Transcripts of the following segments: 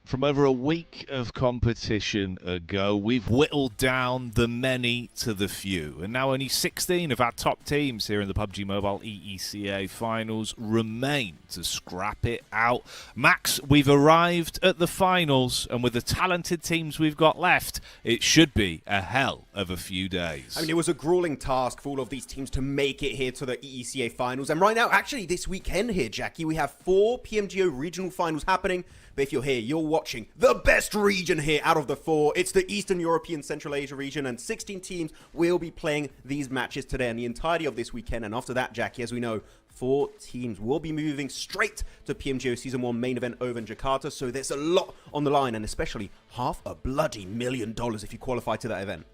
From over a week of competition ago, we've whittled down the many to the few. And now only 16 of our top teams here in the PUBG Mobile EECA finals remain to scrap it out. Max, we've arrived at the finals, and with the talented teams we've got left, it should be a hell of a few days. I mean, it was a grueling task for all of these teams to make it here to the EECA finals. And right now, actually, this weekend here, Jackie, we have 4 PMGO regional finals happening. But if you're here, you're watching the best region here out of the 4. It's the Eastern European Central Asia region, and 16 teams will be playing these matches today and the entirety of this weekend. And after that, Jackie, as we know, 4 teams will be moving straight to PMGO Season 1 main event over in Jakarta. So there's a lot on the line, and especially $500 million if you qualify to that event.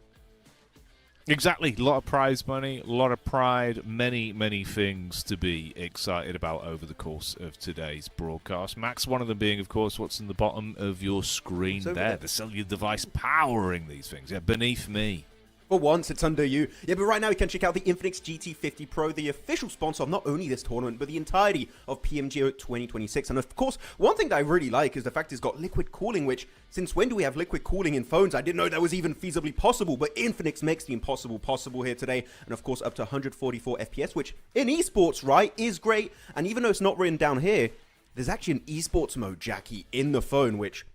Exactly. A lot of prize money, a lot of pride, many things to be excited about over the course of today's broadcast. Max, one of them being, of course, what's in the bottom of your screen there. The cellular device powering these things. Yeah, beneath me. For once, it's under you. Yeah, but right now you can check out the Infinix GT50 Pro, the official sponsor of not only this tournament, but the entirety of PMGO 2026. And of course, one thing that I really like is the fact it's got liquid cooling, which, since when do we have liquid cooling in phones? I didn't know that was even feasibly possible, but Infinix makes the impossible possible here today. And of course, up to 144 FPS, which in esports, right, is great. And even though it's not written down here, there's actually an esports mode, Jackie, in the phone, which...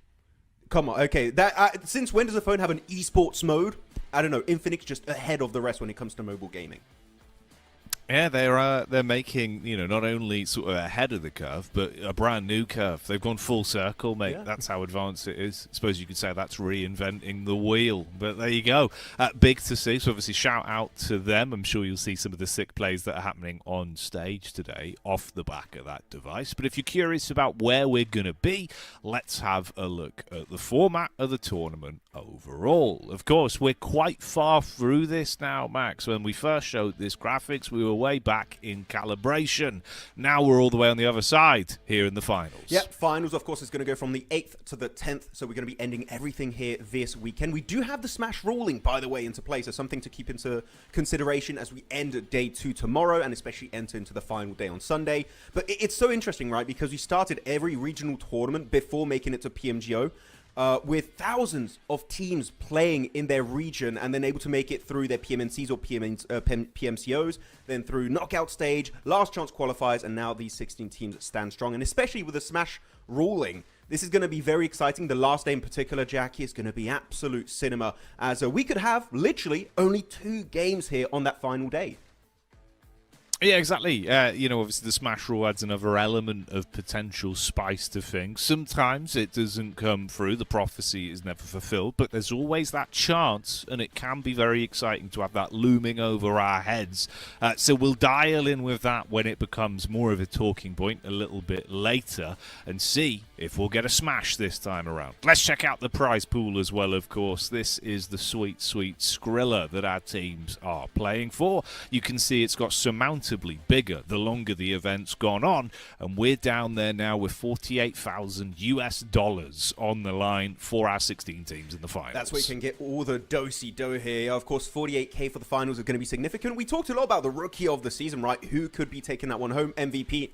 Come on, okay, that since when does a phone have an esports mode? I don't know, Infinix just ahead of the rest when it comes to mobile gaming. Yeah, they're making, you know, not only sort of ahead of the curve, but a brand new curve. They've gone full circle, mate. Yeah. That's how advanced it is. I suppose you could say that's reinventing the wheel. But there you go. Big to see. So obviously shout out to them. I'm sure you'll see some of the sick plays that are happening on stage today off the back of that device. But if you're curious about where we're going to be, let's have a look at the format of the tournament overall. Of course, we're quite far through this now, Max. When we first showed this graphics, we were way back in calibration. Now we're all the way on the other side here in the finals. Yep, finals, of course, is going to go from the 8th to the 10th, so we're going to be ending everything here this weekend. We do have the Smash ruling, by the way, into play, so something to keep into consideration as we end day 2 tomorrow, and especially enter into the final day on Sunday. But it's so interesting, right, because we started every regional tournament before making it to PMGO, with thousands of teams playing in their region and then able to make it through their PMNCs or PMCOs, then through knockout stage, last chance qualifiers, and now these 16 teams stand strong. And especially with the Smash ruling, this is going to be very exciting. The last day in particular, Jackie, is going to be absolute cinema, as we could have literally only 2 games here on that final day. Yeah, exactly. You know, obviously the Smash rule adds another element of potential spice to things. Sometimes it doesn't come through. The prophecy is never fulfilled, but there's always that chance, and it can be very exciting to have that looming over our heads. So we'll dial in with that when it becomes more of a talking point a little bit later and see if we'll get a Smash this time around. Let's check out the prize pool as well, of course. This is the sweet Skrilla that our teams are playing for. You can see it's got surmountable bigger the longer the event's gone on, and we're down there now with $48,000 on the line for our 16 teams in the finals. That's where you can get all the do-si dough here. Of course, 48K for the finals are going to be significant. We talked a lot about the rookie of the season, right? Who could be taking that one home? MVP.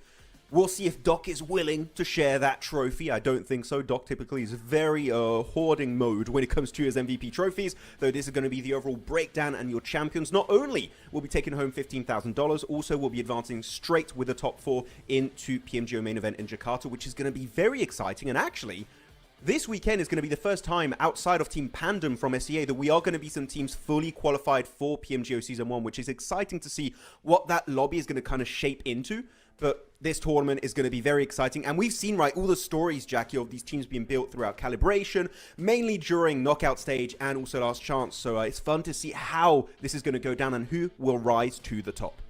We'll see if Doc is willing to share that trophy. I don't think so. Doc typically is very hoarding mode when it comes to his MVP trophies, though this is going to be the overall breakdown, and your champions not only will be taking home $15,000, also will be advancing straight with the top 4 into PMGO main event in Jakarta, which is going to be very exciting. And actually, this weekend is going to be the first time outside of Team Pandem from SEA that we are going to be some teams fully qualified for PMGO Season 1, which is exciting to see what that lobby is going to kind of shape into. But this tournament is going to be very exciting. And we've seen, right, all the stories, Jackie, of these teams being built throughout calibration, mainly during knockout stage and also last chance. So it's fun to see how this is going to go down and who will rise to the top.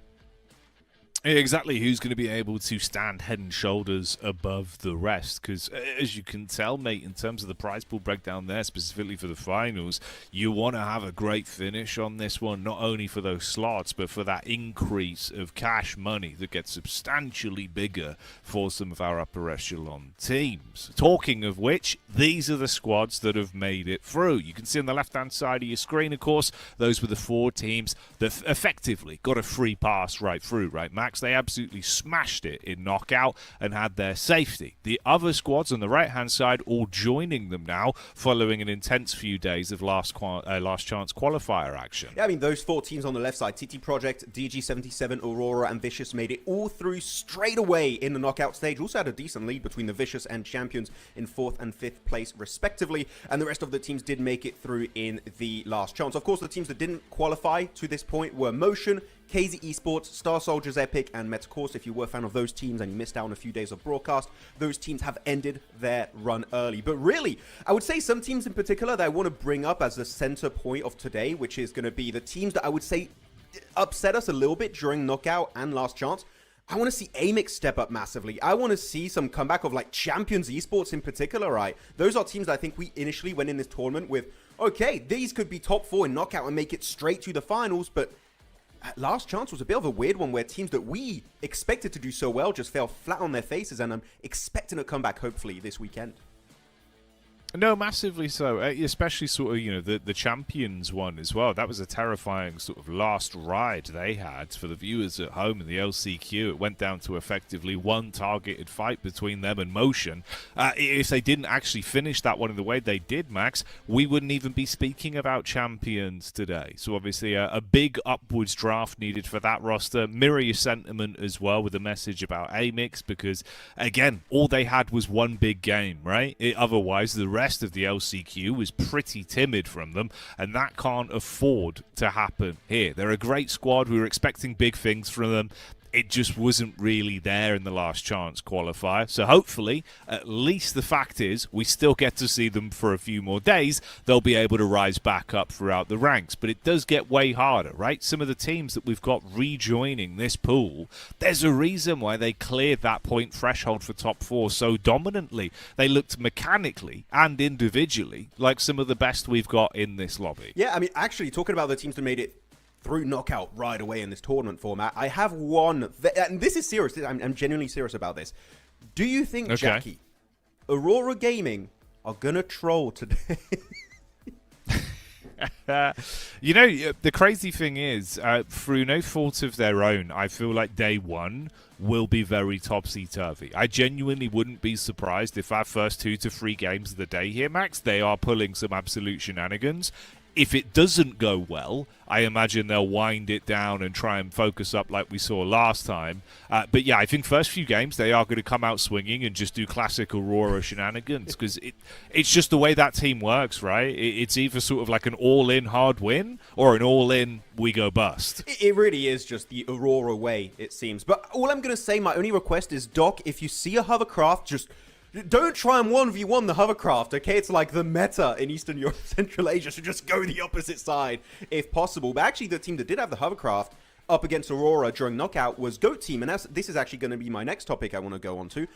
Exactly, who's going to be able to stand head and shoulders above the rest? Because as you can tell, mate, in terms of the prize pool breakdown there, specifically for the finals, you want to have a great finish on this one, not only for those slots, but for that increase of cash money that gets substantially bigger for some of our upper echelon teams. Talking of which, these are the squads that have made it through. You can see on the left-hand side of your screen, of course, those were the 4 teams that effectively got a free pass right through, right, Max? Max. They absolutely smashed it in knockout and had their safety. The other squads on the right-hand side all joining them now, following an intense few days of last chance qualifier action. Yeah, I mean, those 4 teams on the left side, TT Project, DG77, Aurora, and Vicious, made it all through straight away in the knockout stage. Also had a decent lead between the Vicious and Champions in 4th and 5th place, respectively. And the rest of the teams did make it through in the last chance. Of course, the teams that didn't qualify to this point were Motion, KZ Esports, Star Soldiers Epic, and Metacourse. If you were a fan of those teams and you missed out on a few days of broadcast, those teams have ended their run early. But really, I would say some teams in particular that I want to bring up as the center point of today, which is going to be the teams that I would say upset us a little bit during knockout and last chance. I want to see AMIX step up massively. I want to see some comeback of like Champions Esports in particular, right? Those are teams that I think we initially went in this tournament with, okay, these could be top 4 in knockout and make it straight to the finals, but last chance was a bit of a weird one where teams that we expected to do so well just fell flat on their faces, and I'm expecting a comeback hopefully this weekend. No, massively so, especially sort of, you know, the Champions one as well. That was a terrifying sort of last ride they had for the viewers at home in the LCQ. It went down to effectively one targeted fight between them and Motion. If they didn't actually finish that one in the way they did, Max, we wouldn't even be speaking about Champions today. So obviously a big upwards draft needed for that roster. Mirror your sentiment as well with a message about AMIX, because, again, all they had was one big game, right? Otherwise, the rest of the LCQ was pretty timid from them, and that can't afford to happen here. They're a great squad. We were expecting big things from them. It just wasn't really there in the last chance qualifier. So hopefully, at least the fact is, we still get to see them for a few more days. They'll be able to rise back up throughout the ranks. But it does get way harder, right? Some of the teams that we've got rejoining this pool, there's a reason why they cleared that point threshold for top 4 so dominantly. They looked mechanically and individually like some of the best we've got in this lobby. Yeah, I mean, actually, talking about the teams that made it through knockout right away in this tournament format, I have one, and this is serious, I'm genuinely serious about this. Do you think, Jackie, Aurora Gaming are gonna troll today? You know, the crazy thing is, through no fault of their own, I feel like day one will be very topsy-turvy. I genuinely wouldn't be surprised if our first 2 to 3 games of the day here, Max, they are pulling some absolute shenanigans. If it doesn't go well, I imagine they'll wind it down and try and focus up like we saw last time. But yeah, I think first few games they are going to come out swinging and just do classic Aurora shenanigans, because it's just the way that team works, right? It's either sort of like an all-in hard win or an all-in we go bust. It really is just the Aurora way, it seems. But all I'm going to say, my only request is, Doc, if you see a hovercraft, just don't try and 1v1 the hovercraft, okay? It's like the meta in Eastern Europe, Central Asia, so just go the opposite side if possible. But actually, the team that did have the hovercraft up against Aurora during knockout was GOAT Team, and this is actually going to be my next topic I want to go on to.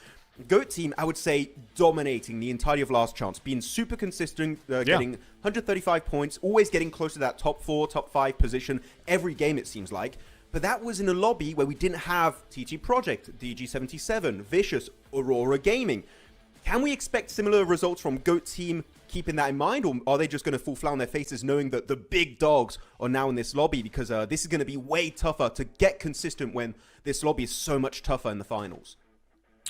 GOAT Team, I would say, dominating the entirety of last chance, being super consistent, getting 135 points, always getting close to that top 4, top 5 position every game, it seems like. But that was in a lobby where we didn't have TT Project, DG77, Vicious, Aurora Gaming. Can we expect similar results from GOAT Team keeping that in mind, or are they just going to fall flat on their faces knowing that the big dogs are now in this lobby? Because this is going to be way tougher to get consistent when this lobby is so much tougher in the finals.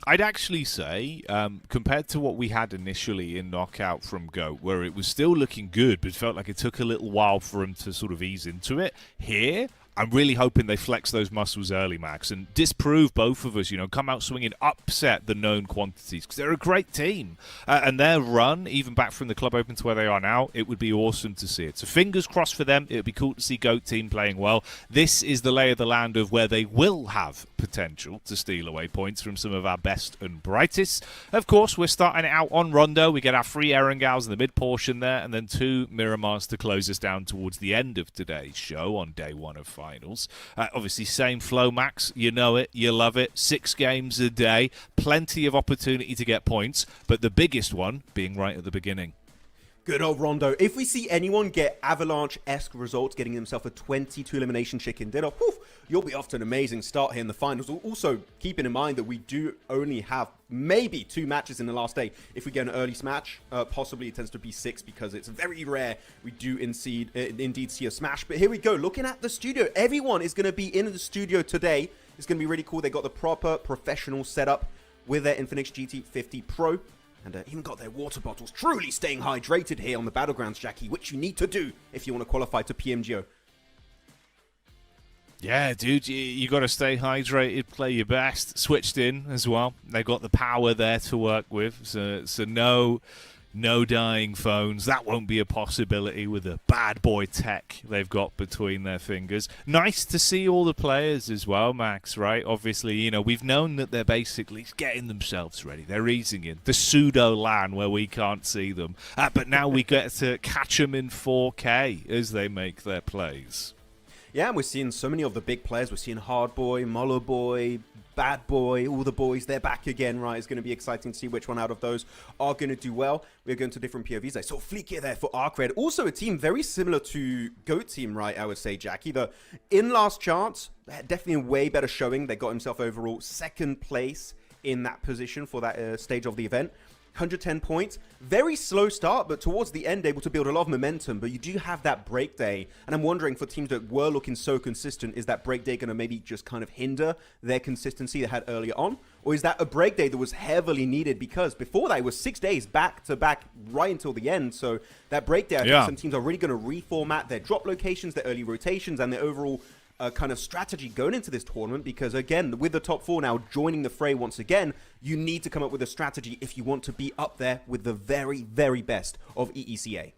I'd actually say, compared to what we had initially in Knockout from GOAT, where it was still looking good, but felt like it took a little while for them to sort of ease into it, here, I'm really hoping they flex those muscles early, Max, and disprove both of us, you know, come out swinging, upset the known quantities, because they're a great team. And their run, even back from the Club Open to where they are now, it would be awesome to see it. So fingers crossed for them. It would be cool to see GOAT Team playing well. This is the lay of the land of where they will have potential to steal away points from some of our best and brightest. Of course, we're starting it out on Rondo. We get our 3 Erangels in the mid-portion there, and then 2 Miramars to close us down towards the end of today's show on day 1 of finals. Obviously, same flow, Max. You know it. You love it. 6 games a day. Plenty of opportunity to get points, but the biggest one being right at the beginning. Good old Rondo. If we see anyone get Avalanche-esque results, getting himself a 22 elimination chicken dinner, whew, you'll be off to an amazing start here in the finals. Also, keeping in mind that we do only have maybe 2 matches in the last day. If we get an early match, possibly it tends to be 6 because it's very rare we do indeed see a smash. But here we go. Looking at the studio, everyone is going to be in the studio today. It's going to be really cool. They got the proper professional setup with their Infinix GT50 Pro. And even got their water bottles. Truly staying hydrated here on the Battlegrounds, Jackie, which you need to do if you want to qualify to PMGO. Yeah, dude, you got to stay hydrated, play your best. Switched in as well. They've got the power there to work with, so no dying phones. That won't be a possibility with the bad boy tech they've got between their fingers. Nice to see all the players as well, Max, right? Obviously, you know, we've known that they're basically getting themselves ready. They're easing in. The pseudo LAN where we can't see them. But now we get to catch them in 4K as they make their plays. Yeah, and we're seeing so many of the big players. We're seeing Hard Boy, Muller Boy, Bad Boy, all the boys. They're back again, right? It's going to be exciting to see which one out of those are going to do well. We're going to different POVs. I saw Fleek here there for ARCRED. Also a team very similar to GOAT Team, right? I would say, Jackie. The in last chance, definitely a way better showing. They got himself overall second place in that position for that stage of the event. 110 points. Very slow start, but towards the end, able to build a lot of momentum. But you do have that break day. And I'm wondering, for teams that were looking so consistent, is that break day going to maybe just kind of hinder their consistency they had earlier on? Or is that a break day that was heavily needed? Because before that, it was 6 days back to back right until the end. So that break day, I think some teams are really going to reformat their drop locations, their early rotations, and their overall kind of strategy going into this tournament, because again, with the top 4 now joining the fray once again, you need to come up with a strategy if you want to be up there with the very, very best of EECA.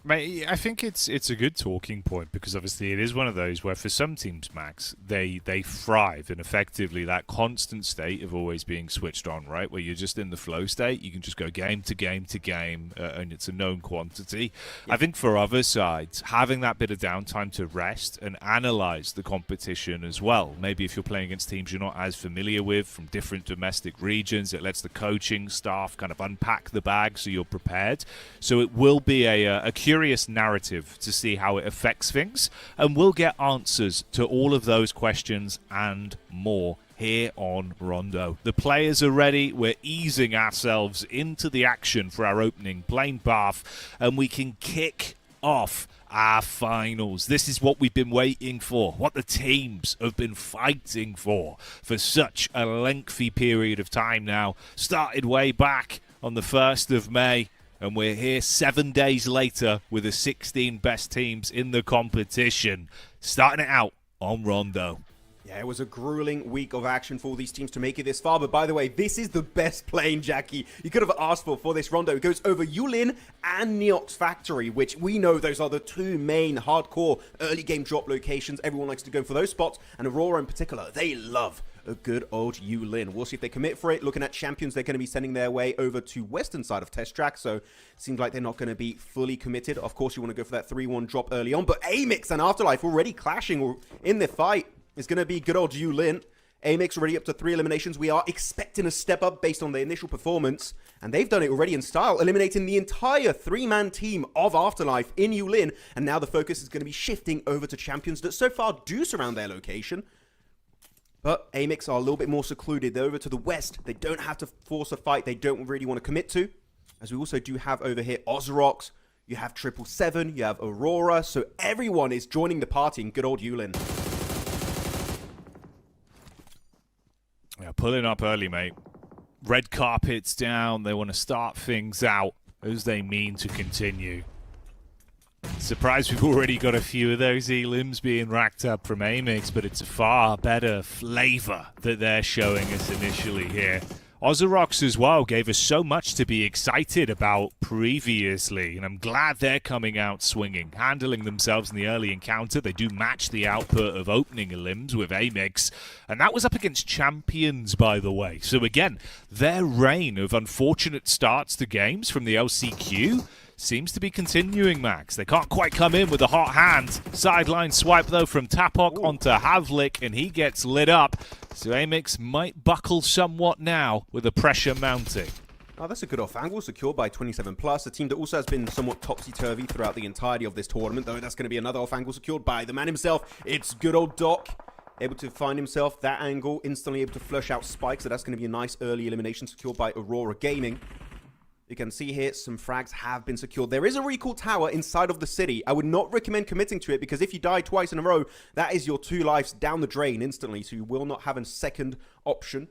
Mate, I think it's a good talking point, because obviously it is one of those where for some teams, Max, they thrive in effectively that constant state of always being switched on, right? Where you're just in the flow state, you can just go game to game to game, and it's a known quantity. Yeah. I think for other sides, having that bit of downtime to rest and analyze the competition as well. Maybe if you're playing against teams you're not as familiar with from different domestic regions, it lets the coaching staff kind of unpack the bag so you're prepared. So it will be a curious narrative to see how it affects things, and we'll get answers to all of those questions and more here on Rondo. The players are ready. We're easing ourselves into the action for our opening plane path, and we can kick off our finals. This is what we've been waiting for, what the teams have been fighting for such a lengthy period of time now. Started way back on the 1st of May. And we're here 7 days later with the 16 best teams in the competition. Starting it out on Rondo. Yeah, it was a grueling week of action for all these teams to make it this far. But by the way, this is the best plane, Jackie, you could have asked for this Rondo. It goes over Yulin and Neox Factory, which we know those are the two main hardcore early game drop locations. Everyone likes to go for those spots. And Aurora in particular, they love a good old Yulin. We'll see if they commit for it. Looking at champions, they're going to be sending their way over to western side of Test Track, so it seems like they're not going to be fully committed. Of course, you want to go for that 3-1 drop early on, but AMIX and Afterlife already clashing in the fight. It's going to be good old Yulin. AMIX already up to 3 eliminations. We are expecting a step up based on their initial performance, and they've done it already in style, eliminating the entire 3-man team of Afterlife in Yulin, and now the focus is going to be shifting over to champions that so far do surround their location. But AMIX are a little bit more secluded. They're over to the west. They don't have to force a fight they don't really want to commit to. As we also do have over here Ozarox. You have 777. You have Aurora. So everyone is joining the party in good old Yulin. Yeah, pulling up early, mate. Red carpet's down. They want to start things out as they mean to continue. Surprised we've already got a few of those elims being racked up from AMIX, but it's a far better flavor that they're showing us initially here. Ozarox as well gave us so much to be excited about previously, and I'm glad they're coming out swinging, handling themselves in the early encounter. They do match the output of opening elims with AMIX, and that was up against champions, by the way. So again, their reign of unfortunate starts to games from the LCQ seems to be continuing, Max. They can't quite come in with a hot hand. Sideline swipe, though, from Tapok onto Havlik, and he gets lit up. So AMIX might buckle somewhat now with the pressure mounting. Oh, that's a good off angle, secured by 27+. A team that also has been somewhat topsy-turvy throughout the entirety of this tournament, though that's going to be another off angle secured by the man himself. It's good old Doc. Able to find himself that angle, instantly able to flush out spikes. So that's going to be a nice early elimination secured by Aurora Gaming. You can see here some frags have been secured. There is a recall tower inside of the city. I would not recommend committing to it because if you die twice in a row, that is your 2 lives down the drain instantly. So you will not have a second option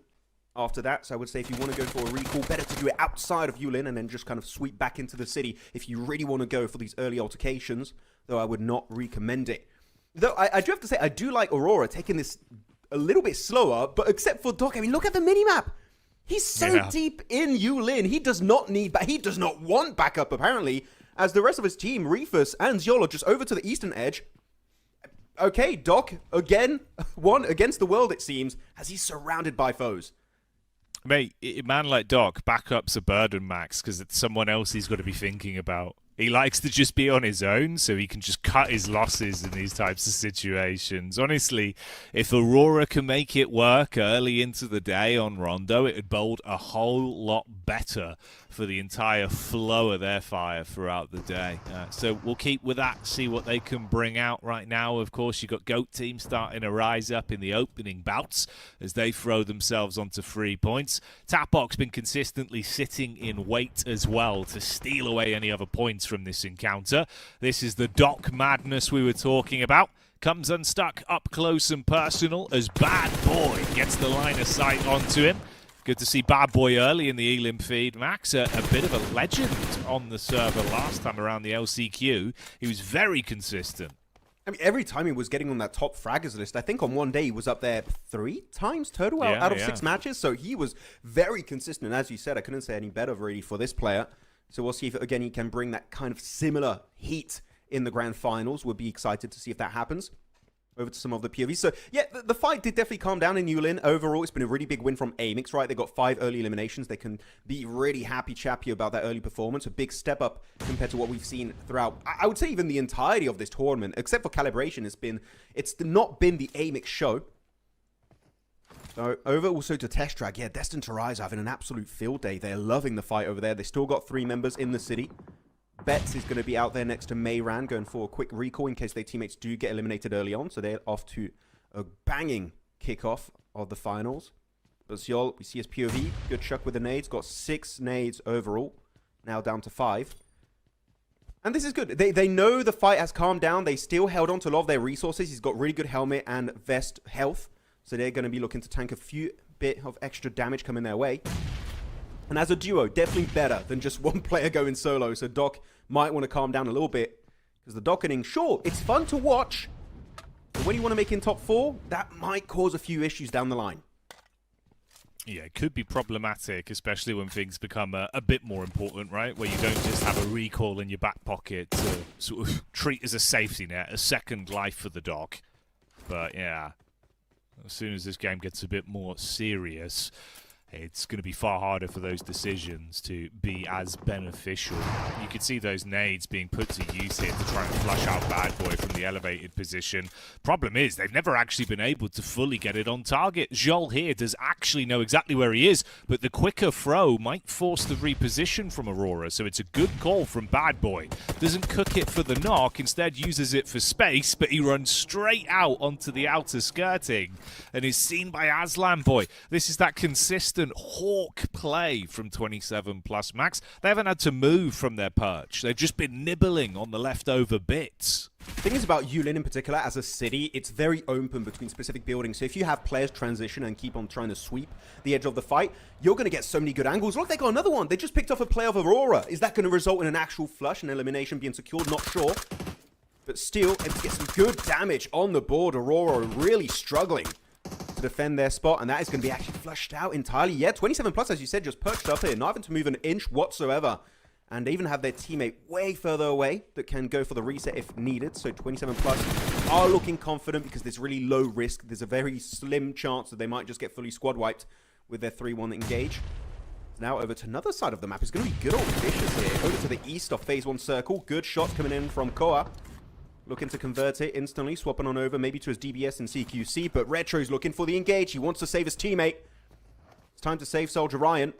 after that. So I would say if you want to go for a recall, better to do it outside of Yulin and then just kind of sweep back into the city if you really want to go for these early altercations, though I would not recommend it. Though I do have to say, I do like Aurora taking this a little bit slower, but except for Doc, I mean, look at the minimap. He's so deep in Yulin. He does not need, he does not want backup, apparently, as the rest of his team, Reefus and Ziol, are just over to the eastern edge. Okay, Doc, again, one against the world, it seems, as he's surrounded by foes. Mate, a man like Doc, backup's a burden, Max, because it's someone else he's got to be thinking about. He likes to just be on his own, so he can just cut his losses in these types of situations. Honestly, if Aurora can make it work early into the day on Rondo, it would bode a whole lot better for the entire flow of their fire throughout the day. So we'll keep with that, see what they can bring out right now. Of course, you've got GOAT team starting to rise up in the opening bouts as they throw themselves onto 3 points. Tapok's been consistently sitting in wait as well to steal away any other points from this encounter. This is the Doc madness we were talking about. Comes unstuck up close and personal as Bad Boy gets the line of sight onto him. Good to see Bad Boy early in the Elim feed. Max, a bit of a legend on the server last time around the LCQ. He was very consistent. I mean, every time he was getting on that top fraggers list, I think on one day he was up there 3 times total out of 6 matches. So he was very consistent. And as you said, I couldn't say any better really for this player. So we'll see if, again, he can bring that kind of similar heat in the grand finals. We'll be excited to see if that happens. Over to some of the POVs. So, yeah, the fight did definitely calm down in Yulin. Overall, it's been a really big win from AMIX, right? They got 5 early eliminations. They can be really happy-chappy about that early performance. A big step up compared to what we've seen throughout, I would say, even the entirety of this tournament, except for calibration. It's not been the AMIX show. So, over also to Test Drag. Yeah, Destined to Rise having an absolute field day. They're loving the fight over there. They still got 3 members in the city. Betts is going to be out there next to Mayran, going for a quick recall in case their teammates do get eliminated early on. So they're off to a banging kickoff of the finals. But Ziol, we see his POV. Good chuck with the nades. Got 6 nades overall. Now down to 5. And this is good. They know the fight has calmed down. They still held on to a lot of their resources. He's got really good helmet and vest health. So they're going to be looking to tank a few bit of extra damage coming their way. And as a duo, definitely better than just one player going solo. So Doc might want to calm down a little bit. Because the docketing, sure, it's fun to watch. But when you want to make in top 4, that might cause a few issues down the line. Yeah, it could be problematic, especially when things become a bit more important, right? Where you don't just have a recall in your back pocket to sort of treat as a safety net, a second life for the Doc. But yeah, as soon as this game gets a bit more serious, it's going to be far harder for those decisions to be as beneficial. You can see those nades being put to use here to try and flush out Bad Boy from the elevated position. Problem is, they've never actually been able to fully get it on target. Ziol here does actually know exactly where he is, but the quicker throw might force the reposition from Aurora, so it's a good call from Bad Boy. Doesn't cook it for the knock, instead uses it for space, but he runs straight out onto the outer skirting and is seen by Aslan Boy. This is that consistent hawk play from 27 plus Max. They haven't had to move from their perch. They've just been nibbling on the leftover bits. The thing is about Yulin in particular, as a city, it's very open between specific buildings. So if you have players transition and keep on trying to sweep the edge of the fight, you're going to get so many good angles. Look, they got another one. They just picked off a play of Aurora. Is that going to result in an actual flush and elimination being secured? Not sure. But still, able to get some good damage on the board. Aurora really struggling to defend their spot, and that is going to be actually flushed out entirely. Yeah, 27 plus, as you said, just perched up here, not having to move an inch whatsoever, and they even have their teammate way further away that can go for the reset if needed. So 27 plus are looking confident because there's really low risk. There's a very slim chance that they might just get fully squad wiped with their 3-1 engage. Now over to another side of the map. It's going to be good old Vicious here. Over to the east of phase 1 circle. Good shots coming in from Koa. Looking to convert it instantly, swapping on over maybe to his DBS and CQC, but Retro's looking for the engage. He wants to save his teammate. It's time to save Soldier Ryan.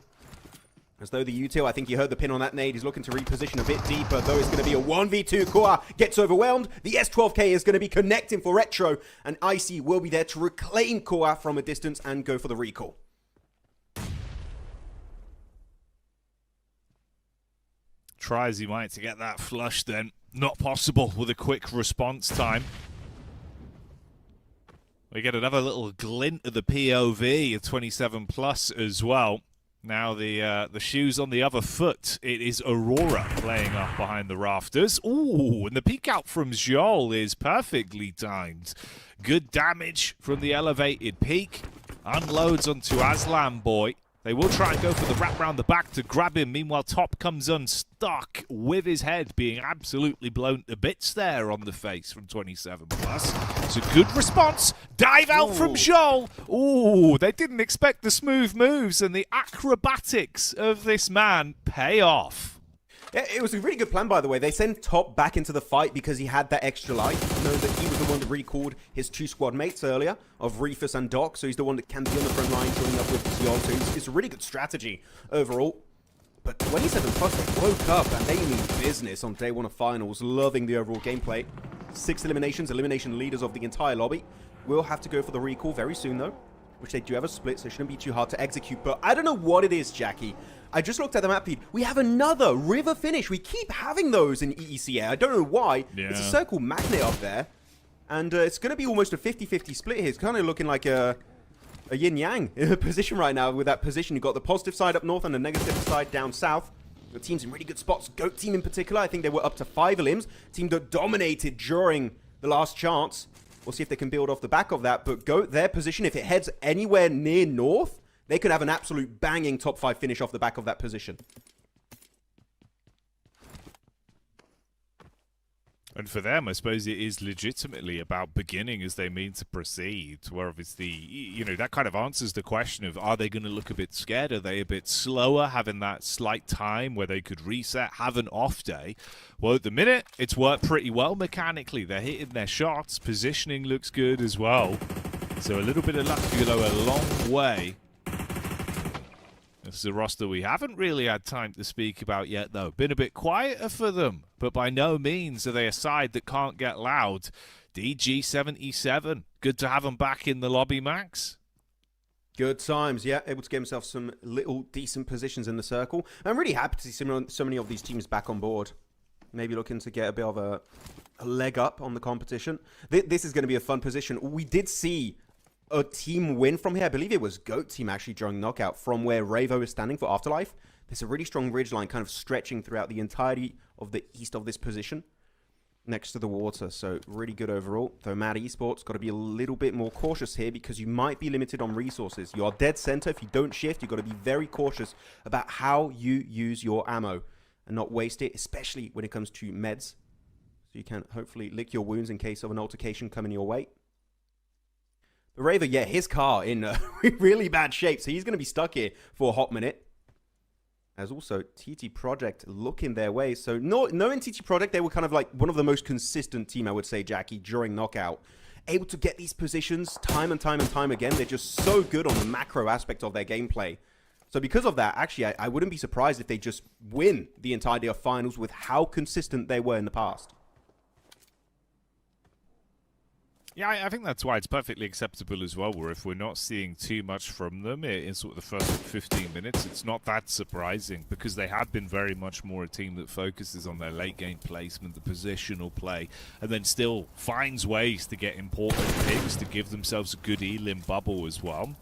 As though the util, I think you heard the pin on that nade. He's looking to reposition a bit deeper, though it's going to be a 1v2. Koa gets overwhelmed. The S12K is going to be connecting for Retro, and Icy will be there to reclaim Koa from a distance and go for the recall. Try as he might to get that flush then. Not possible with a quick response time. We get another little glint of the POV of 27 plus as well. Now the shoe's on the other foot. It is Aurora playing up behind the rafters. Ooh, and the peek out from Joel is perfectly timed. Good damage from the elevated peak. Unloads onto Aslan Boy. They will try and go for the wrap round the back to grab him. Meanwhile, Top comes unstuck with his head being absolutely blown to bits there on the face from 27 plus. It's a good response. Dive out from Joel. Ooh, they didn't expect the smooth moves, and the acrobatics of this man pay off. Yeah, it was a really good plan, by the way. They sent Top back into the fight because he had that extra life. Know that he was the one that recalled his 2 squad mates earlier of Reefus and Doc, so he's the one that can be on the front line joining up with Sion. So it's a really good strategy overall. But 27 plus, they woke up and they mean business on day 1 of finals. Loving the overall gameplay. 6 eliminations, elimination leaders of the entire lobby. We'll have to go for the recall very soon, though, which they do have a split, so it shouldn't be too hard to execute. But I don't know what it is, Jackie. I just looked at the map feed. We have another river finish. We keep having those in EECA. I don't know why. Yeah. It's a circle magnet up there. And it's going to be almost a 50-50 split here. It's kind of looking like a yin-yang position right now. With that position, you've got the positive side up north and the negative side down south. The team's in really good spots. GOAT team in particular, I think they were up to 5 elims. Team that dominated during the last chance. We'll see if they can build off the back of that. But GOAT, their position, if it heads anywhere near north, they could have an absolute banging top 5 finish off the back of that position. And for them, I suppose it is legitimately about beginning as they mean to proceed, where obviously, you know, that kind of answers the question of, are they going to look a bit scared? Are they a bit slower, having that slight time where they could reset, have an off day? Well, at the minute, it's worked pretty well mechanically. They're hitting their shots. Positioning looks good as well. So a little bit of luck could go a long way. This is a roster we haven't really had time to speak about yet, though. Been a bit quieter for them, but by no means are they a side that can't get loud. DG77, good to have them back in the lobby, Max. Good times, yeah. Able to get himself some little decent positions in the circle. I'm really happy to see so many of these teams back on board. Maybe looking to get a bit of a leg up on the competition. This is going to be a fun position. We did see a team win from here. I believe it was GOAT team actually during knockout from where Ravo is standing for Afterlife. There's a really strong ridgeline kind of stretching throughout the entirety of the east of this position next to the water. So really good overall. Though Mad Esports got to be a little bit more cautious here because you might be limited on resources. You are dead center. If you don't shift, you've got to be very cautious about how you use your ammo and not waste it, especially when it comes to meds. So you can hopefully lick your wounds in case of an altercation coming your way. But Raver, yeah, his car in really bad shape, so he's going to be stuck here for a hot minute. As also, TT Project looking their way. So knowing TT Project, they were kind of like one of the most consistent team, I would say, Jackie, during knockout. Able to get these positions time and time again. They're just so good on the macro aspect of their gameplay. So because of that, actually, I wouldn't be surprised if they just win the entirety of finals with how consistent they were in the past. Yeah, I think that's why it's perfectly acceptable as well, where if we're not seeing too much from them in sort of the first 15 minutes, it's not that surprising, because they have been very much more a team that focuses on their late game placement, the positional play, and then still finds ways to get important picks to give themselves a good elim bubble as well.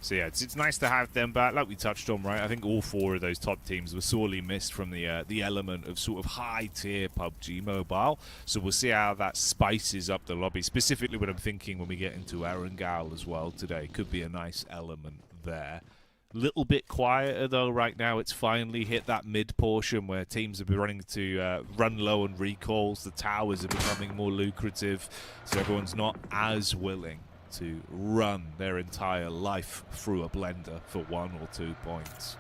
So yeah, it's nice to have them back, like we touched on, right? I think all 4 of those top teams were sorely missed from the element of sort of high-tier PUBG Mobile. So we'll see how that spices up the lobby, specifically what I'm thinking when we get into Erangel as well today. Could be a nice element there. Little bit quieter, though, right now. It's finally hit that mid-portion where teams have been running to run low on recalls. The towers are becoming more lucrative, so everyone's not as willing to run their entire life through a blender for 1 or 2 points.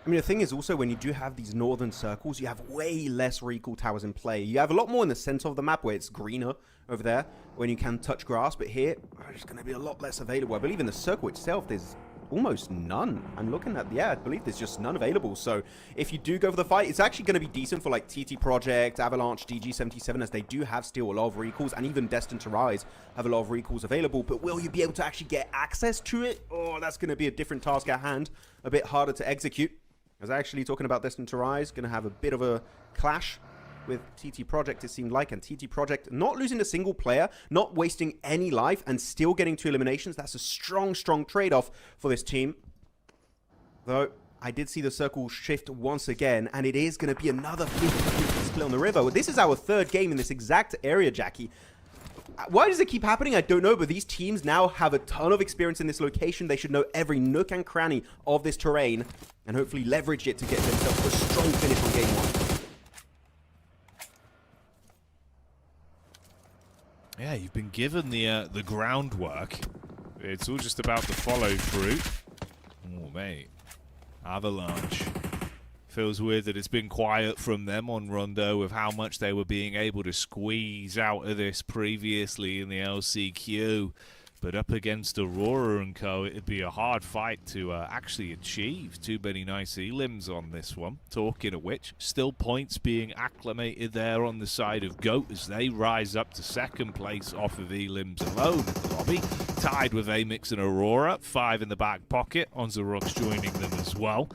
I mean, the thing is also when you do have these northern circles, you have way less recall towers in play. You have a lot more in the center of the map where it's greener over there when you can touch grass, but here there's going to be a lot less available. I believe in the circle itself there's almost none. I'm looking at, yeah, I believe there's just none available. So if you do go for the fight, it's actually going to be decent for like TT Project, Avalanche, DG77, as they do have still a lot of recalls, and even Destined to Rise have a lot of recalls available. But will you be able to actually get access to it? Oh, that's going to be a different task at hand, a bit harder to execute. I was actually talking about Destine to Rise, going to have a bit of a clash with TT Project, it seemed like, and TT Project not losing a single player, not wasting any life, and still getting 2 eliminations. That's a strong, strong trade-off for this team. Though, I did see the circle shift once again, and it is going to be another 50-50 split on the river. This is our 3rd game in this exact area, Jackie. Why does it keep happening? I don't know, but these teams now have a ton of experience in this location. They should know every nook and cranny of this terrain, and hopefully leverage it to get themselves a strong finish on game 1. Yeah, you've been given the groundwork. It's all just about the follow-through. Oh, mate. Avalanche. Feels weird that it's been quiet from them on Rondo with how much they were being able to squeeze out of this previously in the LCQ. But up against Aurora and co, it'd be a hard fight to actually achieve too many nice elims on this one. Talking of which, still points being acclimated there on the side of GOAT as they rise up to 2nd place off of elims alone in the lobby. Tied with AMIX and Aurora, 5 in the back pocket. Ozarox joining them as well.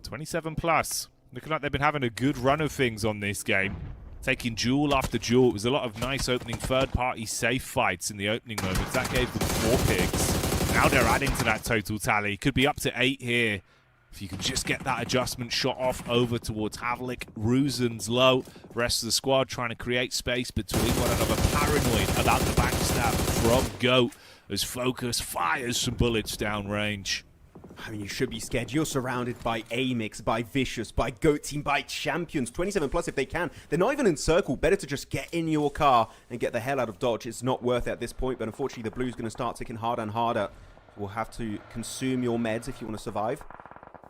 27 plus. Looking like they've been having a good run of things on this game. Taking duel after duel. It was a lot of nice opening third-party safe fights in the opening moments. That gave them 4 picks. Now they're adding to that total tally. Could be up to 8 here. If you can just get that adjustment shot off over towards Havlik. Ruzen's low. Rest of the squad trying to create space between one another. Paranoid about the backstab from GOAT as Focus fires some bullets downrange. I mean, you should be scared. You're surrounded by AMIX, by Vicious, by GOAT Team, by champions. 27 plus if they can. They're not even in circle. Better to just get in your car and get the hell out of Dodge. It's not worth it at this point, but unfortunately the Blue's going to start ticking harder and harder. We'll have to consume your meds if you want to survive.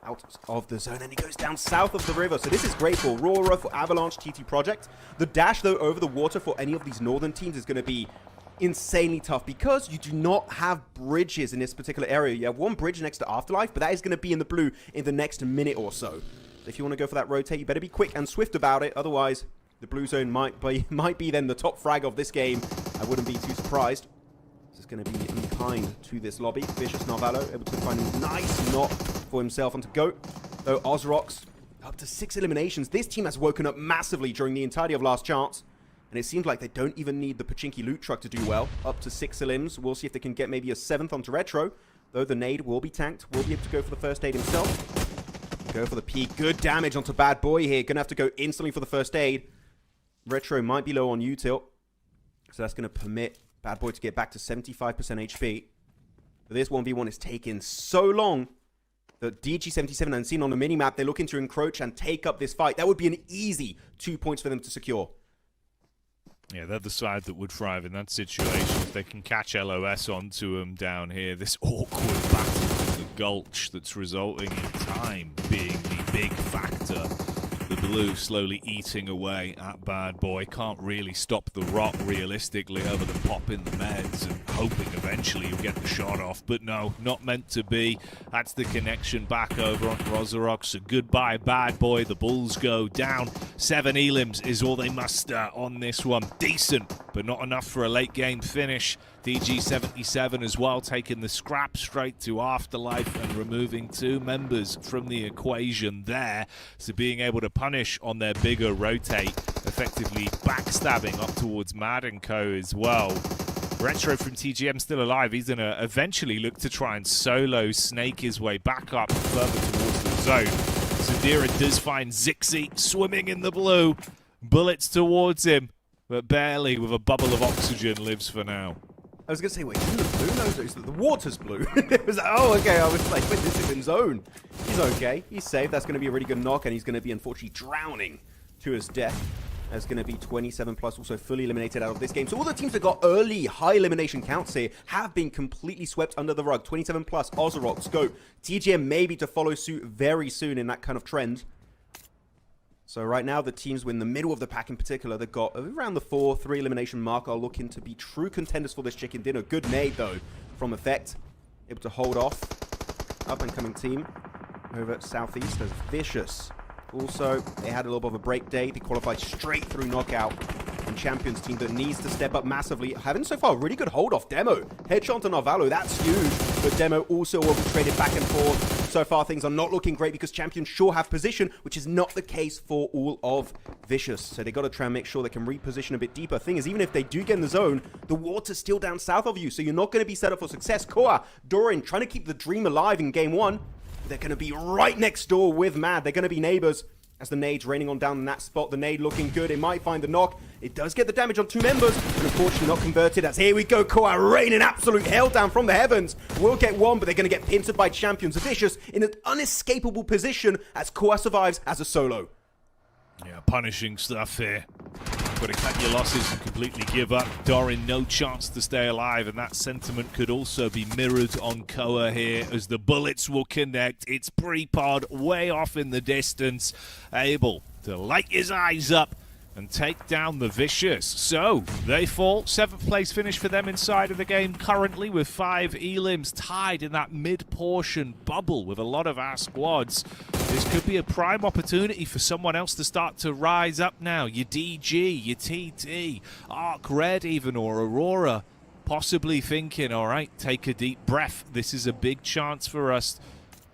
Out of the zone, and he goes down south of the river. So this is great for Aurora, for Avalanche, TT Project. The dash, though, over the water for any of these northern teams is going to be insanely tough because you do not have bridges in this particular area. You have 1 bridge next to Afterlife, but that is going to be in the blue in the next minute or so. If you want to go for that rotate, you better be quick and swift about it. Otherwise, the blue zone might be then the top frag of this game. I wouldn't be too surprised. This is going to be unkind to this lobby. Vicious Narvalo able to find a nice knock for himself onto GOAT. Though Ozarox up to 6 eliminations. This team has woken up massively during the entirety of Last Chance. And it seems like they don't even need the Pachinki loot truck to do well. Up to 6 elims. We'll see if they can get maybe a 7th onto Retro. Though the nade will be tanked. Will be able to go for the first aid himself. Go for the peek. Good damage onto Bad Boy here. Gonna have to go instantly for the first aid. Retro might be low on util. So that's gonna permit Bad Boy to get back to 75% HP. But this 1v1 is taking so long that DG77 and seen on the minimap, they're looking to encroach and take up this fight. That would be an easy 2 points for them to secure. Yeah, they're the side that would thrive in that situation if they can catch LOS onto them down here. This awkward battle in the gulch that's resulting in time being the big factor. The blue slowly eating away at Bad Boy. Can't really stop the rot realistically over the pop in the meds and hoping eventually you'll get the shot off. But no, not meant to be. That's the connection back over on Ozarox. So goodbye, Bad Boy. The Bulls go down. 7 elims is all they muster on this one. Decent, but not enough for a late game finish. DG77 as well, taking the scrap straight to Afterlife and removing 2 members from the equation there. So being able to punish on their bigger rotate, effectively backstabbing up towards Mad & Co as well. Retro from TGM still alive. He's going to eventually look to try and solo snake his way back up further towards the zone. Zadira does find Zixi swimming in the blue. Bullets towards him, but barely with a bubble of oxygen lives for now. I was going to say, wait, isn't the blue? No, so the water's blue. It was like, oh, okay. I was like, wait, this is in zone. He's okay. He's safe. That's going to be a really good knock, and he's going to be unfortunately drowning to his death. That's going to be 27 plus, also fully eliminated out of this game. So all the teams that got early high elimination counts here have been completely swept under the rug. 27 plus, Ozarox, GOAT, TGM maybe to follow suit very soon in that kind of trend. So right now, the teams in the middle of the pack in particular, they've got around the 4-3 elimination mark, are looking to be true contenders for this chicken dinner. Good nade, though, from Effect. Able to hold off. Up-and-coming team over at Southeast as Vicious. Also, they had a little bit of a break day. They qualified straight through knockout. And Champions team that needs to step up massively. Having so far a really good hold off Demo. Headshot to Narvalo, that's huge. But Demo also orchestrated back and forth. so far things are not looking great because Champions sure have position, which is not the case for all of Vicious. So they got to try and make sure they can reposition a bit deeper. Thing is, even if they do get in the zone, the water's still down south of you, so you're not going to be set up for success. Koa, Doran trying to keep the dream alive in game one. They're going to be right next door with Mad. They're going to be neighbors. As the nade's raining on down in that spot, the nade looking good. It might find the knock. It does get the damage on 2 members, but unfortunately not converted. As here we go, Koa raining absolute hell down from the heavens. Will get one, but they're going to get pincered by Champions. Vicious in an unescapable position as Koa survives as a solo. Yeah, punishing stuff here. Got to cut your losses and completely give up. Doran, no chance to stay alive, and that sentiment could also be mirrored on Koa here as the bullets will connect. It's pre-pod way off in the distance, able to light his eyes up and take down the Vicious. So they fall. 7th place finish for them inside of the game currently, with 5 elims tied in that mid-portion bubble with a lot of our squads. This could be a prime opportunity for someone else to start to rise up now. Your DG, your TT, ARCRED even, or Aurora, possibly thinking, all right, take a deep breath. This is a big chance for us.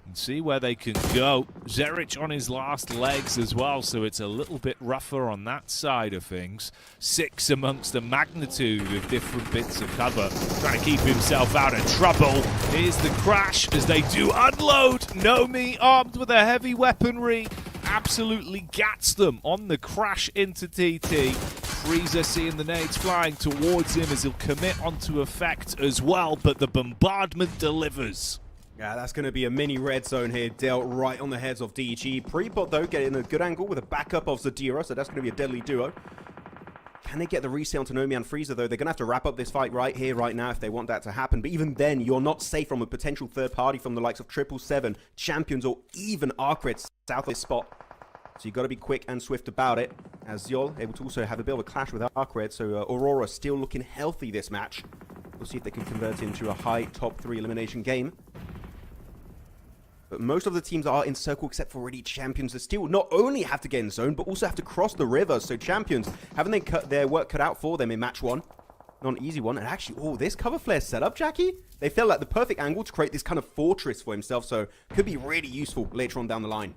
And see where they can go. Zerich on his last legs as well, so it's a little bit rougher on that side of things. 6 amongst a magnitude of different bits of cover, trying to keep himself out of trouble. Here's the crash as they do unload. Nomi, armed with a heavy weaponry, absolutely gats them on the crash into TT. Freezer seeing the nades flying towards him as he'll commit onto effect as well, but the bombardment delivers. Yeah, that's going to be a mini red zone here, dealt right on the heads of DG. Pre-pot, though, getting a good angle with a backup of Zadira, so that's going to be a deadly duo. Can they get the resale onto Nomi and Freezer, though? They're going to have to wrap up this fight right here, right now, if they want that to happen. But even then, you're not safe from a potential third party from the likes of 777, Champions, or even ARCRED south of this spot. So you've got to be quick and swift about it, as Yol able to also have a bit of a clash with ARCRED. So Aurora still looking healthy this match. We'll see if they can convert into a high top 3 elimination game. But most of the teams are in circle except for already Champions that still not only have to get in zone, but also have to cross the river. So Champions, haven't they cut their work cut out for them in match 1? Not an easy one. And actually, oh, this cover flare setup, Jackie, they felt like the perfect angle to create this kind of fortress for himself. So could be really useful later on down the line.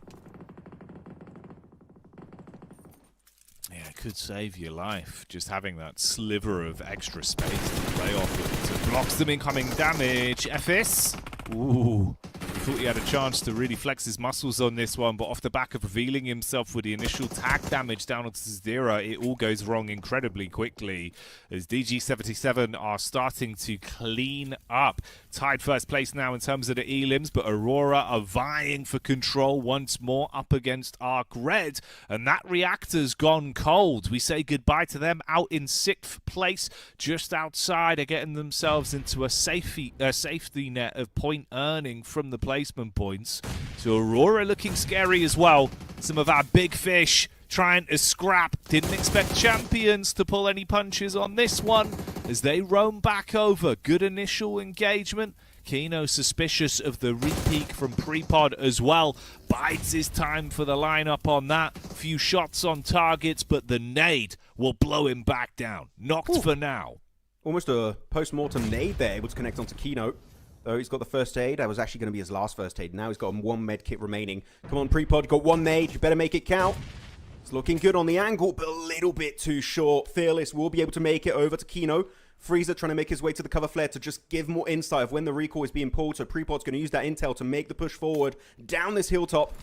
Yeah, it could save your life, just having that sliver of extra space to play off with. So blocks them incoming damage. FS. Ooh. Thought he had a chance to really flex his muscles on this one, but off the back of revealing himself with the initial tag damage down onto Zadira, it all goes wrong incredibly quickly as DG77 are starting to clean up. Tied first place now in terms of the elims, but Aurora are vying for control once more up against ARCRED, and that reactor's gone cold. We say goodbye to them out in 6th place, just outside, are getting themselves into a safety net of point earning from the placement points. So Aurora looking scary as well. Some of our big fish trying to scrap. Didn't expect Champions to pull any punches on this one as they roam back over. Good initial engagement. Kino suspicious of the repeat from pre-pod as well. Bides his time for the lineup on that. Few shots on targets, but the nade will blow him back down. Knocked for now. Almost a post-mortem nade there, able to connect onto Kino. Though he's got the first aid. That was actually going to be his last first aid. Now he's got 1 med kit remaining. Come on, pre-pod, got 1 nade. You better make it count. It's looking good on the angle, but a little bit too short. Fearless will be able to make it over to Kino. Freezer trying to make his way to the cover flare to just give more insight of when the recall is being pulled. So pre-pod's going to use that intel to make the push forward down this hilltop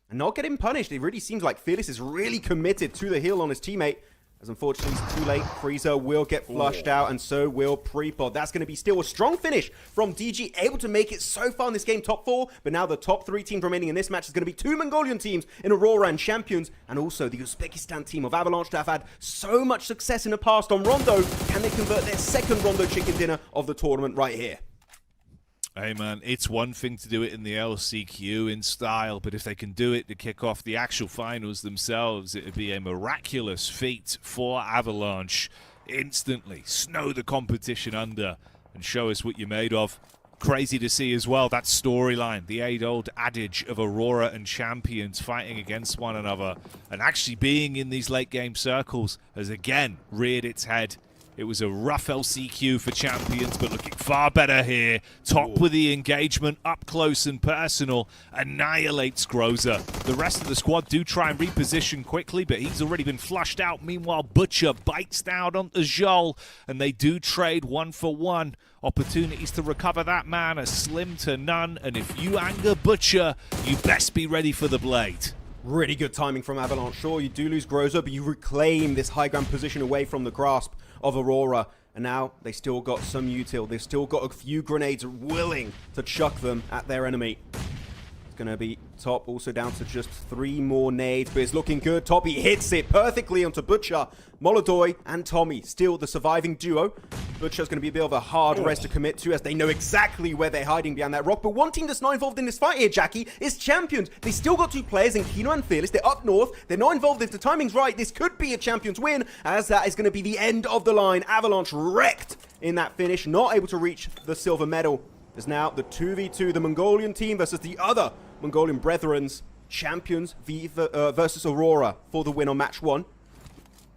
and not get him punished. It really seems like Fearless is really committed to the hill on his teammate. As unfortunately it's too late, Freezer will get flushed out, and so will pre-pod. That's going to be still a strong finish from DG, able to make it so far in this game top 4, but now the top 3 teams remaining in this match is going to be 2 Mongolian teams in Aurora and Champions, and also the Uzbekistan team of Avalanche that have had so much success in the past on Rondo. Can they convert their second Rondo chicken dinner of the tournament right here? Hey man, it's one thing to do it in the LCQ in style, but if they can do it to kick off the actual finals themselves, it would be a miraculous feat for Avalanche. Instantly snow the competition under and show us what you're made of. Crazy to see as well that storyline, the age-old adage of Aurora and Champions fighting against one another and actually being in these late game circles has again reared its head It was a rough LCQ for Champions, but looking far better here. Top with the engagement, up close and personal, annihilates Groza. The rest of the squad do try and reposition quickly, but he's already been flushed out. Meanwhile, Butcher bites down onto Joel, and they do trade 1-for-1. Opportunities to recover that man are slim to none, and if you anger Butcher, you best be ready for the blade. Really good timing from Avalanche. Sure, you do lose Groza, but you reclaim this high ground position away from the grasp of Aurora. And now they still got some util. They've still got a few grenades willing to chuck them at their enemy. It's going to be Top also down to just 3 more nades, but it's looking good. Top, he hits it perfectly onto Butcher. Molodoy and Tommy, still the surviving duo. Butcher's going to be a bit of a hard rest to commit to, as they know exactly where they're hiding behind that rock. But one team that's not involved in this fight here, Jackie, is Champions. They still got 2 players in Kino and Fearless. They're up north. They're not involved. If the timing's right, this could be a Champions win, as that is going to be the end of the line. Avalanche wrecked in that finish, not able to reach the silver medal. There's now the 2v2, the Mongolian team versus the other Mongolian Brethrens. Champions versus Aurora for the win on match 1.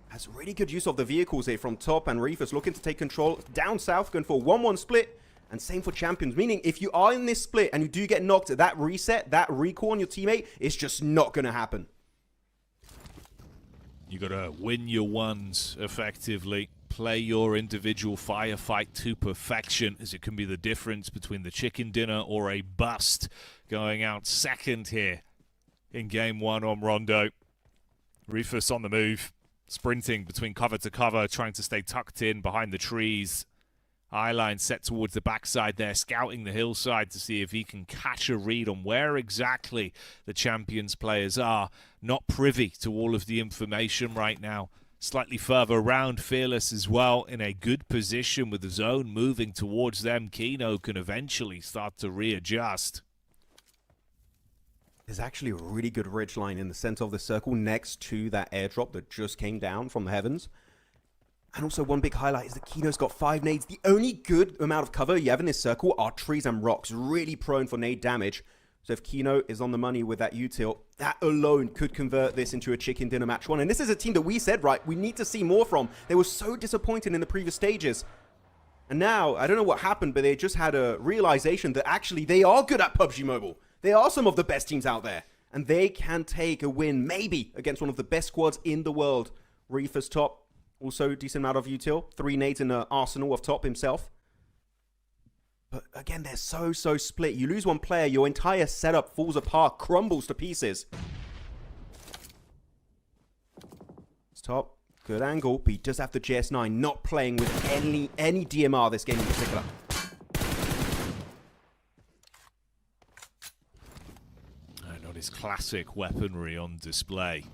Has really good use of the vehicles here from Top, and Reefus looking to take control down south, going for a 1-1 split. And same for Champions, meaning if you are in this split and you do get knocked, that reset, that recall on your teammate, it's just not going to happen. You got to win your ones effectively. Play your individual firefight to perfection, as it can be the difference between the chicken dinner or a bust. Going out second here in game 1 on Rondo. Reefus on the move, sprinting between cover to cover, trying to stay tucked in behind the trees. Eyeline set towards the backside there, scouting the hillside to see if he can catch a read on where exactly the Champions players are. Not privy to all of the information right now. Slightly further around, Fearless as well, in a good position with the zone moving towards them. Kino can eventually start to readjust. There's actually a really good ridge line in the center of the circle next to that airdrop that just came down from the heavens. And also one big highlight is that Kino's got 5 nades. The only good amount of cover you have in this circle are trees and rocks, really prone for nade damage. So if Kino is on the money with that util, that alone could convert this into a chicken dinner match 1. And this is a team that we said, right, we need to see more from. They were so disappointed in the previous stages. And now, I don't know what happened, but they just had a realization that actually they are good at PUBG Mobile. They are some of the best teams out there. And they can take a win, maybe, against one of the best squads in the world. Reefus Top, also decent amount of util. 3 nades in the arsenal of Top himself. But again, they're so split. You lose one player, your entire setup falls apart, crumbles to pieces. It's Top. Good angle, but he does have the JS9, not playing with any DMR this game in particular. Not his classic weaponry on display.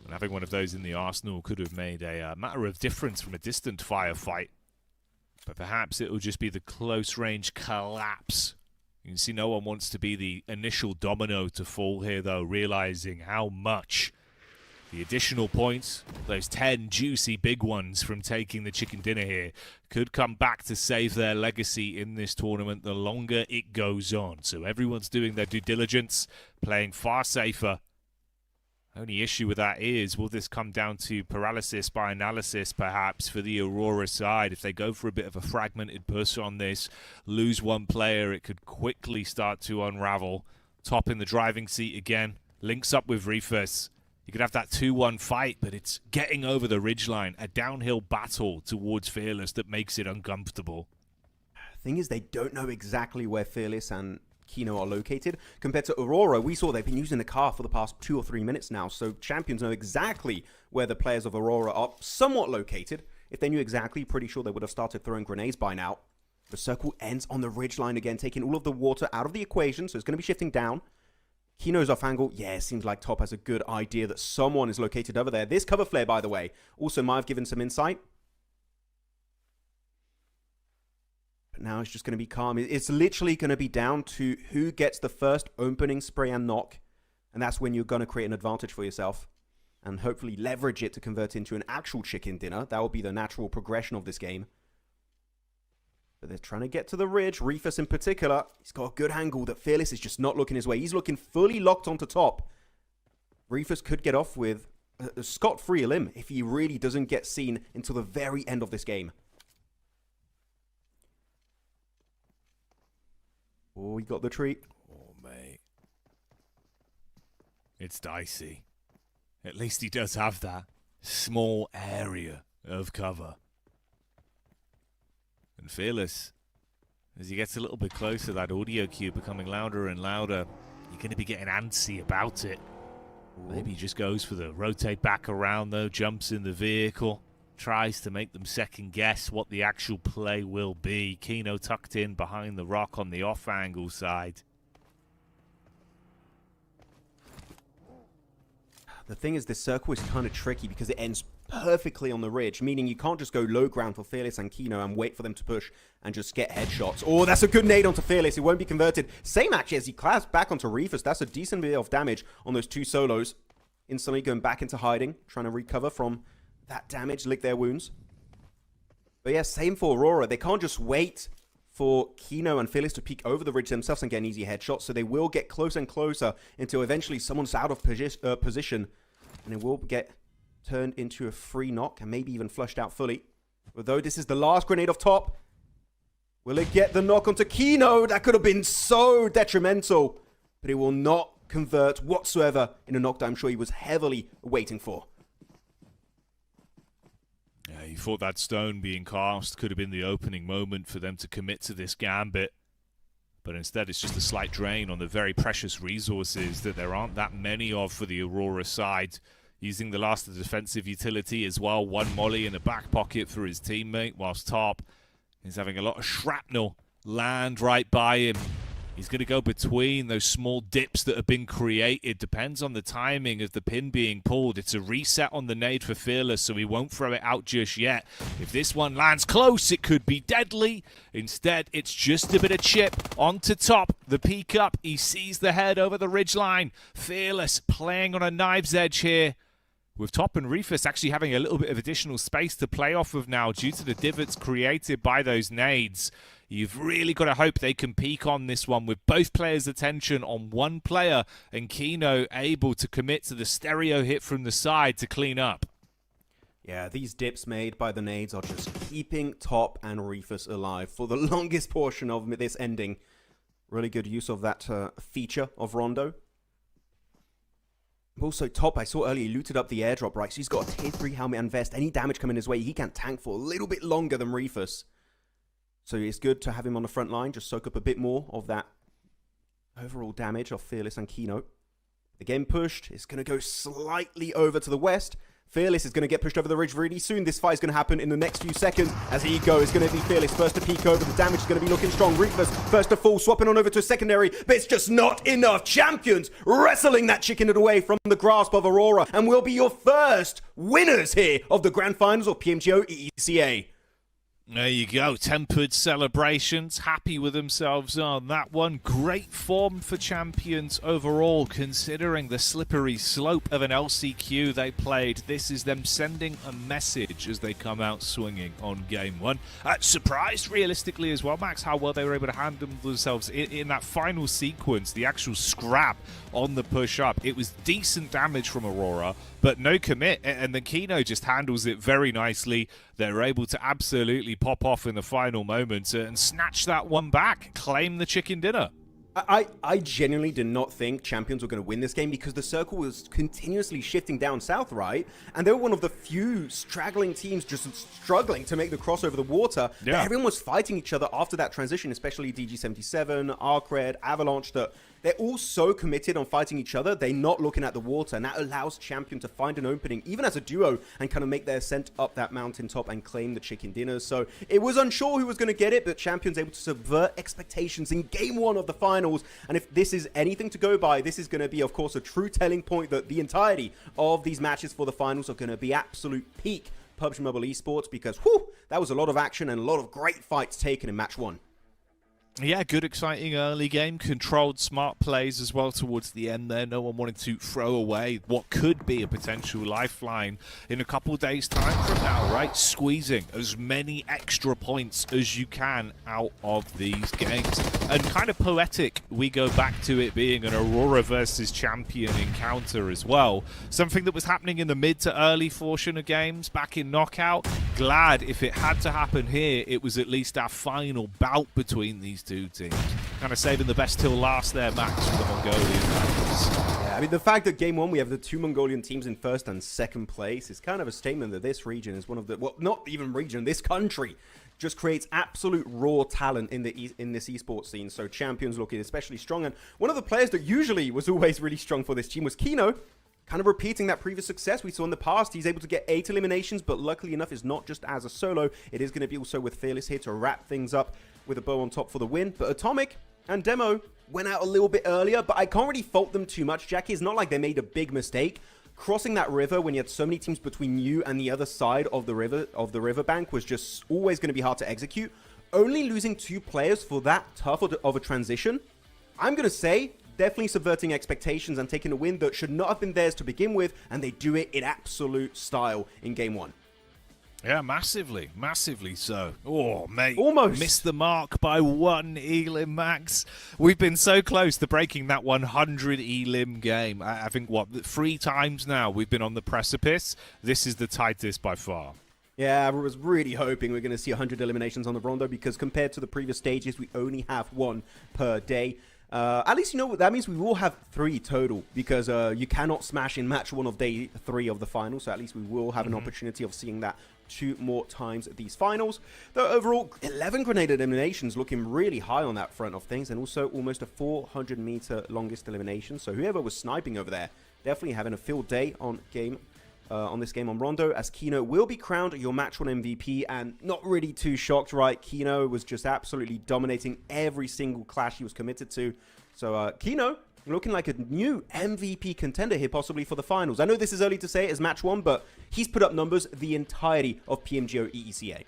And having one of those in the arsenal could have made a matter of difference from a distant firefight. But perhaps it will just be the close-range collapse. You can see no one wants to be the initial domino to fall here, though, realizing how much the additional points, those 10 juicy big ones from taking the chicken dinner here, could come back to save their legacy in this tournament the longer it goes on. So everyone's doing their due diligence, playing far safer. Only issue with that is, will this come down to paralysis by analysis, perhaps, for the Aurora side? If they go for a bit of a fragmented push on this, lose one player, it could quickly start to unravel. Top in the driving seat again, links up with Reefus. You could have that 2-1 fight, but it's getting over the ridgeline, a downhill battle towards Fearless that makes it uncomfortable. Thing is, they don't know exactly where Fearless and Kino are located. Compared to Aurora, we saw they've been using the car for the past 2 or 3 minutes now, so Champions know exactly where the players of Aurora are somewhat located. If they knew exactly, pretty sure they would have started throwing grenades by now. The circle ends on the ridgeline again, taking all of the water out of the equation, so it's going to be shifting down. Kino's off angle. Yeah, it seems like Top has a good idea that someone is located over there. This cover flare, by the way, also might have given some insight. But now it's just going to be calm. It's literally going to be down to who gets the first opening spray and knock. And that's when you're going to create an advantage for yourself. And hopefully leverage it to convert into an actual chicken dinner. That will be the natural progression of this game. But they're trying to get to the ridge. Reefus in particular, he's got a good angle that Fearless is just not looking his way. He's looking fully locked onto Top. Reefus could get off with a scot-free limb if he really doesn't get seen until the very end of this game. Oh, he got the treat. Oh, mate. It's dicey. At least he does have that small area of cover. And Fearless, as he gets a little bit closer, that audio cue becoming louder and louder, you're going to be getting antsy about it. Maybe he just goes for the rotate back around, though, jumps in the vehicle, tries to make them second guess what the actual play will be. Kino tucked in behind the rock on the off angle side. The thing is, this circle is kind of tricky because it ends perfectly on the ridge, meaning you can't just go low ground for Fearless and Kino and wait for them to push and just get headshots. Oh, that's a good nade onto Fearless. It won't be converted. Same actually as he claps back onto Reefus. That's a decent bit of damage on those two solos. Instantly going back into hiding, trying to recover from that damage, lick their wounds. But yeah, same for Aurora. They can't just wait for Kino and Fearless to peek over the ridge themselves and get an easy headshot, so they will get closer and closer until eventually someone's out of position, and it will get turned into a free knock and maybe even flushed out fully. Although this is the last grenade off top, will it get the knock onto Kino? That could have been so detrimental, but it will not convert whatsoever in a knockdown I'm sure he was heavily waiting for. Yeah, he thought that stone being cast could have been the opening moment for them to commit to this gambit. But instead, it's just a slight drain on the very precious resources that there aren't that many of for the Aurora side. Using the last of the defensive utility as well. One molly in the back pocket for his teammate, whilst Top is having a lot of shrapnel land right by him. He's going to go between those small dips that have been created. Depends on the timing of the pin being pulled. It's a reset on the nade for Fearless, so he won't throw it out just yet. If this one lands close, it could be deadly. Instead, it's just a bit of chip onto Top. The peek up. He sees the head over the ridgeline. Fearless playing on a knife's edge here, with Top and Reefus actually having a little bit of additional space to play off of now due to the divots created by those nades. You've really got to hope they can peak on this one with both players' attention on one player and Kino able to commit to the stereo hit from the side to clean up. Yeah, these dips made by the nades are just keeping Top and Reefus alive for the longest portion of this ending. Really good use of that feature of Rondo. Also, Top, I saw earlier, he looted up the airdrop, right? So he's got a tier 3 helmet and vest. Any damage coming his way, he can tank for a little bit longer than Reefus. So it's good to have him on the front line, just soak up a bit more of that overall damage of Fearless and Kino. Again pushed, it's going to go slightly over to the west. Fearless is going to get pushed over the ridge really soon. This fight is going to happen in the next few seconds. As he goes, it's going to be Fearless first to peek over. The damage is going to be looking strong. Reefus first to fall, swapping on over to a secondary, but it's just not enough. Champions wrestling that chicken away from the grasp of Aurora, and will be your first winners here of the grand finals of PMGO ECA. There you go, tempered celebrations, happy with themselves on that one. Great form for Champions overall, considering the slippery slope of an LCQ they played. This is them sending a message as they come out swinging on game one. Surprised, realistically, as well, Max, how well they were able to handle themselves in that final sequence, the actual scrap on the push-up. It was decent damage from Aurora, but no commit, and the Kino just handles it very nicely. They're able to absolutely pop off in the final moments and snatch that one back, claim the chicken dinner. I genuinely did not think Champions were going to win this game because the circle was continuously shifting down south, right? And they were one of the few straggling teams just struggling to make the cross over the water. Yeah. Everyone was fighting each other after that transition, especially DG77, ARCRED, AVALANCHE, that they're all so committed on fighting each other, they're not looking at the water, and that allows Champion to find an opening, even as a duo, and kind of make their ascent up that mountaintop and claim the chicken dinner. So it was unsure who was going to get it, but Champion's able to subvert expectations in game one of the finals. And if this is anything to go by, this is going to be, of course, a true telling point that the entirety of these matches for the finals are going to be absolute peak PUBG Mobile Esports, because whew, that was a lot of action and a lot of great fights taken in match one. Yeah, good, exciting early game. Controlled, smart plays as well towards the end there. No one wanted to throw away what could be a potential lifeline in a couple days' time from now, right? Squeezing as many extra points as you can out of these games. And kind of poetic, we go back to it being an Aurora versus Champion encounter as well. Something that was happening in the mid to early portion of games back in Knockout. Glad if it had to happen here, it was at least our final bout between these two teams. Kind of saving the best till last there, Max, for the Mongolian fans. Yeah, I mean, the fact that game one we have the two Mongolian teams in first and second place is kind of a statement that this region is one of the, well, not even region, this country just creates absolute raw talent in this esports scene. So Champions looking especially strong. And one of the players that usually was always really strong for this team was Kino. Kind of repeating that previous success we saw in the past. He's able to get 8 eliminations, but luckily enough, it's not just as a solo. It is going to be also with Fearless here to wrap things up with a bow on top for the win. But Atomic and Demo went out a little bit earlier, but I can't really fault them too much, Jackie. It's not like they made a big mistake. Crossing that river when you had so many teams between you and the other side of the riverbank was just always going to be hard to execute. Only losing 2 players for that tough of a transition, I'm going to say, definitely subverting expectations and taking a win that should not have been theirs to begin with, and they do it in absolute style in game 1. Yeah, massively so. Oh, mate. Almost. Missed the mark by 1 elim, Max. We've been so close to breaking that 100 elim game. I think, what, 3 times now we've been on the precipice. This is the tightest by far. Yeah, I was really hoping we're going to see 100 eliminations on the Rondo, because compared to the previous stages, we only have 1 per day. At least you know what that means. We will have 3 total, because you cannot smash in match 1 of day 3 of the final. So at least we will have an opportunity of seeing that 2 more times at these finals. Though overall, 11 grenade eliminations, looking really high on that front of things, and also almost a 400-meter longest elimination. So whoever was sniping over there, definitely having a field day on this game on Rondo, as Kino will be crowned your match 1 MVP, and not really too shocked, right? Kino was just absolutely dominating every single clash he was committed to. So Kino looking like a new MVP contender here, possibly for the finals. I know this is early to say it as match 1, but he's put up numbers the entirety of PMGO EECA.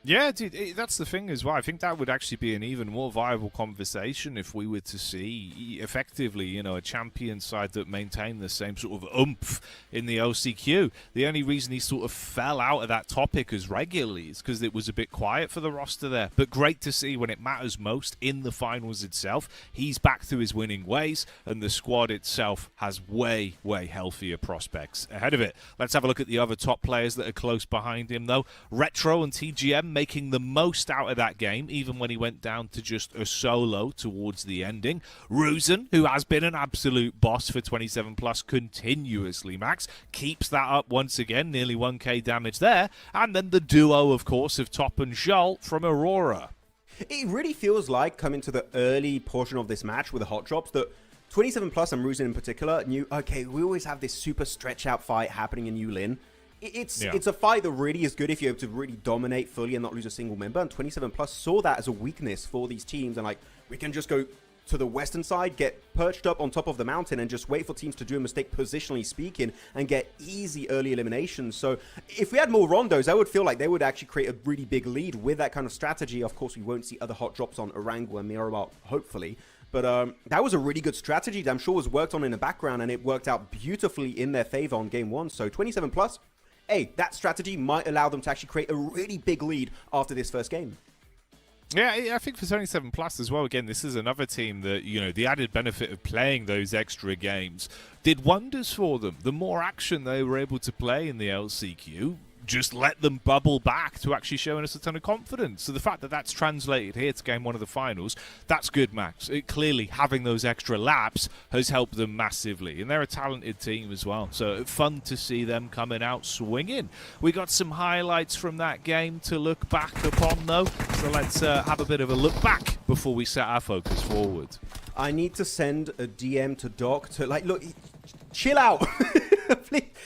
Yeah, dude, that's the thing as well. I think that would actually be an even more viable conversation if we were to see, effectively, you know, a champion side that maintained the same sort of oomph in the OCQ. The only reason he sort of fell out of that topic as regularly is because it was a bit quiet for the roster there. But great to see when it matters most in the finals itself. He's back to his winning ways, and the squad itself has way, way healthier prospects ahead of it. Let's have a look at the other top players that are close behind him, though. Retro and TGM making the most out of that game, even when he went down to just a solo towards the ending. Ruzen, who has been an absolute boss for 27 plus continuously, Max, keeps that up once again, nearly 1k damage there. And then the duo, of course, of Top and Joel from Aurora. It really feels like, coming to the early portion of this match with the hot drops, that 27 plus and Ruzen in particular knew, okay, we always have this super stretch out fight happening in Yulin. It's a fight that really is good if you're able to really dominate fully and not lose a single member. And 27 plus saw that as a weakness for these teams. And like, we can just go to the western side, get perched up on top of the mountain, and just wait for teams to do a mistake, positionally speaking, and get easy early eliminations. So if we had more Rondos, I would feel like they would actually create a really big lead with that kind of strategy. Of course, we won't see other hot drops on Erangel and Miramar, hopefully. But that was a really good strategy that I'm sure was worked on in the background, and it worked out beautifully in their favor on game 1. So 27 plus. Hey, that strategy might allow them to actually create a really big lead after this first game. Yeah, I think for 27 plus as well, again, this is another team that, you know, the added benefit of playing those extra games did wonders for them. The more action they were able to play in the LCQ just let them bubble back to actually showing us a ton of confidence. So the fact that that's translated here to game 1 of the finals, that's good, Max. Clearly, having those extra laps has helped them massively. And they're a talented team as well. So fun to see them coming out swinging. We got some highlights from that game to look back upon, though. So let's have a bit of a look back before we set our focus forward. I need to send a DM to Doc to, like, look, chill out.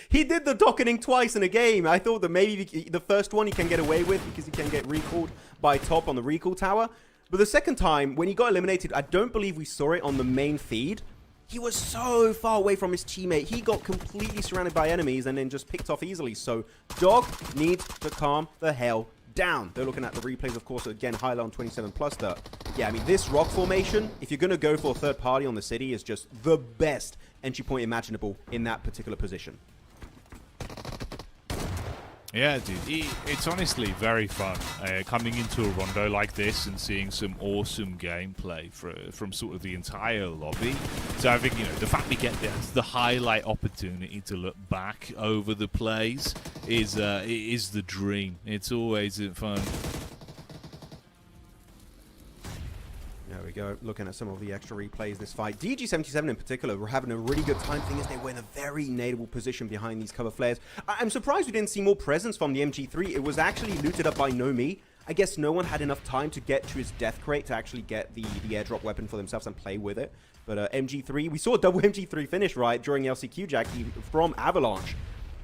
He did the docketing twice in a game. I thought that maybe the first one he can get away with because he can get recalled by Top on the recall tower. But the second time, when he got eliminated, I don't believe we saw it on the main feed. He was so far away from his teammate. He got completely surrounded by enemies and then just picked off easily. So Dog needs to calm the hell down. They're looking at the replays, of course, again, highlight on 27 plus. That Yeah, I mean, this rock formation, if you're going to go for a third party on the city, is just the best entry point imaginable in that particular position. Yeah, dude, it's honestly very fun coming into a Rondo like this and seeing some awesome gameplay from sort of the entire lobby. So I think, you know, the fact we get the highlight opportunity to look back over the plays is the dream. It's always fun. There we go, looking at some of the extra replays this fight. DG77 in particular were having a really good time. Thing is, they were in a very nadeable position behind these cover flares. I'm surprised we didn't see more presence from the MG3. It was actually looted up by Nomi. I guess no one had enough time to get to his death crate to actually get the airdrop weapon for themselves and play with it. But MG3, we saw a double MG3 finish, right, during LCQ Jackie from Avalanche.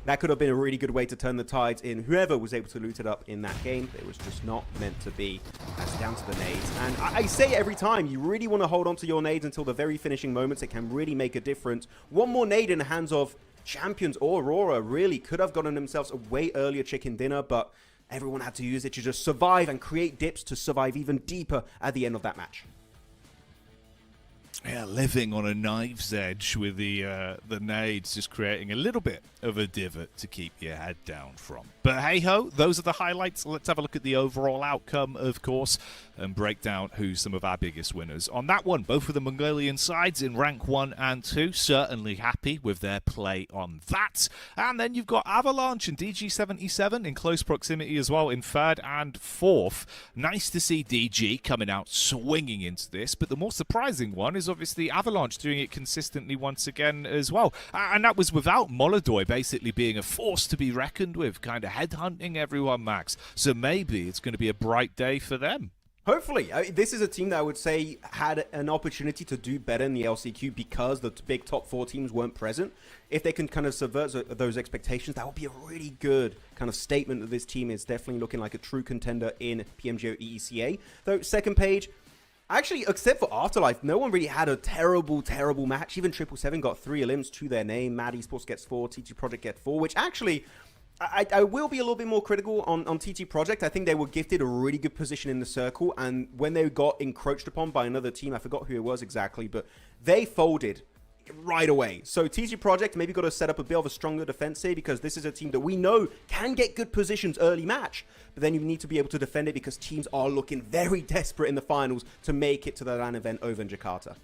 That could have been a really good way to turn the tides in whoever was able to loot it up in that game. It was just not meant to be. That's down to the nades. And I say every time, you really want to hold on to your nades until the very finishing moments. It can really make a difference. One more nade in the hands of Champions or Aurora really could have gotten themselves a way earlier chicken dinner, but everyone had to use it to just survive and create dips to survive even deeper at the end of that match. Yeah, living on a knife's edge with the nades, just creating a little bit of a divot to keep your head down from. But hey-ho, those are the highlights. Let's have a look at the overall outcome, of course, and break down who some of our biggest winners. On that one, both of the Mongolian sides in rank 1 and 2, certainly happy with their play on that. And then you've got Avalanche and DG77 in close proximity as well in 3rd and 4th. Nice to see DG coming out swinging into this, but the more surprising one is obviously Avalanche doing it consistently once again as well. And that was without Molodoi basically being a force to be reckoned with, kind of headhunting everyone, Max. So maybe it's going to be a bright day for them. Hopefully. This is a team that I would say had an opportunity to do better in the LCQ because the big top 4 teams weren't present. If they can kind of subvert those expectations, that would be a really good kind of statement that this team is definitely looking like a true contender in PMGO EECA. Though, second page, actually, except for Afterlife, no one really had a terrible, terrible match. Even 777 got 3 elims to their name. Mad Esports gets 4, TT Project get 4, which actually, I will be a little bit more critical on TT Project. I think they were gifted a really good position in the circle, and when they got encroached upon by another team, I forgot who it was exactly, but they folded right away. So TT Project maybe got to set up a bit of a stronger defense here, because this is a team that we know can get good positions early match, but then you need to be able to defend it because teams are looking very desperate in the finals to make it to the LAN event over in Jakarta.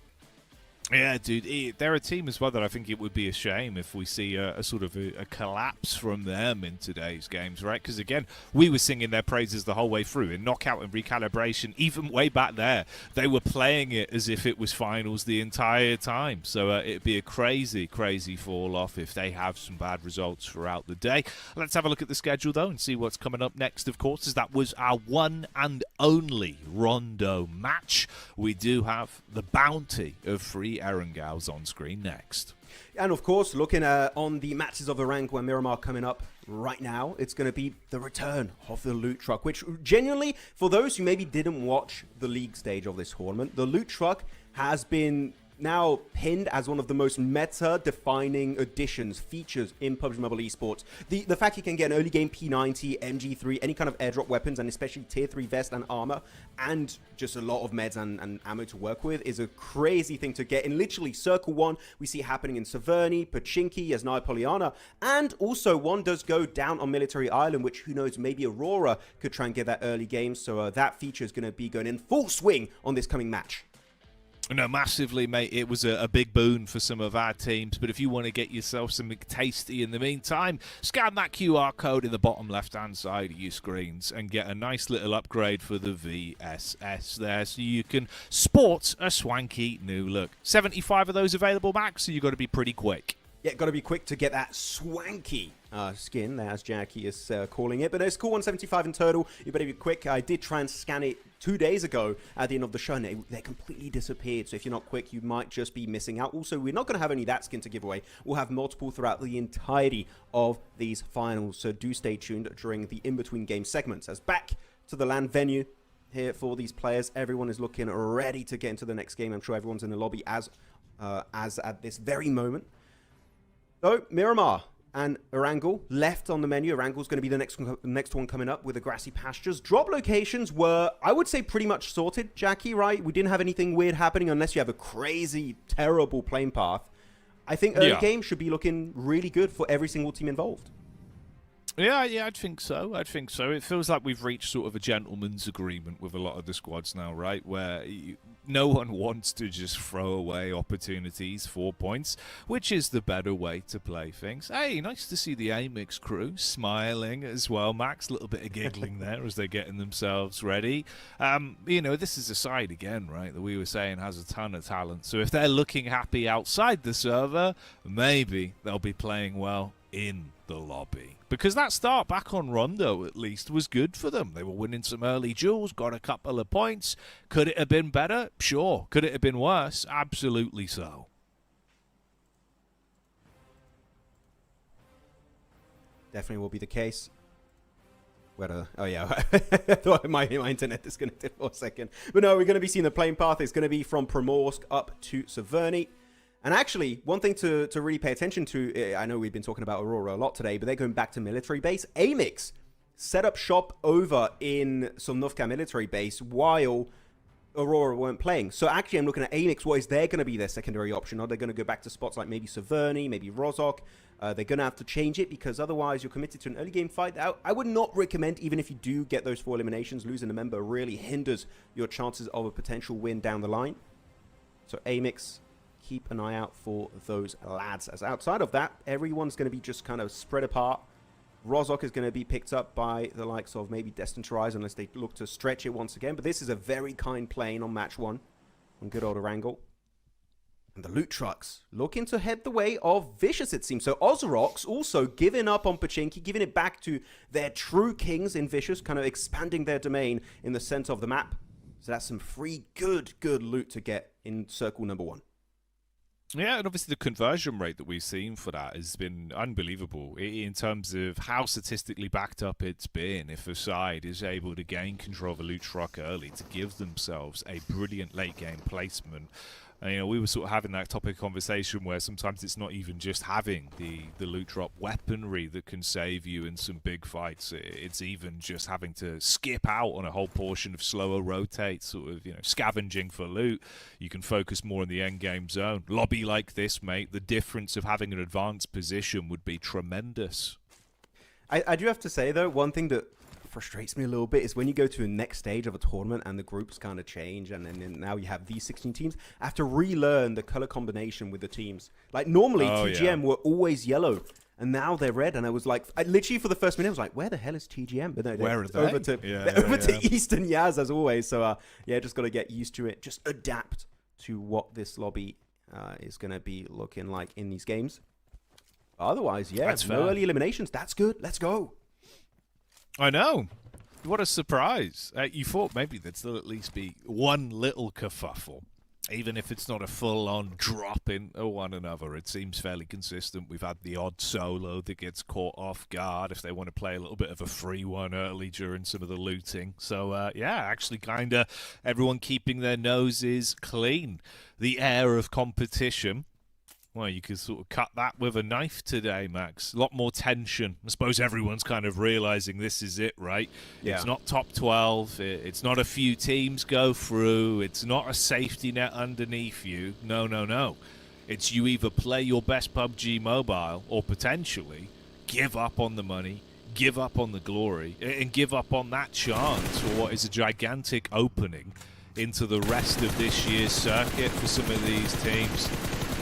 Yeah, dude, they're a team as well that I think it would be a shame if we see a sort of a collapse from them in today's games, right? Because, again, we were singing their praises the whole way through. In Knockout and Recalibration, even way back there, they were playing it as if it was finals the entire time. So it'd be a crazy, crazy fall-off if they have some bad results throughout the day. Let's have a look at the schedule, though, and see what's coming up next, of course, as that was our one and only Rondo match. We do have the bounty of free Erangels on screen next. And of course, looking on the matches of the rank where Miramar coming up right now, it's going to be the return of the loot truck, which genuinely, for those who maybe didn't watch the league stage of this tournament, the loot truck has been now pinned as one of the most meta-defining additions, features in PUBG Mobile Esports. The fact you can get an early game P90, MG3, any kind of airdrop weapons, and especially tier 3 vest and armor, and just a lot of meds and ammo to work with is a crazy thing to get. In literally Circle 1, we see happening in Severny, Pachinki, Yasnaya Poliana, and also one does go down on Military Island, which who knows, maybe Aurora could try and get that early game, so that feature is going to be going in full swing on this coming match. No, massively, mate. It was a big boon for some of our teams. But if you want to get yourself something tasty in the meantime, scan that QR code in the bottom left-hand side of your screens and get a nice little upgrade for the VSS there, so you can sport a swanky new look. 75 of those available, Max, so you've got to be pretty quick. Yeah, got to be quick to get that swanky skin, as Jackie is calling it. But it's cool, 175 in total. You better be quick. I did try and scan it 2 days ago at the end of the show, and they completely disappeared. So if you're not quick, you might just be missing out. Also, we're not going to have only that skin to give away. We'll have multiple throughout the entirety of these finals. So do stay tuned during the in-between game segments. As back to the LAN venue here for these players, everyone is looking ready to get into the next game. I'm sure everyone's in the lobby as at this very moment. So, Miramar, and Erangel left on the menu. Erangel's going to be the next one coming up with the grassy pastures. Drop locations were, I would say, pretty much sorted, Jackie, right? We didn't have anything weird happening unless you have a crazy, terrible plane path. I think early game should be looking really good for every single team involved. Yeah, I'd think so. It feels like we've reached sort of a gentleman's agreement with a lot of the squads now, right? Where no one wants to just throw away opportunities for points, which is the better way to play things. Hey, nice to see the AMIX crew smiling as well, Max. A little bit of giggling there as they're getting themselves ready. You know, this is a side, again, right, that we were saying has a ton of talent. So if they're looking happy outside the server, maybe they'll be playing well in the lobby. Because that start back on Rondo, at least, was good for them. They were winning some early duels, got a couple of points. Could it have been better? Sure. Could it have been worse? Absolutely so. Definitely will be the case. Oh, yeah. I thought my internet disconnected for a second. But no, we're going to be seeing the plane path. It's going to be from Primorsk up to Severny. And actually, one thing to really pay attention to, I know we've been talking about Aurora a lot today, but they're going back to military base. AMIX set up shop over in Solnovka military base while Aurora weren't playing. So actually, I'm looking at AMIX. What is there going to be their secondary option? Are they going to go back to spots like maybe Severny, maybe Rozhok? They're going to have to change it because otherwise you're committed to an early game fight. I would not recommend, even if you do get those 4 eliminations, losing a member really hinders your chances of a potential win down the line. So AMIX, keep an eye out for those lads. As outside of that, everyone's going to be just kind of spread apart. Rozhok is going to be picked up by the likes of maybe Destine unless they look to stretch it once again. But this is a very kind plane on match 1 on good old Erangel. And the loot trucks looking to head the way of Vicious, it seems. So Ozarox also giving up on Pachinki, giving it back to their true kings in Vicious, kind of expanding their domain in the center of the map. So that's some free good loot to get in circle number 1. Yeah, and obviously the conversion rate that we've seen for that has been unbelievable in terms of how statistically backed up it's been. If a side is able to gain control of a loot truck early to give themselves a brilliant late game placement. And, you know, we were sort of having that topic conversation where sometimes it's not even just having the loot drop weaponry that can save you in some big fights. It's even just having to skip out on a whole portion of slower rotate, sort of, you know, scavenging for loot. You can focus more in the end game zone. Lobby like this, mate, the difference of having an advanced position would be tremendous. I do have to say, though, one thing that frustrates me a little bit is when you go to the next stage of a tournament and the groups kind of change, and then now you have these 16 teams. I have to relearn the color combination with the teams. Like normally TGM were always yellow, and now they're red. And I was like, literally for the first minute, I was like, where the hell is TGM? But no, where are they? Over to Eastern Yaz as always. So yeah, just got to get used to it. Just adapt to what this lobby is going to be looking like in these games. Otherwise, yeah, no early eliminations. That's good. Let's go. I know. What a surprise. You thought maybe there'd still at least be one little kerfuffle, even if it's not a full-on drop into one another. It seems fairly consistent. We've had the odd solo that gets caught off guard if they want to play a little bit of a free one early during some of the looting. So, yeah, actually kind of everyone keeping their noses clean. The air of competition. Well, you could sort of cut that with a knife today, Max. A lot more tension. I suppose everyone's kind of realizing this is it, right? Yeah. It's not top 12. It's not a few teams go through. It's not a safety net underneath you. No. It's you either play your best PUBG Mobile or potentially give up on the money, give up on the glory, and give up on that chance for what is a gigantic opening into the rest of this year's circuit for some of these teams.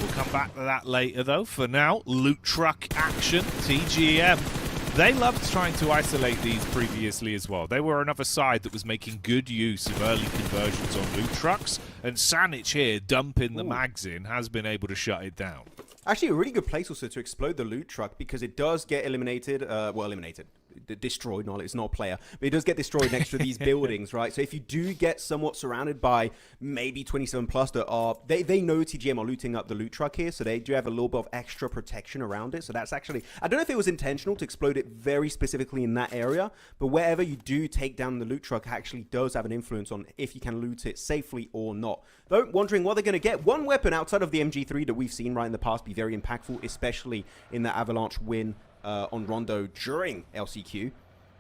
We'll come back to that later, though. For now, loot truck action, TGM. They loved trying to isolate these previously as well. They were another side that was making good use of early conversions on loot trucks, and Sanic here, dumping the mags in, has been able to shut it down. Actually, a really good place also to explode the loot truck because it does get eliminated. Eliminated. destroyed. No, it's not a player, but he does get destroyed next to these buildings, right? So if you do get somewhat surrounded by maybe 27 plus that are, they know TGM are looting up the loot truck here, so they do have a little bit of extra protection around it. So that's actually, I don't know if it was intentional to explode it very specifically in that area, but wherever you do take down the loot truck actually does have an influence on if you can loot it safely or not. Though, wondering what they're going to get. One weapon outside of the MG3 that we've seen right in the past be very impactful, especially in the Avalanche win on Rondo during LCQ,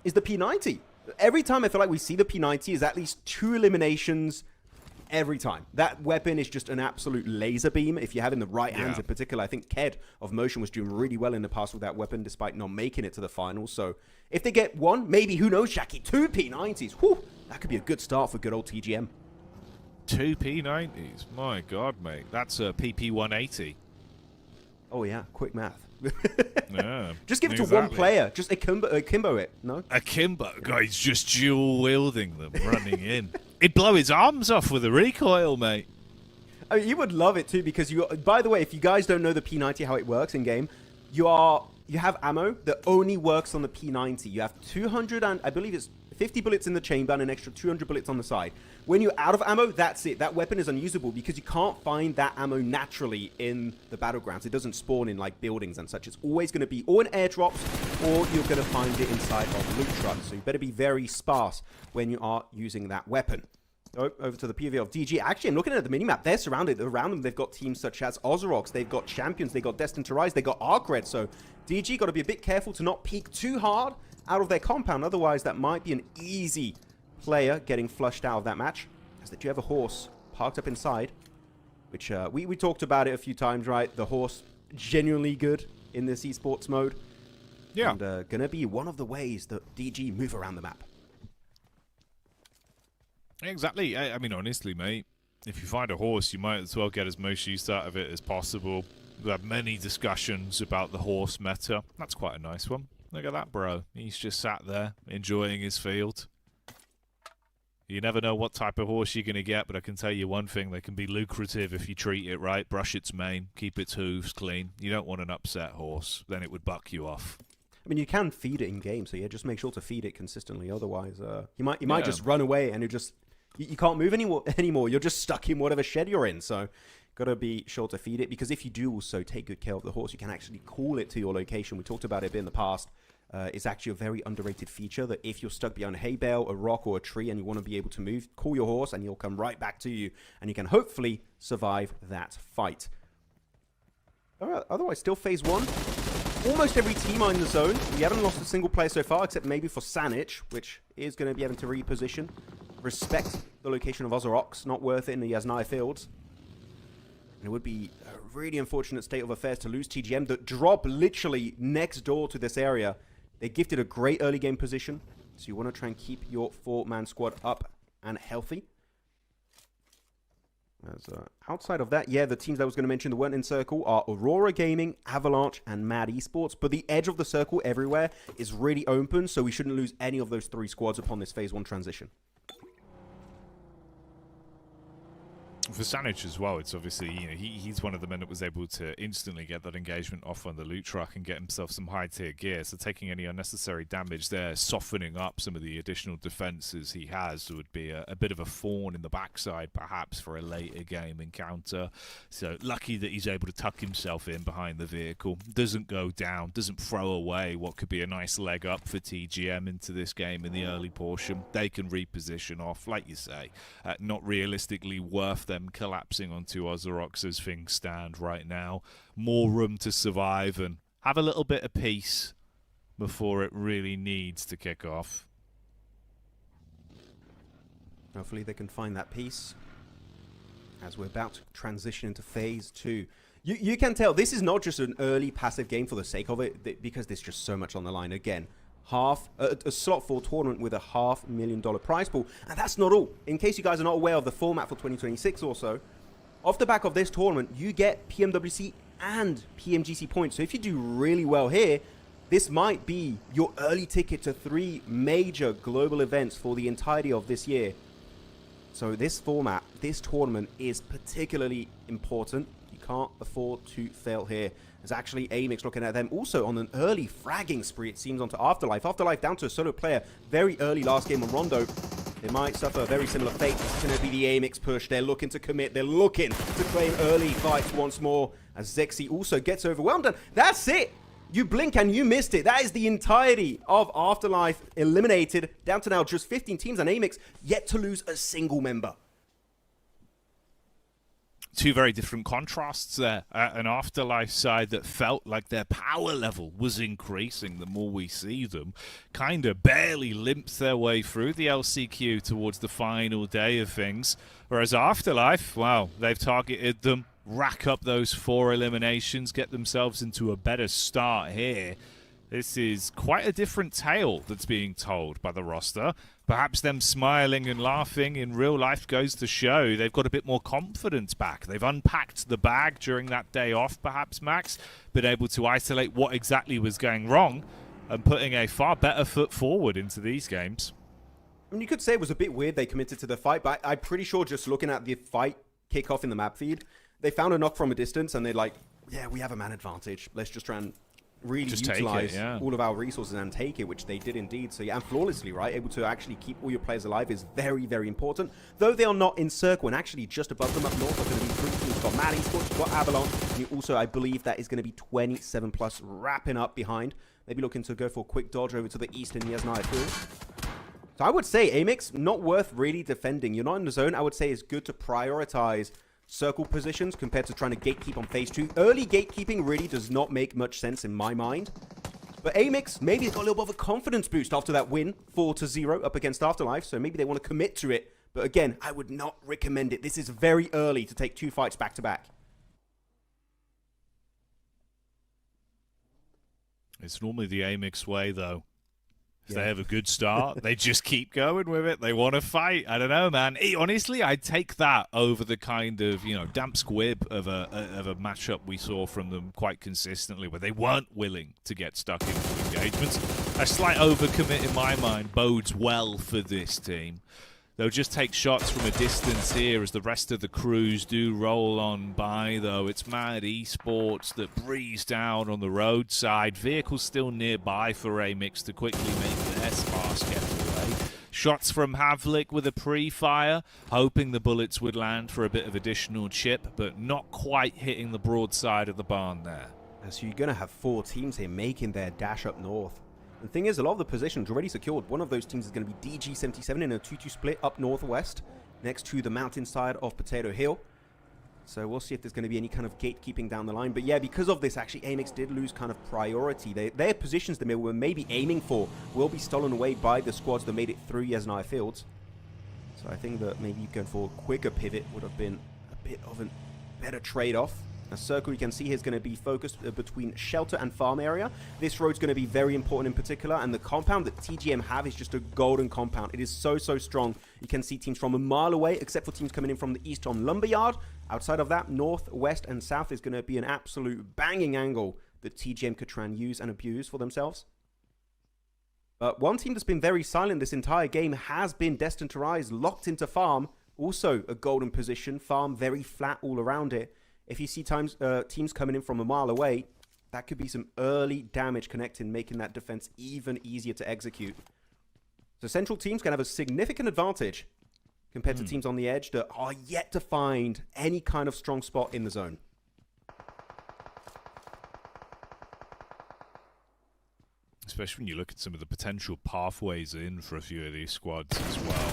is the P90. Every time I feel like we see the P90 is at least 2 eliminations every time. That weapon is just an absolute laser beam. If you have in the right hands in particular, I think Ked of Motion was doing really well in the past with that weapon despite not making it to the finals. So if they get one, maybe, who knows, Jackie, 2 P90s, whew, that could be a good start for good old TGM. 2 P90s, my God, mate. That's a PP 180. Oh yeah, quick math. Yeah, just give it to one player. Just akimbo it. No? Akimbo, guys, just dual wielding them, running in. He'd blow his arms off with a recoil, mate. I mean, you would love it too, because you. By the way, if you guys don't know the P90 how it works in game, you have ammo that only works on the P90. You have 200 and I believe it's 50 bullets in the chamber and an extra 200 bullets on the side. When you're out of ammo, that's it. That weapon is unusable because you can't find that ammo naturally in the battlegrounds. It doesn't spawn in like buildings and such. It's always going to be or in airdrops or you're going to find it inside of loot trucks. So you better be very sparse when you are using that weapon. Over to the POV of DG. Actually, I'm looking at the minimap. They're surrounded. Around them, they've got teams such as Ozarox. They've got Champions. They've got Destine to Rise. They've got ARCRED. So DG got to be a bit careful to not peek too hard out of their compound. Otherwise, that might be an easy player getting flushed out of that match. As they do have a horse parked up inside, which we talked about it a few times, right? The horse, genuinely good in this esports mode. Yeah. And going to be one of the ways that DG move around the map. Exactly. I mean, honestly, mate, if you find a horse, you might as well get as most use out of it as possible. We've had many discussions about the horse meta. That's quite a nice one. Look at that, bro. He's just sat there enjoying his field. You never know what type of horse you're going to get, but I can tell you one thing. They can be lucrative if you treat it right. Brush its mane. Keep its hooves clean. You don't want an upset horse. Then it would buck you off. I mean, you can feed it in game, so yeah, just make sure to feed it consistently. Otherwise, you might just run away and you can't move anymore. You're just stuck in whatever shed you're in. So, got to be sure to feed it, because if you do also take good care of the horse, you can actually call it to your location. We talked about it a bit in the past. It's actually a very underrated feature that if you're stuck behind a hay bale, a rock, or a tree, and you want to be able to move, call your horse, and he'll come right back to you, and you can hopefully survive that fight. Otherwise, still phase 1. Almost every team are in the zone. We haven't lost a single player so far, except maybe for Sanich, which is going to be having to reposition. Respect the location of Ozarox. Not worth it, and he has Nia Fields. And it would be a really unfortunate state of affairs to lose TGM. The drop literally next door to this area. They gifted a great early game position. So you want to try and keep your 4-man squad up and healthy. Outside of that, yeah, the teams that I was going to mention that weren't in circle are Aurora Gaming, Avalanche, and Mad Esports. But the edge of the circle everywhere is really open, so we shouldn't lose any of those 3 squads upon this phase 1 transition. For Sanich as well, it's obviously, you know, he's one of the men that was able to instantly get that engagement off on the loot truck and get himself some high-tier gear. So taking any unnecessary damage there, softening up some of the additional defenses he has would be a bit of a thorn in the backside, perhaps, for a later game encounter. So lucky that he's able to tuck himself in behind the vehicle. Doesn't go down, doesn't throw away what could be a nice leg up for TGM into this game in the early portion. They can reposition off, like you say, not realistically worth them collapsing onto Ozarox as things stand right now. More room to survive and have a little bit of peace before it really needs to kick off. Hopefully they can find that peace as we're about to transition into phase 2. You can tell this is not just an early passive game for the sake of it, because there's just so much on the line. Again, a slot 4 tournament with a $500,000 prize pool. And that's not all. In case you guys are not aware of the format for 2026 or so, off the back of this tournament, you get PMWC and PMGC points. So if you do really well here, this might be your early ticket to 3 major global events for the entirety of this year. So this format, this tournament is particularly important. You can't afford to fail here. There's actually AMIX looking at them also on an early fragging spree, it seems, onto Afterlife. Afterlife down to a solo player very early last game on Rondo. They might suffer a very similar fate. It's going to be the AMIX push. They're looking to commit. They're looking to claim early fights once more, as Zexy also gets overwhelmed. And that's it. You blink and you missed it. That is the entirety of Afterlife eliminated, down to now just 15 teams, and AMIX yet to lose a single member. Two very different contrasts there. An Afterlife side that felt like their power level was increasing the more we see them, kind of barely limps their way through the LCQ towards the final day of things. Whereas Afterlife, wow, they've targeted them, rack up those 4 eliminations, get themselves into a better start here. This is quite a different tale that's being told by the roster. Perhaps them smiling and laughing in real life goes to show they've got a bit more confidence back. They've unpacked the bag during that day off, perhaps, Max, been able to isolate what exactly was going wrong and putting a far better foot forward into these games. I mean, you could say it was a bit weird they committed to the fight, but I'm pretty sure just looking at the fight kickoff in the map feed, they found a knock from a distance and they're like, yeah, we have a man advantage. Let's just try and really utilize all of our resources and take it, which they did indeed. So yeah, and flawlessly, right? Able to actually keep all your players alive is very, very important. Though they are not in circle, and actually just above them up north are going to be 3 teams. You've got Mad Esports, you've got Avalanche, and you also, I believe, that is going to be 27 plus wrapping up behind. Maybe looking to go for a quick dodge over to the east in Yasnaya too. So I would say AMIX, not worth really defending. You're not in the zone. I would say it's good to prioritize circle positions compared to trying to gatekeep on phase 2. Early gatekeeping really does not make much sense in my mind. But AMIX, maybe it's got a little bit of a confidence boost after that win, 4-0 up against Afterlife. So maybe they want to commit to it. But again, I would not recommend it. This is very early to take 2 fights back to back. It's normally the AMIX way, though. If they have a good start, they just keep going with it. They want to fight. I don't know, man. Honestly, I'd take that over the kind of, damp squib of a matchup we saw from them quite consistently, where they weren't willing to get stuck into engagements. A slight overcommit in my mind bodes well for this team. They'll just take shots from a distance here as the rest of the crews do roll on by, though. It's Mad Esports that breeze down on the roadside. Vehicles still nearby for AMIX to quickly make their sparse getaway. Shots from Havlik with a pre-fire, hoping the bullets would land for a bit of additional chip, but not quite hitting the broad side of the barn there. So you're going to have 4 teams here making their dash up north. The thing is, a lot of the positions already secured. One of those teams is going to be DG77 in a 2-2 split up northwest, next to the mountainside of Potato Hill. So we'll see if there's going to be any kind of gatekeeping down the line. But yeah, because of this, actually, AMIX did lose kind of priority. Their positions they were maybe aiming for will be stolen away by the squads that made it through Yasnaya Fields. So I think that maybe going for a quicker pivot would have been a bit of a better trade-off. A circle you can see here is going to be focused between shelter and farm area. This road's going to be very important in particular, and the compound that TGM have is just a golden compound. It is so, so strong. You can see teams from a mile away, except for teams coming in from the east on Lumberyard. Outside of that, north, west, and south is going to be an absolute banging angle that TGM could try and use and abuse for themselves. But one team that's been very silent this entire game has been Destined to Rise, locked into farm. Also a golden position. Farm very flat all around it. If you see teams coming in from a mile away, that could be some early damage connecting, making that defense even easier to execute. So central teams can have a significant advantage compared to teams on the edge that are yet to find any kind of strong spot in the zone. Especially when you look at some of the potential pathways in for a few of these squads as well.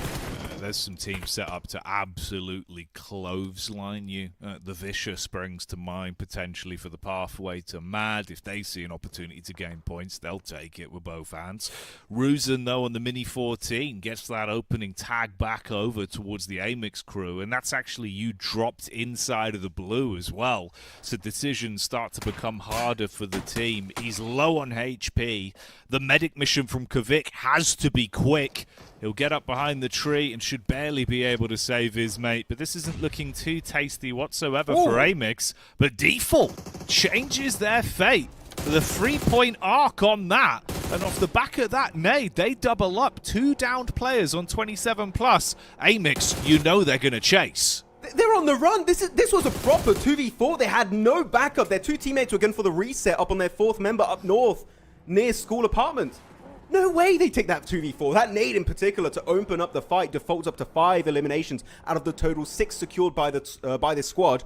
There's some teams set up to absolutely clothesline you. The Vicious springs to mind potentially for the pathway to Mad. If they see an opportunity to gain points, they'll take it with both hands. Ruzen, though, on the Mini 14 gets that opening tag back over towards the AMIX crew, and that's actually you dropped inside of the blue as well. So decisions start to become harder for the team. He's low on HP. The medic mission from Kvik has to be quick. He'll get up behind the tree and should barely be able to save his mate. But this isn't looking too tasty whatsoever for AMIX. But Default changes their fate. The 3-point arc on that. And off the back of that nade, they double up. 2 downed players on 27+. AMIX, you know they're going to chase. They're on the run. This was a proper 2v4. They had no backup. Their two teammates were going for the reset up on their fourth member up north near school apartment. No way they take that 2v4. That nade in particular to open up the fight defaults up to 5 eliminations out of the total 6 secured by this squad.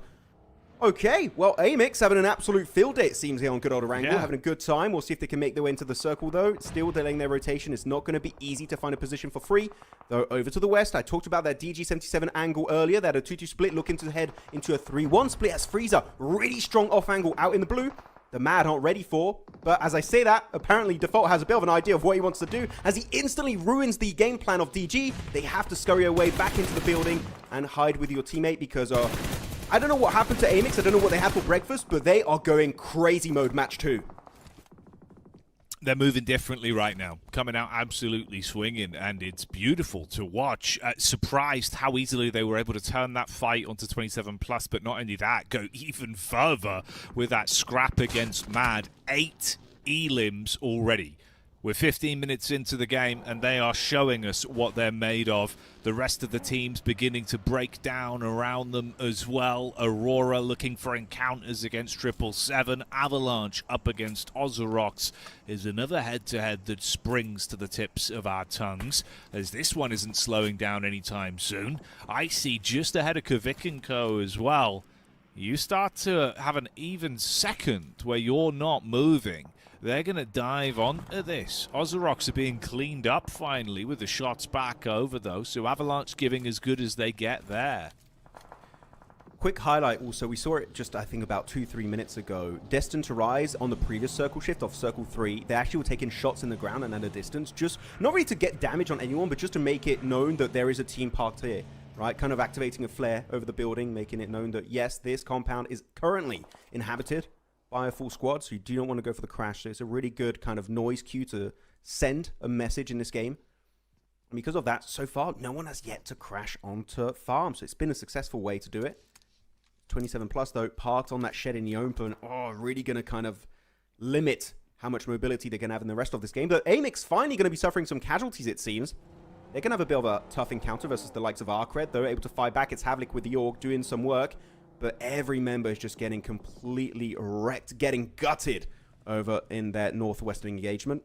Okay, well, AMIX having an absolute field day, it seems, here on good old Erangel, having a good time. We'll see if they can make their way into the circle, though. Still delaying their rotation. It's not going to be easy to find a position for free. Though, over to the west, I talked about that DG77 angle earlier. They had a 2-2 split, looking to head into a 3-1 split as Freezer, really strong off angle out in the blue. The Mad aren't ready for, but as I say that, apparently Default has a bit of an idea of what he wants to do. As he instantly ruins the game plan of DG, they have to scurry away back into the building and hide with your teammate because... I don't know what happened to AMIX. I don't know what they had for breakfast, but they are going crazy mode match 2. They're moving differently right now, coming out absolutely swinging, and it's beautiful to watch. Surprised how easily they were able to turn that fight onto 27+, but not only that, go even further with that scrap against Mad. 8 elims already. We're 15 minutes into the game, and they are showing us what they're made of. The rest of the team's beginning to break down around them as well. Aurora looking for encounters against 777. Avalanche up against Ozarox is another head-to-head that springs to the tips of our tongues, as this one isn't slowing down anytime soon. I see just ahead of Kvik & Co as well. You start to have an even second where you're not moving. They're going to dive onto this. Ozarox are being cleaned up finally with the shots back over, though. So Avalanche giving as good as they get there. Quick highlight also, we saw it just, I think, about 2-3 minutes ago. Destined to Rise on the previous circle shift off circle 3. They actually were taking shots in the ground and at a distance. Just not really to get damage on anyone, but just to make it known that there is a team parked here. Right, kind of activating a flare over the building, making it known that, yes, this compound is currently inhabited by a full squad, so you do not want to go for the crash. So it's a really good kind of noise cue to send a message in this game. And because of that, so far, no one has yet to crash onto farm. So it's been a successful way to do it. 27+, though, parked on that shed in the open. Oh, really going to kind of limit how much mobility they're going to have in the rest of this game. But AMIX finally going to be suffering some casualties, it seems. They're going to have a bit of a tough encounter versus the likes of ARCRED. They're able to fight back. It's Havlik with the Org doing some work. But every member is just getting completely wrecked, getting gutted over in their northwestern engagement.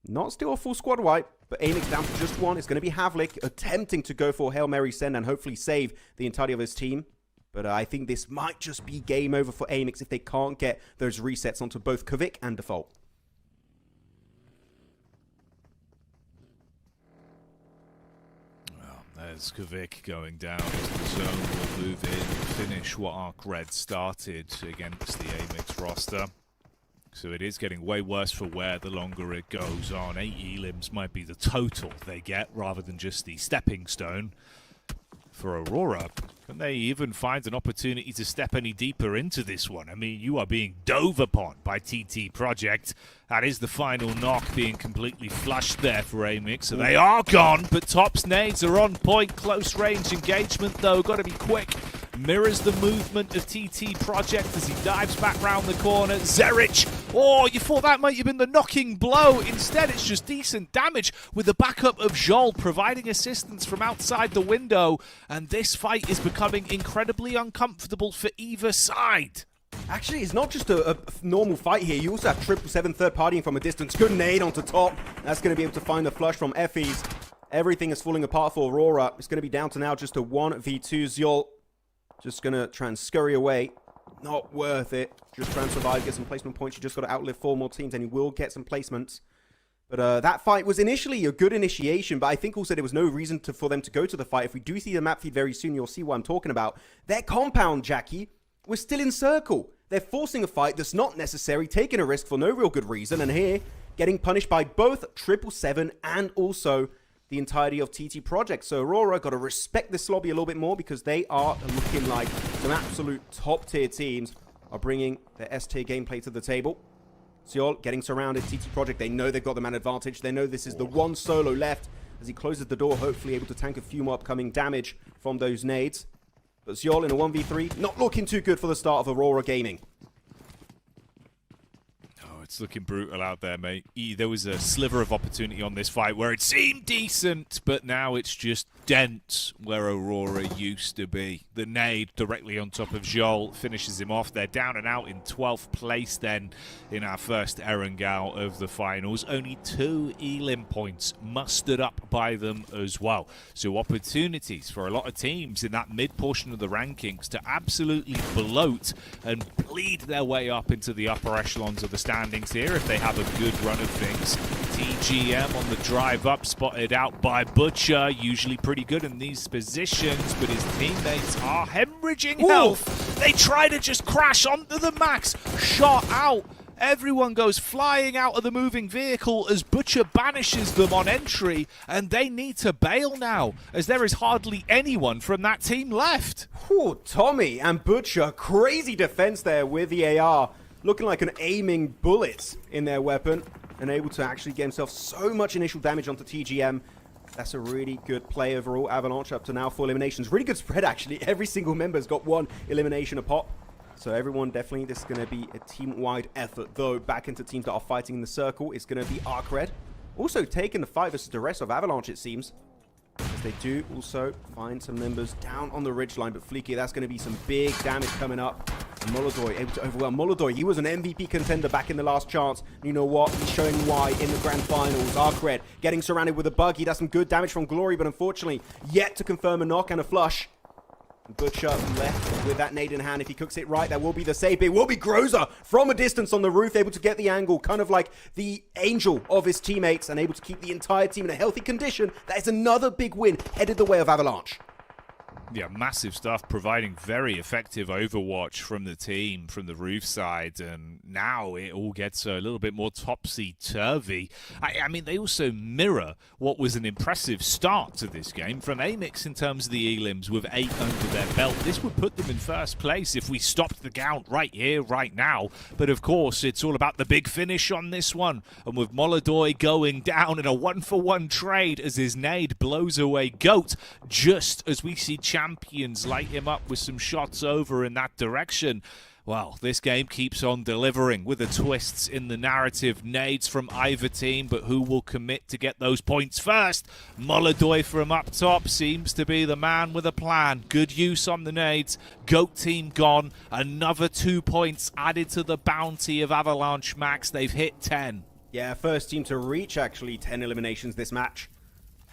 Not still a full squad wipe, but AMIX down to just one. It's going to be Havlik attempting to go for Hail Mary send and hopefully save the entirety of his team. But I think this might just be game over for AMIX if they can't get those resets onto both Kvik and Default. There's Kvik going down as the zone will move in, finish what ARCRED started against the AMIX roster. So it is getting way worse for wear the longer it goes on. 8 elims might be the total they get rather than just the stepping stone. For Aurora, can they even find an opportunity to step any deeper into this one? I mean, you are being dove upon by TT Project. That is the final knock, being completely flushed there for AMIX. So they are gone, but Top's nades are on point. Close range engagement, though. Got to be quick. Mirrors the movement of TT Project as he dives back round the corner. Zerich! Oh, you thought that might have been the knocking blow. Instead, it's just decent damage with the backup of Jol providing assistance from outside the window. And this fight is becoming incredibly uncomfortable for either side. Actually, it's not just a normal fight here. You also have 777 third partying from a distance. Good nade onto Top. That's going to be able to find the flush from Effie's. Everything is falling apart for Aurora. It's going to be down to now just a 1v2. Zyol just going to try and scurry away. Not worth it. Just try and survive, get some placement points. You just got to outlive 4 more teams and you will get some placements. But that fight was initially a good initiation, but I think also there was no reason for them to go to the fight. If we do see the map feed very soon, you'll see what I'm talking about. Their compound, Jackie, was still in circle. They're forcing a fight that's not necessary, taking a risk for no real good reason, and here, getting punished by both 777 and also the entirety of TT Project. So Aurora got to respect this lobby a little bit more because they are looking like some absolute top-tier teams are bringing their S-tier gameplay to the table. Zyol getting surrounded. TT Project, they know they've got the man advantage. They know this is the one solo left as he closes the door, hopefully able to tank a few more upcoming damage from those nades. But Zyol in a 1v3, not looking too good for the start of Aurora Gaming. It's looking brutal out there, mate. There was a sliver of opportunity on this fight where it seemed decent, but now it's just dense where Aurora used to be. The nade directly on top of Joel finishes him off. They're down and out in 12th place then in our first Erangel of the finals. Only 2 elim points mustered up by them as well. So opportunities for a lot of teams in that mid portion of the rankings to absolutely bloat and bleed their way up into the upper echelons of the standings here if they have a good run of things. TGM on the drive up, spotted out by Butcher, usually pretty good in these positions, but his teammates are hemorrhaging health. They try to just crash onto the max, shot out. Everyone goes flying out of the moving vehicle as Butcher banishes them on entry, and they need to bail now, as there is hardly anyone from that team left. Whew, Tommy and Butcher, crazy defense there with the AR, looking like an aiming bullet in their weapon, and able to actually get himself so much initial damage onto TGM. That's a really good play overall. Avalanche up to now 4 eliminations. Really good spread, actually. Every single member's got 1 elimination a pop. So everyone definitely, this is going to be a team-wide effort, though. Back into teams that are fighting in the circle, it's going to be ARCRED. Also taking the fight versus the rest of Avalanche, it seems. As they do also find some members down on the ridgeline. But Fleeky, that's going to be some big damage coming up. And Molodoy able to overwhelm. Molodoy, he was an MVP contender back in the last chance. And you know what? He's showing why in the grand finals. ARCRED getting surrounded with a buggy. That's some good damage from Glory, but unfortunately, yet to confirm a knock and a flush. Butcher left with that nade in hand. If he cooks it right, that will be the save. It will be Groza from a distance on the roof, able to get the angle, kind of like the angel of his teammates, and able to keep the entire team in a healthy condition. That is another big win headed the way of Avalanche. Yeah, massive stuff, providing very effective overwatch from the team, from the roof side, and now it all gets a little bit more topsy-turvy. I mean, they also mirror what was an impressive start to this game from AMIX in terms of the elims with 8 under their belt. This would put them in first place if we stopped the count right here, right now. But of course, it's all about the big finish on this one. And with Molodoy going down in a 1-for-1 trade as his nade blows away Goat, just as we see Champions light him up with some shots over in that direction. Well, this game keeps on delivering with the twists in the narrative. Nades from either team, but who will commit to get those points first? Molodoy from up top seems to be the man with a plan. Good use on the nades. Goat team gone. Another 2 points added to the bounty of Avalanche Max. They've hit 10. Yeah, first team to reach actually 10 eliminations this match.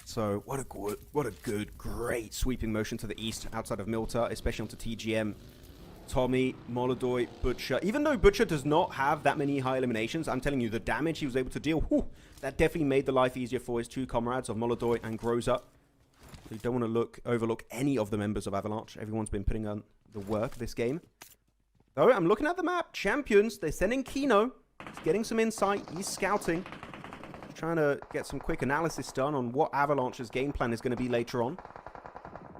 So what a good, great sweeping motion to the east outside of Milta, especially onto TGM. Tommy, Molodoy, Butcher. Even though Butcher does not have that many high eliminations, I'm telling you, the damage he was able to deal, that definitely made the life easier for his 2 comrades of Molodoy and Groza. So you don't want to overlook any of the members of Avalanche. Everyone's been putting on the work this game. Oh, I'm looking at the map. Champions, they're sending Kino. He's getting some insight. He's scouting. Trying to get some quick analysis done on what Avalanche's game plan is going to be later on.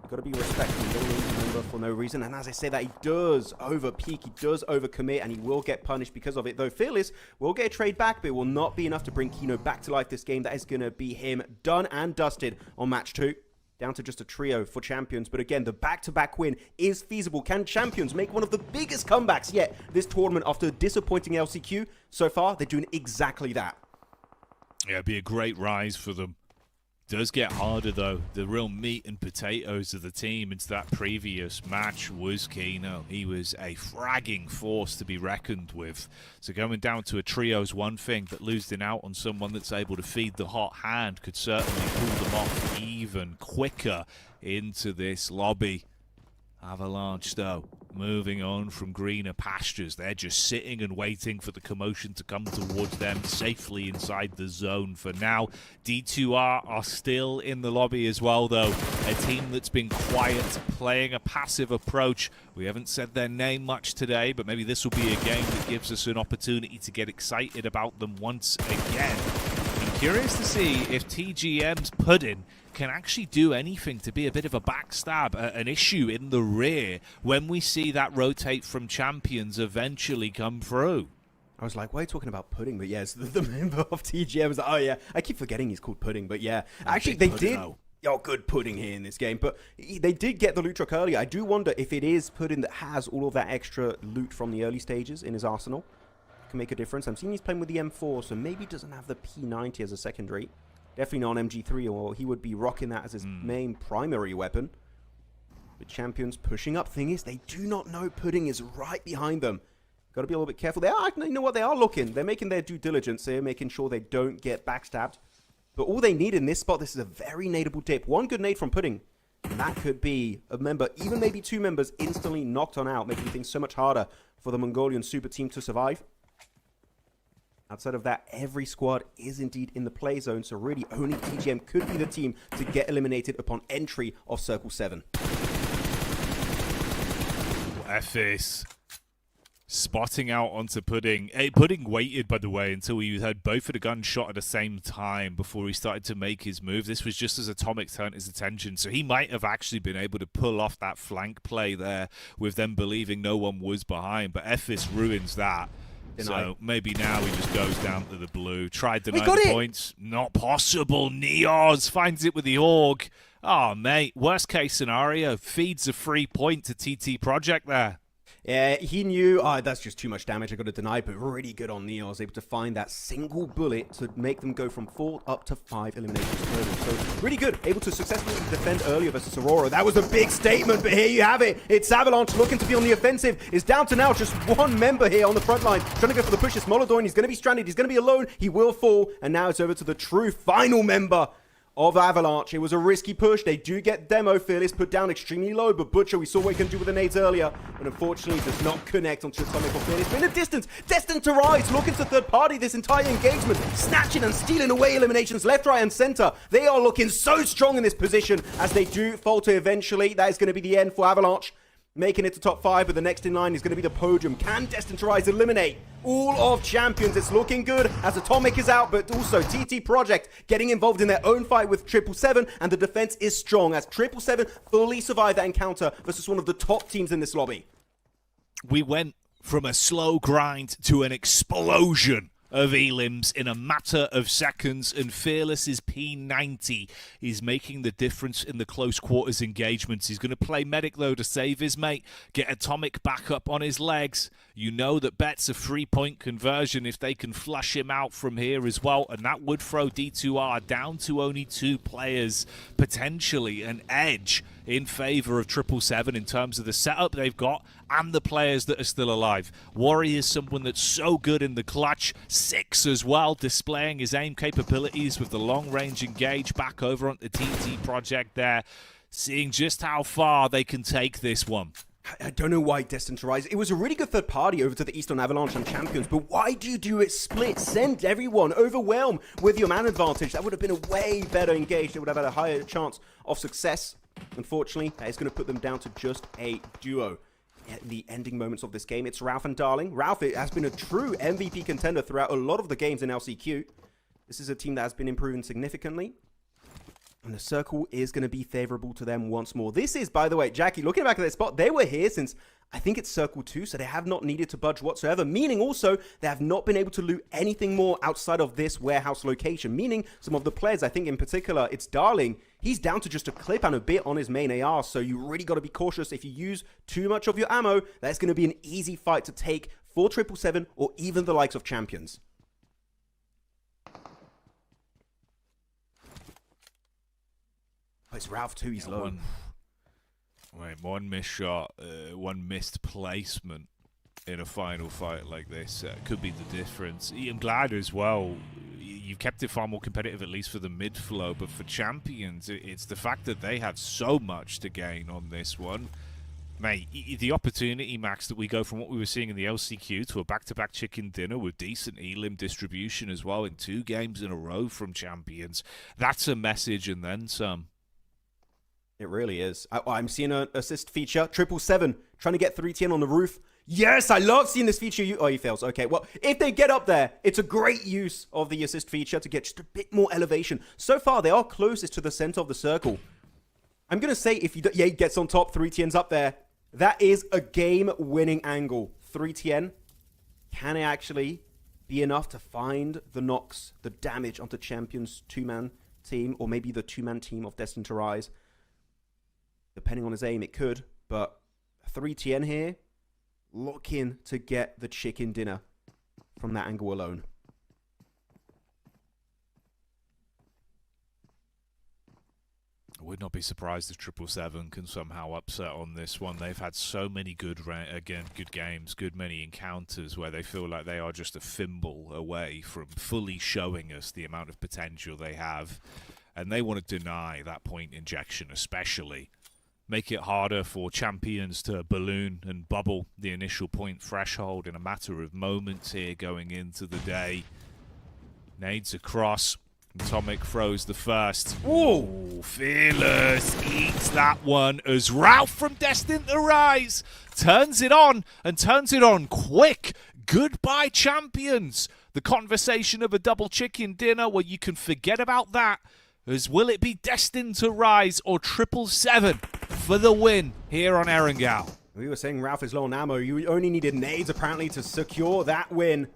You've got to be respectful. You don't need to remember for no reason. And as I say that, he does over-peak. He does over-commit, and he will get punished because of it. Though Fearless will get a trade back, but it will not be enough to bring Kino back to life this game. That is going to be him done and dusted on match 2. Down to just a trio for Champions. But again, the back-to-back win is feasible. Can Champions make one of the biggest comebacks yet this tournament after a disappointing LCQ? So far, they're doing exactly that. Yeah, it'd be a great rise for them. Does get harder, though. The real meat and potatoes of the team into that previous match was Kino. He was a fragging force to be reckoned with. So going down to a trio is one thing, but losing out on someone that's able to feed the hot hand could certainly pull them off even quicker into this lobby. Avalanche, though, moving on from greener pastures. They're just sitting and waiting for the commotion to come towards them safely inside the zone for now. D2R are still in the lobby as well, though. A team that's been quiet, playing a passive approach. We haven't said their name much today, but maybe this will be a game that gives us an opportunity to get excited about them once again. I'm curious to see if TGM's pudding can actually do anything to be a bit of a backstab, an issue in the rear when we see that rotate from Champions eventually come through. I was like, why are you talking about Pudding? But yes, the member of TGM was like, oh yeah, I keep forgetting he's called Pudding, but yeah. Actually, they did... Oh, good Pudding here in this game, but they did get the loot truck earlier. I do wonder if it is Pudding that has all of that extra loot from the early stages in his arsenal. can make a difference. I'm seeing he's playing with the M4, so maybe doesn't have the P90 as a secondary. Definitely not an MG3, or he would be rocking that as his main primary weapon. But Champions pushing up. Thing is, they do not know Pudding is right behind them. Got to be a little bit careful. They are, you know what, they are looking. They're making their due diligence here, making sure they don't get backstabbed. But all they need in this spot, this is a very nadeable dip. One good nade from Pudding, and that could be a member, even maybe two members, instantly knocked on out, making things so much harder for the Mongolian super team to survive. Outside of that, every squad is indeed in the play zone, so really only TGM could be the team to get eliminated upon entry of Circle 7. FS spotting out onto Pudding. Pudding waited, by the way, until he had both of the guns shot at the same time before he started to make his move. This was just as Atomic turned his attention, so he might have actually been able to pull off that flank play there with them believing no one was behind, but FS ruins that. So maybe now he just goes down to the blue. Tried to 9 points. Not possible. Neos finds it with the AUG. Oh, mate. Worst case scenario. Feeds a free point to TT Project there. Yeah, he knew, that's just too much damage, I got to deny, but really good on Neos, able to find that single bullet to make them go from 4 up to 5 eliminations total. So really good, able to successfully defend earlier versus Aurora. That was a big statement, but here you have it. It's Avalanche looking to be on the offensive. It's down to now just one member here on the front line, trying to go for the push. It's Molodoin. He's going to be stranded. He's going to be alone. He will fall, and now it's over to the true final member of Avalanche. It was a risky push. They do get Demo Fearless put down extremely low, but Butcher, we saw what he can do with the nades earlier, but unfortunately does not connect onto Atomic or Fearless. But in the distance, Destined to rise, looking to third party this entire engagement, snatching and stealing away eliminations left, right, and center. They are looking so strong in this position as they do falter eventually. That is going to be the end for Avalanche. Making it to top 5, but the next in line is going to be the podium. Can Destined to Rise eliminate all of Champions? It's looking good as Atomic is out, but also TT Project getting involved in their own fight with 777, and the defense is strong as 777 fully survived that encounter versus one of the top teams in this lobby. We went from a slow grind to an explosion of elims in a matter of seconds, and Fearless's P90 is making the difference in the close quarters engagements. He's going to play medic though to save his mate, get Atomic back up on his legs. You know that Bet's a 3-point conversion if they can flush him out from here as well, and that would throw D2R down to only 2 players, potentially an edge in favor of 777 in terms of the setup they've got and the players that are still alive. Warrior is someone that's so good in the clutch. 6 as well, displaying his aim capabilities with the long-range engage back over on the TT Project there, seeing just how far they can take this one. I don't know why Destined to Rise. It was a really good third party over to the Eastern Avalanche and Champions, but why do you do it split? Send everyone, overwhelm with your man advantage. That would have been a way better engage. They would have had a higher chance of success. Unfortunately, that is going to put them down to just a duo. At the ending moments of this game, it's Ralph and Darling. Ralph has been a true MVP contender throughout a lot of the games in LCQ. This is a team that has been improving significantly, and the circle is going to be favorable to them once more. This is, by the way, Jackie, looking back at their spot, they were here since, I think it's circle 2, so they have not needed to budge whatsoever, meaning also they have not been able to loot anything more outside of this warehouse location, meaning some of the players, I think in particular, it's Darling, he's down to just a clip and a bit on his main AR, so you really got to be cautious. If you use too much of your ammo, that's going to be an easy fight to take for 777 or even the likes of Champions. Oh, it's Ralph too, he's low. One missed shot, one missed placement in a final fight like this could be the difference. I'm glad as well you've kept it far more competitive, at least for the mid flow, but for Champions, it's the fact that they have so much to gain on this one. Mate, the opportunity, Max, that we go from what we were seeing in the LCQ to a back-to-back chicken dinner with decent elim distribution as well in 2 games in a row from Champions, that's a message and then some. It really is. I'm seeing an assist feature. 777 trying to get 3TN on the roof. Yes, I love seeing this feature. Oh, he fails. Okay, well, if they get up there, it's a great use of the assist feature to get just a bit more elevation. So far, they are closest to the center of the circle. I'm going to say if he gets on top, 3TN's up there. That is a game-winning angle. 3TN, can it actually be enough to find the knocks, the damage onto Champions' 2-man team, or maybe the 2-man team of Destined to Rise? Depending on his aim, it could, but 3TN here, looking to get the chicken dinner. from that angle alone. I would not be surprised if 777 can somehow upset on this one. They've had so many good games, many encounters where they feel like they are just a thimble away from fully showing us the amount of potential they have. And they want to deny that point injection especially. Make it harder for champions to balloon and bubble the initial point threshold in a matter of moments here going into the day. Nades across. Atomic throws the first. Ooh, Fearless eats that one as Ralph from Destine to Rise turns it on and turns it on quick. Goodbye, champions. The conversation of a double chicken dinner where you can forget about that. As will it be Destined to Rise or 777 for the win here on Erangel? We were saying Ralph is low on ammo. You only needed nades apparently to secure that win.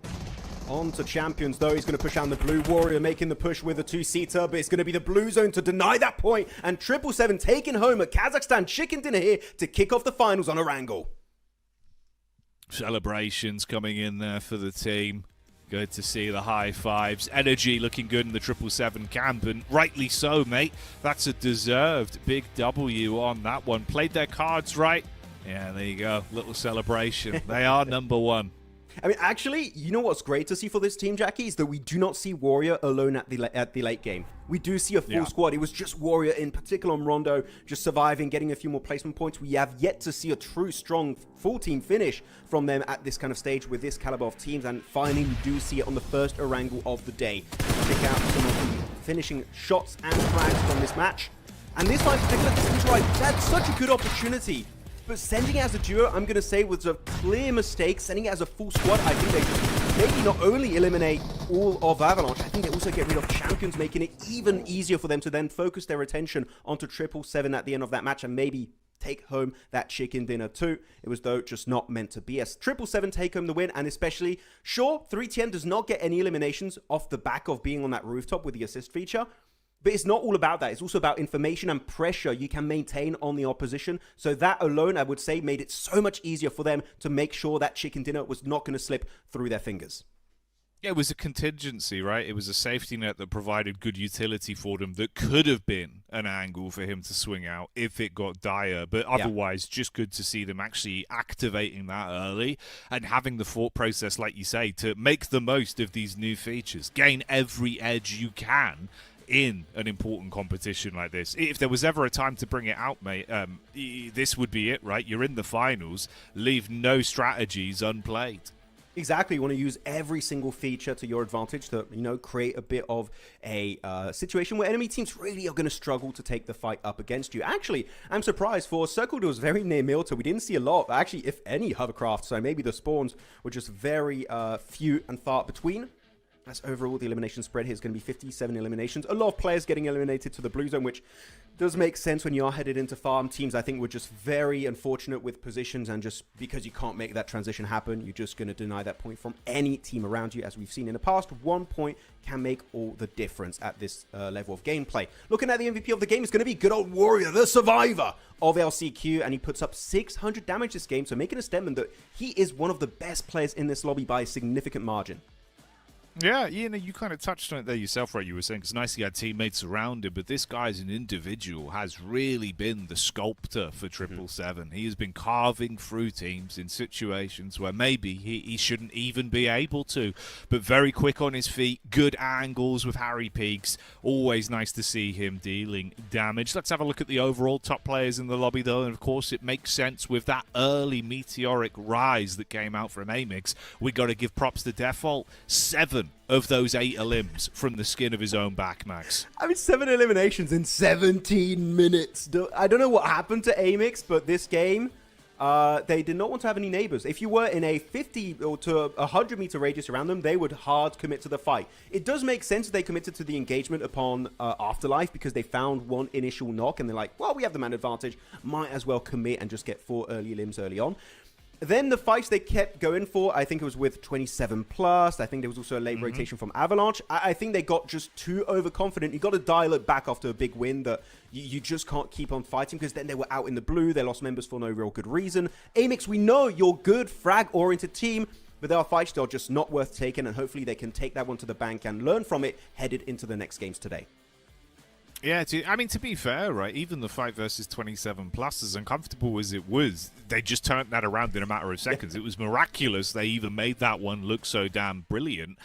On to champions, though. He's going to push down the blue warrior, making the push with a two-seater, but it's going to be the blue zone to deny that point, and 777 taking home a Kazakhstan chicken dinner here to kick off the finals on Erangel. Celebrations coming in there for the team. Good to see the high fives. Energy looking good in the 777 camp, and rightly so, mate. That's a deserved big W on that one. Played their cards right. Yeah, there you go. Little celebration. They are number one. I mean, actually, you know what's great to see for this team, Jackie, is that we do not see Warrior alone at the late game. We do see a full squad. It was just Warrior, in particular on Rondo, just surviving, getting a few more placement points. We have yet to see a true, strong, full team finish from them at this kind of stage with this caliber of teams. And finally, we do see it on the first Erangel of the day. Check out some of the finishing shots and frags from this match. And this one in particular, seems right. That's such a good opportunity. But sending it as a duo, I'm going to say, was a clear mistake. Sending it as a full squad, I think they maybe not only eliminate all of Avalanche, I think they also get rid of champions, making it even easier for them to then focus their attention onto 777 at the end of that match and maybe take home that chicken dinner too. It was, though, just not meant to be. As 777 take home the win, and especially, sure, 3TN does not get any eliminations off the back of being on that rooftop with the assist feature. But it's not all about that. It's also about information and pressure you can maintain on the opposition. So that alone, I would say, made it so much easier for them to make sure that chicken dinner was not going to slip through their fingers. Yeah, it was a contingency, right? It was a safety net that provided good utility for them that could have been an angle for him to swing out if it got dire. But otherwise, just good to see them actually activating that early and having the thought process, like you say, to make the most of these new features. Gain every edge you can in an important competition like this. If there was ever a time to bring it out, mate, this would be it, right? You're in the finals. Leave no strategies unplayed. Exactly. You want to use every single feature to your advantage to, you know, create a bit of a situation where enemy teams really are going to struggle to take the fight up against you. Actually, I'm surprised for Circle was very near Milta. We didn't see a lot, actually, if any, hovercraft. So maybe the spawns were just very few and far between. As overall, the elimination spread here is going to be 57 eliminations. A lot of players getting eliminated to the blue zone, which does make sense when you are headed into farm. Teams, I think, were just very unfortunate with positions, and just because you can't make that transition happen, you're just going to deny that point from any team around you. As we've seen in the past, 1 point can make all the difference at this level of gameplay. Looking at the MVP of the game is going to be good old Warrior, the survivor of LCQ, and he puts up 600 damage this game, so making a statement that he is one of the best players in this lobby by a significant margin. Yeah, you know, you kind of touched on it there yourself, right? You were saying it's nice he had teammates around him, but this guy as an individual has really been the sculptor for 777. He has been carving through teams in situations where maybe he shouldn't even be able to, but very quick on his feet, good angles with Harry Peaks. Always nice to see him dealing damage. Let's have a look at the overall top players in the lobby, though, and of course it makes sense with that early meteoric rise that came out from AMIX. We got to give props to Default. 7 of those 8 elims from the skin of his own back, Max. I mean, 7 eliminations in 17 minutes. I don't know what happened to AMIX, but this game, they did not want to have any neighbors. If you were in a 50 or to 100 meter radius around them, they would hard commit to the fight. It does make sense that they committed to the engagement upon Afterlife, because they found one initial knock and they're like, well, we have the man advantage, might as well commit and just get 4 early limbs early on. Then the fights they kept going for, I think it was with 27 plus. I think there was also a late rotation from Avalanche. I think they got just too overconfident. You got to dial it back after a big win that you just can't keep on fighting, because then they were out in the blue. They lost members for no real good reason. AMIX, we know you're good frag-oriented team, but there are fights that are just not worth taking, and hopefully they can take that one to the bank and learn from it headed into the next games today. Yeah, I mean, to be fair, right, even the fight versus 27 plus, as uncomfortable as it was, they just turned that around in a matter of seconds. It was miraculous they even made that one look so damn brilliant.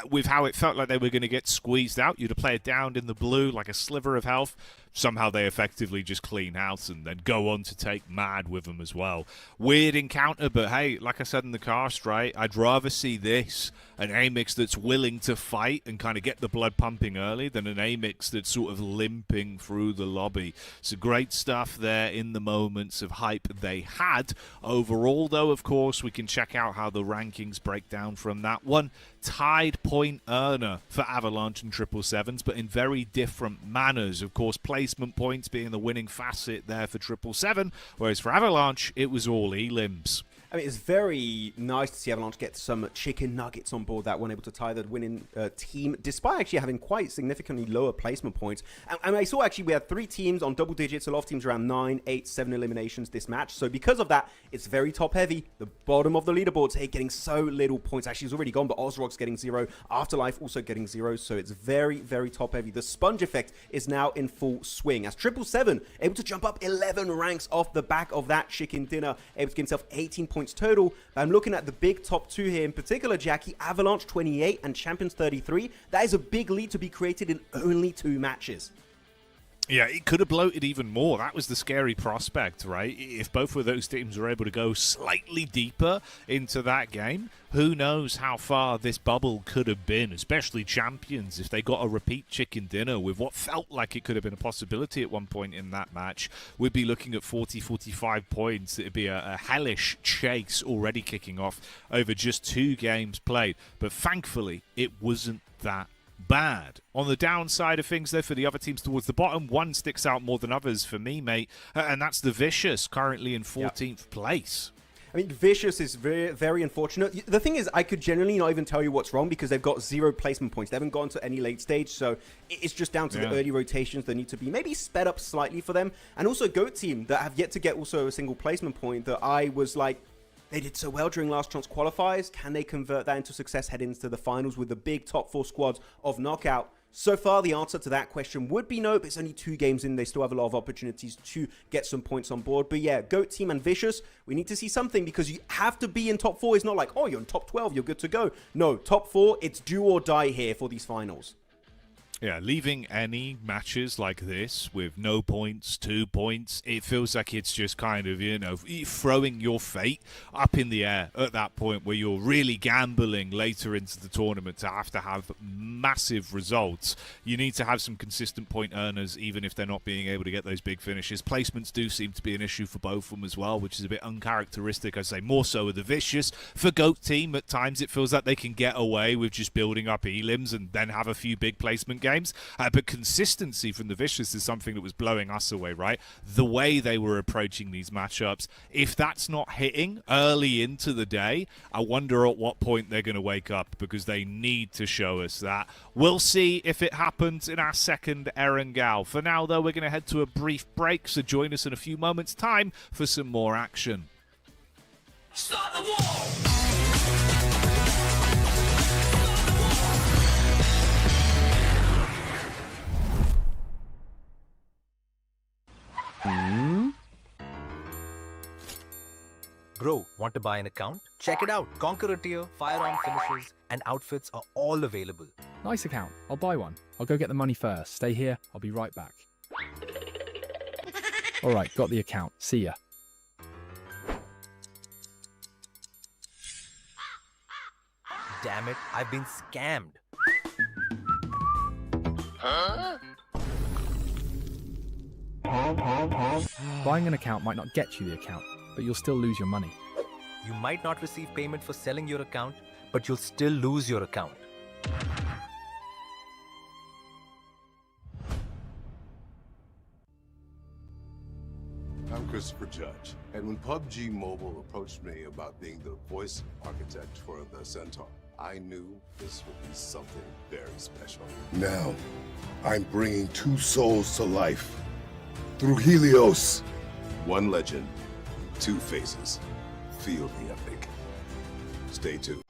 With how it felt like they were going to get squeezed out, you'd play it down in the blue like a sliver of health. Somehow they effectively just clean house and then go on to take Mad with them as well. Weird encounter, but hey, like I said in the cast, right, I'd rather see this, an AMIX that's willing to fight and kind of get the blood pumping early, than an AMIX that's sort of limping through the lobby. So great stuff there in the moments of hype they had. Overall, though, of course, we can check out how the rankings break down from that one. Tied point earner for Avalanche and 777s, but in very different manners. Of course, placement points being the winning facet there for 777, whereas for Avalanche, it was all elims. I mean, it's very nice to see Avalanche get some chicken nuggets on board that one, able to tie the winning team, despite actually having quite significantly lower placement points. And I saw actually we had 3 teams on double digits, a lot of teams around 9, 8, 7 eliminations this match. So because of that, it's very top heavy. The bottom of the leaderboards, getting so little points. Actually, it's already gone, but Ozarox getting 0. Afterlife also getting 0. So it's very, very top heavy. The sponge effect is now in full swing, as 777 able to jump up 11 ranks off the back of that chicken dinner, able to get himself 18 points total. But I'm looking at the big top 2 here in particular, Jackie. Avalanche 28 and Champions 33. That is a big lead to be created in only 2 matches. Yeah, it could have bloated even more. That was the scary prospect, right? If both of those teams were able to go slightly deeper into that game, who knows how far this bubble could have been, especially Champions, if they got a repeat chicken dinner with what felt like it could have been a possibility at one point in that match. We'd be looking at 40, 45 points. It'd be a hellish chase already kicking off over just 2 games played. But thankfully, it wasn't that bad. On the downside of things, though, for the other teams towards the bottom, one sticks out more than others for me, mate, and that's the Vicious, currently in 14th place. I mean, Vicious is very, very unfortunate. The thing is, I could generally not even tell you what's wrong because they've got 0 placement points. They haven't gone to any late stage, so it's just down to the early rotations that need to be maybe sped up slightly for them. And also GOAT team that have yet to get also a single placement point that I was like, they did so well during last chance qualifiers. Can they convert that into success heading into the finals with the big top 4 squads of Knockout? So far, the answer to that question would be no, but it's only 2 games in. They still have a lot of opportunities to get some points on board. But yeah, GOAT team and Vicious, we need to see something because you have to be in top 4. It's not like, oh, you're in top 12, you're good to go. No, top 4, it's do or die here for these finals. Yeah, leaving any matches like this with no points, 2 points, it feels like it's just kind of, you know, throwing your fate up in the air at that point where you're really gambling later into the tournament to have massive results. You need to have some consistent point earners, even if they're not being able to get those big finishes. Placements do seem to be an issue for both of them as well, which is a bit uncharacteristic, I'd say, more so with the Vicious. For GOAT team, at times it feels like they can get away with just building up elims and then have a few big placement games. But consistency from the Vicious is something that was blowing us away, right? The way they were approaching these matchups, if that's not hitting early into the day, I wonder at what point they're going to wake up because they need to show us that. We'll see if it happens in our second Erangel. For now, though, we're going to head to a brief break, so join us in a few moments' time for some more action. Start the war! Bro, want to buy an account? Check it out. Conqueror tier, firearm finishes, and outfits are all available. Nice account. I'll buy one. I'll go get the money first. Stay here. I'll be right back. Alright, got the account. See ya. Damn it, I've been scammed. Buying an account might not get you the account, but you'll still lose your money. You might not receive payment for selling your account, but you'll still lose your account. I'm Christopher Judge, and when PUBG Mobile approached me about being the voice architect for the Centaur, I knew this would be something very special. Now, I'm bringing 2 souls to life through Helios. One legend, 2 faces. Feel the epic. Stay tuned.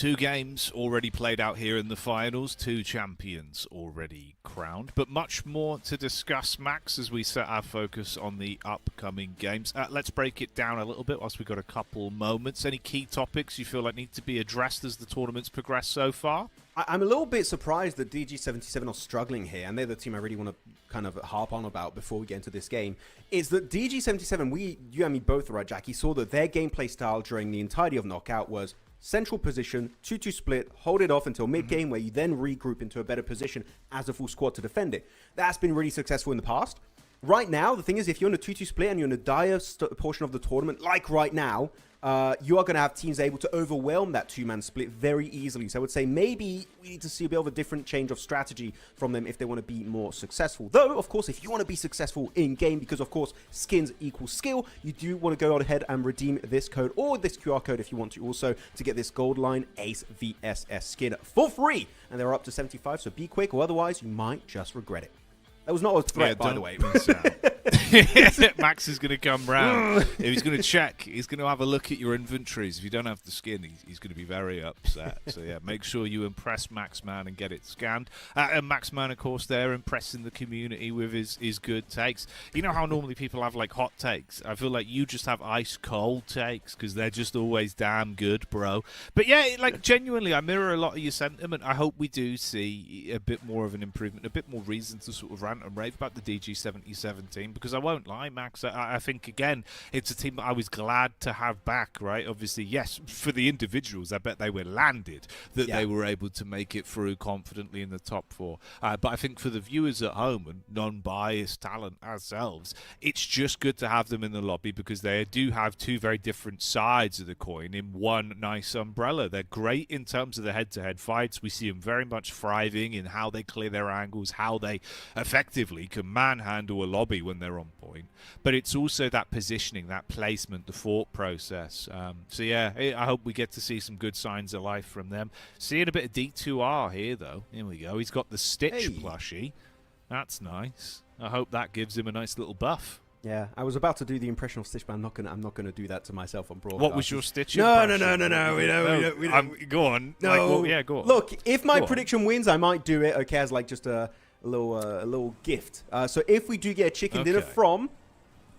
2 games already played out here in the finals, 2 champions already crowned, but much more to discuss, Max, as we set our focus on the upcoming games. Let's break it down a little bit whilst we've got a couple moments. Any key topics you feel like need to be addressed as the tournament's progressed so far? I'm a little bit surprised that DG77 are struggling here, and they're the team I really want to kind of harp on about before we get into this game, is that DG77, you and me both, right, Jackie, saw that their gameplay style during the entirety of Knockout was central position, 2-2 split, hold it off until mid-game, where you then regroup into a better position as a full squad to defend it. That's been really successful in the past. Right now, the thing is, if you're in a 2-2 split and you're in a dire portion of the tournament, like right now, you are going to have teams able to overwhelm that 2-man split very easily. So I would say maybe we need to see a bit of a different change of strategy from them if they want to be more successful. Though, of course, if you want to be successful in-game, because, of course, skins equal skill, you do want to go ahead and redeem this code or this QR code if you want to also to get this gold line Ace VSS skin for free. And they're up to 75, so be quick, or otherwise you might just regret it. That was not a threat, by the way. Max is going to come round. He's going to check. He's going to have a look at your inventories. If you don't have the skin, he's going to be very upset. So, yeah, make sure you impress Maxman and get it scanned. And Maxman, of course, there impressing the community with his good takes. You know how normally people have, like, hot takes? I feel like you just have ice-cold takes because they're just always damn good, bro. But, yeah, like, genuinely, I mirror a lot of your sentiment. I hope we do see a bit more of an improvement, a bit more reason to sort of rant and rave about the DG77 team, because I won't lie, Max, I think, again, it's a team that I was glad to have back, right? Obviously, yes, for the individuals, I bet they were landed that they were able to make it through confidently in the top 4. But I think for the viewers at home and non-biased talent ourselves, it's just good to have them in the lobby because they do have 2 very different sides of the coin in one nice umbrella. They're great in terms of the head-to-head fights. We see them very much thriving in how they clear their angles, how they effectively can manhandle a lobby when they're on point. But it's also that positioning, that placement, the thought process. So yeah, I hope we get to see some good signs of life from them. Seeing a bit of D2R here, though. Here we go. He's got the Stitch plushie. That's nice. I hope that gives him a nice little buff. Yeah, I was about to do the impression of Stitch, but I'm not gonna do that to myself on broadcast. What was your Stitch No. impression? We don't. Go on. No. Like, go on. Look, if my prediction wins, I might do it. Okay, as like just a little gift. So if we do get a chicken dinner from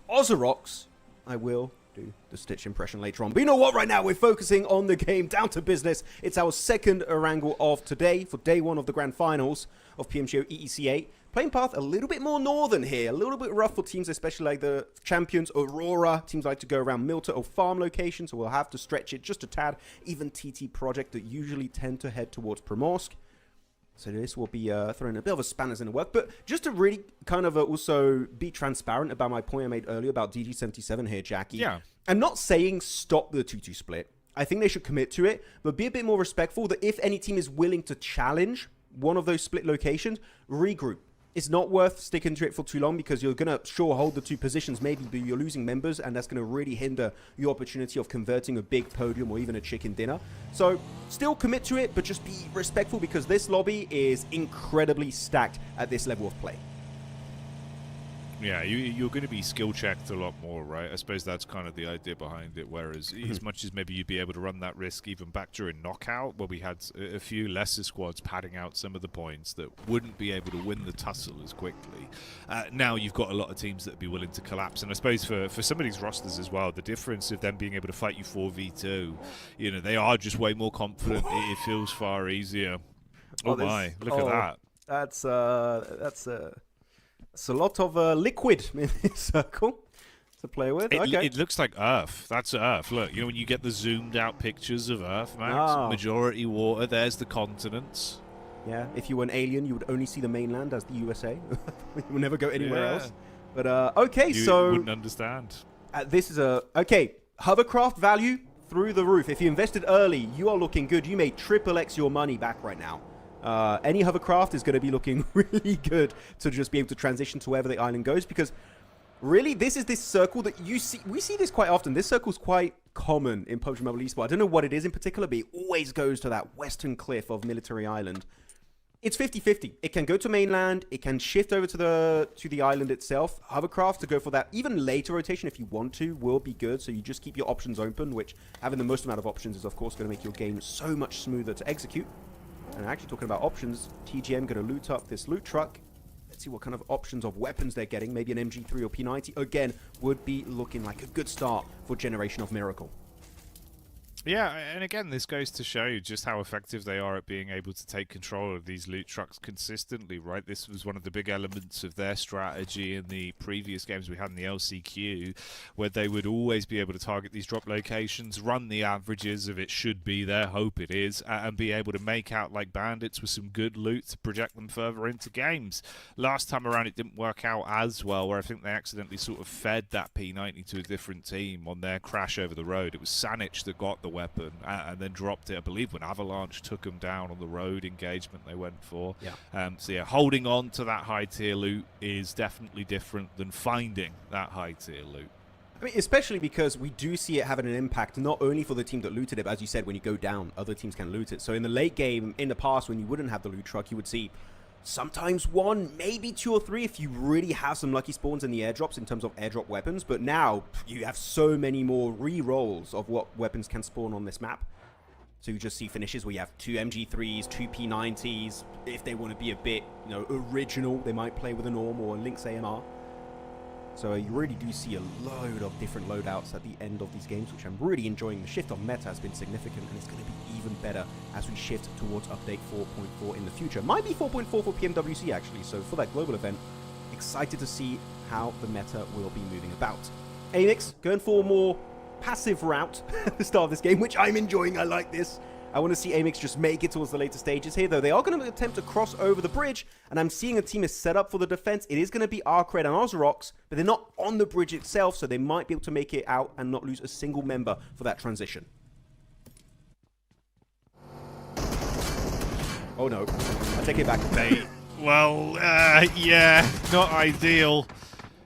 Ozarox, I will do the Stitch impression later on. But you know what? Right now, we're focusing on the game, down to business. It's our second Erangel of today for day 1 of the grand finals of PMGO EEC8. Playing path a little bit more northern here, a little bit rough for teams, especially like the champions Aurora. Teams like to go around Milta or farm locations, so we'll have to stretch it just a tad. Even TT Project that usually tend to head towards Primorsk. So this will be throwing a bit of a spanners in the work. But just to really kind of also be transparent about my point I made earlier about DG77 here, Jackie. Yeah. I'm not saying stop the 2-2 split. I think they should commit to it, but be a bit more respectful that if any team is willing to challenge one of those split locations, regroup. It's not worth sticking to it for too long because you're going to sure hold the 2 positions maybe, but you're losing members, and that's going to really hinder your opportunity of converting a big podium or even a chicken dinner. So still commit to it, but just be respectful because this lobby is incredibly stacked at this level of play. Yeah, you're going to be skill checked a lot more, right? I suppose that's kind of the idea behind it. Whereas, as much as maybe you'd be able to run that risk even back during Knockout, where we had a few lesser squads padding out some of the points that wouldn't be able to win the tussle as quickly. Now you've got a lot of teams that would be willing to collapse. And I suppose for some of these rosters as well, the difference of them being able to fight you 4v2, you know, they are just way more confident. It feels far easier. Oh my, look at that. That's it's a lot of liquid in this circle to play with. It looks like Earth. That's Earth. Look, you know when you get the zoomed out pictures of Earth, Max? Majority water. There's the continents. Yeah, if you were an alien, you would only see the mainland as the USA. You would never go anywhere else. But, okay, you wouldn't understand. This is hovercraft value through the roof. If you invested early, you are looking good. You made triple X your money back right now. Any hovercraft is going to be looking really good to just be able to transition to wherever the island goes, because really this is this circle that you see. We see this quite often. This circle's quite common in PUBG Mobile Esports. I don't know what it is in particular, but it always goes to that western cliff of Military Island. It's 50-50. It can go to mainland. It can shift over to the island itself. Hovercraft to go for that even later rotation if you want to will be good. So you just keep your options open, which having the most amount of options is, of course, going to make your game so much smoother to execute. And actually talking about options, TGM going to loot up this loot truck. Let's see what kind of options of weapons they're getting. Maybe an MG3 or P90. Again, would be looking like a good start for Generation of Miracle. Yeah, and again, this goes to show you just how effective they are at being able to take control of these loot trucks consistently, right? This was one of the big elements of their strategy in the previous games we had in the LCQ, where they would always be able to target these drop locations, run the averages of it should be there, hope it is, and be able to make out like bandits with some good loot to project them further into games. Last time around, it didn't work out as well, where I think they accidentally sort of fed that P90 to a different team on their crash over the road. It was Sanich that got the weapon and then dropped it, I believe, when Avalanche took them down on the road engagement they went for. Yeah. So yeah, holding on to that high tier loot is definitely different than finding that high tier loot. I mean, especially because we do see it having an impact not only for the team that looted it, but as you said, when you go down, other teams can loot it. So in the late game, in the past, when you wouldn't have the loot truck, you would see sometimes one, maybe two or three if you really have some lucky spawns in the airdrops in terms of airdrop weapons. But now you have so many more re-rolls of what weapons can spawn on this map. So you just see finishes where you have 2 MG3s, 2 P90s. If they want to be a bit, original, they might play with a Norm or a Lynx AMR. So you really do see a load of different loadouts at the end of these games, which I'm really enjoying. The shift of meta has been significant, and it's going to be even better as we shift towards update 4.4 in the future. Might be 4.4 for PMWC, actually. So for that global event, excited to see how the meta will be moving about. AMIX going for a more passive route at the start of this game, which I'm enjoying. I like this. I want to see AMIX just make it towards the later stages here, though. They are going to attempt to cross over the bridge, and I'm seeing a team is set up for the defense. It is going to be ARCRED and Ozarox, but they're not on the bridge itself, so they might be able to make it out and not lose a single member for that transition. Oh, no. I take it back. Yeah, not ideal.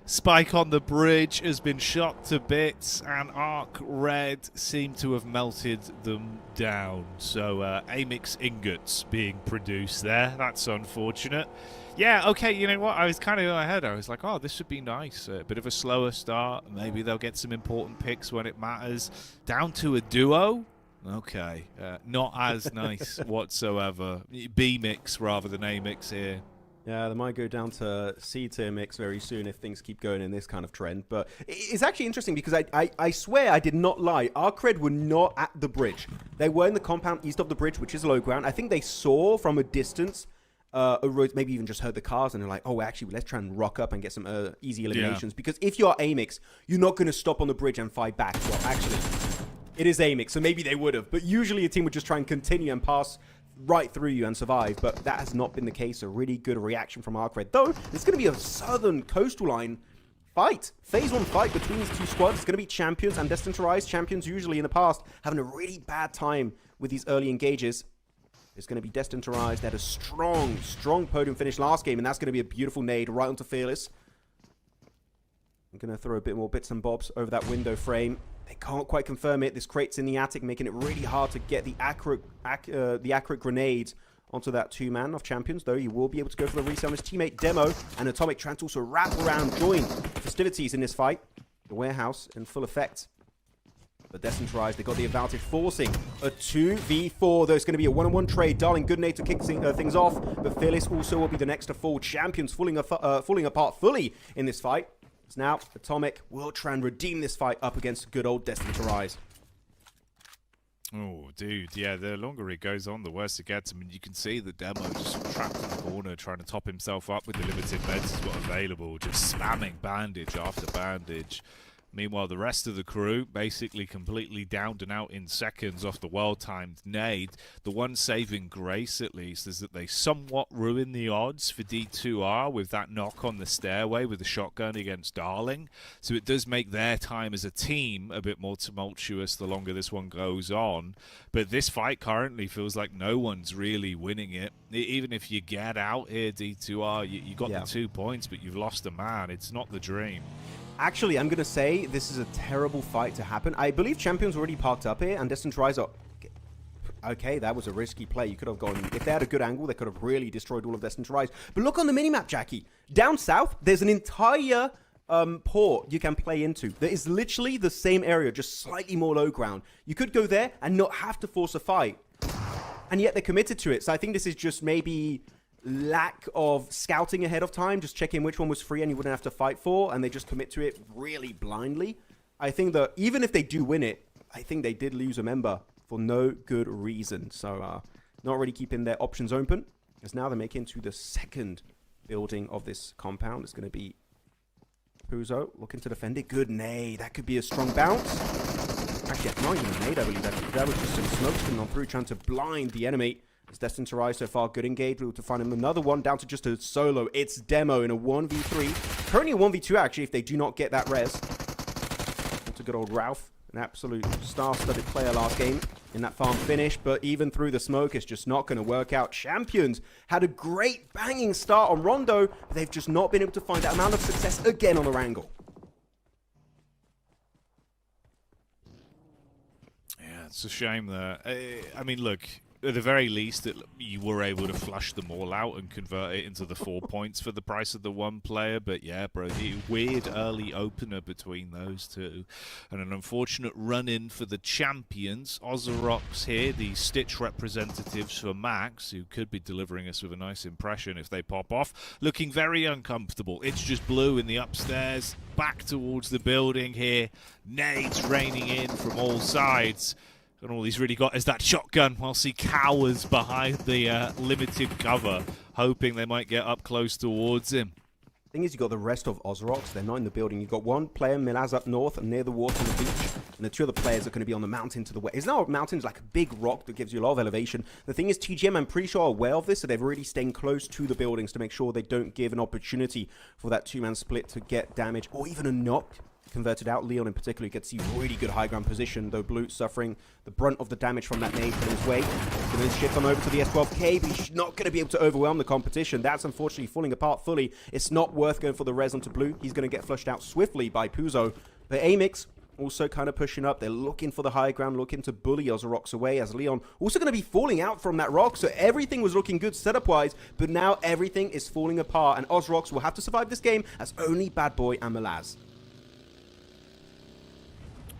Spike on the bridge has been shot to bits, and ARCRED seem to have melted them down. So AMIX ingots being produced there. That's unfortunate. Yeah, okay, you know what? I was kind of in my head. I was like, oh, this should be nice. A bit of a slower start. Maybe they'll get some important picks when it matters. Down to a duo? Okay. Not as nice whatsoever. B-mix rather than AMIX here. Yeah, they might go down to C-tier mix very soon if things keep going in this kind of trend. But it's actually interesting because I swear I did not lie. ARCRED were not at the bridge. They were in the compound east of the bridge, which is low ground. I think they saw from a distance a road, maybe even just heard the cars, and they're like, oh, actually, let's try and rock up and get some easy eliminations. Yeah. Because if you're AMIX, you're not going to stop on the bridge and fight back. Well, actually, it is AMIX, so maybe they would have. But usually a team would just try and continue and pass right through you and survive, but that has not been the case. A really good reaction from ARCRED, though. It's going to be a southern coastal line fight. Phase 1 fight between these two squads. It's going to be champions and Destine to Rise. Champions usually in the past having a really bad time with these early engages. It's going to be Destine to Rise. They had a strong podium finish last game, and that's going to be a beautiful nade right onto Fearless. I'm going to throw a bit more bits and bobs over that window frame. They can't quite confirm it. This crate's in the attic, making it really hard to get the accurate grenades onto that two-man of champions, though you will be able to go for the resale on his teammate Demo, and Atomic trying to also wrap around, join festivities in this fight. The warehouse in full effect. But Destine tries, they got the advantage, forcing a 2v4. There's going to be a one-on-one trade. Darling Goodnate to kick things off, but Fearless also will be the next to fall. Champions falling apart fully in this fight. So now, Atomic will try and redeem this fight up against good old Destine to Rise. Oh, dude, yeah, the longer it goes on, the worse it gets. I mean, you can see the Demo just trapped in the corner, trying to top himself up with the limited meds he's got available, just spamming bandage after bandage. Meanwhile, the rest of the crew basically completely downed and out in seconds off the well-timed nade. The one saving grace, at least, is that they somewhat ruin the odds for D2R with that knock on the stairway with the shotgun against Darling. So it does make their time as a team a bit more tumultuous the longer this one goes on. But this fight currently feels like no one's really winning it. Even if you get out here, D2R, you got the 2 points, but you've lost a man. It's not the dream. Actually, I'm going to say this is a terrible fight to happen. I believe Champions already parked up here, and Destine tries are Okay, that was a risky play. You could have gone... If they had a good angle, they could have really destroyed all of Destine to Rise. But look on the minimap, Jackie. Down south, there's an entire port you can play into. There is literally the same area, just slightly more low ground. You could go there and not have to force a fight. And yet they're committed to it. So I think this is just maybe lack of scouting ahead of time. Just checking which one was free and you wouldn't have to fight for. And they just commit to it really blindly. I think that even if they do win it, I think they did lose a member for no good reason. So not really keeping their options open. As now they make into the second building of this compound. It's going to be PUBG looking to defend it. Good nade. That could be a strong bounce. Actually, not even a nade, I believe. That was just some smoke spinning on through, trying to blind the enemy. It's Destined to Rise so far. Good engage. We'll to find him another one down to just a solo. It's Demo in a 1v3. Currently a 1v2, actually, if they do not get that res. That's a good old Ralph. An absolute star-studded player last game in that farm finish. But even through the smoke, it's just not going to work out. Champions had a great banging start on Rondo, but they've just not been able to find that amount of success again on Erangel. Yeah, it's a shame there. I mean, look, at the very least, you were able to flush them all out and convert it into the 4 points for the price of the one player. But yeah, bro, the weird early opener between those two. And an unfortunate run-in for the champions. Ozarox here, the Stitch representatives for Max, who could be delivering us with a nice impression if they pop off. Looking very uncomfortable. It's just blue in the upstairs. Back towards the building here. Nades raining in from all sides. And all he's really got is that shotgun whilst he cowers behind the limited cover, hoping they might get up close towards him. Thing is, you got the rest of Ozarox. They're not in the building. You've got one player, Milaz, up north and near the water on the beach. And the two other players are going to be on the mountain to the west. It's not a mountain, it's like a big rock that gives you a lot of elevation. The thing is, TGM, I'm pretty sure, are aware of this, so they're really staying close to the buildings to make sure they don't give an opportunity for that two-man split to get damage or even a knock converted out. Leon in particular gets you really good high ground position, though Blue suffering the brunt of the damage from that nade in his way. Going to shift on over to the S12K, but he's not going to be able to overwhelm the competition. That's unfortunately falling apart fully. It's not worth going for the res onto Blue. He's going to get flushed out swiftly by PUBG. But AMIX also kind of pushing up. They're looking for the high ground, looking to bully Ozarox away, as Leon also going to be falling out from that rock. So everything was looking good setup-wise, but now everything is falling apart, and Ozarox will have to survive this game as only Bad Boy and Milaz.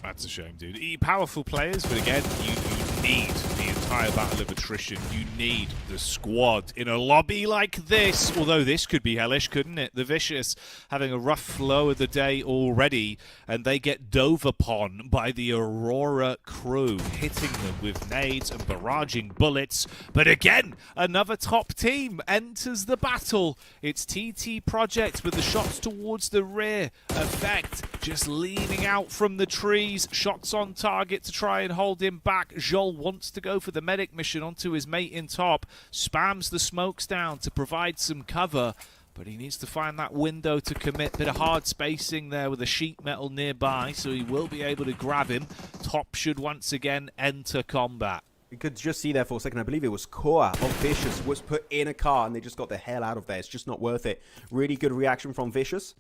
That's a shame, dude. Powerful players, but again, you need the entire battle of attrition. You need the squad in a lobby like this. Although this could be hellish, couldn't it? The Vicious having a rough flow of the day already, and they get dove upon by the Aurora crew, hitting them with nades and barraging bullets. But again, another top team enters the battle. It's TT Project with the shots towards the rear. Effect just leaning out from the trees. Shots on target to try and hold him back. Joel wants to go for the medic mission onto his mate in top. Spams the smokes down to provide some cover. But he needs to find that window to commit. Bit of hard spacing there with a sheet metal nearby. So he will be able to grab him. Top should once again enter combat. You could just see there for a second, I believe it was Core of Vicious was put in a car and they just got the hell out of there. It's just not worth it. Really good reaction from Vicious.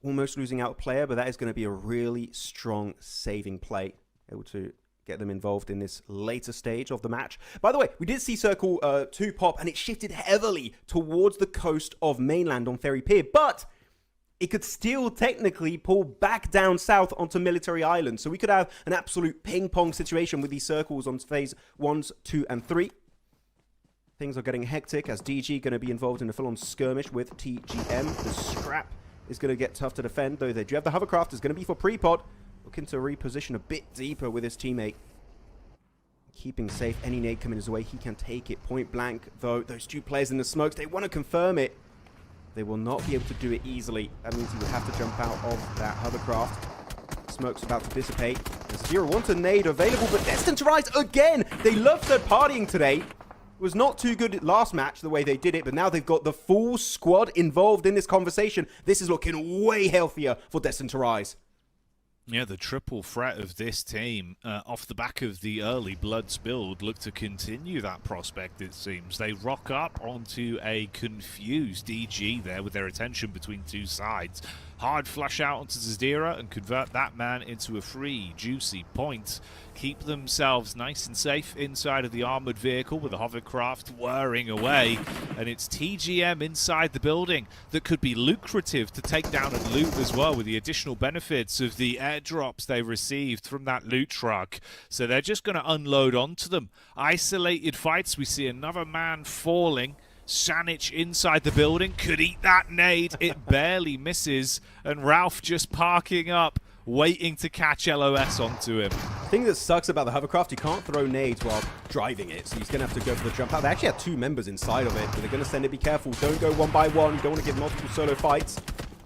Almost losing out a player, but that is going to be a really strong saving play. Able to get them involved in this later stage of the match. By the way, we did see Circle 2 pop, and it shifted heavily towards the coast of mainland on Ferry Pier, but it could still technically pull back down south onto Military Island. So we could have an absolute ping-pong situation with these circles on phase 1s, 2, and 3. Things are getting hectic as DG going to be involved in a full-on skirmish with TGM. The scrap is going to get tough to defend, though they do have the hovercraft. Is going to be for pre-pod. Looking to reposition a bit deeper with his teammate. Keeping safe. Any nade coming his way, he can take it. Point blank, though, those two players in the smokes, they want to confirm it. They will not be able to do it easily. That means he would have to jump out of that hovercraft. Smoke's about to dissipate. There's 0-1 to nade available, but Destined to Rise again. They love third partying today. It was not too good last match, the way they did it, but now they've got the full squad involved in this conversation. This is looking way healthier for Destined to Rise. Yeah, the triple threat of this team, off the back of the early blood spilled, look to continue that prospect, it seems. They rock up onto a confused DG there with their attention between two sides. Hard flush out onto Zadira and convert that man into a free, juicy point. Keep themselves nice and safe inside of the armored vehicle with the hovercraft whirring away. And it's TGM inside the building that could be lucrative to take down and loot as well, with the additional benefits of the airdrops they received from that loot truck. So they're just going to unload onto them. Isolated fights. We see another man falling. Sanic inside the building could eat that nade. It barely misses. And Ralph just parking up, waiting to catch LOS onto him. The thing that sucks about the hovercraft, you can't throw nades while driving it, so he's going to have to go for the jump out. They actually have 2 members inside of it, but they're going to send it, be careful. Don't go one by one. You don't want to give multiple solo fights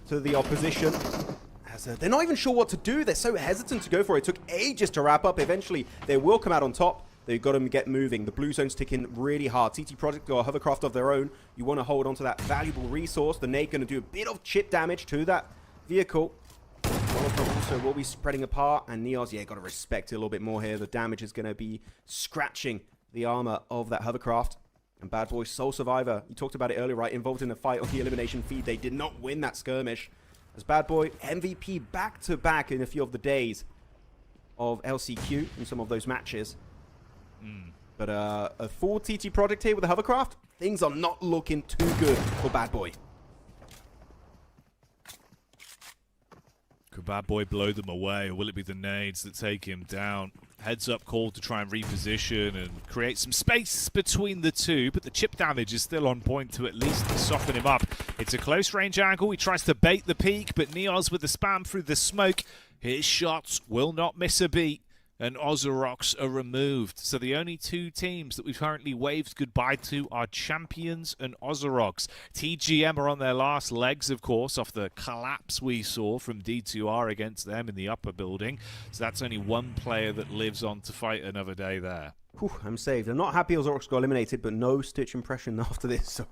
to the opposition. As they're not even sure what to do. They're so hesitant to go for it. It took ages to wrap up. Eventually, they will come out on top. They've got to get moving. The blue zone's ticking really hard. TT Project got a hovercraft of their own. You want to hold on to that valuable resource. The nade going to do a bit of chip damage to that vehicle. Molotov also will be spreading apart. And Neos, yeah, got to respect it a little bit more here. The damage is going to be scratching the armor of that hovercraft. And Bad Boy, sole survivor. You talked about it earlier, right? Involved in a fight on the elimination feed. They did not win that skirmish. As Bad Boy, MVP back-to-back in a few of the days of LCQ in some of those matches. But a full TT Project here with the hovercraft, things are not looking too good for Bad Boy. Could Bad Boy blow them away, or will it be the nades that take him down? Heads up call to try and reposition and create some space between the two, but the chip damage is still on point to at least soften him up. It's a close range angle. He tries to bait the peak, but Neos with the spam through the smoke. His shots will not miss a beat. And Ozarox are removed. So the only 2 teams that we've currently waved goodbye to are Champions and Ozarox. TGM are on their last legs, of course, off the collapse we saw from D2R against them in the upper building. So that's only 1 player that lives on to fight another day there. Whew, I'm saved. I'm not happy Ozarox got eliminated, but no Stitch impression after this. So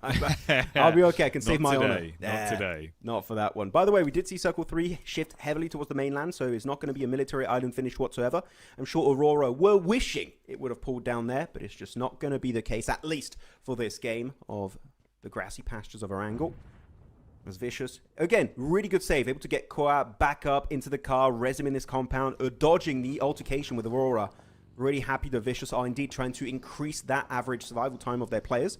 I'll be okay. I can save my honor. Not today. Not for that one. By the way, we did see Circle 3 shift heavily towards the mainland, so it's not going to be a military island finish whatsoever. I'm sure Aurora were wishing it would have pulled down there, but it's just not going to be the case, at least for this game of the grassy pastures of Erangel. As Vicious, again, really good save. Able to get Koa back up into the car, res him in this compound, dodging the altercation with Aurora. Really happy the Vicious are indeed trying to increase that average survival time of their players,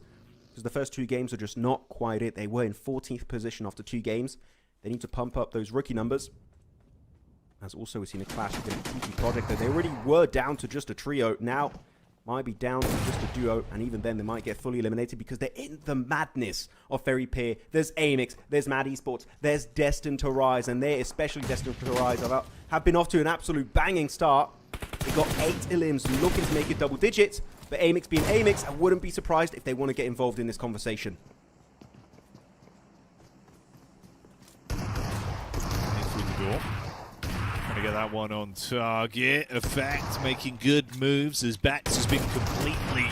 because the first 2 games are just not quite it. They were in 14th position after 2 games. They need to pump up those rookie numbers. As also we've seen a clash against the TT Project, though they already were down to just a trio. Now might be down to just a duo, and even then they might get fully eliminated because they're in the madness of Fairy Pier. There's AMIX, there's Mad Esports, there's Destined to Rise, and they're especially destined to rise. Have been off to an absolute banging start. They got 8 elims looking to make it double digits, but AMIX being AMIX, I wouldn't be surprised if they want to get involved in this conversation. Through the door. Trying to get that one on target. Effect making good moves as Bex has been completely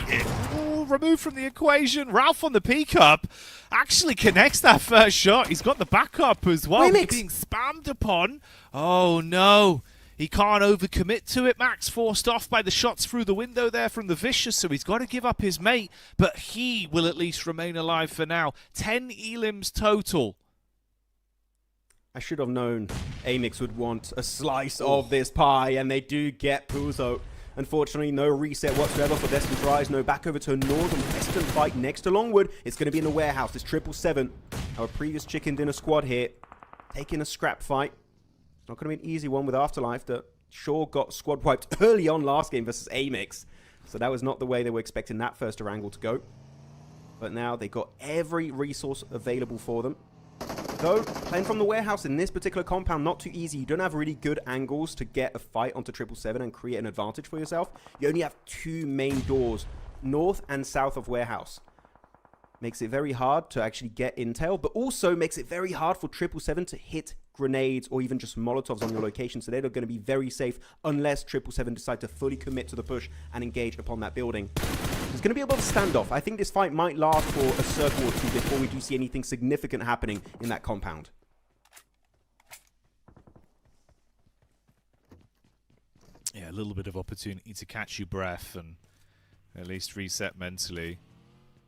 removed from the equation. Ralph on the peak up actually connects that first shot. He's got the backup as well. He's being spammed upon. Oh no. He can't overcommit to it. Max forced off by the shots through the window there from the Vicious, so he's got to give up his mate, but he will at least remain alive for now. 10 elims total. I should have known AMIX would want a slice of this pie, and they do get Puzo. Unfortunately, no reset whatsoever for Destined to Rise. No back over to a northern western fight next to Longwood. It's going to be in the warehouse. This 777, our previous chicken dinner squad here, taking a scrap fight. Not going to be an easy one with Afterlife that sure got squad wiped early on last game versus AMIX. So that was not the way they were expecting that first Erangel to go. But now they got every resource available for them. Though, playing from the warehouse in this particular compound, not too easy. You don't have really good angles to get a fight onto 777 and create an advantage for yourself. You only have 2 main doors, north and south of warehouse. Makes it very hard to actually get intel, but also makes it very hard for 777 to hit grenades or even just Molotovs on your location. So they're going to be very safe unless 777 decide to fully commit to the push and engage upon that building. There's going to be a bit of a standoff. I think this fight might last for a circle or 2 before we do see anything significant happening in that compound. Yeah, a little bit of opportunity to catch your breath and at least reset mentally.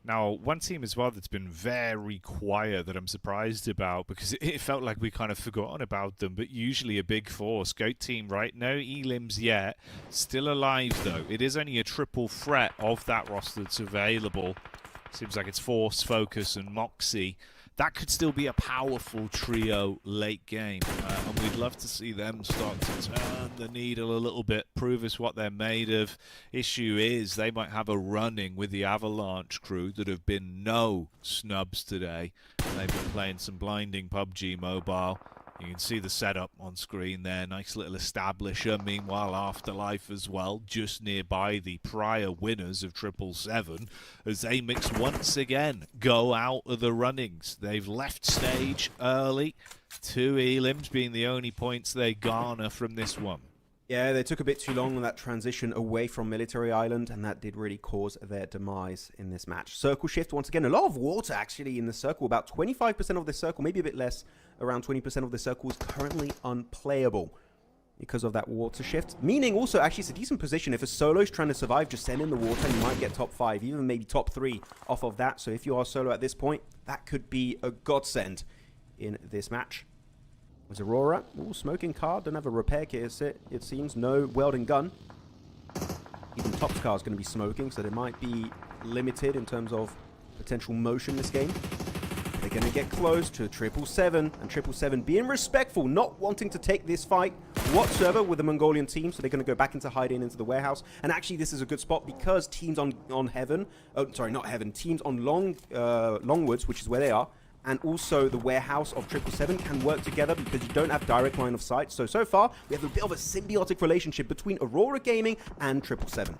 Now, one team as well that's been very quiet that I'm surprised about because it felt like we kind of forgotten about them, but usually a big force. Goat team, right? No elims yet. Still alive, though. It is only a triple threat of that roster that's available. Seems like it's Force, Focus, and Moxie. That could still be a powerful trio late game, and we'd love to see them start to turn the needle a little bit, prove us what they're made of. Issue is they might have a running with the Avalanche crew that have been no snubs today. They've been playing some blinding PUBG Mobile. You can see the setup on screen there, nice little establisher. Meanwhile, Afterlife as well, just nearby the prior winners of 777, as AMIX once again go out of the runnings. They've left stage early, 2 elims being the only points they garner from this one. Yeah, they took a bit too long on that transition away from Military Island, and that did really cause their demise in this match. Circle shift, once again, a lot of water actually in the circle. About 25% of the circle, maybe a bit less, around 20% of the circle is currently unplayable because of that water shift. Meaning also, actually, it's a decent position. If a solo is trying to survive, just send in the water and you might get top 5, even maybe top 3 off of that. So if you are solo at this point, that could be a godsend in this match. There's Aurora. Ooh, smoking car. Don't have a repair kit, it seems. No welding gun. Even Top's car is going to be smoking, so they might be limited in terms of potential motion this game. They're going to get close to 777, and 777 being respectful, not wanting to take this fight whatsoever with the Mongolian team, so they're going to go back into hiding into the warehouse. And actually, this is a good spot because teams on Heaven, oh, sorry, not Heaven, teams on Longwoods, which is where they are, and also the warehouse of 777 can work together because you don't have direct line of sight. So far, we have a bit of a symbiotic relationship between Aurora Gaming and 777.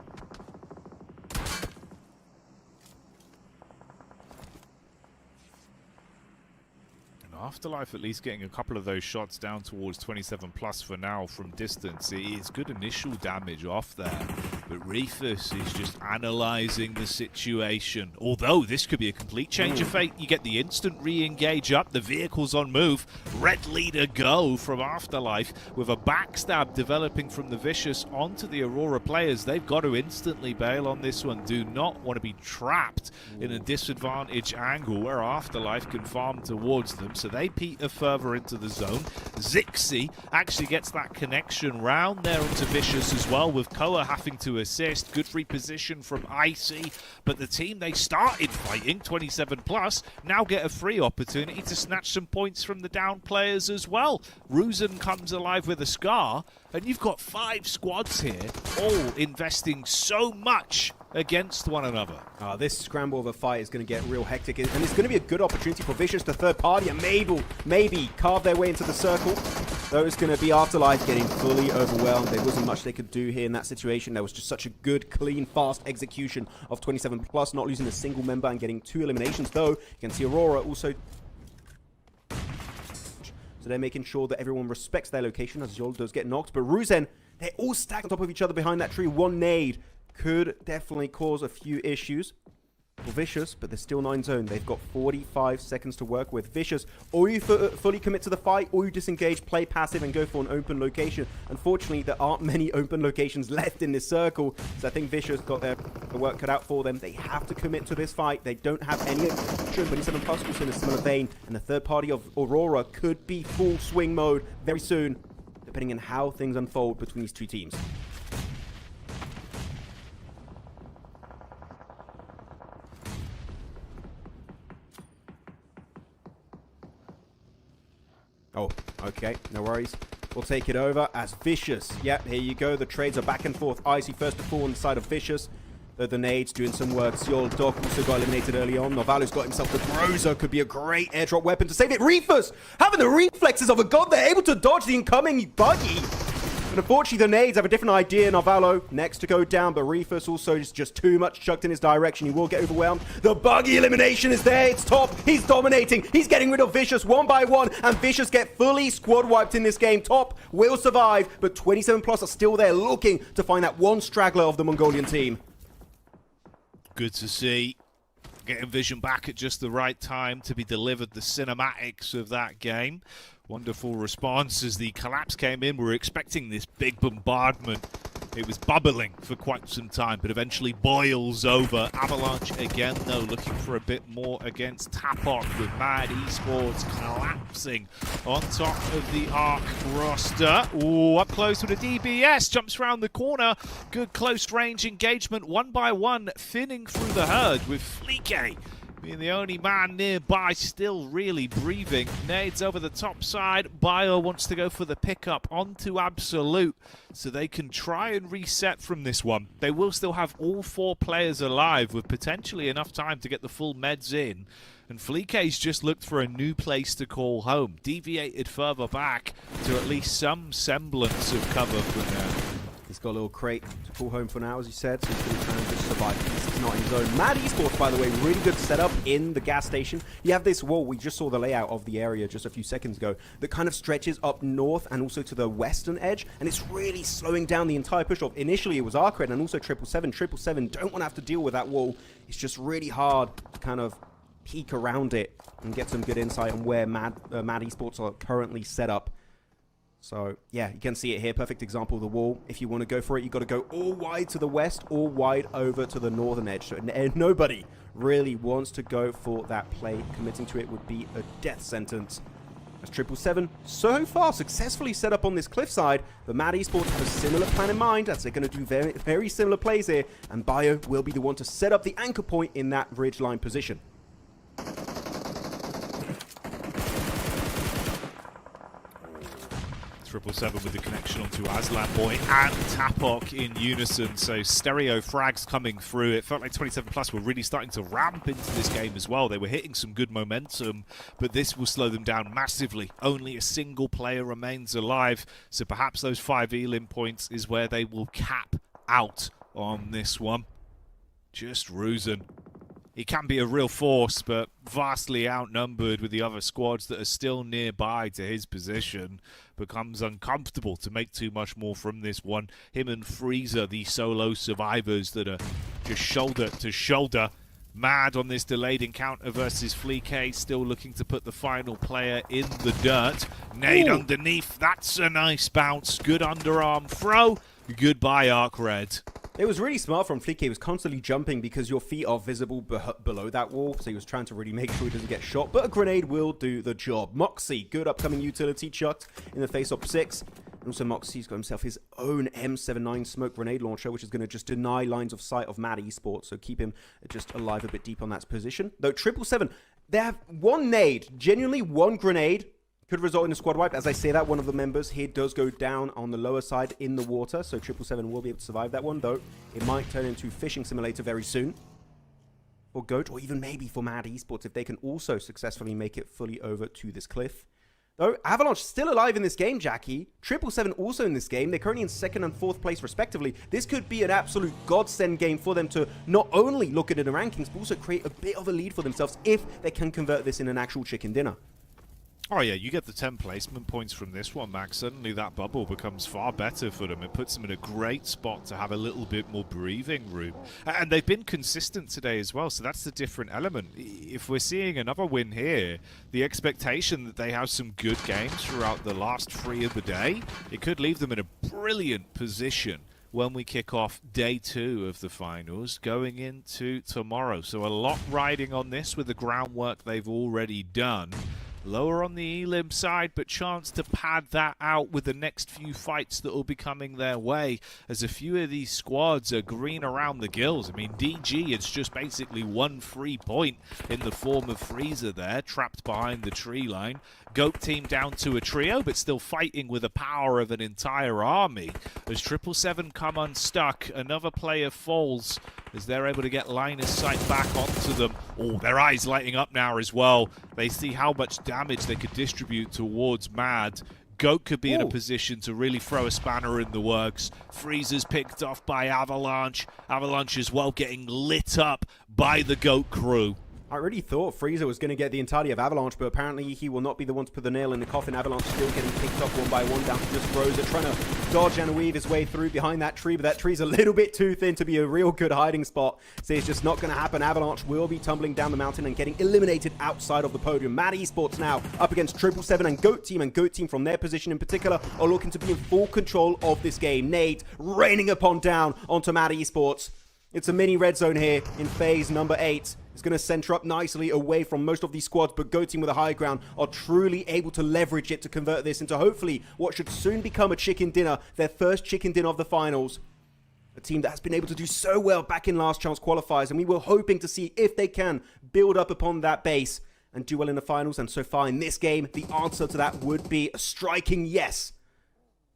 Afterlife at least getting a couple of those shots down towards 27 plus for now from distance. It is good initial damage off there, but Reefus is just analysing the situation. Although this could be a complete change of fate. You get the instant re-engage up, the vehicle's on move, red leader go from Afterlife with a backstab developing from the Vicious onto the Aurora players. They've got to instantly bail on this one. Do not want to be trapped in a disadvantaged angle where Afterlife can farm towards them. So they peter further into the zone. Zixi actually gets that connection round there into Vicious as well, with Koa having to assist. Good reposition from Icy, but the team they started fighting, 27 plus, now get a free opportunity to snatch some points from the down players as well. Ruzen comes alive with a scar, and you've got 5 squads here, all investing so much against one another. This scramble of a fight is going to get real hectic, and it's going to be a good opportunity for Vicious to third party and maybe carve their way into the circle. Though it's going to be Afterlife getting fully overwhelmed. There wasn't much they could do here in that situation. There was just such a good, clean, fast execution of 27 plus, not losing a single member and getting 2 eliminations. Though you can see Aurora also. So they're making sure that everyone respects their location as Yol does get knocked. But Ruzen, they're all stacked on top of each other behind that tree. One nade could definitely cause a few issues for Vicious, but they're still 9 zone. They've got 45 seconds to work with. Vicious, or you fully commit to the fight, or you disengage, play passive, and go for an open location. Unfortunately, there aren't many open locations left in this circle, so I think Vicious got their work cut out for them. They have to commit to this fight. They don't have any 27 plus also in a similar vein, and the third party of Aurora could be full swing mode very soon, depending on how things unfold between these two teams. Oh, okay, no worries. We'll take it over as Vicious. Yep, here you go. The trades are back and forth. Icy first to fall on the side of Vicious. The nades doing some work. Seol Doc also got eliminated early on. Novalu's got himself the Groza. Could be a great airdrop weapon to save it. Reefus having the reflexes of a god. They're able to dodge the incoming buggy. But unfortunately, the nades have a different idea. Novalo next to go down, but Reefus also is just too much chucked in his direction. He will get overwhelmed. The buggy elimination is there. It's Top. He's dominating. He's getting rid of Vicious one by one, and Vicious get fully squad wiped in this game. Top will survive, but 27 plus are still there looking to find that one straggler of the Mongolian team. Good to see. Getting Vision back at just the right time to be delivered the cinematics of that game. Wonderful response as the collapse came in. We were expecting this big bombardment It was bubbling for quite some time, but eventually boils over. Avalanche again, though, looking for a bit more against Tapok, with Mad Esports collapsing on top of the ARC roster. Ooh, up close with a DBS, jumps around the corner. Good close range engagement, one by one, thinning through the herd with Fleeke being the only man nearby, still really breathing. Nades over the top side. Bio wants to go for the pickup onto Absolute so they can try and reset from this one. They will still have all 4 players alive with potentially enough time to get the full meds in. And Fleeke's just looked for a new place to call home. Deviated further back to at least some semblance of cover from there. He's got a little crate to call home for now, as you said, so he's going to try and just survive. He's not in his own. Mad Esports, by the way, really good setup in the gas station. You have this wall, we just saw the layout of the area just a few seconds ago, that kind of stretches up north and also to the western edge, and it's really slowing down the entire push-off. Initially, it was ARCRED and also 777. 777 don't want to have to deal with that wall. It's just really hard to kind of peek around it and get some good insight on where Mad Esports are currently set up. So, yeah, you can see it here. Perfect example of the wall. If you want to go for it, you've got to go all wide to the west, all wide over to the northern edge. So nobody really wants to go for that play. Committing to it would be a death sentence. As 777 so far successfully set up on this cliffside, but Mad Esports have a similar plan in mind, as they're going to do very, very similar plays here, and Bio will be the one to set up the anchor point in that ridgeline position. 777 with the connection onto Aslan Boy and Tapok in unison, so stereo frags coming through. It felt like 27 Plus were really starting to ramp into this game as well. They were hitting some good momentum, but this will slow them down massively. Only a single player remains alive, so perhaps those 5 Elim points is where they will cap out on this one. Just Ruzen. He can be a real force, but vastly outnumbered with the other squads that are still nearby to his position. Becomes uncomfortable to make too much more from this one. Him and Freezer, the solo survivors that are just shoulder to shoulder. Mad on this delayed encounter versus Fleeke, still looking to put the final player in the dirt. Nade underneath, that's a nice bounce. Good underarm throw. Goodbye, ARCRED. It was really smart from Fleeke. He was constantly jumping because your feet are visible below that wall, so he was trying to really make sure he doesn't get shot, but a grenade will do the job. Moxie, good upcoming utility, chucked in the face-off 6. And also Moxie's got himself his own M79 smoke grenade launcher, which is going to just deny lines of sight of Mad Esports, so keep him just alive a bit deep on that position. Though 777, they have one nade, genuinely one grenade, could result in a squad wipe. As I say that, one of the members here does go down on the lower side in the water, so 777 will be able to survive that one, though it might turn into Fishing Simulator very soon. Or GOAT, or even maybe for Mad Esports, if they can also successfully make it fully over to this cliff. Though, Avalanche still alive in this game, Jackie. 777 also in this game. They're currently in 2nd and 4th place, respectively. This could be an absolute godsend game for them to not only look at it in the rankings, but also create a bit of a lead for themselves if they can convert this in an actual chicken dinner. Oh yeah, you get the 10 placement points from this one, Max. Suddenly that bubble becomes far better for them. It puts them in a great spot to have a little bit more breathing room. And they've been consistent today as well, so that's the different element. If we're seeing another win here, the expectation that they have some good games throughout the last 3 of the day, it could leave them in a brilliant position when we kick off day 2 of the finals going into tomorrow. So a lot riding on this with the groundwork they've already done. Lower on the Elim side, but chance to pad that out with the next few fights that will be coming their way, as a few of these squads are green around the gills. I mean, DG, it's just basically 1 free point in the form of Freezer there, trapped behind the tree line. GOAT team down to a trio, but still fighting with the power of an entire army. As 777 come unstuck, another player falls as they're able to get line of sight back onto them. Oh, their eyes lighting up now as well. They see how much damage they could distribute towards Mad. GOAT could be in a position to really throw a spanner in the works. Freezer's picked off by Avalanche. Avalanche as well getting lit up by the GOAT crew. I really thought Freezer was going to get the entirety of Avalanche, but apparently he will not be the one to put the nail in the coffin. Avalanche still getting picked up one by one down to just Rosa, trying to dodge and weave his way through behind that tree, but that tree's a little bit too thin to be a real good hiding spot. So it's just not going to happen. Avalanche will be tumbling down the mountain and getting eliminated outside of the podium. Mad Esports now up against 777 and Goat Team, and Goat Team from their position in particular are looking to be in full control of this game. Nade raining upon down onto Mad Esports. It's a mini red zone here in phase number 8. It's going to center up nicely away from most of these squads, but Go Team with a high ground are truly able to leverage it to convert this into hopefully what should soon become a chicken dinner, their first chicken dinner of the finals. A team that has been able to do so well back in last chance qualifiers, and we were hoping to see if they can build up upon that base and do well in the finals. And so far in this game, the answer to that would be a striking yes.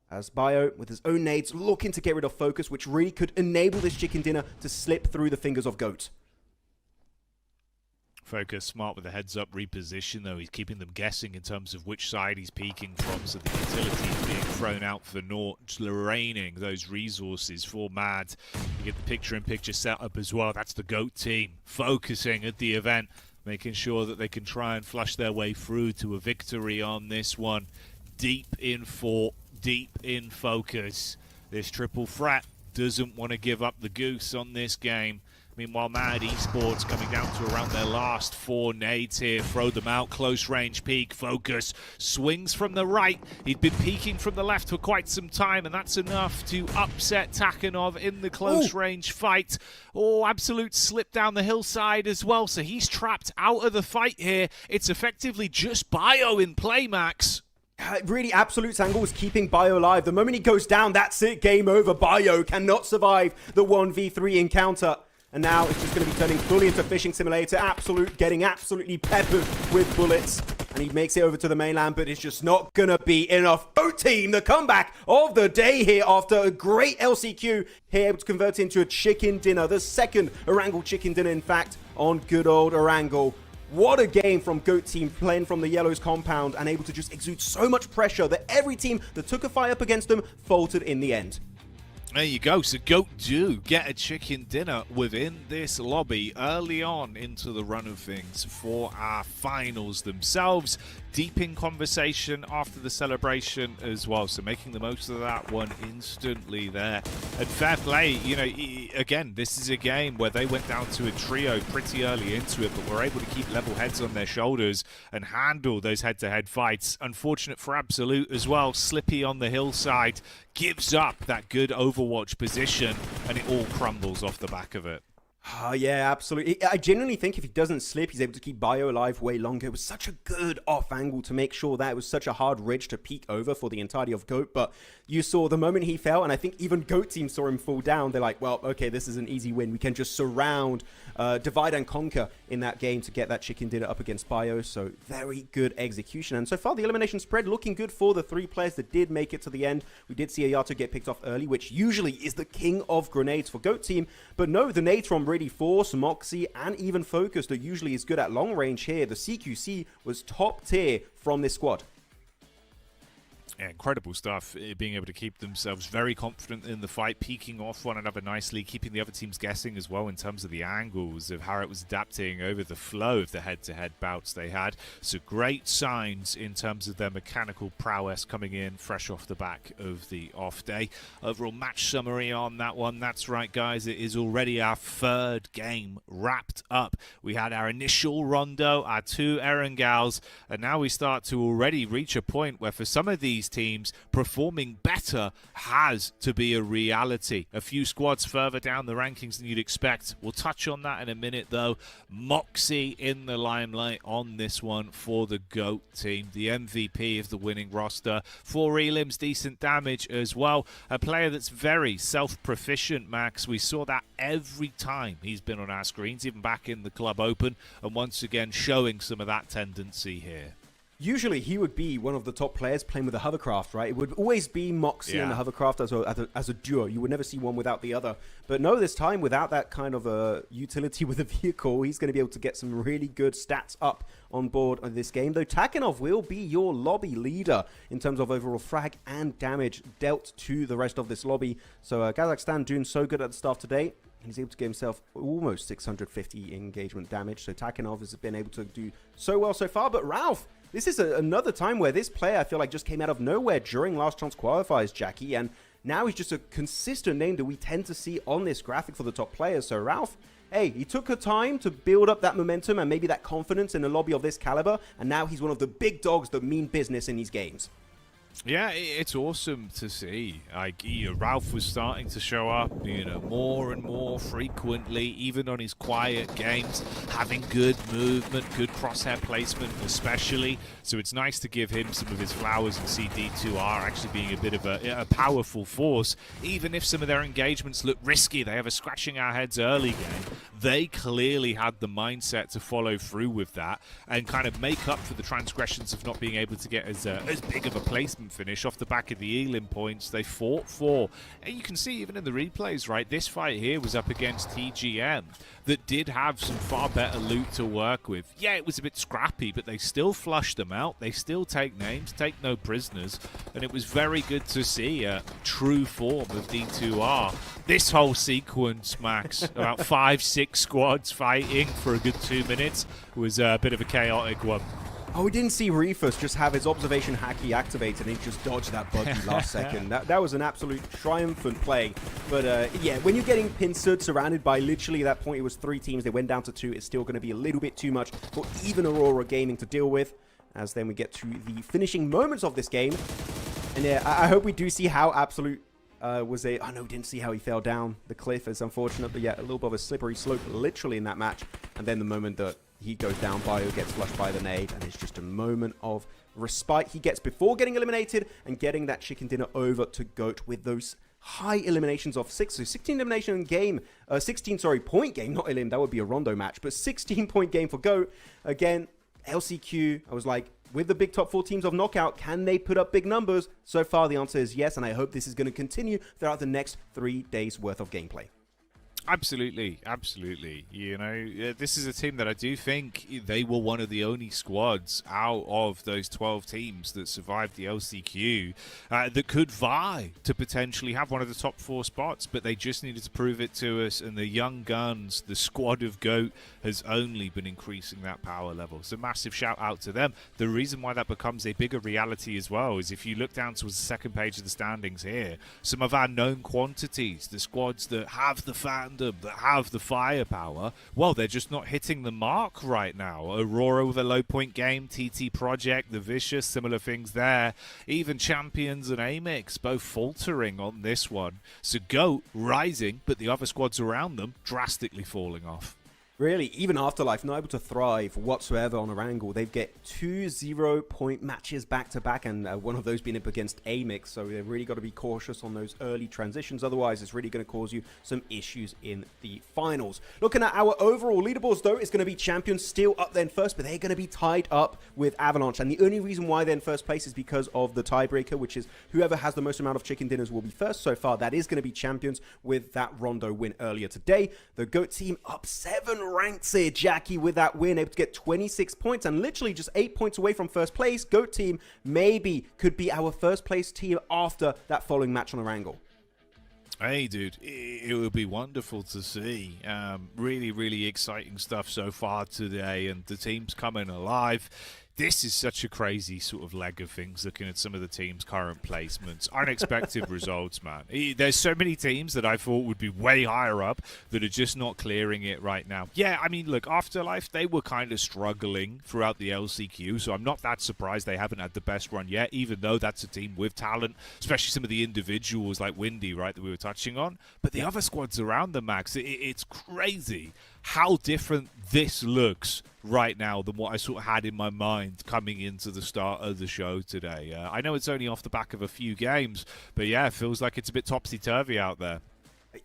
As Bio, with his own nades, looking to get rid of focus, which really could enable this chicken dinner to slip through the fingers of Goat. Focus smart with the heads-up reposition, though. He's keeping them guessing in terms of which side he's peeking from, so the utility is being thrown out for naught, draining those resources for Mad. You get the picture-in-picture setup as well. That's the Goat Team focusing at the event, making sure that they can try and flush their way through to a victory on this one. Deep in fort, deep in focus. This triple threat doesn't want to give up the goose on this game. Meanwhile, Mad Esports coming down to around their last 4 nades here. Throw them out, close range peek, focus, swings from the right. He'd been peeking from the left for quite some time, and that's enough to upset Takanov in the close range fight. Oh, absolute slip down the hillside as well, so he's trapped out of the fight here. It's effectively just Bio in play, Max. Really, Absolute's angle was keeping Bio alive. The moment he goes down, that's it, game over. Bio cannot survive the 1v3 encounter. And now it's just going to be turning fully into Fishing Simulator. Absolute getting absolutely peppered with bullets. And he makes it over to the mainland, but it's just not going to be enough. Goat Team, the comeback of the day here after a great LCQ. Here able to convert it into a chicken dinner. The second Erangel chicken dinner, in fact, on good old Erangel. What a game from Goat Team, playing from the Yellows compound and able to just exude so much pressure that every team that took a fight up against them faltered in the end. There you go. So Goat do get a chicken dinner within this lobby early on into the run of things for our finals themselves. Deep in conversation after the celebration as well. So making the most of that one instantly there. And fair play, you know, again, this is a game where they went down to a trio pretty early into it, but were able to keep level heads on their shoulders and handle those head-to-head fights. Unfortunate for Absolute as well. Slippy on the hillside gives up that good Overwatch position, and it all crumbles off the back of it. Oh, yeah, absolutely. I genuinely think if he doesn't slip, he's able to keep Bio alive way longer. It was such a good off angle to make sure that it was such a hard ridge to peek over for the entirety of Goat. But you saw the moment he fell, and I think even Goat Team saw him fall down. They're like, well, okay, this is an easy win. We can just surround, divide and conquer in that game to get that chicken dinner up against Bio. So very good execution. And so far, the elimination spread looking good for the 3 players that did make it to the end. We did see Ayato get picked off early, which usually is the king of grenades for Goat Team. But no, the nades from Ready Force, Moxie, and even Focus that usually is good at long range here. The CQC was top tier from this squad. Yeah, incredible stuff, being able to keep themselves very confident in the fight, peeking off one another nicely, keeping the other teams guessing as well in terms of the angles of how it was adapting over the flow of the head-to-head bouts they had. So great signs in terms of their mechanical prowess coming in fresh off the back of the off day. Overall match summary on that one. That's right, guys, it is already our 3rd game wrapped up. We had our initial Rondo, our 2 Erangels, and now we start to already reach a point where for some of these teams, performing better has to be a reality. A few squads further down the rankings than you'd expect. We'll touch on that in a minute, though. Moxie in the limelight on this one for the GOAT team, the MVP of the winning roster. 4 elims, decent damage as well. A player that's very self-proficient, Max. We saw that every time he's been on our screens, even back in the Club Open, and once again showing some of that tendency here. Usually he would be one of the top players playing with a hovercraft, right? It would always be Moxie and the hovercraft as a duo. You would never see one without the other. But no, this time without that kind of a utility with a vehicle, he's going to be able to get some really good stats up on board of this game. Though Takanov will be your lobby leader in terms of overall frag and damage dealt to the rest of this lobby. So Kazakhstan doing so good at the start today. He's able to get himself almost 650 engagement damage. So Takanov has been able to do so well so far. But Ralph, this is another time where this player, I feel like, just came out of nowhere during last chance qualifiers, Jackie. And Now he's just a consistent name that we tend to see on this graphic for the top players. So Ralph, hey, he took her time to build up that momentum and maybe that confidence in a lobby of this caliber, and now he's one of the big dogs that mean business in these games. Yeah, it's awesome to see. Like, Ralph was starting to show up, more and more frequently, even on his quiet games, having good movement, good crosshair placement especially. So it's nice to give him some of his flowers and see D2R actually being a bit of a powerful force. Even if some of their engagements look risky, they have a scratching our heads early game, they clearly had the mindset to follow through with that and kind of make up for the transgressions of not being able to get as big of a placement finish off the back of the Elim points they fought for. And you can see even in the replays, right, this fight here was up against TGM that did have some far better loot to work with. Yeah, it was a bit scrappy, but they still flushed them out. They still take names, take no prisoners, and it was very good to see a true form of D2R. This whole sequence, Max, about 5-6 squads fighting for a good 2 minutes, was a bit of a chaotic one. Oh, we didn't see Reefus just have his observation hacky activated and he just dodged that buggy last second. That was an absolute triumphant play. But yeah, when you're getting pincered, surrounded by literally at that point it was 3 teams, they went down to 2, it's still going to be a little bit too much for even Aurora Gaming to deal with. As then we get to the finishing moments of this game. And yeah, I hope we do see how Absolute was a... Oh no, didn't see how he fell down the cliff. It's unfortunate, but yeah, a little bit of a slippery slope literally in that match. And then the moment that he goes down, Bio gets flushed by the nade, and it's just a moment of respite he gets before getting eliminated and getting that chicken dinner over to GOAT with those high eliminations of 6. So 16 elimination game, 16, sorry, point game, not elim, that would be a Rondo match, but 16-point game for GOAT. Again, LCQ, I was like, with the big top 4 teams of Knockout, can they put up big numbers? So far, the answer is yes, and I hope this is going to continue throughout the next 3 days worth of gameplay. Absolutely, absolutely. This is a team that I do think they were one of the only squads out of those 12 teams that survived the LCQ that could vie to potentially have one of the top 4 spots, but they just needed to prove it to us, and the young guns, the squad of GOAT, has only been increasing that power level. So massive shout out to them. The reason why that becomes a bigger reality as well is if you look down towards the second page of the standings here, some of our known quantities, the squads that have the fandom, that have the firepower, well, they're just not hitting the mark right now. Aurora with a low point game, TT Project, the Vicious, similar things there. Even Champions and AMIX both faltering on this one. So GOAT rising, but the other squads around them drastically falling off. Really, even Afterlife not able to thrive whatsoever on Erangel. They get 2 0-point matches back-to-back, and one of those being up against AMIX, so they've really got to be cautious on those early transitions. Otherwise, it's really going to cause you some issues in the finals. Looking at our overall leaderboards, though, it's going to be Champions still up there in first, but they're going to be tied up with Avalanche. And the only reason why they're in first place is because of the tiebreaker, which is whoever has the most amount of chicken dinners will be first. So far, that is going to be Champions with that Rondo win earlier today. The GOAT team up 7 ranks here. Jackie with that win, able to get 26 points and literally just 8 points away from first place. GOAT team maybe could be our first place team after that following match on Erangel. Hey, dude, it would be wonderful to see. Really, really exciting stuff so far today, and the team's coming alive. This is such a crazy sort of leg of things, looking at some of the team's current placements. Unexpected results, man. There's so many teams that I thought would be way higher up that are just not clearing it right now. Yeah, I mean, look, Afterlife, they were kind of struggling throughout the LCQ, so I'm not that surprised they haven't had the best run yet, even though that's a team with talent, especially some of the individuals like Windy, right, that we were touching on. But the other squads around them, Max, it's crazy how different this looks right now than what I sort of had in my mind coming into the start of the show today. I know it's only off the back of a few games, but yeah, it feels like it's a bit topsy-turvy out there.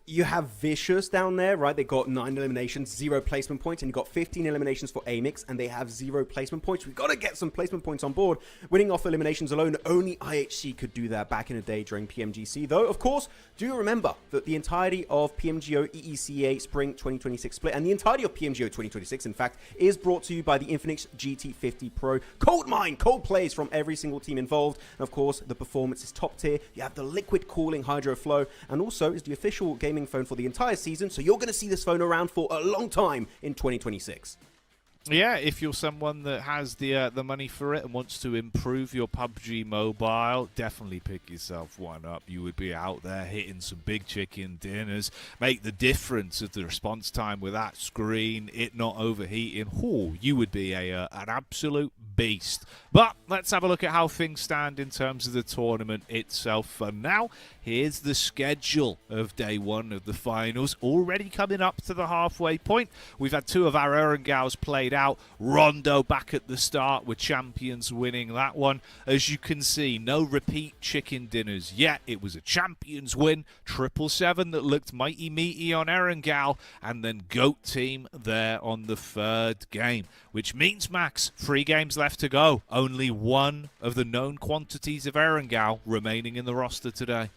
You have Vicious down there, right? They got 9 eliminations, 0 placement points, and you got 15 eliminations for AMIX, and they have 0 placement points. We've got to get some placement points on board. Winning off eliminations alone, only IHC could do that back in the day during PMGC. Though, of course, do remember that the entirety of PMGO EECA Spring 2026 split, and the entirety of PMGO 2026, in fact, is brought to you by the Infinix GT50 Pro. Cold mine, cold plays from every single team involved. And of course, the performance is top tier. You have the liquid cooling Hydro Flow, and also is the official gaming phone for the entire season, so you're going to see this phone around for a long time in 2026. Yeah, if you're someone that has the money for it and wants to improve your PUBG Mobile, definitely pick yourself one up. You would be out there hitting some big chicken dinners, make the difference of the response time with that screen, it not overheating. Oh, you would be an absolute beast. But let's have a look at how things stand in terms of the tournament itself. For now, here's the schedule of day one of the finals, already coming up to the halfway point. We've had two of our Erangels played out. Rondo back at the start with champions winning that one. As you can see, no repeat chicken dinners yet. It was a champions win, 777 that looked mighty meaty on Erangel, and then GOAT team there on the third game, which means, Max, 3 games left to go. Only one of the known quantities of Erangel remaining in the roster today.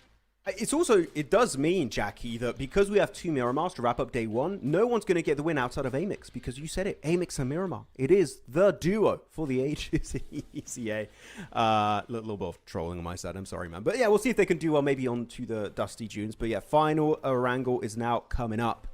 It does mean, Jackie, that because we have 2 Miramars to wrap up day one, no one's going to get the win outside of AMIX, because you said it, AMIX and Miramar. It is the duo for the ages in ECA. Little bit of trolling on my side, I'm sorry, man. But yeah, we'll see if they can do well maybe onto the Dusty Dunes. But yeah, final Erangel is now coming up.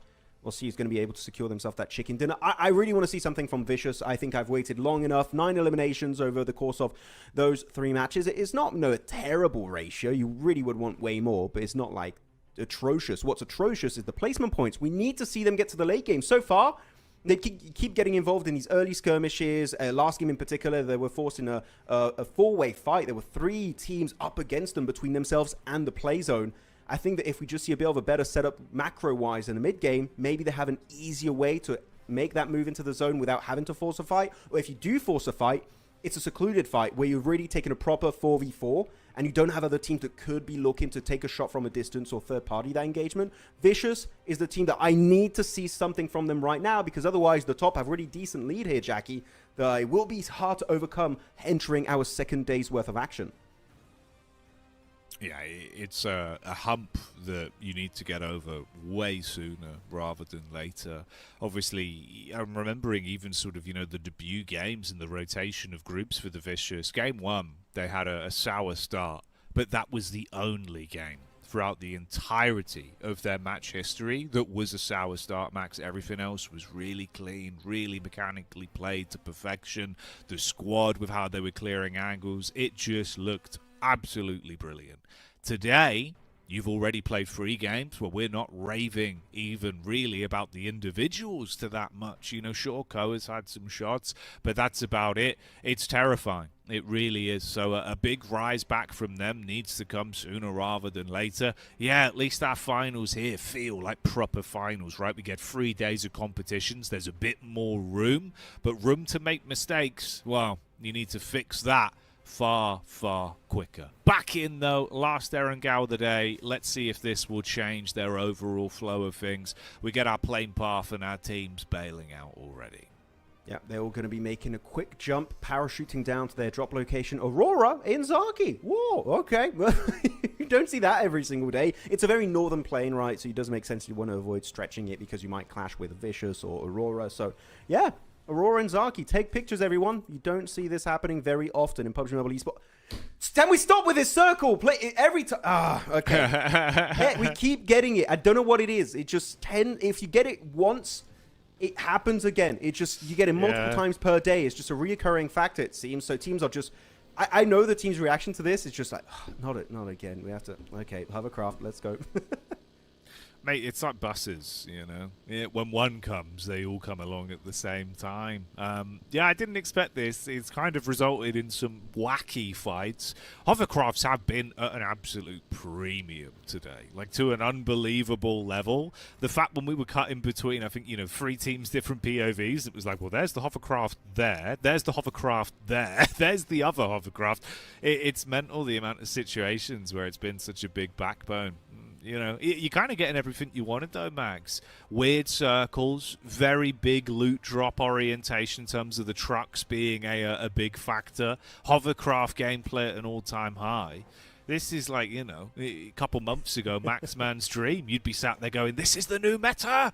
We'll see who's going to be able to secure themselves that chicken dinner. I really want to see something from Vicious. I think I've waited long enough. 9 eliminations over the course of those 3 matches. It's not a terrible ratio. You really would want way more, but it's not like atrocious. What's atrocious is the placement points. We need to see them get to the late game. So far, they keep getting involved in these early skirmishes. Last game in particular, they were forced in a 4-way fight. There were 3 teams up against them between themselves and the play zone. I think that if we just see a bit of a better setup macro-wise in the mid-game, maybe they have an easier way to make that move into the zone without having to force a fight. Or if you do force a fight, it's a secluded fight where you've really taken a proper 4v4 and you don't have other teams that could be looking to take a shot from a distance or third-party that engagement. Vicious is the team that I need to see something from them right now, because otherwise the top have a really decent lead here, Jackie. It will be hard to overcome entering our second day's worth of action. Yeah, it's a hump that you need to get over way sooner rather than later. Obviously, I'm remembering even sort of, the debut games and the rotation of groups for the Vicious. Game 1, they had a sour start, but that was the only game throughout the entirety of their match history that was a sour start, Max. Everything else was really clean, really mechanically played to perfection. The squad with how they were clearing angles, it just looked absolutely brilliant. Today, you've already played 3 games where we're not raving even really about the individuals to that much. Sure, Ko has had some shots, but that's about it. It's terrifying. It really is. So a big rise back from them needs to come sooner rather than later. Yeah, at least our finals here feel like proper finals, right? We get 3 days of competitions. There's a bit more room, but room to make mistakes, well, you need to fix that far, far quicker. Back in, though, last Erangel of the day. Let's see if this will change their overall flow of things. We get our plane path and our teams bailing out already. Yeah, they're all going to be making a quick jump, parachuting down to their drop location. Aurora in Zaki. Whoa, okay. You don't see that every single day. It's a very northern plane, right? So it does make sense you want to avoid stretching it because you might clash with Vicious or Aurora. So, yeah. Aurora and Zaki, take pictures, everyone. You don't see this happening very often in PUBG Mobile Esports. Can we stop with this circle? Play it every time. Okay. Yeah, we keep getting it. I don't know what it is. It just if you get it once, it happens again. It just, you get it multiple times per day. It's just a reoccurring factor, it seems. So teams are just, I know the team's reaction to this is just like, not again. We have to, okay, hovercraft, let's go. Mate, it's like buses, when one comes, they all come along at the same time. Yeah, I didn't expect this. It's kind of resulted in some wacky fights. Hovercrafts have been at an absolute premium today, like to an unbelievable level. The fact when we were cut in between, I think, 3 teams, different POVs, it was like, well, there's the hovercraft there, there's the hovercraft there, there's the other hovercraft. It's mental, the amount of situations where it's been such a big backbone. You're kind of getting everything you wanted, though, Max. Weird circles, very big loot drop orientation in terms of the trucks being a big factor. Hovercraft gameplay at an all-time high. This is like, a couple months ago, Max Man's dream. You'd be sat there going, this is the new meta!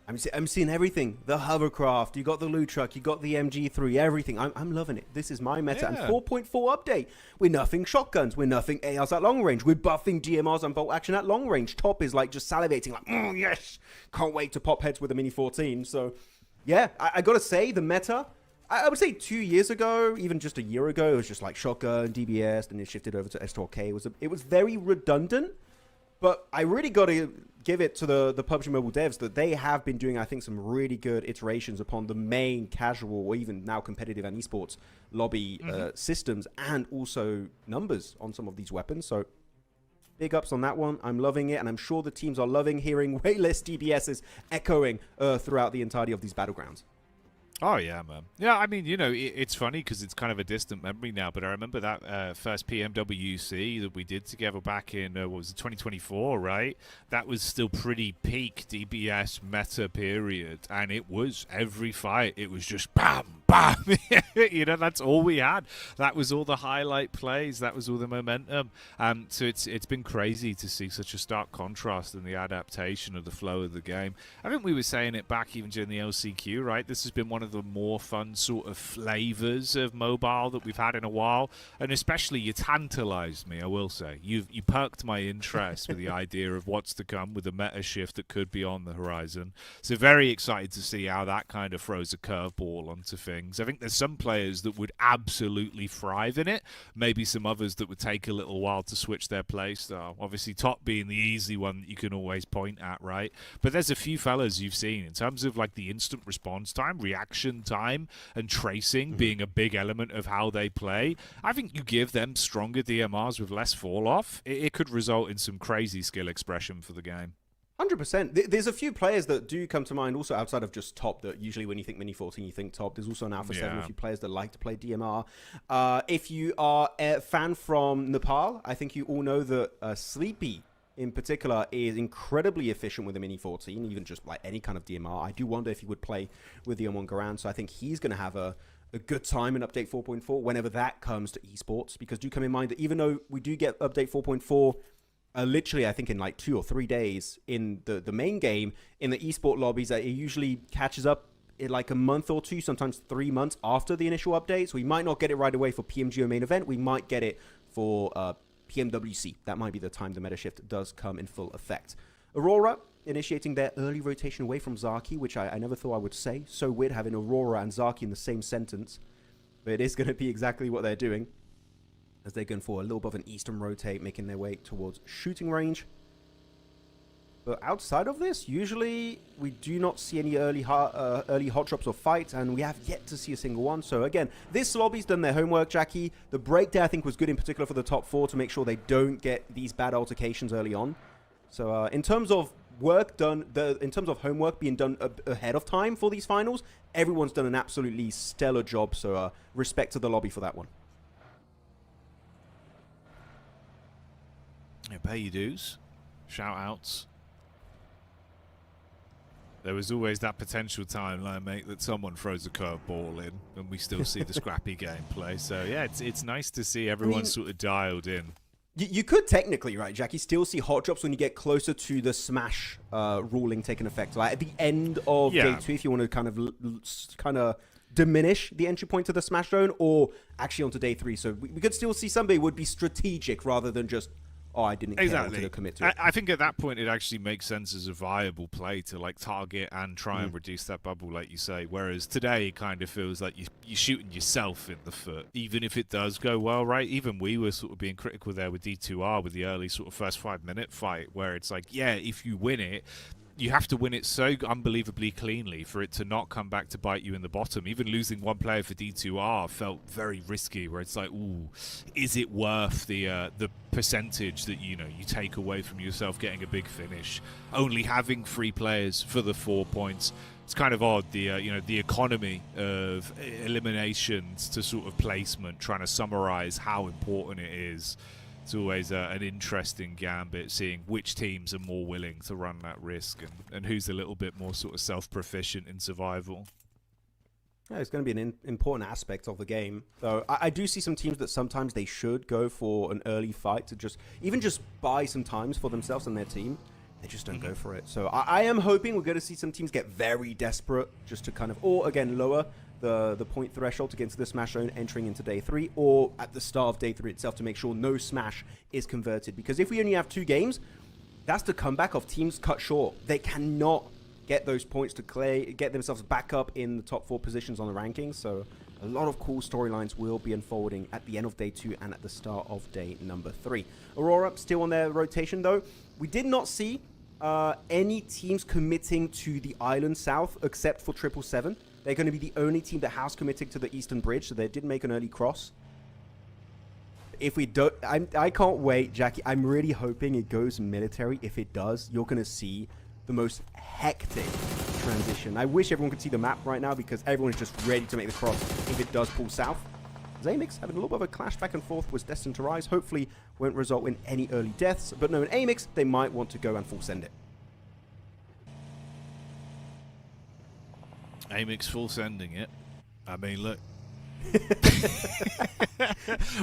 I'm seeing everything. The hovercraft, you got the loot truck, you got the MG3, everything. I'm loving it. This is my meta. And 4.4 update. We're nothing shotguns. We're nothing ARs at long range. We're buffing DMRs and bolt action at long range. Top is like just salivating, like, yes, can't wait to pop heads with a Mini 14. So Yeah, I gotta say, the meta, I would say 2 years ago, even just a year ago, it was just like shotgun, DBS, then it shifted over to S2K. It was very redundant, but I really gotta give it to the PUBG Mobile devs that they have been doing, I think, some really good iterations upon the main casual or even now competitive and esports lobby systems and also numbers on some of these weapons. So big ups on that one. I'm loving it, and I'm sure the teams are loving hearing way less DBSs echoing throughout the entirety of these battlegrounds. Oh, yeah, man. Yeah, I mean, you know, it's funny because it's kind of a distant memory now, but I remember that first PMWC that we did together back in, what was it, 2024, right? That was still pretty peak DBS meta period, and it was every fight. It was just bam, bam. You know, that's all we had. That was all the highlight plays. That was all the momentum. So it's been crazy to see such a stark contrast in the adaptation of the flow of the game. I think we were saying it back even during the LCQ, right? This has been one of the more fun sort of flavors of mobile that we've had in a while, and especially you tantalized me, I will say. You perked my interest with the idea of what's to come with the meta shift that could be on the horizon. So very excited to see how that kind of throws a curveball onto things. I think there's some players that would absolutely thrive in it, maybe some others that would take a little while to switch their play style. Obviously top being the easy one that you can always point at, right? But there's a few fellas you've seen in terms of like the instant response time, reaction time, and tracing being a big element of how they play. I think you give them stronger DMRs with less fall off, it could result in some crazy skill expression for the game. 100%. There's a few players that do come to mind also outside of just top, that usually when you think Mini 14, you think top. There's also an Alpha 7, a few players that like to play DMR. If you are a fan from Nepal, I think you all know that Sleepy in particular is incredibly efficient with the Mini 14, even just like any kind of DMR. I do wonder if he would play with the M1 Garand, so I think he's going to have a good time in Update 4.4 whenever that comes to esports, because do come in mind that even though we do get Update 4.4 literally, I think in like 2 or 3 days in the main game, in the esport lobbies, it usually catches up in like a month or two, sometimes 3 months after the initial update. So we might not get it right away for PMGO Main Event. We might get it for PMWC. That might be the time the meta shift does come in full effect. Aurora initiating their early rotation away from Zaki, which I never thought I would say. So weird having Aurora and Zaki in the same sentence. But it is going to be exactly what they're doing, as they're going for a little bit of an eastern rotate, making their way towards shooting range. But outside of this, usually we do not see any early hot drops or fights, and we have yet to see a single one. So again, this lobby's done their homework, Jackie. The break there, I think, was good in particular for the top 4 to make sure they don't get these bad altercations early on. So in terms of work done, in terms of homework being done ahead of time for these finals, everyone's done an absolutely stellar job. So respect to the lobby for that one. Yeah, pay your dues. Shout outs. There was always that potential timeline, mate, that someone throws a curveball in and we still see the scrappy gameplay. So, yeah, it's nice to see everyone sort of dialed in. You could technically, right, Jackie, still see hot drops when you get closer to the smash ruling taking effect. Like at the end of day 2, if you want to kind of diminish the entry point to the smash zone, or actually onto day 3. So we could still see somebody would be strategic rather than just, oh, I didn't care, I wanted to commit to it. I think at that point it actually makes sense as a viable play to like target and try and reduce that bubble, like you say. Whereas today it kind of feels like you're shooting yourself in the foot, even if it does go well, right? Even we were sort of being critical there with D2R with the early sort of first 5-minute fight, where it's like, yeah, if you win it, you have to win it so unbelievably cleanly for it to not come back to bite you in the bottom. Even losing one player for D2R felt very risky, where it's like, ooh, is it worth the percentage that you take away from yourself getting a big finish? Only having 3 players for the 4 points. It's kind of odd, the economy of eliminations to sort of placement, trying to summarize how important it is. It's always an interesting gambit, seeing which teams are more willing to run that risk and who's a little bit more sort of self-proficient in survival. Yeah, it's going to be an important aspect of the game. So I do see some teams that sometimes they should go for an early fight to just buy some times for themselves and their team. They just don't go for it. So I am hoping we're going to see some teams get very desperate just to kind of, or again, lower the point threshold to get into the smash zone entering into day 3, or at the start of day 3 itself to make sure no smash is converted. Because if we only have 2 games, that's the comeback of teams cut short. They cannot get those points to get themselves back up in the top 4 positions on the rankings. So a lot of cool storylines will be unfolding at the end of day 2 and at the start of day number 3. Aurora still on their rotation though. We did not see any teams committing to the island south except for 777. They're going to be the only team that has committed to the eastern bridge, so they did make an early cross. If we don't, I can't wait, Jackie. I'm really hoping it goes military. If it does, you're going to see the most hectic transition. I wish everyone could see the map right now because everyone's just ready to make the cross if it does pull south. AMIX having a little bit of a clash back and forth was destined to rise. Hopefully won't result in any early deaths. But no, in AMIX, they might want to go and full send it. AMIX full sending it. I mean, look.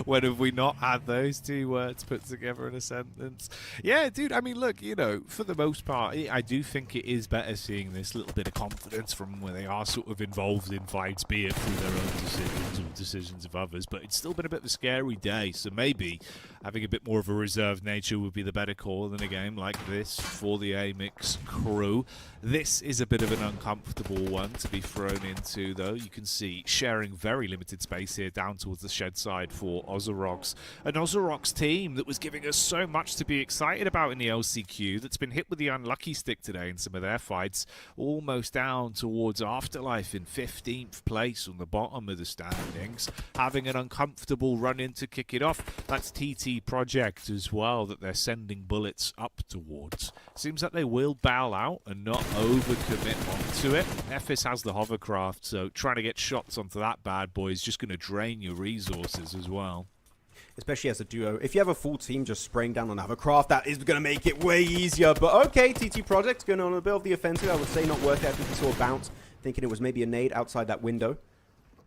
When have we not had those two words put together in a sentence? Yeah, dude, I mean, look, you know, for the most part, I do think it is better seeing this little bit of confidence from where they are sort of involved in fights, be it through their own decisions or decisions of others, but it's still been a bit of a scary day, so maybe having a bit more of a reserved nature would be the better call than a game like this for the AMIX crew. This is a bit of an uncomfortable one to be thrown into, though. You can see sharing very limited space here down towards the shed side for Ozarox. An Ozarox team that was giving us so much to be excited about in the LCQ that's been hit with the unlucky stick today in some of their fights, almost down towards Afterlife in 15th place on the bottom of the standings, having an uncomfortable run-in to kick it off. That's TT Project as well that they're sending bullets up towards. Seems like they will bow out and not overcommit onto it. Ephes has the hovercraft, so trying to get shots onto that bad boy is just going to drain your resources as well. Especially as a duo. If you have a full team just spraying down on hovercraft, that is going to make it way easier. But okay, TT Project going on a bit of the offensive. I would say not worth it. I think he saw a bounce, thinking it was maybe a nade outside that window.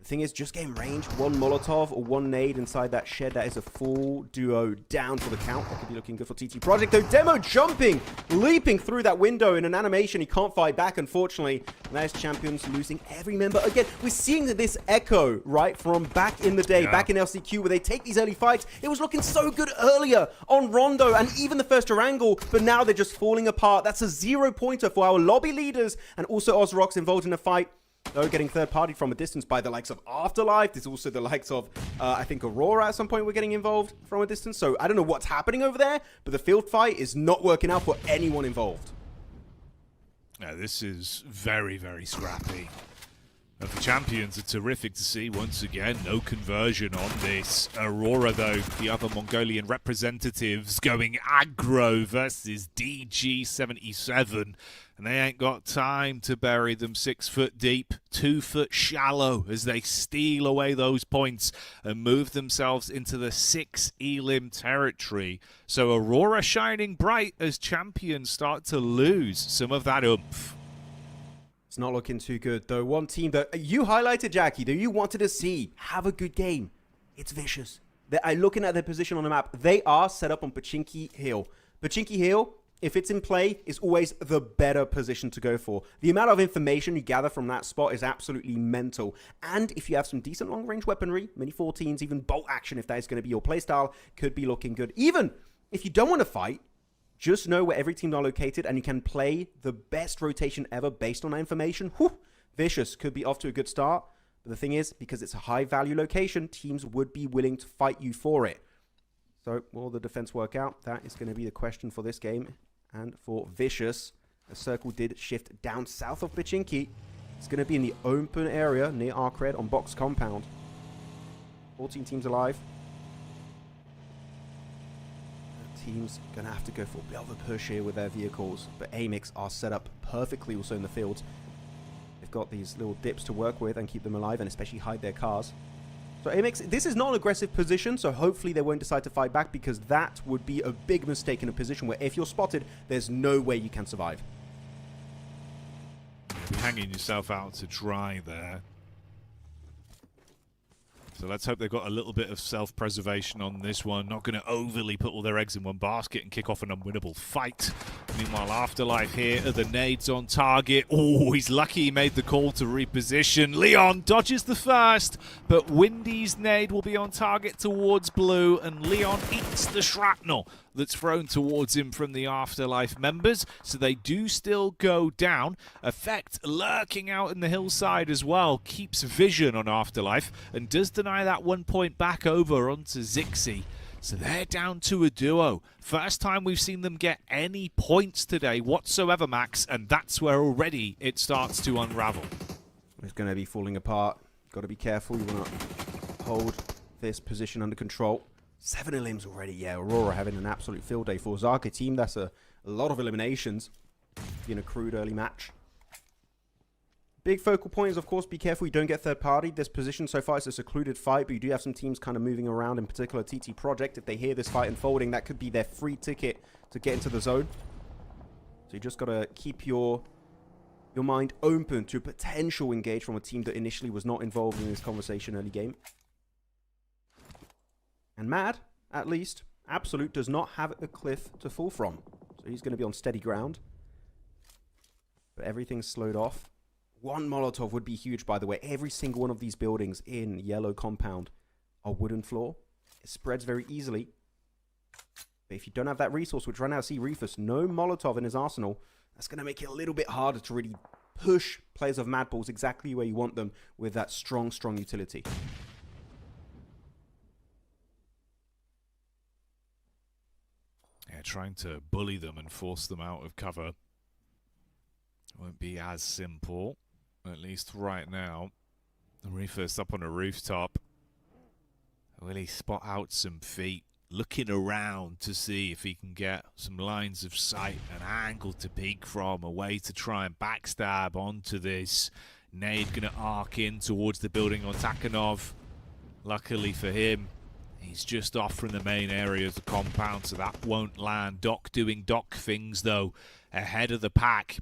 The thing is, just getting range, one Molotov or one nade inside that shed. That is a full duo down for the count. That could be looking good for TT Project. Though Demo jumping, leaping through that window in an animation. He can't fight back, unfortunately. And that is Champions losing every member. Again, we're seeing this echo, right, from back in the day, back in LCQ, where they take these early fights. It was looking so good earlier on Rondo and even the first Erangel, but now they're just falling apart. That's a 0-pointer for our lobby leaders. And also Ozarox involved in a fight. Though getting third-partied from a distance by the likes of Afterlife. There's also the likes of, I think, Aurora at some point we're getting involved from a distance. So I don't know what's happening over there, but the field fight is not working out for anyone involved. Yeah, this is very, very scrappy. And the Champions are terrific to see once again. No conversion on this. Aurora, though, the other Mongolian representatives going aggro versus DG77. And they ain't got time to bury them 6 foot deep, 2 foot shallow as they steal away those points and move themselves into the 6 elim territory. So Aurora shining bright as Champions start to lose some of that oomph. It's not looking too good, though. One team that you highlighted, Jackie, that you wanted to see have a good game. It's Vicious. Looking at their position on the map, they are set up on Pachinki Hill. Pachinki Hill, if it's in play, is always the better position to go for. The amount of information you gather from that spot is absolutely mental. And if you have some decent long-range weaponry, mini 14s, even bolt action, if that is going to be your playstyle, could be looking good. Even if you don't want to fight, just know where every team are located and you can play the best rotation ever based on that information. Whew, Vicious could be off to a good start. But the thing is, because it's a high-value location, teams would be willing to fight you for it. So will the defense work out? That is going to be the question for this game. And for Vicious, the circle did shift down south of Pachinki. It's going to be in the open area near ARCRED on Box Compound. 14 teams alive. Teams going to have to go for a bit of a push here with their vehicles. But AMIX are set up perfectly also in the field. They've got these little dips to work with and keep them alive and especially hide their cars. So AMIX, this is not an aggressive position, so hopefully they won't decide to fight back because that would be a big mistake in a position where if you're spotted, there's no way you can survive. You're hanging yourself out to dry there. So let's hope they've got a little bit of self-preservation on this one. Not going to overly put all their eggs in one basket and kick off an unwinnable fight. Meanwhile, Afterlife here are the nades on target. Oh, he's lucky he made the call to reposition. Leon dodges the first, but Windy's nade will be on target towards blue, and Leon eats the shrapnel. that's thrown towards him from the Afterlife members, so they do still go down. Effect lurking out in the hillside as well, keeps vision on Afterlife, and does deny that 1 point back over onto Zixi. So they're down to a duo. First time we've seen them get any points today whatsoever, Max, and that's where already it starts to unravel. It's going to be falling apart. Got to be careful. You want to hold this position under control. 7 elims already. Yeah, Aurora having an absolute field day for Zarka team. That's a lot of eliminations in a crude early match. Big focal point is, of course, be careful you don't get third party. This position so far is a secluded fight, but you do have some teams kind of moving around, in particular TT Project. If they hear this fight unfolding, that could be their free ticket to get into the zone. So you just got to keep your mind open to potential engage from a team that initially was not involved in this conversation early game. And Mad, at least, Absolute does not have a cliff to fall from. So he's going to be on steady ground. But everything's slowed off. One Molotov would be huge, by the way. Every single one of these buildings in yellow compound are wooden floor. It spreads very easily. But if you don't have that resource, which right now I see Reefus, no Molotov in his arsenal, that's going to make it a little bit harder to really push players of Mad Balls exactly where you want them with that strong utility. Yeah, trying to bully them and force them out of cover won't be as simple, at least right now. Reefus up on a rooftop. Will he spot out some feet? Looking around to see if he can get some lines of sight, an angle to peek from, a way to try and backstab onto this. Nade going to arc in towards the building on Takanov. Luckily for him, he's just off from the main area of the compound, so that won't land. Doc doing Doc things, though, ahead of the pack.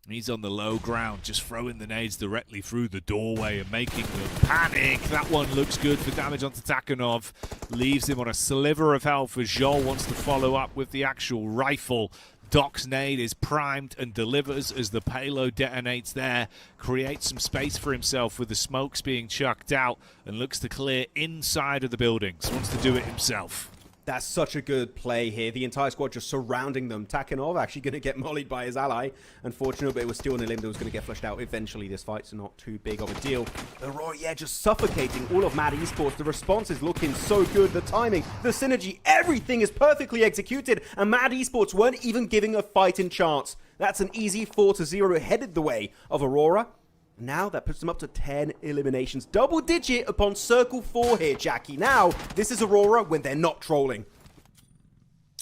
He's on the low ground, just throwing the nades directly through the doorway and making them panic. That one looks good for damage onto Takanov. Leaves him on a sliver of health as Joel wants to follow up with the actual rifle. Doc's nade is primed and delivers as the payload detonates there. Creates some space for himself with the smokes being chucked out and looks to clear inside of the buildings. Wants to do it himself. That's such a good play here. The entire squad just surrounding them. Takanov actually going to get mollied by his ally. Unfortunate, but it was still an elim that was going to get flushed out eventually. This fight's not too big of a deal. Aurora, yeah, just suffocating all of Mad Esports. The response is looking so good. The timing, the synergy, everything is perfectly executed. And Mad Esports weren't even giving a fighting chance. That's an easy 4-0 headed the way of Aurora. Now that puts them up to 10 eliminations. Double digit upon circle 4 here, Jackie. Now, this is Aurora when they're not trolling.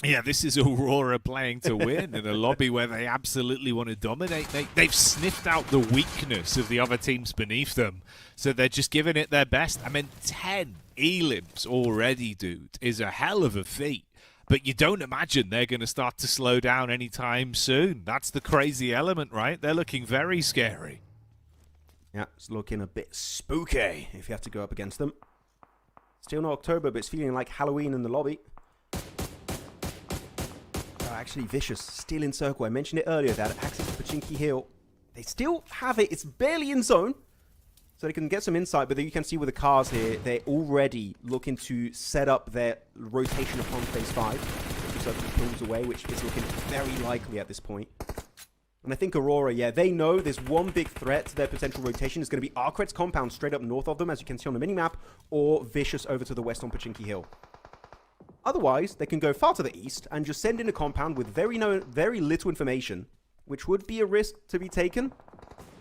Yeah, this is Aurora playing to win in a lobby where they absolutely want to dominate. They've sniffed out the weakness of the other teams beneath them, so they're just giving it their best. I mean, 10 elims already, dude, is a hell of a feat. But you don't imagine they're going to start to slow down anytime soon. That's the crazy element, right? They're looking very scary. Yeah, it's looking a bit spooky if you have to go up against them. Still not October, but it's feeling like Halloween in the lobby. Actually, Vicious still in circle. I mentioned it earlier, that access to Pachinki Hill. They still have it. It's barely in zone. So they can get some insight, but you can see with the cars here, they're already looking to set up their rotation upon phase 5. So it pulls away, which is looking very likely at this point. And I think Aurora, yeah, they know there's one big threat to their potential rotation. It's going to be ARCRED's compound straight up north of them, as you can see on the minimap, or Vicious over to the west on Pachinki Hill. Otherwise, they can go far to the east and just send in a compound with very little information, which would be a risk to be taken.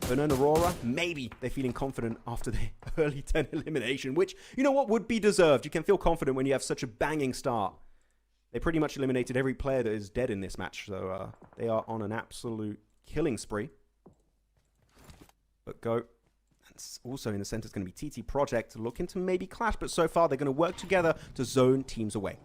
But in Aurora, maybe they're feeling confident after the early 10 elimination, which, you know what, would be deserved. You can feel confident when you have such a banging start. They pretty much eliminated every player that is dead in this match, so they are on an absolute killing spree. But go. And also in the center is going to be TT Project looking to maybe clash, but so far they're going to work together to zone teams away.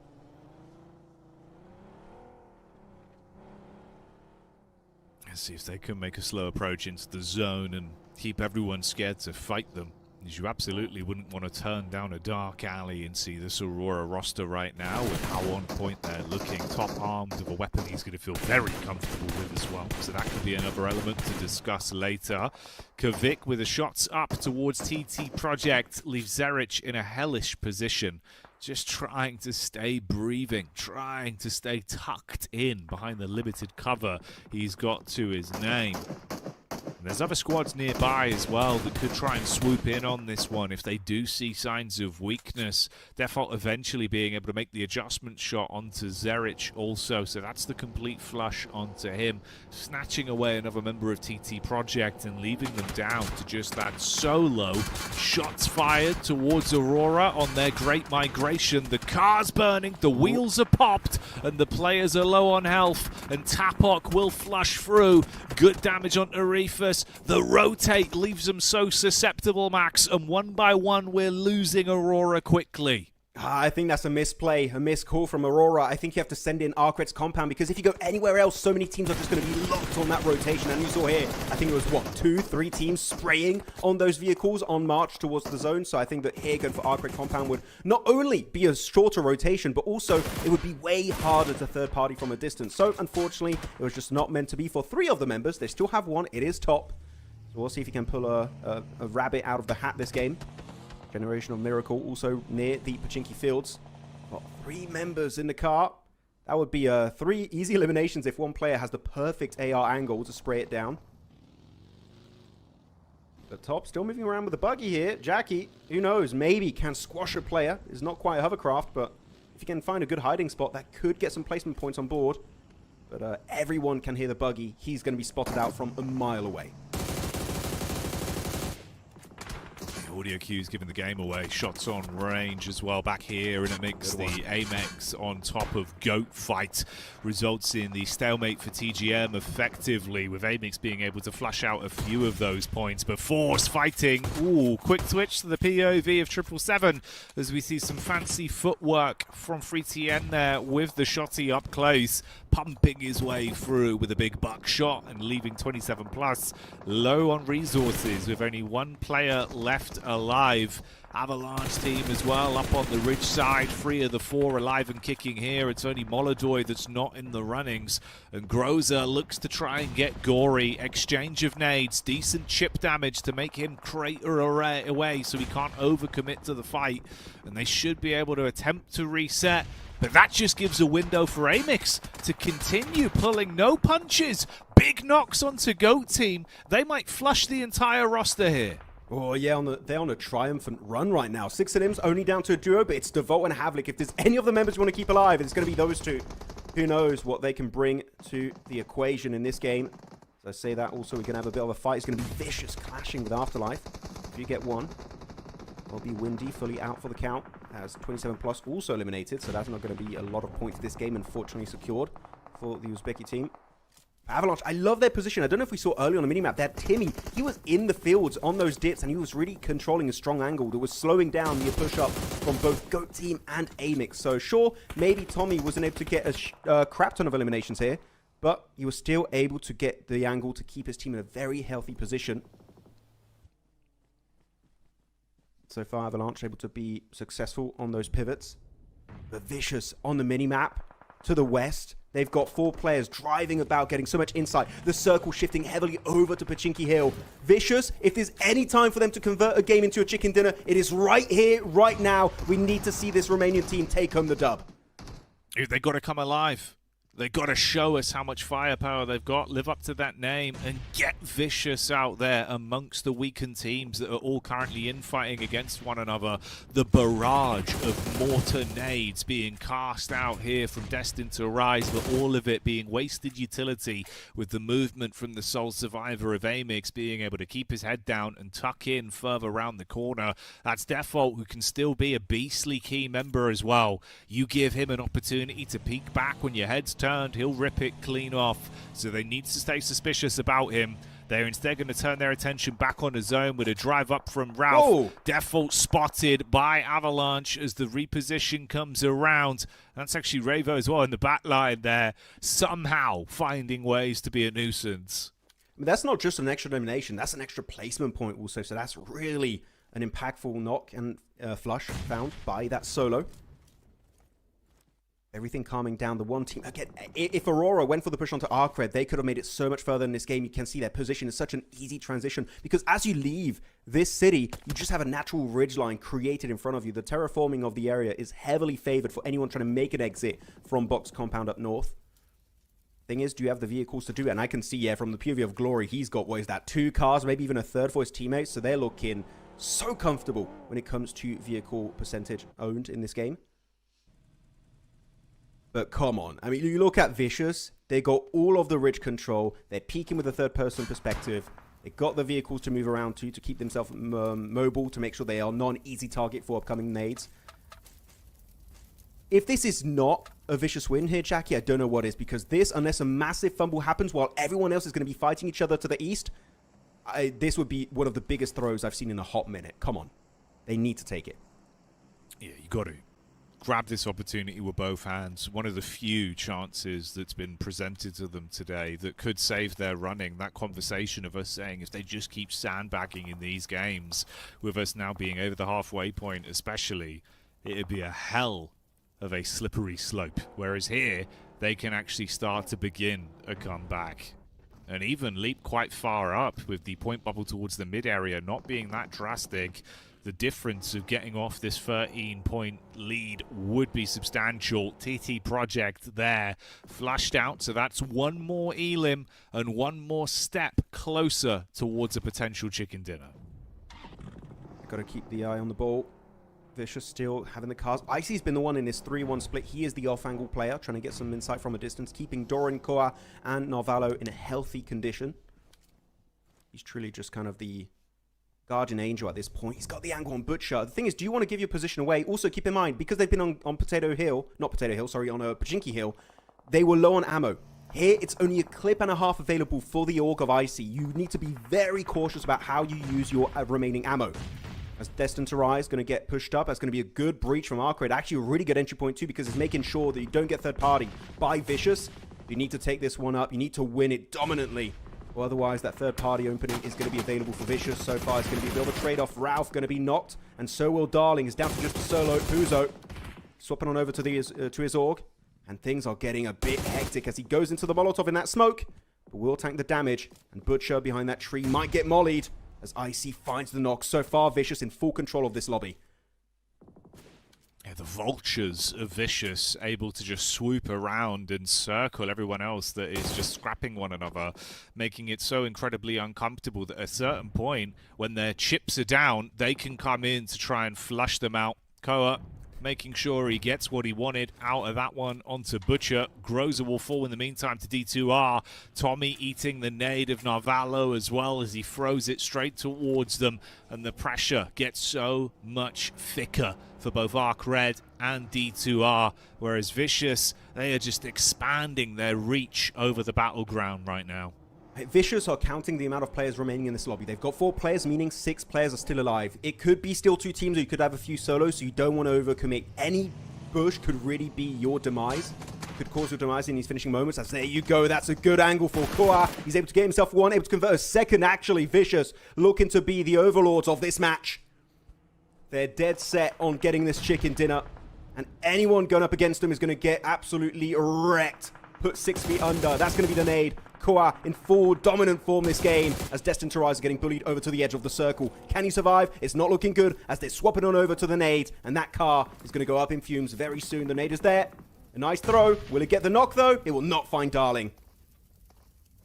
Let's see if they can make a slow approach into the zone and keep everyone scared to fight them. As you absolutely wouldn't want to turn down a dark alley and see this Aurora roster right now with how on point they're looking. Top armed with a weapon he's going to feel very comfortable with as well. So that could be another element to discuss later. Kavik with the shots up towards TT Project leaves Zerich in a hellish position just trying to stay breathing, trying to stay tucked in behind the limited cover he's got to his name. And there's other squads nearby as well that could try and swoop in on this one if they do see signs of weakness. Default eventually being able to make the adjustment shot onto Zerich also, so that's the complete flush onto him, snatching away another member of TT Project and leaving them down to just that solo. Shots fired towards Aurora on their great migration. The car's burning, the wheels are popped, and the players are low on health, and Tapok will flush through. Good damage on Arifus. The rotate leaves them so susceptible, Max, and one by one we're losing Aurora quickly. I think that's a misplay, a missed call from Aurora. I think you have to send in ARCRED's compound, because if you go anywhere else, so many teams are just going to be locked on that rotation. And you saw here, I think it was, what, 2-3 teams spraying on those vehicles on march towards the zone. So I think that here going for ARCRED compound would not only be a shorter rotation, but also it would be way harder to third party from a distance. So unfortunately, it was just not meant to be for 3 of the members. They still have one. It is top. So we'll see if he can pull a rabbit out of the hat this game. Generation of MIRACL also near the Pachinki Fields. Got 3 members in the car. That would be 3 easy eliminations if one player has the perfect AR angle to spray it down. The top still moving around with the buggy here. Jackie, who knows, maybe can squash a player. It's not quite a hovercraft, but if you can find a good hiding spot, that could get some placement points on board. But everyone can hear the buggy. He's going to be spotted out from a mile away. Audio cues giving the game away. Shots on range as well back here in AMIX. The AMIX on top of Goat Fight results in the stalemate for TGM effectively, with AMIX being able to flush out a few of those points. But Force fighting. Ooh, quick twitch to the POV of 777 as we see some fancy footwork from 3TN there with the shotty up close, pumping his way through with a big buckshot and leaving 27 plus low on resources with only 1 player left alive. Avalanche team as well up on the ridge side, 3 of the 4 alive and kicking here. It's only Molodoy that's not in the runnings, and Groza looks to try and get gory. Exchange of nades, decent chip damage to make him crater away so he can't overcommit to the fight, and they should be able to attempt to reset. But that just gives a window for AMIX to continue pulling no punches. Big knocks onto Goat team. They might flush the entire roster here. Oh yeah, they're on a triumphant run right now. 6 of them's only down to a duo, but it's Devote and Havlik. If there's any of the members you want to keep alive, it's going to be those 2. Who knows what they can bring to the equation in this game. So I say that also we can have a bit of a fight. It's going to be vicious clashing with Afterlife. If you get one, it'll be Windy fully out for the count. As 27 plus also eliminated, so that's not going to be a lot of points this game, unfortunately secured for the Uzbeki team. Avalanche, I love their position. I don't know if we saw early on the minimap that Timmy, he was in the fields on those dips, and he was really controlling a strong angle that was slowing down the push-up from both Goat Team and AMIX. So sure, maybe Tommy wasn't able to get a crap ton of eliminations here, but he was still able to get the angle to keep his team in a very healthy position. So far, Avalanche able to be successful on those pivots. But Vicious on the minimap to the west. They've got 4 players driving about, getting so much insight. The circle shifting heavily over to Pachinki Hill. Vicious, if there's any time for them to convert a game into a chicken dinner, it is right here, right now. We need to see this Romanian team take home the dub. They've got to come alive. They've got to show us how much firepower they've got, live up to that name, and get Vicious out there amongst the weakened teams that are all currently infighting against one another. The barrage of mortar nades being cast out here from Destine to Rise, but all of it being wasted utility, with the movement from the sole survivor of AMIX being able to keep his head down and tuck in further around the corner. That's Default, who can still be a beastly key member as well. You give him an opportunity to peek back when your head's turned, he'll rip it clean off, so they need to stay suspicious about him. They're instead going to turn their attention back on the zone with a drive up from Ralph. Whoa. Default spotted by Avalanche as the reposition comes around. That's actually Ravo as well in the back line there, somehow finding ways to be a nuisance. I mean, that's not just an extra elimination, that's an extra placement point also, so that's really an impactful knock and flush found by that solo. Everything calming down. The one team, again, if Aurora went for the push onto ARCRED, they could have made it so much further in this game. You can see their position is such an easy transition because as you leave this city, you just have a natural ridgeline created in front of you. The terraforming of the area is heavily favored for anyone trying to make an exit from Box Compound up north. Thing is, do you have the vehicles to do it? And I can see, yeah, from the POV of Glory, he's got, what is that, 2 cars, maybe even a third for his teammates. So they're looking so comfortable when it comes to vehicle percentage owned in this game. But come on. I mean, you look at Vicious, they got all of the ridge control. They're peeking with a third-person perspective. They got the vehicles to move around to keep themselves mobile, to make sure they are not an easy target for upcoming nades. If this is not a Vicious win here, Jackie, I don't know what is. Because this, unless a massive fumble happens while everyone else is going to be fighting each other to the east, this would be one of the biggest throws I've seen in a hot minute. Come on. They need to take it. Yeah, you got to grab this opportunity with both hands. One of the few chances that's been presented to them today that could save their running. That conversation of us saying if they just keep sandbagging in these games, with us now being over the halfway point especially, it'd be a hell of a slippery slope. Whereas here, they can actually start to begin a comeback and even leap quite far up with the point bubble towards the mid area not being that drastic. The difference of getting off this 13-point lead would be substantial. TT Project there, flushed out, so that's one more elim and one more step closer towards a potential chicken dinner. Got to keep the eye on the ball. Vicious still having the cars. Icy's been the one in this 3-1 split. He is the off-angle player, trying to get some insight from a distance, keeping Doran, Koa, and Narvalo in a healthy condition. He's truly just kind of the Guardian Angel at this point. He's got the angle on Butcher. The thing is, do you want to give your position away? Also, keep in mind, because they've been on Potato Hill, not Potato Hill, sorry, on Pajinki Hill, they were low on ammo. Here, it's only a clip and a half available for the Org of Icy. You need to be very cautious about how you use your remaining ammo. As Destine to Rise going to get pushed up, that's going to be a good breach from ARCRED. Actually, a really good entry point too, because it's making sure that you don't get third party by Vicious. You need to take this one up. You need to win it dominantly. Or otherwise, that third-party opening is going to be available for Vicious. So far, it's going to be a bit of a trade-off. Ralph going to be knocked, and so will Darling. It's down to just a solo. Puzo swapping on over to his Org, and things are getting a bit hectic as he goes into the Molotov in that smoke, but will tank the damage, and Butcher behind that tree might get mollied as Icy finds the knock. So far, Vicious in full control of this lobby. Yeah, the vultures of Vicious able to just swoop around and circle everyone else that is just scrapping one another, making it so incredibly uncomfortable that at a certain point, when their chips are down, they can come in to try and flush them out. Koa making sure he gets what he wanted out of that one onto Butcher. Groza will fall in the meantime to D2R. Tommy eating the nade of Narvalo as well as he throws it straight towards them, and the pressure gets so much thicker for both ARCRED and D2R, whereas Vicious, they are just expanding their reach over the battleground right now. Vicious are counting the amount of players remaining in this lobby. They've got 4 players, meaning 6 players are still alive. It could be still 2 teams, or you could have a few solos, so you don't want to overcommit. Any push could really be your demise. Could cause your demise in these finishing moments. As there you go, that's a good angle for Koa. He's able to get himself one, able to convert a second, actually. Vicious looking to be the overlords of this match. They're dead set on getting this chicken dinner, and anyone going up against them is going to get absolutely wrecked. Put 6 feet under. That's going to be the nade. Koa in full dominant form this game as Destined to Rise is getting bullied over to the edge of the circle. Can he survive? It's not looking good as they're swapping on over to the nade, and that car is going to go up in fumes very soon. The nade is there. A nice throw. Will it get the knock though? It will not find Darling.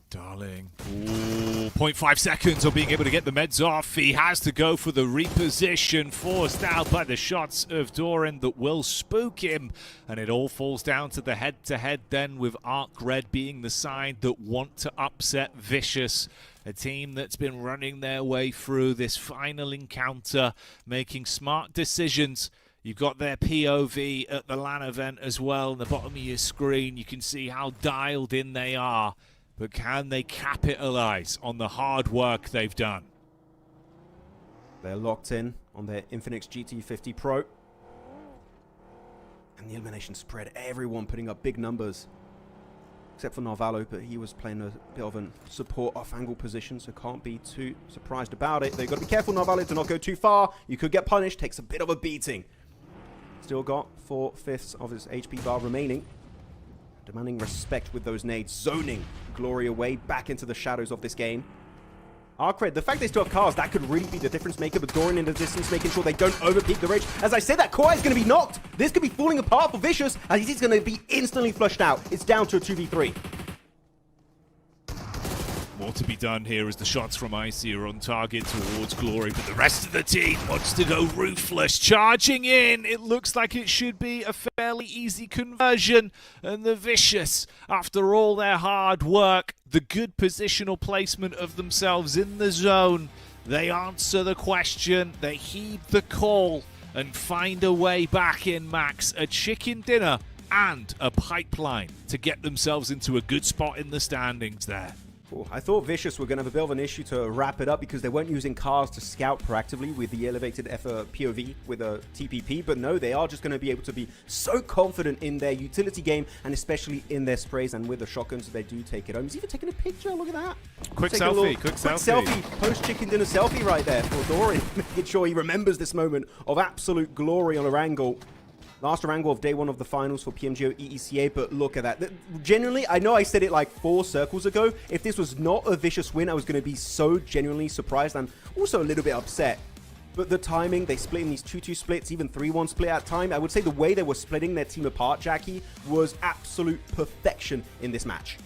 Darling. Ooh, 0.5 seconds of being able to get the meds off. He has to go for the reposition, forced out by the shots of Doran that will spook him. And it all falls down to the head-to-head then, with ARCRED being the side that want to upset Vicious. A team that's been running their way through this final encounter, making smart decisions. You've got their POV at the LAN event as well. In the bottom of your screen, you can see how dialed in they are. But can they capitalize on the hard work they've done? They're locked in on their Infinix GT50 Pro. And the elimination spread, everyone putting up big numbers. Except for Narvalo, but he was playing a bit of a support off-angle position, so can't be too surprised about it. They've got to be careful, Narvalo, to not go too far. You could get punished, takes a bit of a beating. Still got 4/5 of his HP bar remaining. Demanding respect with those nades, zoning Glory away back into the shadows of this game. ARCRED, the fact they still have cars, that could really be the difference maker, but Dorian in the distance, making sure they don't overpeak the rage. As I said, that core is going to be knocked. This could be falling apart for Vicious, as he's going to be instantly flushed out. It's down to a 2v3. More to be done here as the shots from Icy are on target towards Glory, but the rest of the team wants to go ruthless. Charging in, it looks like it should be a fairly easy conversion. And the Vicious, after all their hard work, the good positional placement of themselves in the zone, they answer the question, they heed the call, and find a way back in, Max. A chicken dinner and a pipeline to get themselves into a good spot in the standings there. I thought Vicious were going to have a bit of an issue to wrap it up because they weren't using cars to scout proactively with the elevated POV with a TPP, but no, they are just going to be able to be so confident in their utility game and especially in their sprays, and with the shotguns they do take it home. He's even taking a picture, look at that. Quick selfie, quick selfie. Post-chicken dinner selfie right there for Dorian, making sure he remembers this moment of absolute glory on Erangel. Last Erangel of day one of the finals for PMGO EECA, but look at that. Genuinely, I know I said it like 4 circles ago. If this was not a Vicious win, I was going to be so genuinely surprised and also a little bit upset. But the timing, they split in these 2-2 splits, even 3-1 split at time. I would say the way they were splitting their team apart, Jackie, was absolute perfection in this match.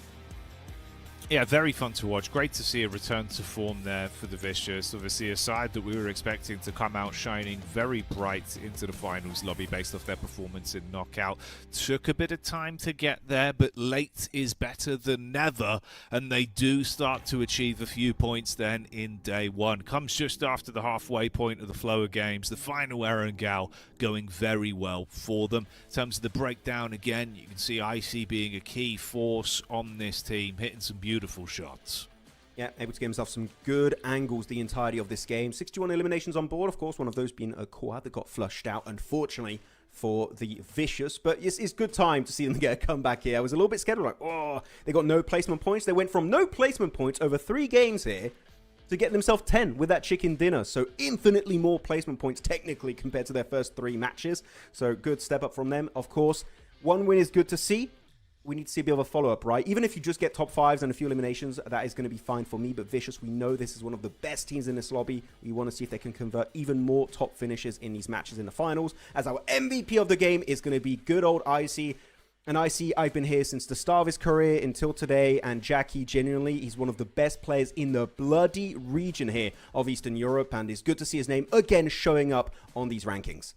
Yeah, very fun to watch. Great to see a return to form there for the Vicious. Obviously, a side that we were expecting to come out shining very bright into the finals lobby based off their performance in Knockout. Took a bit of time to get there, but late is better than never, and they do start to achieve a few points then in day one. Comes just after the halfway point of the flow of games. The final Erangel going very well for them. In terms of the breakdown, again, you can see Icy being a key force on this team, hitting some beautiful shots. Yeah, able to get himself some good angles the entirety of this game. 61 eliminations on board, of course, one of those being a quad that got flushed out, unfortunately, for the Vicious. But it's good time to see them get a comeback here. I was a little bit scared, like, oh, they got no placement points. They went from no placement points over 3 games here to get themselves 10 with that chicken dinner. So infinitely more placement points technically compared to their first 3 matches. So good step up from them. Of course, 1 win is good to see. We need to see a bit of a follow-up, right? Even if you just get top 5s and a few eliminations, that is going to be fine for me. But Vicious, we know this is one of the best teams in this lobby. We want to see if they can convert even more top finishes in these matches in the finals, as our MVP of the game is going to be good old Icy. And Icy, I've been here since the start of his career until today, and Jackie, genuinely, he's one of the best players in the bloody region here of Eastern Europe, and it's good to see his name again showing up on these rankings.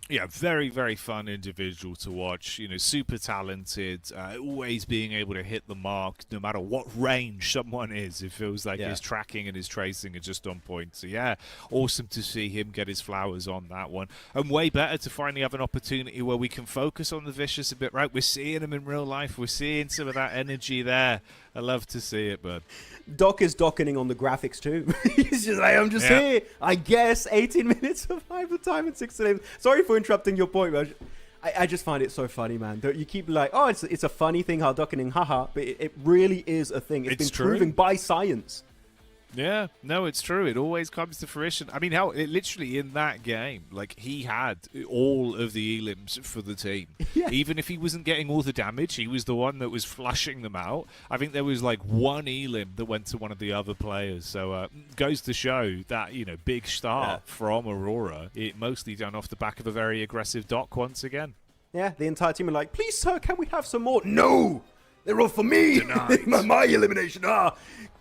Yeah, very, very fun individual to watch. You know, super talented, always being able to hit the mark no matter what range someone is. It feels like his tracking and his tracing are just on point. So, yeah, awesome to see him get his flowers on that one. And way better to finally have an opportunity where we can focus on the Vicious a bit, right? We're seeing him in real life. We're seeing some of that energy there. I love to see it, bud. Doc is docketing on the graphics too. He's just like, I'm just here. I guess 18 minutes of hyper time and 6 to 8. Sorry for interrupting your point, but I just find it so funny, man. You keep like, oh, it's a funny thing how docketing, haha, but it really is a thing. It's been proven by science. Yeah, no, it's true. It always comes to fruition. I mean, how it literally in that game, like he had all of the elims for the team. Yeah. Even if he wasn't getting all the damage, he was the one that was flushing them out. I think there was like 1 elim that went to one of the other players. So goes to show that, you know, big start from Aurora. It mostly done off the back of a very aggressive Doc once again. Yeah, the entire team are like, please, sir, can we have some more? No! They're all for me! my elimination!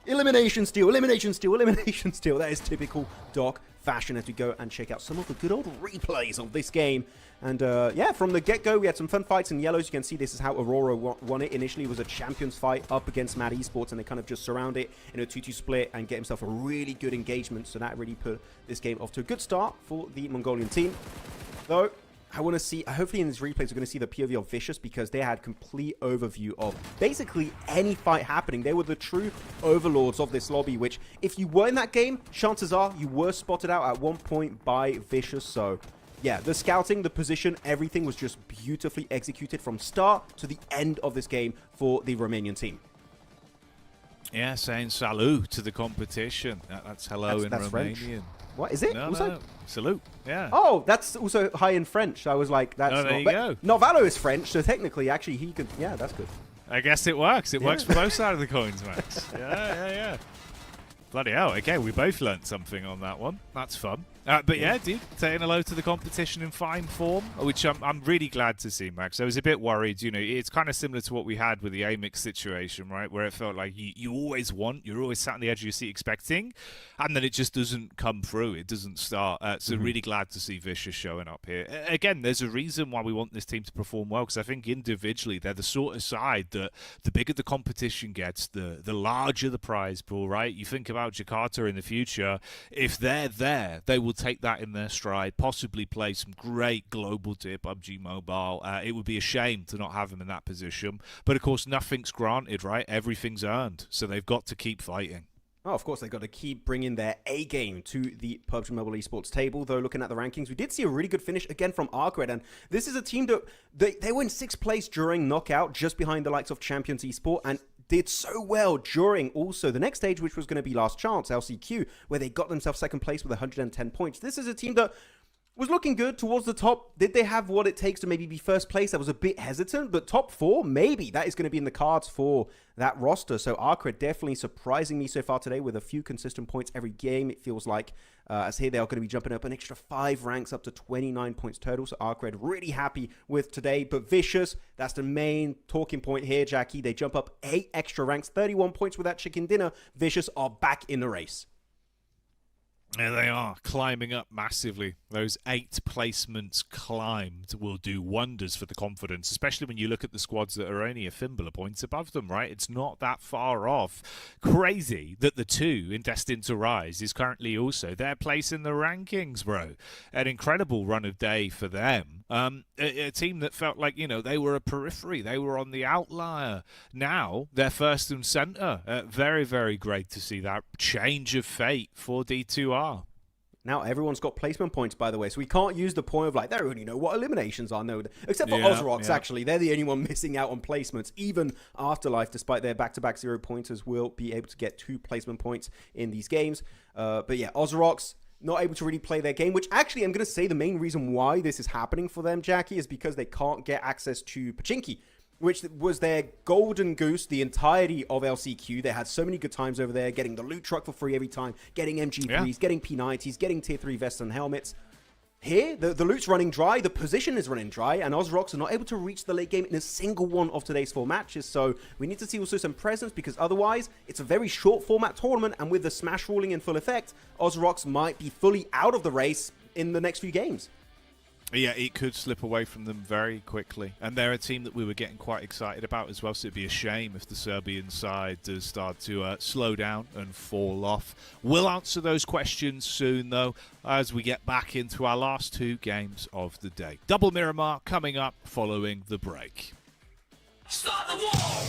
Elimination steal, elimination steal, elimination steal. That is typical Doc fashion as we go and check out some of the good old replays of this game. And yeah, from the get-go, we had some fun fights in yellows. You can see this is how Aurora won it. Initially, it was a champions fight up against Mad Esports, and they kind of just surround it in a 2-2 split and get himself a really good engagement. So that really put this game off to a good start for the Mongolian team. Though, I want to see, hopefully in these replays, we're going to see the POV of Vicious, because they had complete overview of basically any fight happening. They were the true overlords of this lobby, which if you were in that game, chances are you were spotted out at one point by Vicious. So yeah, the scouting, the position, everything was just beautifully executed from start to the end of this game for the Romanian team. Yeah, saying salut to the competition. That's hello in That's French. Romanian. What is it? No, also? no, salute. Yeah. Oh, that's also high in French. I was like, that's Oh, there not. you But go. Novalo is French, so technically, actually, he could. Yeah, that's good. I guess it works. It works Yeah. for both sides of the coins, Max. Yeah. Bloody hell. Okay, we both learnt something on that one. That's fun. But yeah, dude, saying hello to the competition in fine form, which I'm really glad to see, Max. I was a bit worried. You know, it's kind of similar to what we had with the AMIX situation, right? Where it felt like you always you're always sat on the edge of your seat expecting, and then it just doesn't come through. It doesn't start. So really glad to see Vicious showing up here. Again, there's a reason why we want this team to perform well, because I think individually they're the sort of side that the bigger the competition gets, the larger the prize pool, right? You think about Jakarta in the future, if they're there, they will take that in their stride, possibly play some great global tier PUBG Mobile. It would be a shame to not have them in that position. But of course, nothing's granted, right? Everything's earned. So they've got to keep fighting. Oh, of course, they've got to keep bringing their A game to the PUBG Mobile Esports table. Though, looking at the rankings, we did see a really good finish again from ARCRED. And this is a team that they were in 6th place during knockout, just behind the likes of Champions Esports, and did so well during also the next stage, which was going to be Last Chance, LCQ, where they got themselves 2nd place with 110 points. This is a team that was looking good towards the top. Did they have what it takes to maybe be 1st place? I was a bit hesitant, but top 4, maybe. That is going to be in the cards for that roster. So ARCRED definitely surprising me so far today with a few consistent points every game, it feels like. As here they are going to be jumping up an extra 5 ranks up to 29 points total. So ARCRED really happy with today. But Vicious, that's the main talking point here, Jackie. They jump up 8 extra ranks, 31 points with that chicken dinner. Vicious are back in the race. There they are, climbing up massively. Those 8 placements climbed will do wonders for the confidence, especially when you look at the squads that are only a thimble of points above them, right? It's not that far off. Crazy that the 2 in Destine to Rise is currently also their place in the rankings, bro. An incredible run of day for them. A team that felt like, you know, they were a periphery. They were on the outlier. Now, they're first and center. Very, very great to see that change of fate for D2R. Now everyone's got placement points, by the way, so we can't use the point of like, they already know what eliminations are. No, except for Ozarox, actually. They're the only one missing out on placements. Even Afterlife, despite their back-to-back 0-pointers, will be able to get 2 placement points in these games. But yeah, Ozarox not able to really play their game, which actually I'm going to say the main reason why this is happening for them, Jackie, is because they can't get access to Pachinki, which was their golden goose the entirety of LCQ. They had so many good times over there, getting the loot truck for free every time, getting MG3s, getting P90s, getting tier 3 vests and helmets. Here, the loot's running dry, the position is running dry, and Ozarox are not able to reach the late game in a single one of today's 4 matches. So we need to see also some presence, because otherwise it's a very short format tournament, and with the smash ruling in full effect, Ozarox might be fully out of the race in the next few games. Yeah, it could slip away from them very quickly. And they're a team that we were getting quite excited about as well, so it'd be a shame if the Serbian side does start to slow down and fall off. We'll answer those questions soon, though, as we get back into our last 2 games of the day. Double Miramar coming up following the break. Start the wall!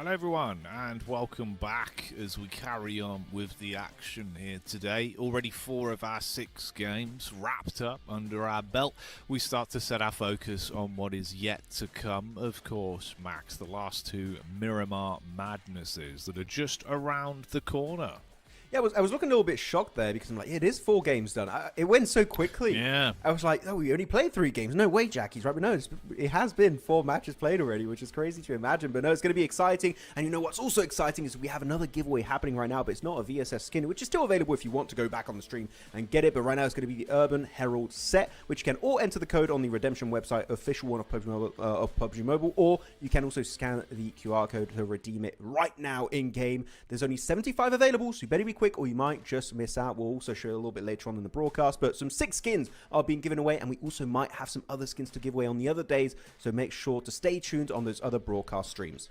Hello everyone and welcome back as we carry on with the action here today. Already 4 of our 6 games wrapped up under our belt. We start to set our focus on what is yet to come. Of course, Max, the last 2 Miramar madnesses that are just around the corner. Yeah, I was looking a little bit shocked there because I'm like, yeah, it is 4 games done. It went so quickly. Yeah. I was like, oh, we only played 3 games. No way, Jackie's right. But no, it has been 4 matches played already, which is crazy to imagine. But no, it's going to be exciting. And you know what's also exciting is we have another giveaway happening right now, but it's not a VSS skin, which is still available if you want to go back on the stream and get it. But right now it's going to be the Urban Herald set, which you can all enter the code on the redemption website, official one of PUBG Mobile, or you can also scan the QR code to redeem it right now in game. There's only 75 available, so you better be quick or you might just miss out. We'll also show you a little bit later on in the broadcast, but some 6 skins are being given away, and we also might have some other skins to give away on the other days, so make sure to stay tuned on those other broadcast streams.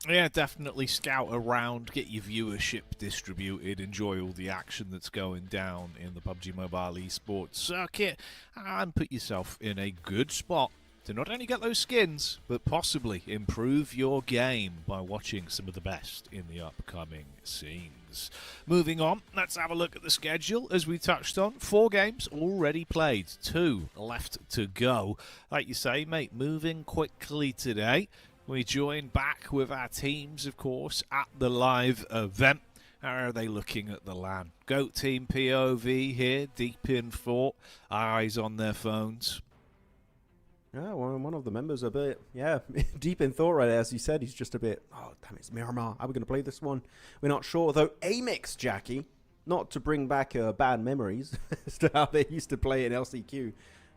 Yeah, definitely scout around, get your viewership distributed, enjoy all the action that's going down in the PUBG Mobile Esports circuit, and put yourself in a good spot to not only get those skins, but possibly improve your game by watching some of the best in the upcoming scenes. Moving on, let's have a look at the schedule. As we touched on, 4 games already played, 2 left to go. Like you say, mate, moving quickly today. We join back with our teams, of course, at the live event. How are they looking at the LAN? GOAT Team POV here, deep in thought, eyes on their phones. Yeah, well, one of the members a bit, yeah, deep in thought right there. As you said, he's just a bit, oh, damn, it's Miramar. How are we going to play this one? We're not sure, though. AMIX, Jackie, not to bring back bad memories as to how they used to play in LCQ,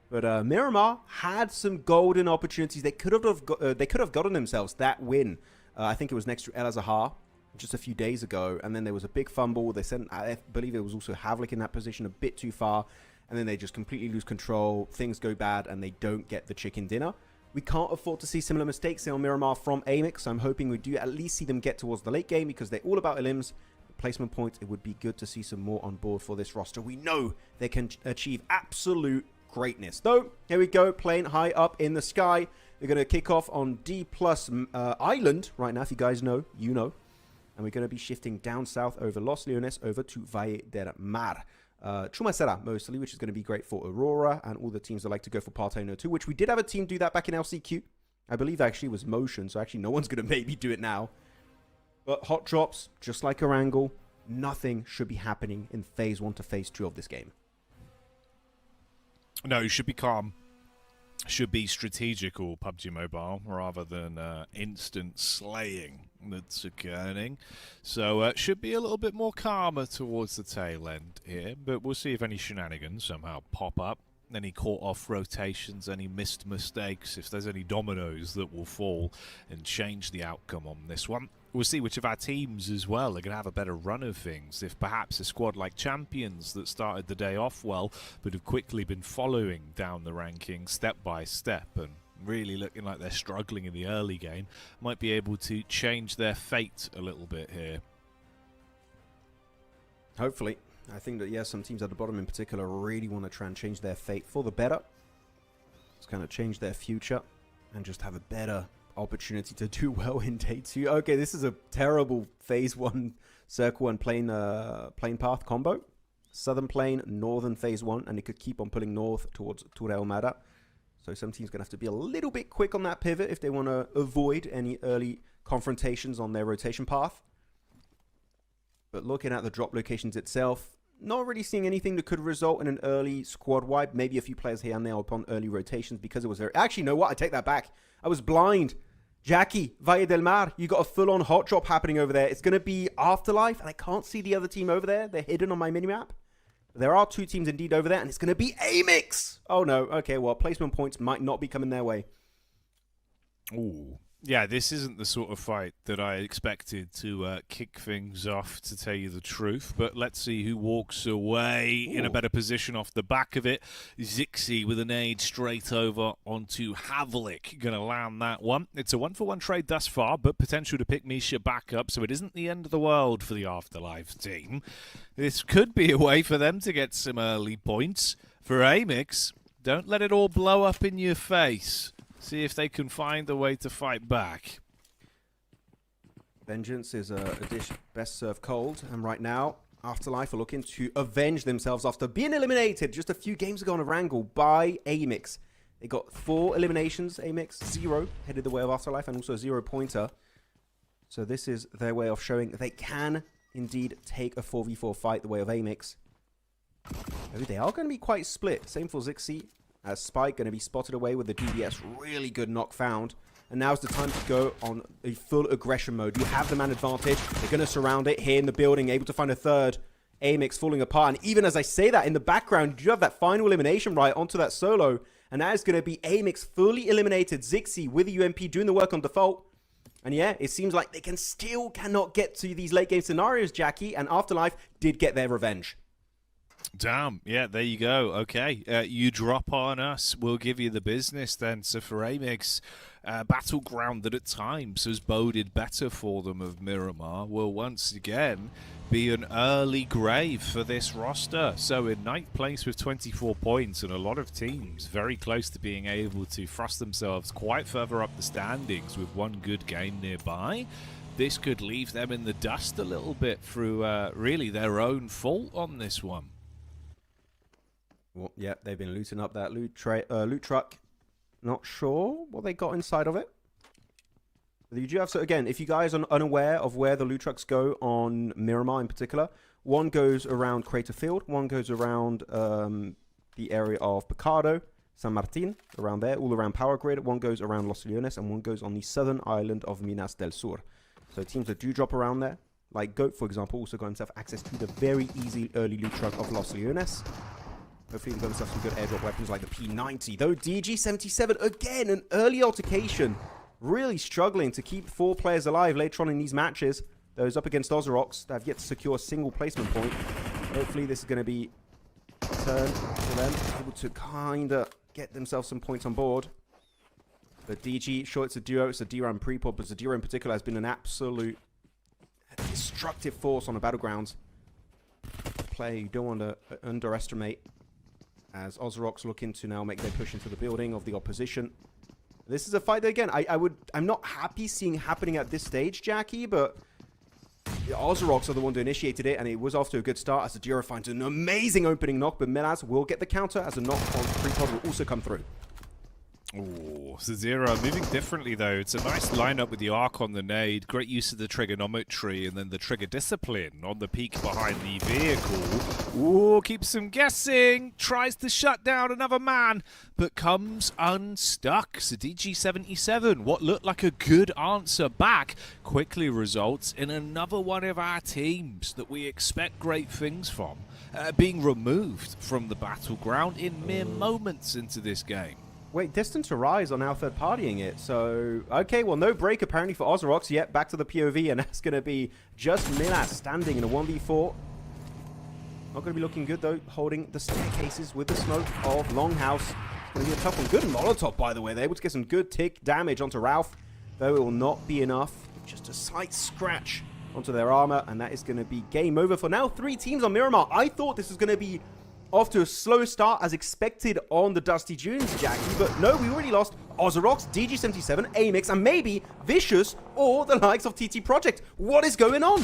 but Miramar had some golden opportunities. They could have gotten themselves that win. I think it was next to El Azhar just a few days ago, and then there was a big fumble. They sent, I believe it was also Havlik in that position, a bit too far. And then they just completely lose control, things go bad, and they don't get the chicken dinner. We can't afford to see similar mistakes on Miramar from AMIX, so I'm hoping we do at least see them get towards the late game because they're all about elims. Placement points, it would be good to see some more on board for this roster. We know they can achieve absolute greatness. Though, here we go, playing high up in the sky. They're going to kick off on D+ Island right now, if you guys know, you know. And we're going to be shifting down south over Los Leones over to Valle del Mar. Chumacera mostly, which is going to be great for Aurora and all the teams that like to go for Parteno too, which we did have a team do that back in LCQ. I believe actually it was Motion, so actually no one's going to maybe do it now. But hot drops, just like Erangel, nothing should be happening in phase 1 to phase 2 of this game. No, you should be calm. Should be strategical PUBG Mobile rather than instant slaying that's occurring. So should be a little bit more calmer towards the tail end here, but we'll see if any shenanigans somehow pop up. Any caught off rotations, any missed mistakes, if there's any dominoes that will fall and change the outcome on this one. We'll see which of our teams as well are going to have a better run of things. If perhaps a squad like Champions that started the day off well, but have quickly been following down the rankings step by step and really looking like they're struggling in the early game, might be able to change their fate a little bit here. Hopefully. I think that, yeah, some teams at the bottom in particular really want to try and change their fate for the better. Just kind of change their future and just have a better opportunity to do well in day 2. Okay, this is a terrible phase 1 circle and plane path combo. Southern plane, northern phase 1, and it could keep on pulling north towards Torre Almada. So some teams going to have to be a little bit quick on that pivot if they want to avoid any early confrontations on their rotation path. But looking at the drop locations itself, not really seeing anything that could result in an early squad wipe. Maybe a few players here and there upon early rotations because it was very... Actually, you know what? I take that back. I was blind. Jackie, Valle del Mar, you got a full-on hot drop happening over there. It's going to be Afterlife, and I can't see the other team over there. They're hidden on my minimap. There are 2 teams indeed over there, and it's going to be AMIX. Oh, no. Okay, well, placement points might not be coming their way. Ooh. Yeah, this isn't the sort of fight that I expected to kick things off, to tell you the truth. But let's see who walks away in a better position off the back of it. Zixi with a nade straight over onto Havlik. Going to land that one. It's a 1-for-1 trade thus far, but potential to pick Misha back up, so it isn't the end of the world for the Afterlife team. This could be a way for them to get some early points. For AMIX, don't let it all blow up in your face. See if they can find a way to fight back. Vengeance is a dish best served cold. And right now, Afterlife are looking to avenge themselves after being eliminated just a few games ago on Erangel by AMIX. They got 4 eliminations, AMIX, 0 headed the way of Afterlife, and also a 0-pointer. So this is their way of showing that they can indeed take a 4v4 fight the way of AMIX. They are going to be quite split. Same for Zixi, as Spike going to be spotted away with the DBS. Really good knock found. And now's the time to go on a full aggression mode. You have the man advantage. They're going to surround it here in the building, able to find a third. AMIX falling apart. And even as I say that, in the background, you have that final elimination right onto that solo. And that is going to be AMIX fully eliminated. Zixi with the UMP doing the work on default. And yeah, it seems like they cannot get to these late game scenarios, Jackie. And Afterlife did get their revenge. Damn, yeah, there you go. Okay, you drop on us, we'll give you the business then. So for AMIX, Battleground that at times has boded better for them of Miramar will once again be an early grave for this roster. So in 9th place with 24 points, and a lot of teams very close to being able to thrust themselves quite further up the standings with one good game nearby. This could leave them in the dust a little bit through really their own fault on this one. Well, yeah, they've been looting up that loot truck. Not sure what they got inside of it. You do have, so again, if you guys are unaware of where the loot trucks go on Miramar in particular, one goes around Crater Field, one goes around the area of Picado, San Martin, around there, all around Power Grid, one goes around Los Leones, and one goes on the southern island of Minas del Sur. So teams that do drop around there, like Goat, for example, also got himself access to the very easy early loot truck of Los Leones. Hopefully they got themselves some good airdrop weapons like the P90. Though DG77, again, an early altercation. Really struggling to keep 4 players alive later on in these matches. Those up against Ozarox that have yet to secure a single placement point. Hopefully this is going to be a turn for them. Able to kind of get themselves some points on board. But DG, sure it's a duo, it's a DRAM pre-pod, but Zadira in particular has been an absolute destructive force on the battlegrounds. Play you don't want to underestimate, as Ozarox looking to now make their push into the building of the opposition. This is a fight that, again, I'm not happy seeing happening at this stage, Jackie, but Ozarox are the one who initiated it, and it was off to a good start as Zadira finds an amazing opening knock, but Milaz will get the counter as a knock on pre-pod will also come through. Oh, Zadira moving differently though. It's a nice lineup with the arc on the nade, great use of the trigonometry, and then the trigger discipline on the peak behind the vehicle. Ooh, keeps him guessing, tries to shut down another man, but comes unstuck. So DG77, what looked like a good answer back, quickly results in another one of our teams that we expect great things from, being removed from the battleground in mere moments into this game. Wait, Destined to Rise are now third-partying it, so... Okay, well, no break apparently for Ozarox yet. Back to the POV, and that's going to be just Milas standing in a 1v4. Not going to be looking good, though, holding the staircases with the smoke of Longhouse. It's going to be a tough one. Good Molotov, by the way. They're able to get some good tick damage onto Ralph, though it will not be enough. Just a slight scratch onto their armor, and that is going to be game over for now. 3 teams on Miramar. I thought this was going to be off to a slow start as expected on the Dusty Dunes, Jackie, but no, we already lost Ozarox, DG77, AMIX, and maybe Vicious or the likes of TT Project. What is going on?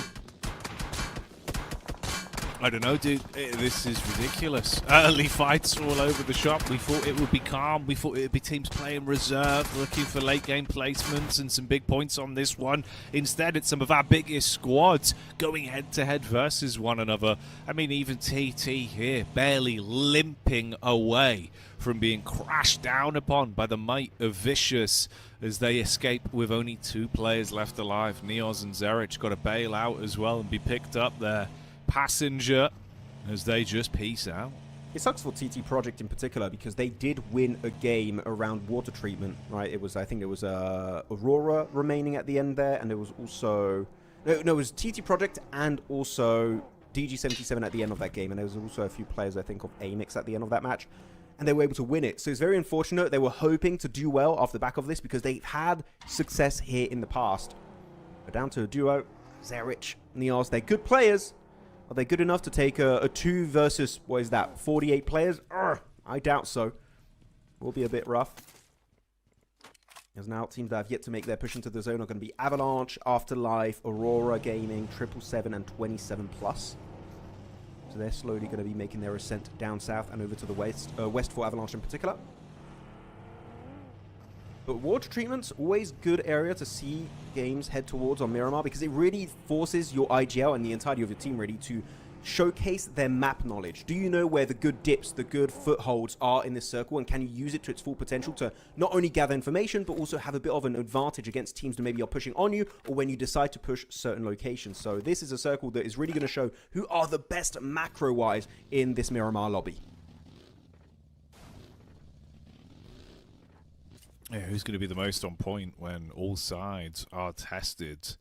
I don't know, dude. This is ridiculous. Early fights all over the shop. We thought it would be calm. We thought it would be teams playing reserve, looking for late game placements and some big points on this one. Instead, it's some of our biggest squads going head to head versus one another. I mean, even TT here, barely limping away from being crashed down upon by the might of Vicious as they escape with only 2 players left alive. Neos and Zerich got to bail out as well and be picked up there. Passenger as they just peace out. It sucks for TT Project in particular because they did win a game around water treatment, right? It was, I think it was Aurora remaining at the end there, and there was also no, it was TT Project and also DG77 at the end of that game, and there was also a few players I think of AMIX at the end of that match, and they were able to win it. So it's very unfortunate. They were hoping to do well off the back of this because they've had success here in the past. But down to a duo, Zerich, Neos, they're good players. Are they good enough to take a 2 versus, what is that, 48 players? I doubt so. Will be a bit rough. There's now teams that have yet to make their push into the zone are going to be Avalanche, Afterlife, Aurora Gaming, 777, and 27 Plus. So they're slowly going to be making their ascent down south and over to the west for Avalanche in particular. But water treatment's always good area to see games head towards on Miramar because it really forces your IGL and the entirety of your team really to showcase their map knowledge. Do you know where the good dips, the good footholds are in this circle, and can you use it to its full potential to not only gather information but also have a bit of an advantage against teams that maybe are pushing on you or when you decide to push certain locations. So this is a circle that is really going to show who are the best macro-wise in this Miramar lobby. Yeah, who's going to be the most on point when all sides are tested?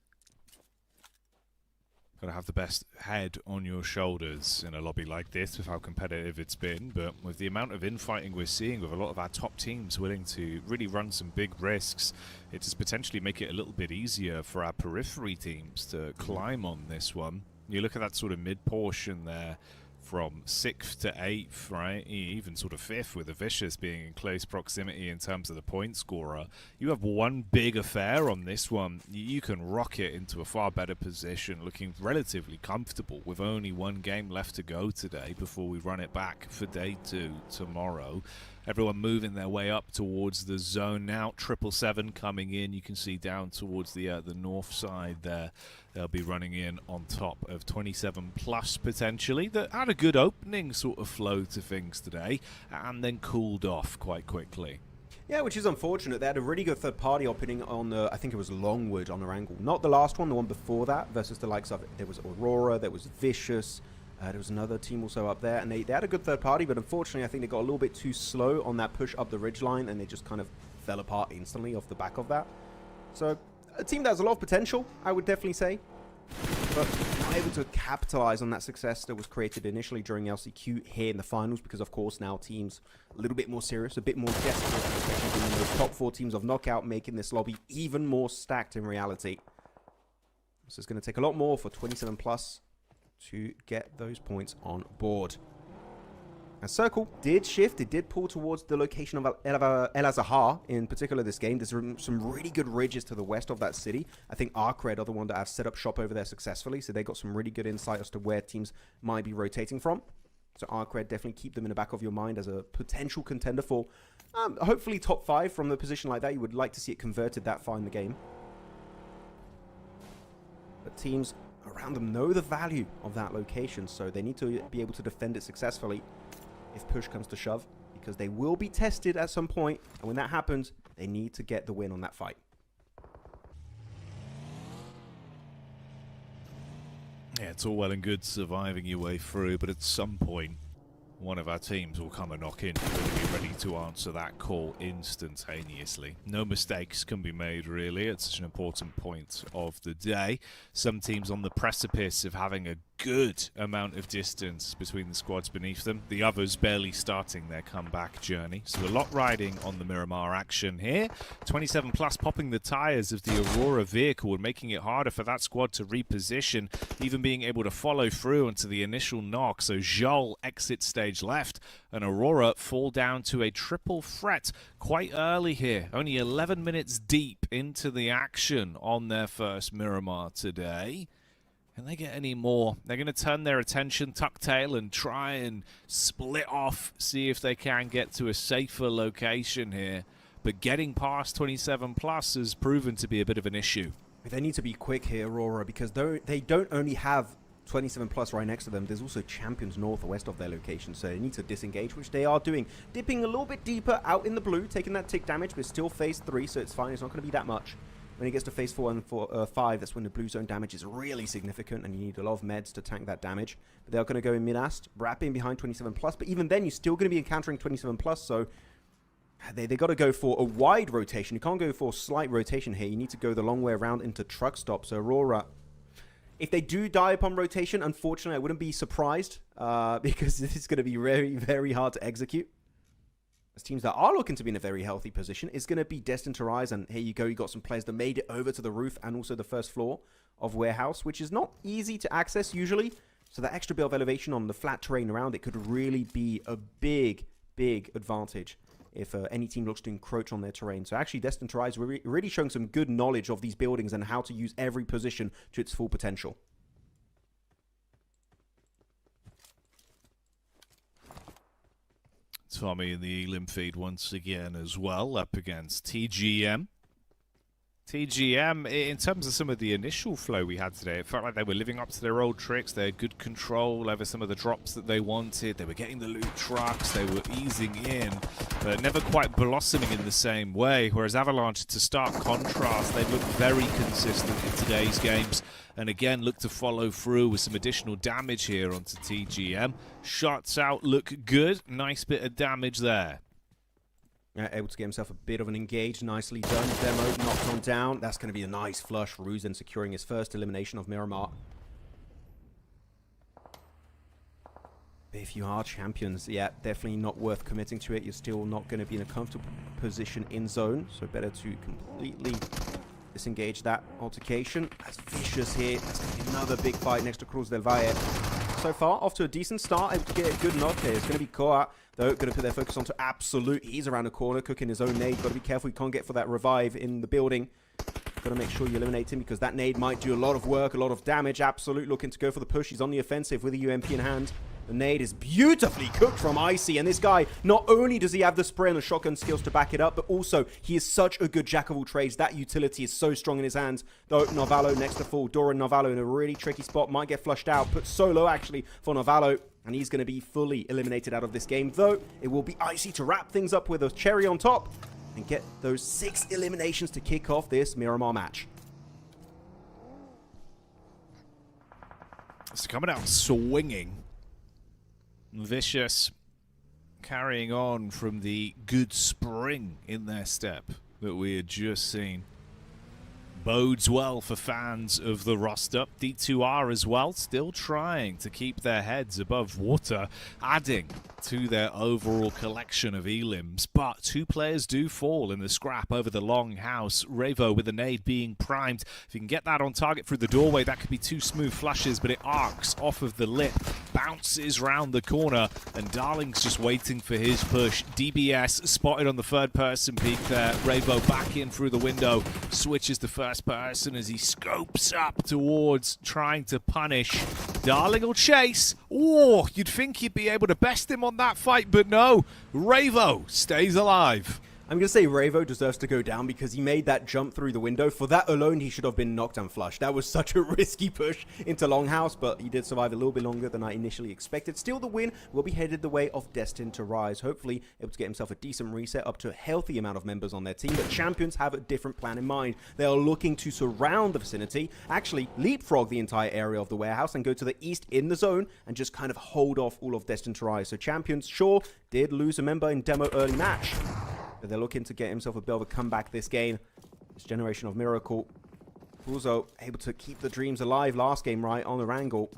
Got to have the best head on your shoulders in a lobby like this with how competitive it's been, but with the amount of infighting we're seeing with a lot of our top teams willing to really run some big risks, it does potentially make it a little bit easier for our periphery teams to climb on this one. You look at that sort of mid-portion there, from 6th to 8th, right? Even sort of 5th with the Vicious being in close proximity in terms of the point scorer. You have one big affair on this one. You can rocket into a far better position, looking relatively comfortable with only one game left to go today before we run it back for day 2 tomorrow. Everyone moving their way up towards the zone now. 777 coming in. You can see down towards the north side there. They'll be running in on top of 27 Plus potentially. That had a good opening sort of flow to things today and then cooled off quite quickly. Yeah, which is unfortunate. They had a really good third-party opening on the, I think it was Longwood on Erangel. Not the last one, the one before that, versus the likes of, there was Aurora, there was Vicious, there was another team also up there, and they had a good third party, but unfortunately I think they got a little bit too slow on that push up the ridgeline, and they just kind of fell apart instantly off the back of that. So, a team that has a lot of potential, I would definitely say, but not able to capitalize on that success that was created initially during LCQ here in the finals, because of course now teams a little bit more serious, a bit more desperate, especially being the top 4 teams of Knockout, making this lobby even more stacked in reality. So it's going to take a lot more for 27 Plus to get those points on board. And Circle did shift. It did pull towards the location of El Azahar, in particular this game. There's some really good ridges to the west of that city. I think ARCRED are the one that have set up shop over there successfully, so they got some really good insight as to where teams might be rotating from. So ARCRED, definitely keep them in the back of your mind as a potential contender for hopefully top 5 from the position like that. You would like to see it converted that far in the game. But teams around them know the value of that location, so they need to be able to defend it successfully if push comes to shove, because they will be tested at some point, and when that happens, they need to get the win on that fight. Yeah, it's all well and good surviving your way through, but at some point, one of our teams will come and knock in. We're going to be ready to answer that call instantaneously. No mistakes can be made, really. It's such an important point of the day. Some teams on the precipice of having a good amount of distance between the squads beneath them. The others barely starting their comeback journey. So a lot riding on the Miramar action here. 27 Plus popping the tires of the Aurora vehicle and making it harder for that squad to reposition, even being able to follow through into the initial knock. So Joel exits stage left and Aurora fall down to a triple threat quite early here. Only 11 minutes deep into the action on their first Miramar today. Can they get any more? They're going to turn their attention, tuck tail, and try and split off, see if they can get to a safer location here. But getting past 27 Plus has proven to be a bit of an issue. They need to be quick here, Aurora, because they don't only have 27 Plus right next to them, there's also Champions north or west of their location, so they need to disengage, which they are doing. Dipping a little bit deeper out in the blue, taking that tick damage, but still phase 3, so it's fine, it's not going to be that much. When it gets to phase 4 and 5, that's when the blue zone damage is really significant, and you need a lot of meds to tank that damage. But they're going to go in mid-ast, wrap in behind 27 Plus, but even then, you're still going to be encountering 27 Plus, so they got to go for a wide rotation. You can't go for a slight rotation here. You need to go the long way around into truck stop. So Aurora, if they do die upon rotation, unfortunately, I wouldn't be surprised because this is going to be very, very hard to execute. As teams that are looking to be in a very healthy position, it's going to be destined to rise. And here you go, you got some players that made it over to the roof and also the first floor of Warehouse, which is not easy to access usually. So that extra bit of elevation on the flat terrain around it could really be a big, big advantage if any team looks to encroach on their terrain. So actually, Destine to Rise really showing some good knowledge of these buildings and how to use every position to its full potential. Tommy in the Elim feed once again as well, up against TGM. TGM, in terms of some of the initial flow we had today, it felt like they were living up to their old tricks. They had good control over some of the drops that they wanted. They were getting the loot trucks. They were easing in, but never quite blossoming in the same way. Whereas Avalanche, to stark contrast, they looked very consistent in today's games. And again, look to follow through with some additional damage here onto TGM. Shots out look good. Nice bit of damage there. Able to get himself a bit of an engage. Nicely done. Demo knocked on down. That's going to be a nice flush. Ruse and securing his first elimination of Miramar. If you are champions, yeah, definitely not worth committing to it. You're still not going to be in a comfortable position in zone. So better to completely disengage that altercation. That's vicious here. That's going to be another big fight next to Cruz del Valle. So far, off to a decent start, able to get a good knock here. It's going to be Koa, though, going to put their focus onto Absolute. He's around the corner, cooking his own nade. Got to be careful, you can't get for that revive in the building. Got to make sure you eliminate him, because that nade might do a lot of work, a lot of damage. Absolute looking to go for the push. He's on the offensive with a UMP in hand. The nade is beautifully cooked from Icy, and this guy, not only does he have the spray and the shotgun skills to back it up, but also he is such a good jack of all trades. That utility is so strong in his hands. Though Navallo next to full. Dora and Navallo in a really tricky spot, might get flushed out. Put solo actually for Navallo, and he's going to be fully eliminated out of this game. Though it will be Icy to wrap things up with a cherry on top and get those 6 eliminations to kick off this Miramar match. It's coming out swinging. Vicious, carrying on from the good spring in their step that we had just seen. Bodes well for fans of the roster. D2R as well, still trying to keep their heads above water, adding to their overall collection of elims. But 2 players do fall in the scrap over the long house. Ravo with a nade being primed. If you can get that on target through the doorway, that could be 2 smooth flushes, but it arcs off of the lip, bounces round the corner, and Darling's just waiting for his push. DBS spotted on the third person peek there. Ravo back in through the window, switches to first person as he scopes up towards trying to punish. Darling will chase. Oh, you'd think you'd be able to best him on that fight, but no. Ravo stays alive. I'm going to say Ravo deserves to go down because he made that jump through the window. For that alone, he should have been knocked and flushed. That was such a risky push into Longhouse, but he did survive a little bit longer than I initially expected. Still, the win will be headed the way of Destine to Rise. Hopefully, able to get himself a decent reset up to a healthy amount of members on their team. But Champions have a different plan in mind. They are looking to surround the vicinity, actually leapfrog the entire area of the warehouse and go to the east in the zone and just kind of hold off all of Destine to Rise. So Champions, sure, did lose a member in demo early match, but they're looking to get himself a bit of a comeback this game. This generation of MIRACL. Uzo able to keep the dreams alive last game, right, on Erangel.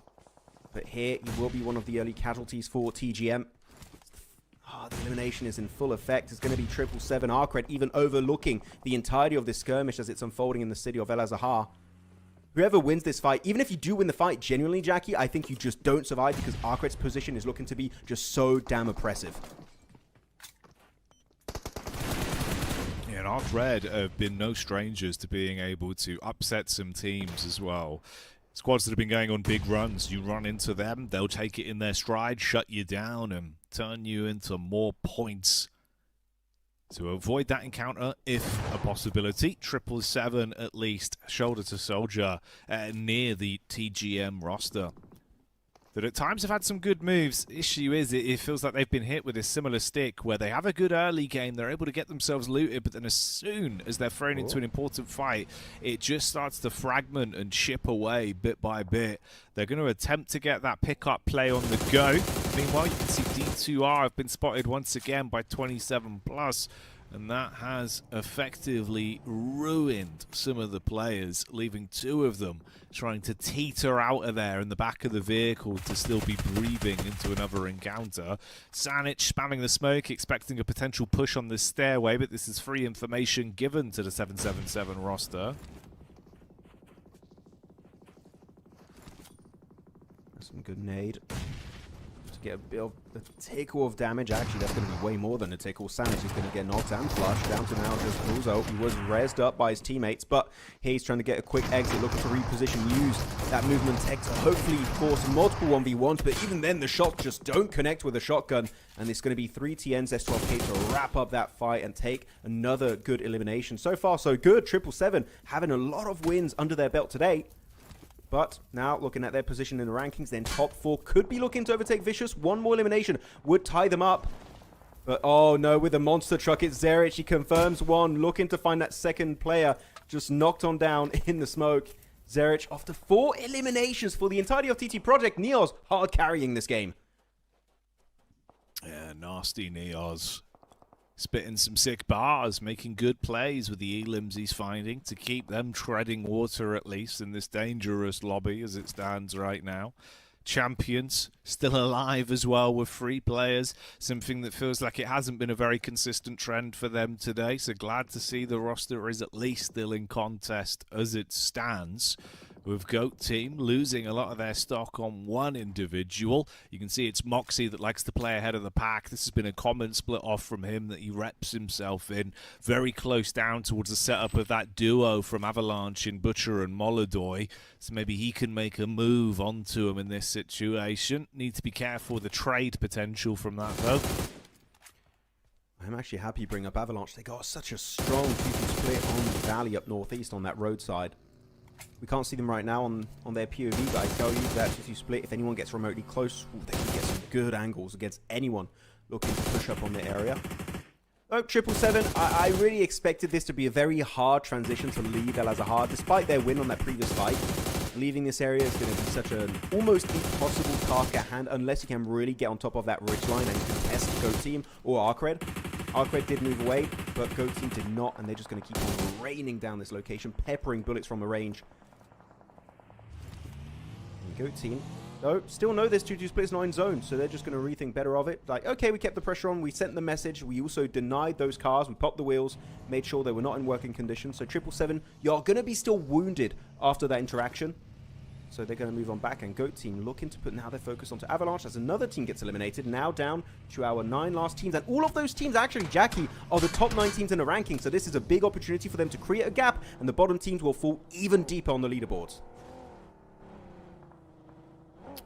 But here, he will be one of the early casualties for TGM. The elimination is in full effect. It's going to be 777 ARCRED, even overlooking the entirety of this skirmish as it's unfolding in the city of El Azahar. Whoever wins this fight, even if you do win the fight, genuinely, Jackie, I think you just don't survive because ARCRED's position is looking to be just so damn oppressive. And ARCRED have been no strangers to being able to upset some teams as well. Squads that have been going on big runs, you run into them, they'll take it in their stride, shut you down, and turn you into more points. To avoid that encounter, if a possibility, 777 at least, shoulder to soldier, near the TGM roster. That at times have had some good moves. Issue is, it feels like they've been hit with a similar stick where they have a good early game, they're able to get themselves looted, but then as soon as they're thrown into an important fight, it just starts to fragment and chip away bit by bit. They're going to attempt to get that pickup play on the go. Meanwhile, you can see D2R have been spotted once again by 27+. And that has effectively ruined some of the players, leaving 2 of them trying to teeter out of there in the back of the vehicle to still be breathing into another encounter. Sanic spamming the smoke, expecting a potential push on this stairway, but this is free information given to the 777 roster. Some good nade. get a bit of a tickle of damage. Actually, that's going to be way more than a tickle. Samus is going to get knocked and flushed down to now just Uzo. He was rezzed up by his teammates, but here he's trying to get a quick exit, looking to reposition, use that movement tech to hopefully force multiple 1v1s, but even then the shots just don't connect with a shotgun, and it's going to be 3 TNs, S12K to wrap up that fight and take another good elimination. So far, so good. 777 having a lot of wins under their belt today. But now looking at their position in the rankings, then top 4 could be looking to overtake Vicious. One more elimination would tie them up. But oh no, with the monster truck, it's Zerich. He confirms one, looking to find that second player. Just knocked on down in the smoke. Zerich, after 4 eliminations for the entirety of TT Project, Neos hard carrying this game. Yeah, nasty Neos. Spitting some sick bars, making good plays with the elims he's finding to keep them treading water, at least in this dangerous lobby as it stands right now. Champions still alive as well with 3 players, something that feels like it hasn't been a very consistent trend for them today. So glad to see the roster is at least still in contest as it stands. With GOAT team losing a lot of their stock on one individual. You can see it's Moxie that likes to play ahead of the pack. This has been a common split off from him that he reps himself in. Very close down towards the setup of that duo from Avalanche in Butcher and Molodoy. So maybe he can make a move onto him in this situation. Need to be careful with the trade potential from that though. I'm actually happy you bring up Avalanche. They got such a strong 2-2 split on the valley up northeast on that roadside. We can't see them right now on their POV, but I tell you that 2-2 split, if anyone gets remotely close, they can get some good angles against anyone looking to push up on the area. Oh, 777, I really expected this to be a very hard transition to leave El Azahar, despite their win on that previous fight. Leaving this area is going to be such an almost impossible task at hand, unless you can really get on top of that ridgeline and contest GOAT team or ARCRED. ARCRED did move away, but GOAT team did not, and they're just going to keep on raining down this location, peppering bullets from the range. And GOAT team, though, still know this 2-2 split is not in zone, so they're just going to rethink better of it. Like, okay, we kept the pressure on, we sent the message, we also denied those cars, we popped the wheels, made sure they were not in working condition. So 777, you're going to be still wounded after that interaction. So they're going to move on back, and GOAT team looking to put now their focus onto Avalanche as another team gets eliminated. Now down to our 9 last teams, and all of those teams actually, Jackie, are the top 9 teams in the ranking. So this is a big opportunity for them to create a gap, and the bottom teams will fall even deeper on the leaderboards.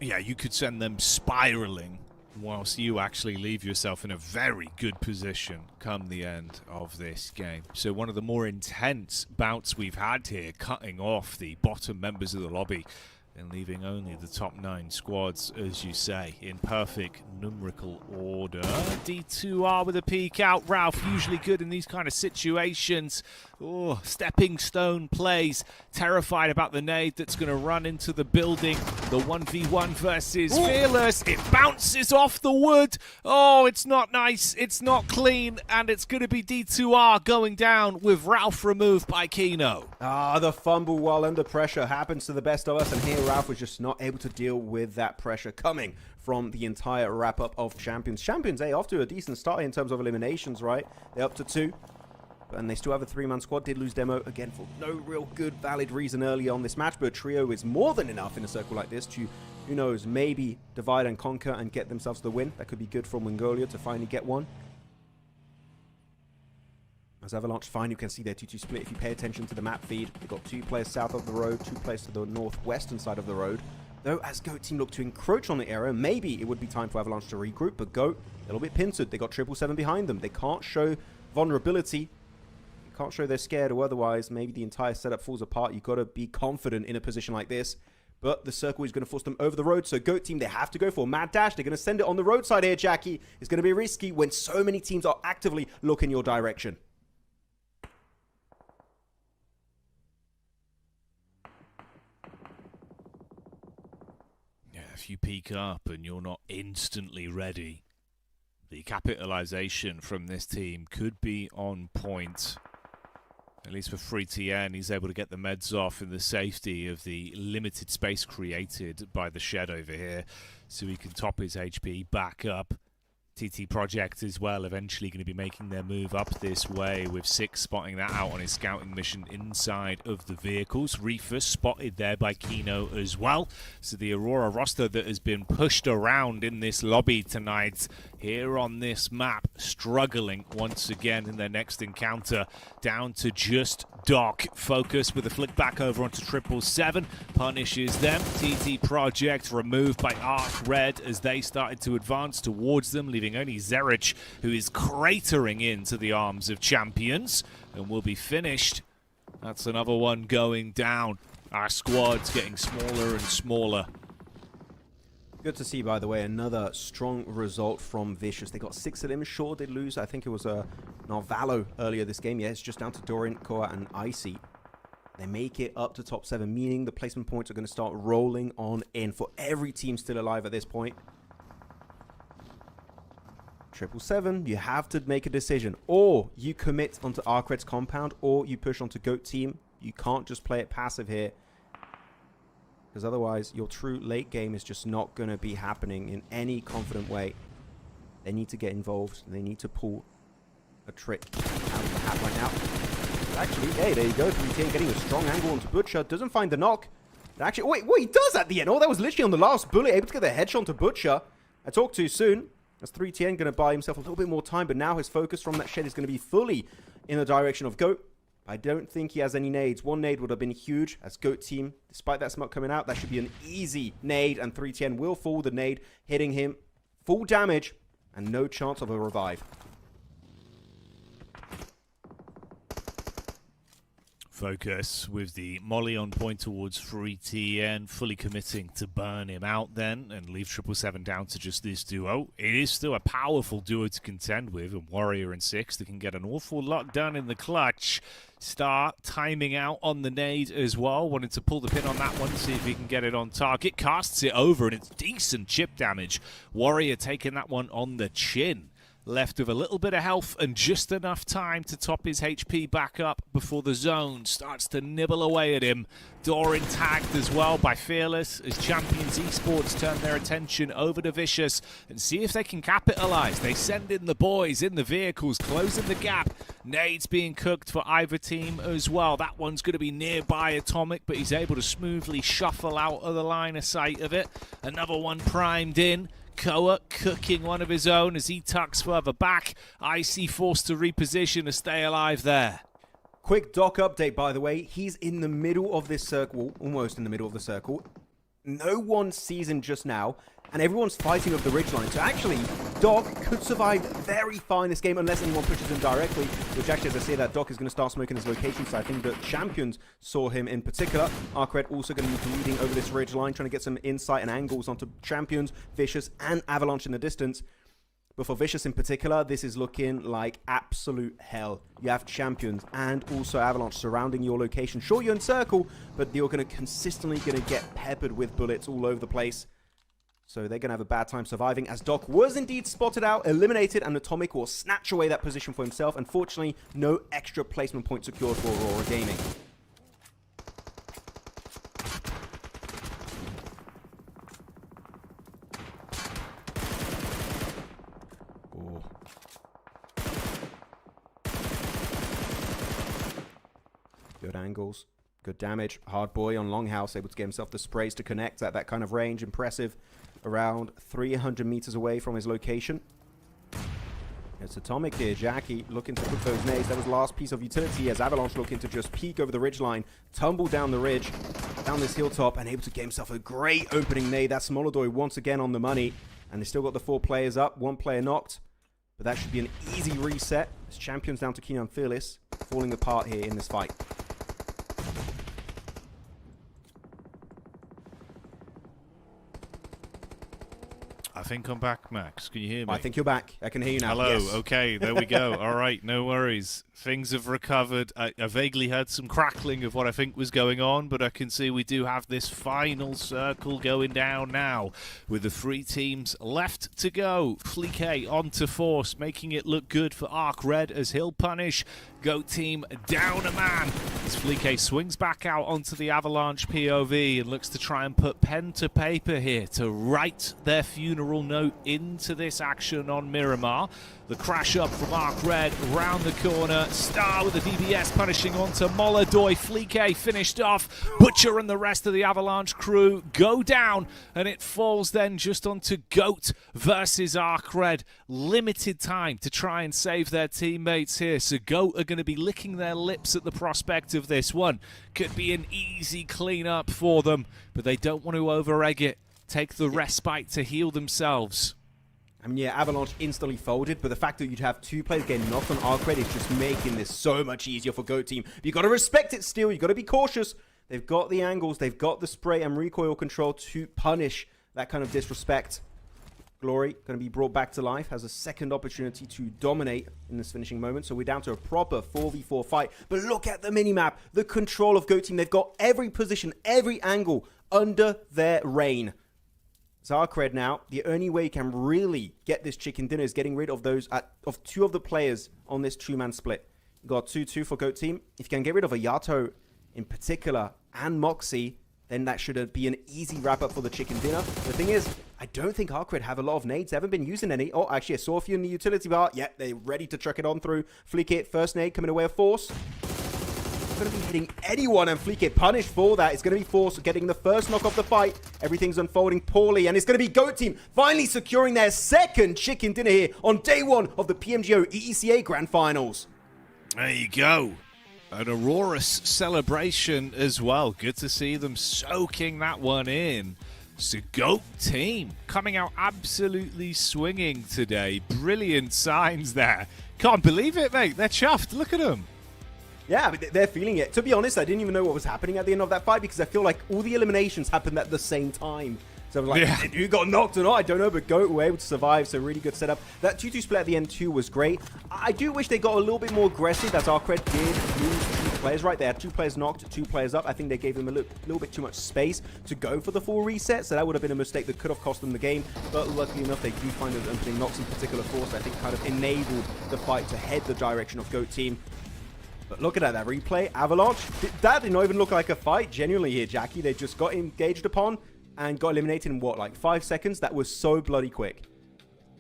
Yeah, you could send them spiraling whilst you actually leave yourself in a very good position come the end of this game. So one of the more intense bouts we've had here, cutting off the bottom members of the lobby and leaving only the top 9 squads, as you say, in perfect numerical order. D2R with a peek out. Ralph, usually good in these kind of situations. Oh, stepping stone plays. Terrified about the nade that's going to run into the building. The 1v1 versus Fearless. It bounces off the wood. Oh, it's not nice. It's not clean. And it's going to be D2R going down with Ralph removed by Kino. Ah, the fumble while under pressure happens to the best of us, and here Ralph was just not able to deal with that pressure coming from the entire wrap-up of Champions. Champions, off to a decent start in terms of eliminations, right? They're up to 2, and they still have a 3-man squad. Did lose Demo, again, for no real good, valid reason early on this match, but a trio is more than enough in a circle like this to, who knows, maybe divide and conquer and get themselves the win. That could be good for Mongolia to finally get one. As Avalanche find, you can see their 2-2 split. If you pay attention to the map feed, they've got 2 players south of the road, 2 players to the northwestern side of the road. Though, as GOAT team look to encroach on the area, maybe it would be time for Avalanche to regroup, but GOAT, a little bit pincered. They got 777 behind them. They can't show vulnerability. They can't show they're scared, or otherwise, maybe the entire setup falls apart. You've got to be confident in a position like this. But the circle is going to force them over the road, so GOAT team, they have to go for a mad dash. They're going to send it on the roadside here, Jackie. It's going to be risky when so many teams are actively looking your direction. If you peek up and you're not instantly ready, the capitalization from this team could be on point. At least for 3TN, he's able to get the meds off in the safety of the limited space created by the shed over here, so he can top his HP back up. TT Project as well, eventually going to be making their move up this way, with Six spotting that out on his scouting mission inside of the vehicles. Reefer spotted there by Kino as well. So the Aurora roster that has been pushed around in this lobby tonight here on this map, struggling once again in their next encounter, down to just Doc. Focus with a flick back over onto 777, punishes them. TT Project removed by ARCRED as they started to advance towards them, leaving only Zerich, who is cratering into the arms of champions and will be finished. That's another one going down. Our squad's getting smaller and smaller. Good to see, by the way, another strong result from Vicious. They got 6 of them. Sure did lose. I think it was Narvalo earlier this game. Yeah, it's just down to Dorian, Koa, and Icy. They make it up to top 7, meaning the placement points are going to start rolling on in for every team still alive at this point. 777, you have to make a decision. Or you commit onto ARCRED's compound, or you push onto GOAT team. You can't just play it passive here, because otherwise your true late game is just not going to be happening in any confident way. They need to get involved. They need to pull a trick out of the hat right now. Actually, hey, there you go. 310 getting a strong angle onto Butcher. Doesn't find the knock. Actually, wait, what he does at the end? Oh, that was literally on the last bullet. Able to get the headshot onto Butcher. I talked too soon. That's 310 going to buy himself a little bit more time, but now his focus from that shed is going to be fully in the direction of GOAT. I don't think he has any nades. One nade would have been huge as GOAT team. Despite that smoke coming out, that should be an easy nade, and 310 will fall the nade, hitting him full damage and no chance of a revive. Focus with the molly on point towards 3TN, fully committing to burn him out then and leave 777 down to just this duo. It is still a powerful duo to contend with, and Warrior and Six that can get an awful lot done in the clutch. Star timing out on the nade as well, wanting to pull the pin on that one, see if he can get it on target. Casts it over and it's decent chip damage. Warrior taking that one on the chin. Left with a little bit of health and just enough time to top his HP back up before the zone starts to nibble away at him. Doran tagged as well by Fearless as Champions Esports turn their attention over to Vicious and see if they can capitalize. They send in the boys in the vehicles, closing the gap. Nades being cooked for either team as well. That one's going to be nearby Atomic, but he's able to smoothly shuffle out of the line of sight of it. Another one primed in. Koa cooking one of his own as he tucks further back. Icy forced to reposition to stay alive there. Quick Doc update, by the way. He's in the middle of this circle, almost in the middle of the circle. No one sees him just now, and everyone's fighting up the ridgeline. So actually, Doc could survive very far in this game unless anyone pushes him directly, which actually, as I say that, Doc is going to start smoking his location, so I think the champions saw him in particular. ARCRED also going to be bleeding over this ridgeline, trying to get some insight and angles onto champions, Vicious, and Avalanche in the distance. But for Vicious in particular, this is looking like absolute hell. You have champions and also Avalanche surrounding your location. Sure, you're in circle, but you're going to consistently get peppered with bullets all over the place. So they're going to have a bad time surviving, as Doc was indeed spotted out, eliminated, and Atomic will snatch away that position for himself. Unfortunately, no extra placement point secured for Aurora Gaming. Good angles, good damage. Hard boy on Longhouse, able to get himself the sprays to connect at that kind of range. Impressive. Around 300 meters away from his location. It's Atomic here. Jackie looking to put those nades. That was the last piece of utility as Avalanche looking to just peek over the ridgeline, tumble down the ridge, down this hilltop, and able to get himself a great opening nade. That's Smolodoy once again on the money. And they still got the 4 players up, 1 player knocked. But that should be an easy reset. As champions down to Keenan Fearless, falling apart here in this fight. I think I'm back, Max. Can you hear me? I think you're back. I can hear you now. Hello. Yes. Okay, there we go. All right, no worries. Things have recovered. I vaguely heard some crackling of what I think was going on, but I can see we do have this final circle going down now with the 3 teams left to go. Fleek on to Force, making it look good for ARCRED as he'll punish GOAT team down a man. as Flique swings back out onto the Avalanche POV and looks to try and put pen to paper here to write their funeral note into this action on Miramar. The crash up from ARCRED round the corner. Star with the DBS punishing onto Moladoy. Flique finished off. Butcher and the rest of the Avalanche crew go down, and it falls then just onto GOAT versus ARCRED. Limited time to try and save their teammates here, so GOAT are going to be licking their lips at the prospect of this one. Could be an easy clean-up for them, but they don't want to over-egg it. Take the respite to heal themselves. I mean, yeah, Avalanche instantly folded, but the fact that you'd have two players getting knocked on ARCRED is just making this so much easier for GOAT team. But you got to respect it still. You got to be cautious. They've got the angles, they've got the spray and recoil control to punish that kind of disrespect. Glory going to be brought back to life, has a second opportunity to dominate in this finishing moment. So we're down to a proper 4v4 fight. But look at the minimap, the control of GOAT team. They've got every position, every angle under their reign. It's ARCRED now. The only way you can really get this chicken dinner is getting rid of those of two of the players on this two-man split. You got 2-2 for GOAT team. If you can get rid of a Yato in particular and Moxie, then that should be an easy wrap-up for the chicken dinner. The thing is, I don't think ARCRED have a lot of nades. They haven't been using any. Oh, actually, I saw a few in the utility bar. Yeah, they're ready to truck it on through. Flique, first nade coming away with Force. Going to be hitting anyone, and Flique punished for that. It's going to be Force getting the first knock of the fight. Everything's unfolding poorly, and it's going to be GOAT team finally securing their second chicken dinner here on day one of the PMGO EECA Grand Finals. There you go. An Aurora celebration as well. Good to see them soaking that one in. So GOAT team coming out absolutely swinging today. Brilliant signs there. Can't believe it, mate. They're chuffed. Look at them. Yeah, but they're feeling it. To be honest, I didn't even know what was happening at the end of that fight because I feel like all the eliminations happened at the same time. So I was like, yeah. Who got knocked or not? I don't know, but GOAT were able to survive, so really good setup. That 2-2 split at the end too was great. I do wish they got a little bit more aggressive, as ARCRED did lose 2 players, right? They had 2 players knocked, 2 players up. I think they gave them a little bit too much space to go for the full reset, so that would have been a mistake that could have cost them the game. But luckily enough, they do find an opening. Knocks in particular Force, I think, kind of enabled the fight to head the direction of GOAT team. But look at that replay. Avalanche, that did not even look like a fight genuinely here, Jackie. They just got engaged upon and got eliminated in, what, like 5 seconds? That was so bloody quick.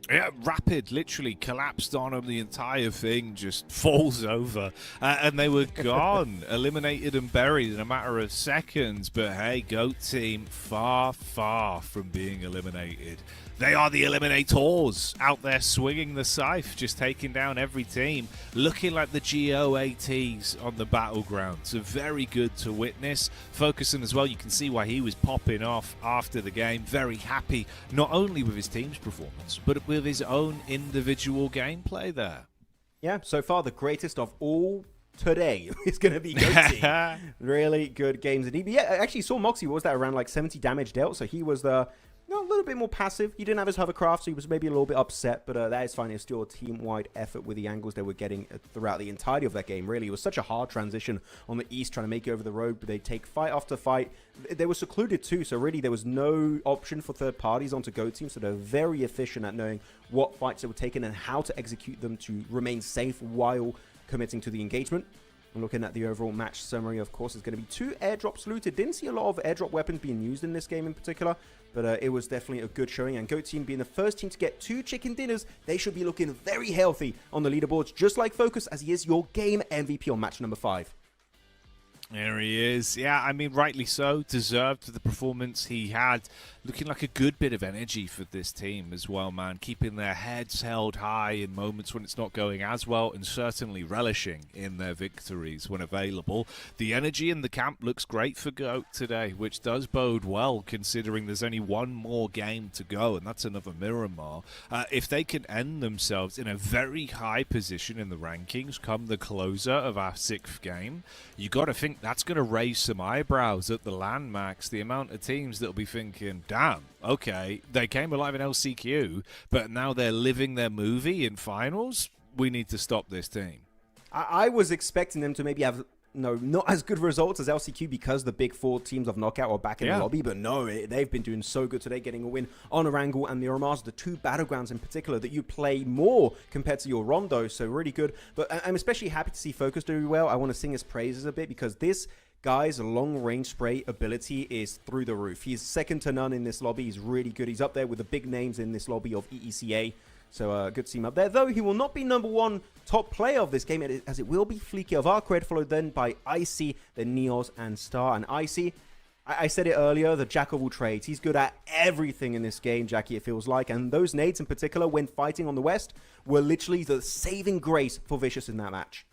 Yeah, rapid, literally collapsed on them. The entire thing just falls over. And they were gone, eliminated and buried in a matter of seconds. But hey, GOAT team, far, far from being eliminated. They are the eliminators out there swinging the scythe, just taking down every team, looking like the GOATs on the battleground. So very good to witness. Focusing as well, you can see why he was popping off after the game. Very happy, not only with his team's performance, but with his own individual gameplay there. Yeah, so far the greatest of all today is going to be GOAT team. Really good games. And yeah, I actually saw Moxie, what was that, around like 70 damage dealt, so he was the... a little bit more passive. He didn't have his hovercraft, so he was maybe a little bit upset, but that is fine. It's still a team-wide effort with the angles they were getting throughout the entirety of that game, really. It was such a hard transition on the East, trying to make it over the road, but they take fight after fight. They were secluded too, so really there was no option for third parties onto GOAT team, so they're very efficient at knowing what fights they were taking and how to execute them to remain safe while committing to the engagement. And looking at the overall match summary, of course, is going to be 2 airdrops looted. Didn't see a lot of airdrop weapons being used in this game in particular, but it was definitely a good showing. And GOAT team being the first team to get 2 chicken dinners, they should be looking very healthy on the leaderboards, just like Focus, as he is your game MVP on match number 5. There he is. Yeah, I mean, rightly so. Deserved the performance he had. Looking like a good bit of energy for this team as well, man. Keeping their heads held high in moments when it's not going as well, and certainly relishing in their victories when available. The energy in the camp looks great for GOAT today, which does bode well considering there's only one more game to go, and that's another Miramar. If they can end themselves in a very high position in the rankings come the closer of our 6th game, you got to think that's going to raise some eyebrows at the LAN, Max. The amount of teams that'll be thinking, damn, okay, they came alive in LCQ, but now they're living their movie in finals. We need to stop this team. I was expecting them to maybe have no, not as good results as LCQ because the big four teams of Knockout are back in the lobby. But no, they've been doing so good today, getting a win on Erangel and Miramar, the two battlegrounds in particular that you play more compared to your Rondo. So really good. But I'm especially happy to see Focus do well. I want to sing his praises a bit because this guy's long-range spray ability is through the roof. He's second to none in this lobby. He's really good. He's up there with the big names in this lobby of EECA. So good to see him up there. Though he will not be #1 top player of this game, as it will be Fleeky of ARCRED, followed then by Icy, then Neos, and Star. And Icy, I said it earlier, the jack of all trades. He's good at everything in this game, Jackie, it feels like. And those nades in particular, when fighting on the West, were literally the saving grace for Vicious in that match.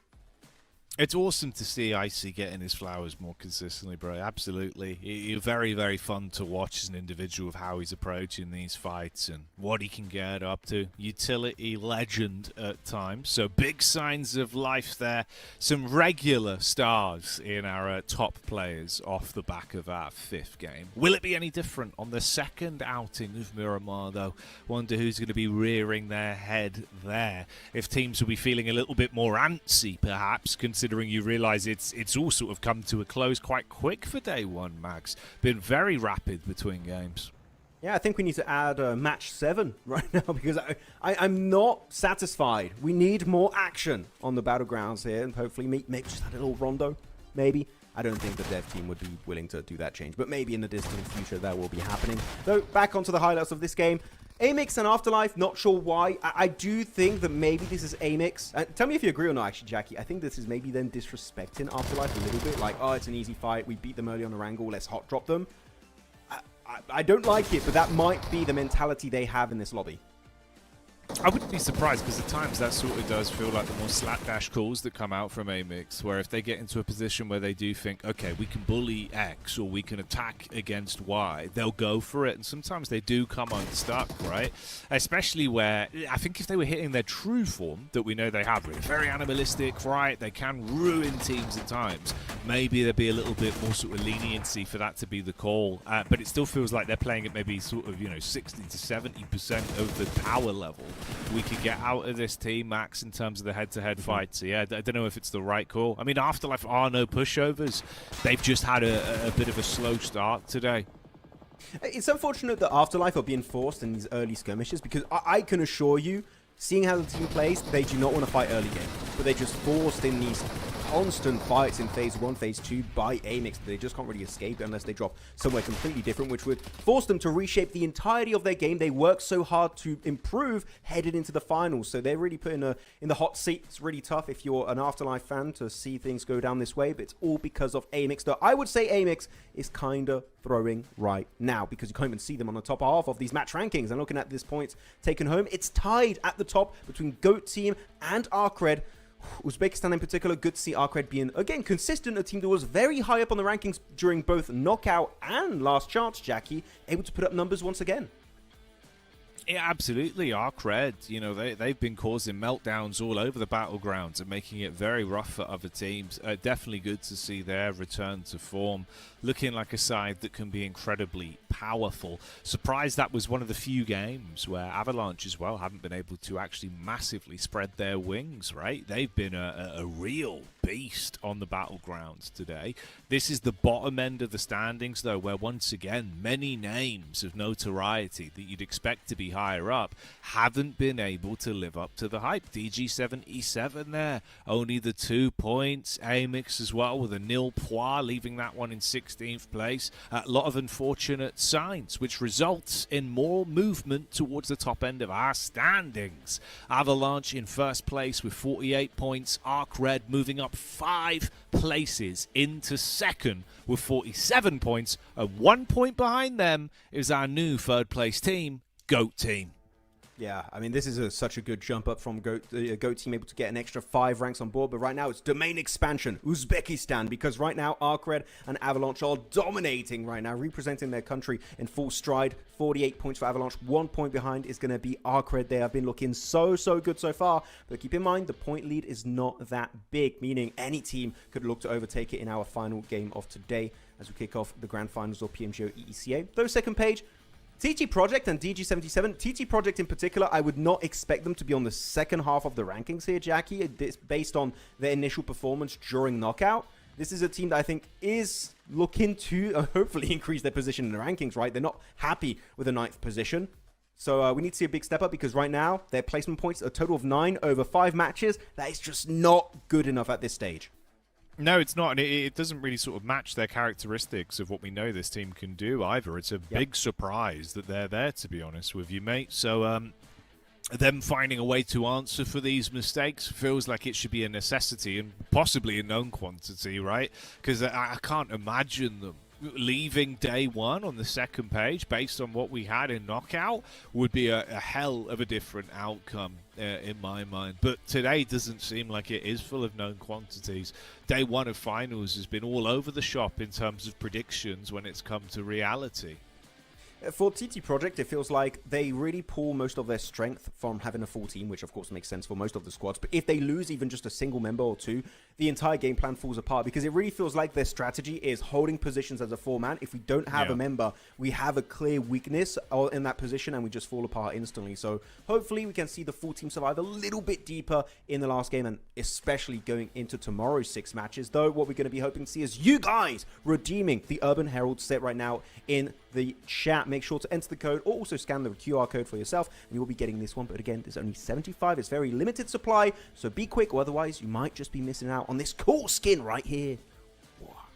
It's awesome to see Icy getting his flowers more consistently, bro. Absolutely. You're very, very fun to watch as an individual of how he's approaching these fights and what he can get up to. Utility legend at times. So big signs of life there. Some regular stars in our top players off the back of our 5th game. Will it be any different on the second outing of Miramar, though? Wonder who's going to be rearing their head there. If teams will be feeling a little bit more antsy, perhaps, considering you realise it's all sort of come to a close quite quick for day one, Max. Been very rapid between games. Yeah, I think we need to add match 7 right now because I'm not satisfied. We need more action on the battlegrounds here, and hopefully maybe just add a little Rondo, maybe. I don't think the dev team would be willing to do that change, but maybe in the distant future that will be happening. So back onto the highlights of this game. AMIX and Afterlife, not sure why. I do think that maybe this is AMIX. Tell me if you agree or not, actually, Jackie. I think this is maybe them disrespecting Afterlife a little bit. Like, oh, it's an easy fight. We beat them early on Erangel. Let's hot drop them. I don't like it, but that might be the mentality they have in this lobby. I wouldn't be surprised because at times that sort of does feel like the more slapdash calls that come out from AMIX, where if they get into a position where they do think, okay, we can bully X or we can attack against Y, they'll go for it. And sometimes they do come unstuck, right? Especially where I think if they were hitting their true form that we know they have, very animalistic, right? They can ruin teams at times. Maybe there'd be a little bit more sort of leniency for that to be the call. But it still feels like they're playing at maybe sort of, 60 to 70% of the power level we could get out of this team, Max, in terms of the head-to-head fights. So yeah, I don't know if it's the right call. I mean, Afterlife are no pushovers. They've just had a bit of a slow start today. It's unfortunate that Afterlife are being forced in these early skirmishes because I can assure you, seeing how the team plays, they do not want to fight early game. But they're just forced in these constant fights in phase 1, phase 2 by AMIX. They just can't really escape unless they drop somewhere completely different, which would force them to reshape the entirety of their game. They work so hard to improve headed into the finals, so they're really put in the hot seat. It's really tough if you're an Afterlife fan to see things go down this way, but it's all because of AMIX. Though I would say AMIX is kind of throwing right now because you can't even see them on the top half of these match rankings. And looking at this points taken home, it's tied at the top between GOAT Team and ARCRED. Uzbekistan in particular, good to see ARCRED being, again, consistent, a team that was very high up on the rankings during both Knockout and Last Chance, Jackie, able to put up numbers once again. Yeah, absolutely. ARCRED, they've been causing meltdowns all over the battlegrounds and making it very rough for other teams. Definitely good to see their return to form, looking like a side that can be incredibly powerful. Surprised that was one of the few games where Avalanche as well haven't been able to actually massively spread their wings, right? They've been a real beast on the battlegrounds today. This is the bottom end of the standings, though, where once again, many names of notoriety that you'd expect to be higher up haven't been able to live up to the hype. DG7E7 there, only the 2 points. AMIX as well with a nil point, leaving that one in 16th place. A lot of unfortunate signs, which results in more movement towards the top end of our standings. Avalanche in first place with 48 points. ARCRED moving up 5 places into second with 47 points. And 1 point behind them is our new third place team, GOAT Team. Yeah, I mean, this is such a good jump up from GOAT Team, able to get an extra 5 ranks on board. But right now, it's domain expansion, Uzbekistan, because right now, ARCRED and Avalanche are dominating right now, representing their country in full stride. 48 points for Avalanche, 1 point behind is going to be ARCRED. They have been looking so good so far. But keep in mind, the point lead is not that big, meaning any team could look to overtake it in our final game of today as we kick off the grand finals of PMGO EECA. Though second page, TT Project and DG77. TT Project in particular, I would not expect them to be on the second half of the rankings here, Jackie, based on their initial performance during Knockout. This is a team that I think is looking to hopefully increase their position in the rankings, right? They're not happy with the 9th position. So we need to see a big step up because right now their placement points a total of 9 over 5 matches. That is just not good enough at this stage. No, it's not, and it doesn't really sort of match their characteristics of what we know this team can do either. It's a big surprise that they're there, to be honest with you, mate. So them finding a way to answer for these mistakes feels like it should be a necessity and possibly a known quantity, right? Because I can't imagine them leaving day one on the second page based on what we had in knockout would be a hell of a different outcome in my mind. But today doesn't seem like it is full of known quantities. Day one of finals has been all over the shop in terms of predictions when it's come to reality. For TT Project, it feels like they really pull most of their strength from having a full team, which of course makes sense for most of the squads. But if they lose even just a single member or two, the entire game plan falls apart because it really feels like their strategy is holding positions as a 4-man. If we don't have a member, we have a clear weakness in that position and we just fall apart instantly. So hopefully we can see the full team survive a little bit deeper in the last game and especially going into tomorrow's 6 matches. Though what we're going to be hoping to see is you guys redeeming the Urban Herald set right now in the chat. Make sure to enter the code or also scan the QR code for yourself and you will be getting this one. But again, there's only 75. It's very limited supply, so be quick or otherwise you might just be missing out on this cool skin right here.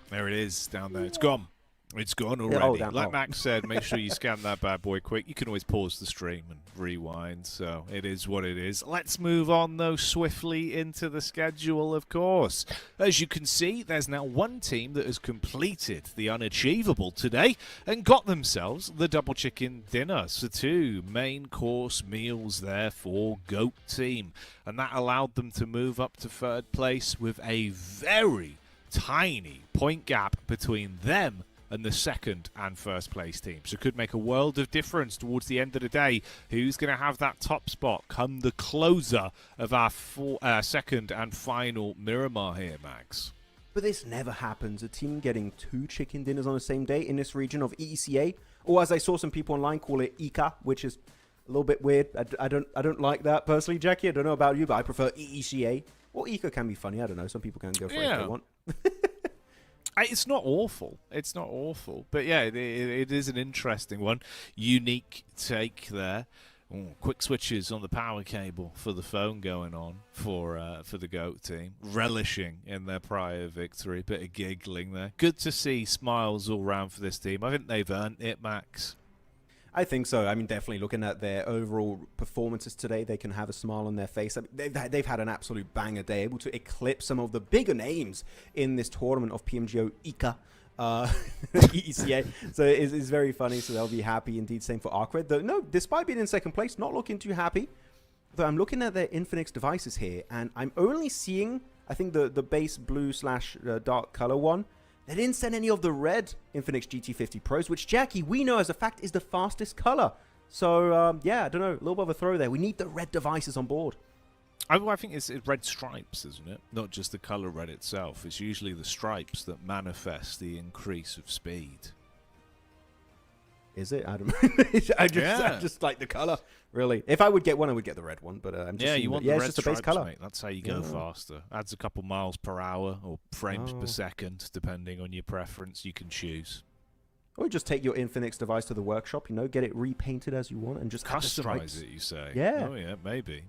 There it is down there. It's gone. It's gone already. Like Max said, make sure you scan that bad boy quick. You can always pause the stream and rewind, so it is what it is. Let's move on, though, swiftly into the schedule, of course. As you can see, there's now one team that has completed the unachievable today and got themselves the double chicken dinner. So 2 main course meals there for GOAT team. And that allowed them to move up to 3rd place with a very tiny point gap between them and the 2nd and 1st place team. So could make a world of difference towards the end of the day. Who's going to have that top spot come the closer of our 2nd and final Miramar here, Max? But this never happens. A team getting 2 chicken dinners on the same day in this region of EECA, or as I saw some people online call it ICA, which is a little bit weird. I don't like that personally, Jackie. I don't know about you, but I prefer EECA. Or ICA can be funny. I don't know. Some people can go for it if they want. It's not awful. It's not awful. But yeah, it is an interesting one. Unique take there. Ooh, quick switches on the power cable for the phone going on for the GOAT team. Relishing in their prior victory. Bit of giggling there. Good to see smiles all round for this team. I think they've earned it, Max. I think so. I mean, definitely looking at their overall performances today, they can have a smile on their face. I mean, they've had an absolute banger day, able to eclipse some of the bigger names in this tournament of PMGO ICA. ECA. So it's very funny. So they'll be happy indeed. Same for ARCRED. Though, no, despite being in 2nd place, not looking too happy. Though I'm looking at their Infinix devices here, and I'm only seeing, I think, the base blue / dark color one. They didn't send any of the red Infinix GT50 Pros, which, Jackie, we know as a fact is the fastest color. So, yeah, I don't know. A little bit of a throw there. We need the red devices on board. I think it's red stripes, isn't it? Not just the color red itself. It's usually the stripes that manifest the increase of speed. Is it? I don't know. I just like the color, really. If I would get one, I would get the red one. But I'm just you want the red it's just stripes, a base color. mate. That's how you go faster. Adds a couple miles per hour or frames per second, depending on your preference. You can choose. Or just take your Infinix device to the workshop, you know, get it repainted as you want, and just customize it. You say? Yeah. Oh yeah, maybe.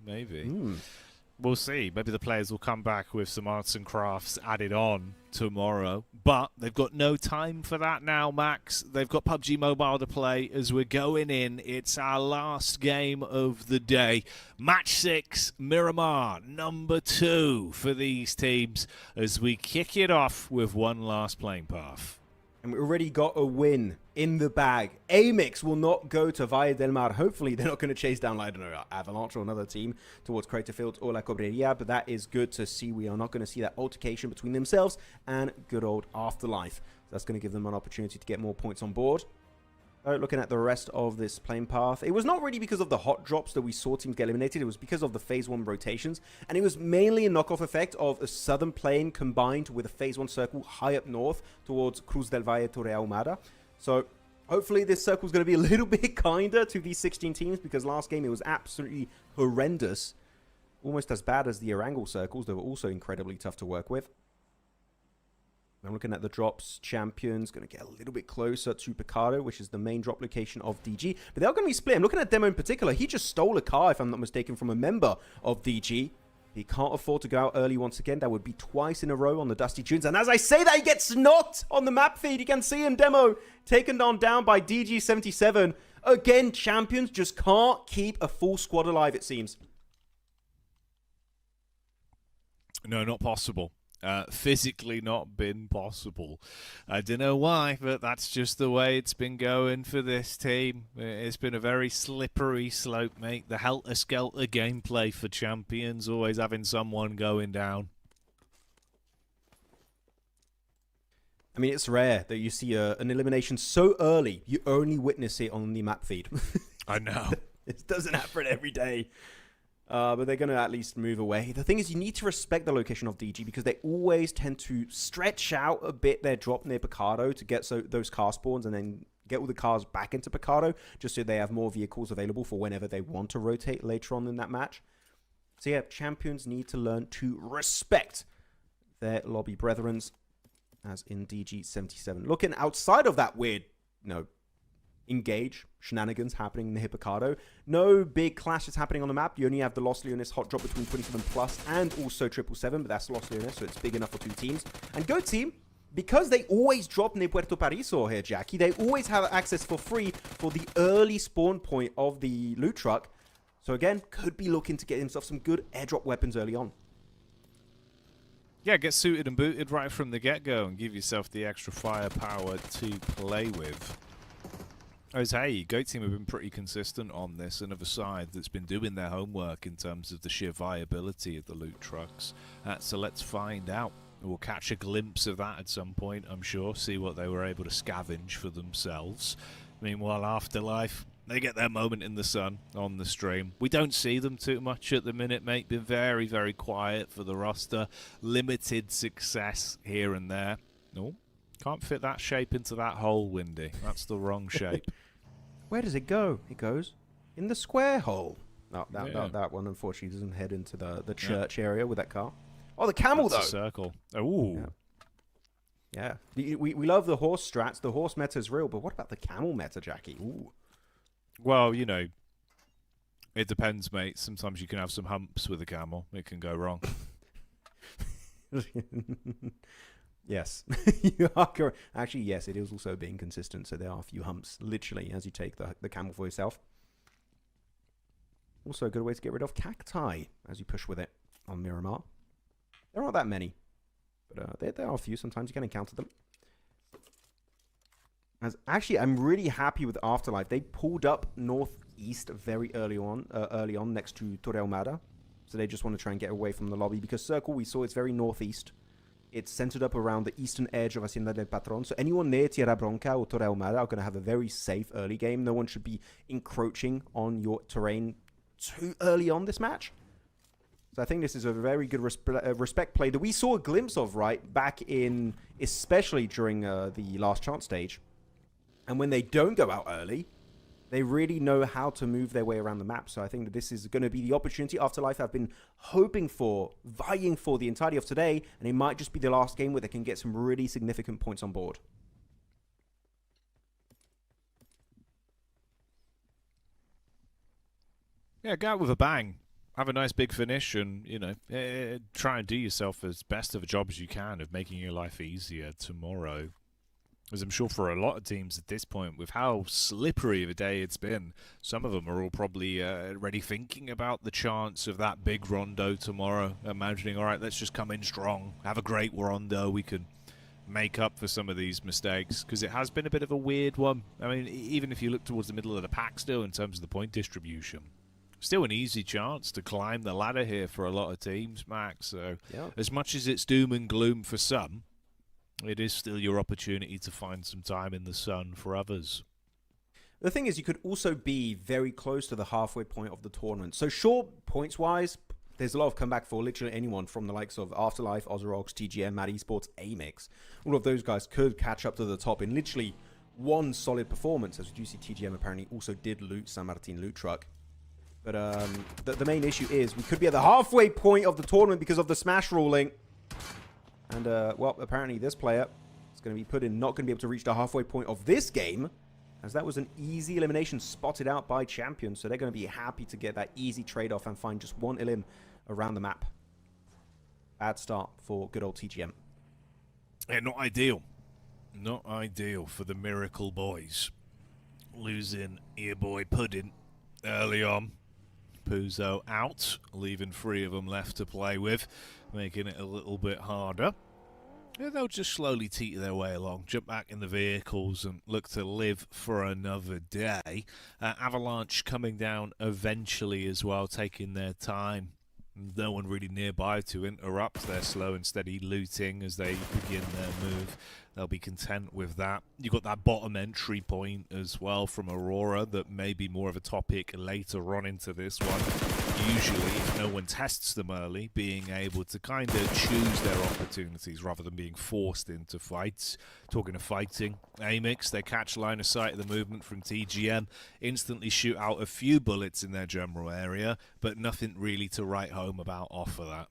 We'll see. Maybe the players will come back with some arts and crafts added on tomorrow. But they've got no time for that now, Max. They've got PUBG Mobile to play as we're going in. It's our last game of the day. Match 6, Miramar, number 2 for these teams as we kick it off with one last playing path. And we already got a win in the bag. AMIX will not go to Valle del Mar. Hopefully, they're not going to chase down, I don't know, Avalanche or another team towards Crater Fields or La Cobreria. But that is good to see. We are not going to see that altercation between themselves and good old Afterlife. That's going to give them an opportunity to get more points on board. Looking at the rest of this playing path, it was not really because of the hot drops that we saw teams get eliminated. It was because of the Phase 1 rotations. And it was mainly a knockoff effect of a southern plane combined with a Phase 1 circle high up north towards Cruz del Valle, Torre Ahumada. So hopefully this circle is going to be a little bit kinder to these 16 teams, because last game it was absolutely horrendous. Almost as bad as the Erangel circles. They were also incredibly tough to work with. I'm looking at the drops. Champions going to get a little bit closer to Picardo, which is the main drop location of DG. But they're going to be split. I'm looking at Demo in particular. He just stole a car, if I'm not mistaken, from a member of DG. He can't afford to go out early once again. That would be twice in a row on the Dusty Tunes. And as I say that, he gets knocked on the map feed. You can see him, Demo, taken down by DG77. Again, Champions just can't keep a full squad alive, it seems. No, not possible. Physically not been possible. I don't know why, but that's just the way it's been going for this team. It's been a very slippery slope, mate. The helter-skelter gameplay for Champions, always having someone going down. I mean, it's rare that you see an elimination so early, you only witness it on the map feed. I know. It doesn't happen every day. But they're going to at least move away. The thing is, you need to respect the location of DG because they always tend to stretch out a bit their drop near Picardo to get those car spawns and then get all the cars back into Picardo just so they have more vehicles available for whenever they want to rotate later on in that match. So yeah, Champions need to learn to respect their lobby brethrens, as in DG77. Looking outside of that weird, engage shenanigans happening in the Picardo. No big clashes happening on the map. You only have the Los Leones hot drop between 27 plus and also 777, but that's Los Leones, so it's big enough for two teams. And Go Team, because they always drop near Puerto Pariso here, Jackie, they always have access for free for the early spawn point of the loot truck. So again, could be looking to get himself some good airdrop weapons early on. Yeah, get suited and booted right from the get-go and give yourself the extra firepower to play with. As hey, Goat Team have been pretty consistent on this. Another side that's been doing their homework in terms of the sheer viability of the loot trucks. So let's find out. We'll catch a glimpse of that at some point, I'm sure. See what they were able to scavenge for themselves. Meanwhile, Afterlife, they get their moment in the sun on the stream. We don't see them too much at the minute, mate. Been very, very quiet for the roster. Limited success here and there. No, can't fit that shape into that hole, Windy. That's the wrong shape. Where does it go? It goes in the square hole. No, that one unfortunately doesn't head into the church area with that car. Oh, the camel That's though. A circle. Ooh. Yeah. We love the horse strats. The horse meta is real, but what about the camel meta, Jackie? Ooh. Well, it depends, mate. Sometimes you can have some humps with a camel. It can go wrong. Yes, you are correct. Actually, yes, it is also being consistent. So there are a few humps, literally, as you take the camel for yourself. Also, a good way to get rid of cacti as you push with it on Miramar. There aren't that many, but there are a few. Sometimes you can encounter them. Actually, I'm really happy with Afterlife. They pulled up northeast very early on next to Torre Ahumada. So they just want to try and get away from the lobby because Circle, we saw it's very northeast. It's centered up around the eastern edge of Hacienda del Patron. So anyone near Tierra Bronca or Torre Ahumada are going to have a very safe early game. No one should be encroaching on your terrain too early on this match. So I think this is a very good respect play that we saw a glimpse of, right, back in, especially during the last chance stage. And when they don't go out early, they really know how to move their way around the map. So I think that this is going to be the opportunity Afterlife have been hoping for, vying for the entirety of today. And it might just be the last game where they can get some really significant points on board. Yeah, go out with a bang. Have a nice big finish and, try and do yourself as best of a job as you can of making your life easier tomorrow. As I'm sure for a lot of teams at this point, with how slippery of a day it's been, some of them are all probably already thinking about the chance of that big Rondo tomorrow, imagining, all right, let's just come in strong, have a great Rondo, we can make up for some of these mistakes, because it has been a bit of a weird one. I mean, even if you look towards the middle of the pack still in terms of the point distribution, still an easy chance to climb the ladder here for a lot of teams, Max. So as much as it's doom and gloom for some, it is still your opportunity to find some time in the sun for others. The thing is, you could also be very close to the halfway point of the tournament. So sure, points-wise, there's a lot of comeback for literally anyone from the likes of Afterlife, Ozarox, TGM, Mad Esports, AMIX. All of those guys could catch up to the top in literally one solid performance, as we do see TGM apparently also did loot San Martin loot truck. But the main issue is we could be at the halfway point of the tournament because of the smash ruling. And, well, apparently this player is going to be put in, not going to be able to reach the halfway point of this game, as that was an easy elimination spotted out by Champion. So they're going to be happy to get that easy trade-off and find just one elim around the map. Bad start for good old TGM. Yeah, not ideal. Not ideal for the MIRACL boys. Losing your boy Puddin early on. Puzo out, leaving 3 of them left to play with, making it a little bit harder. Yeah, they'll just slowly teeter their way along, jump back in the vehicles and look to live for another day. Avalanche coming down eventually as well, taking their time. No one really nearby to interrupt their slow and steady looting as they begin their move. They'll be content with that. You've got that bottom entry point as well from Aurora that may be more of a topic later on into this one. Usually, if no one tests them early, being able to kind of choose their opportunities rather than being forced into fights. Talking of fighting, AMIX, they catch line of sight of the movement from TGM, instantly shoot out a few bullets in their general area, but nothing really to write home about off of that.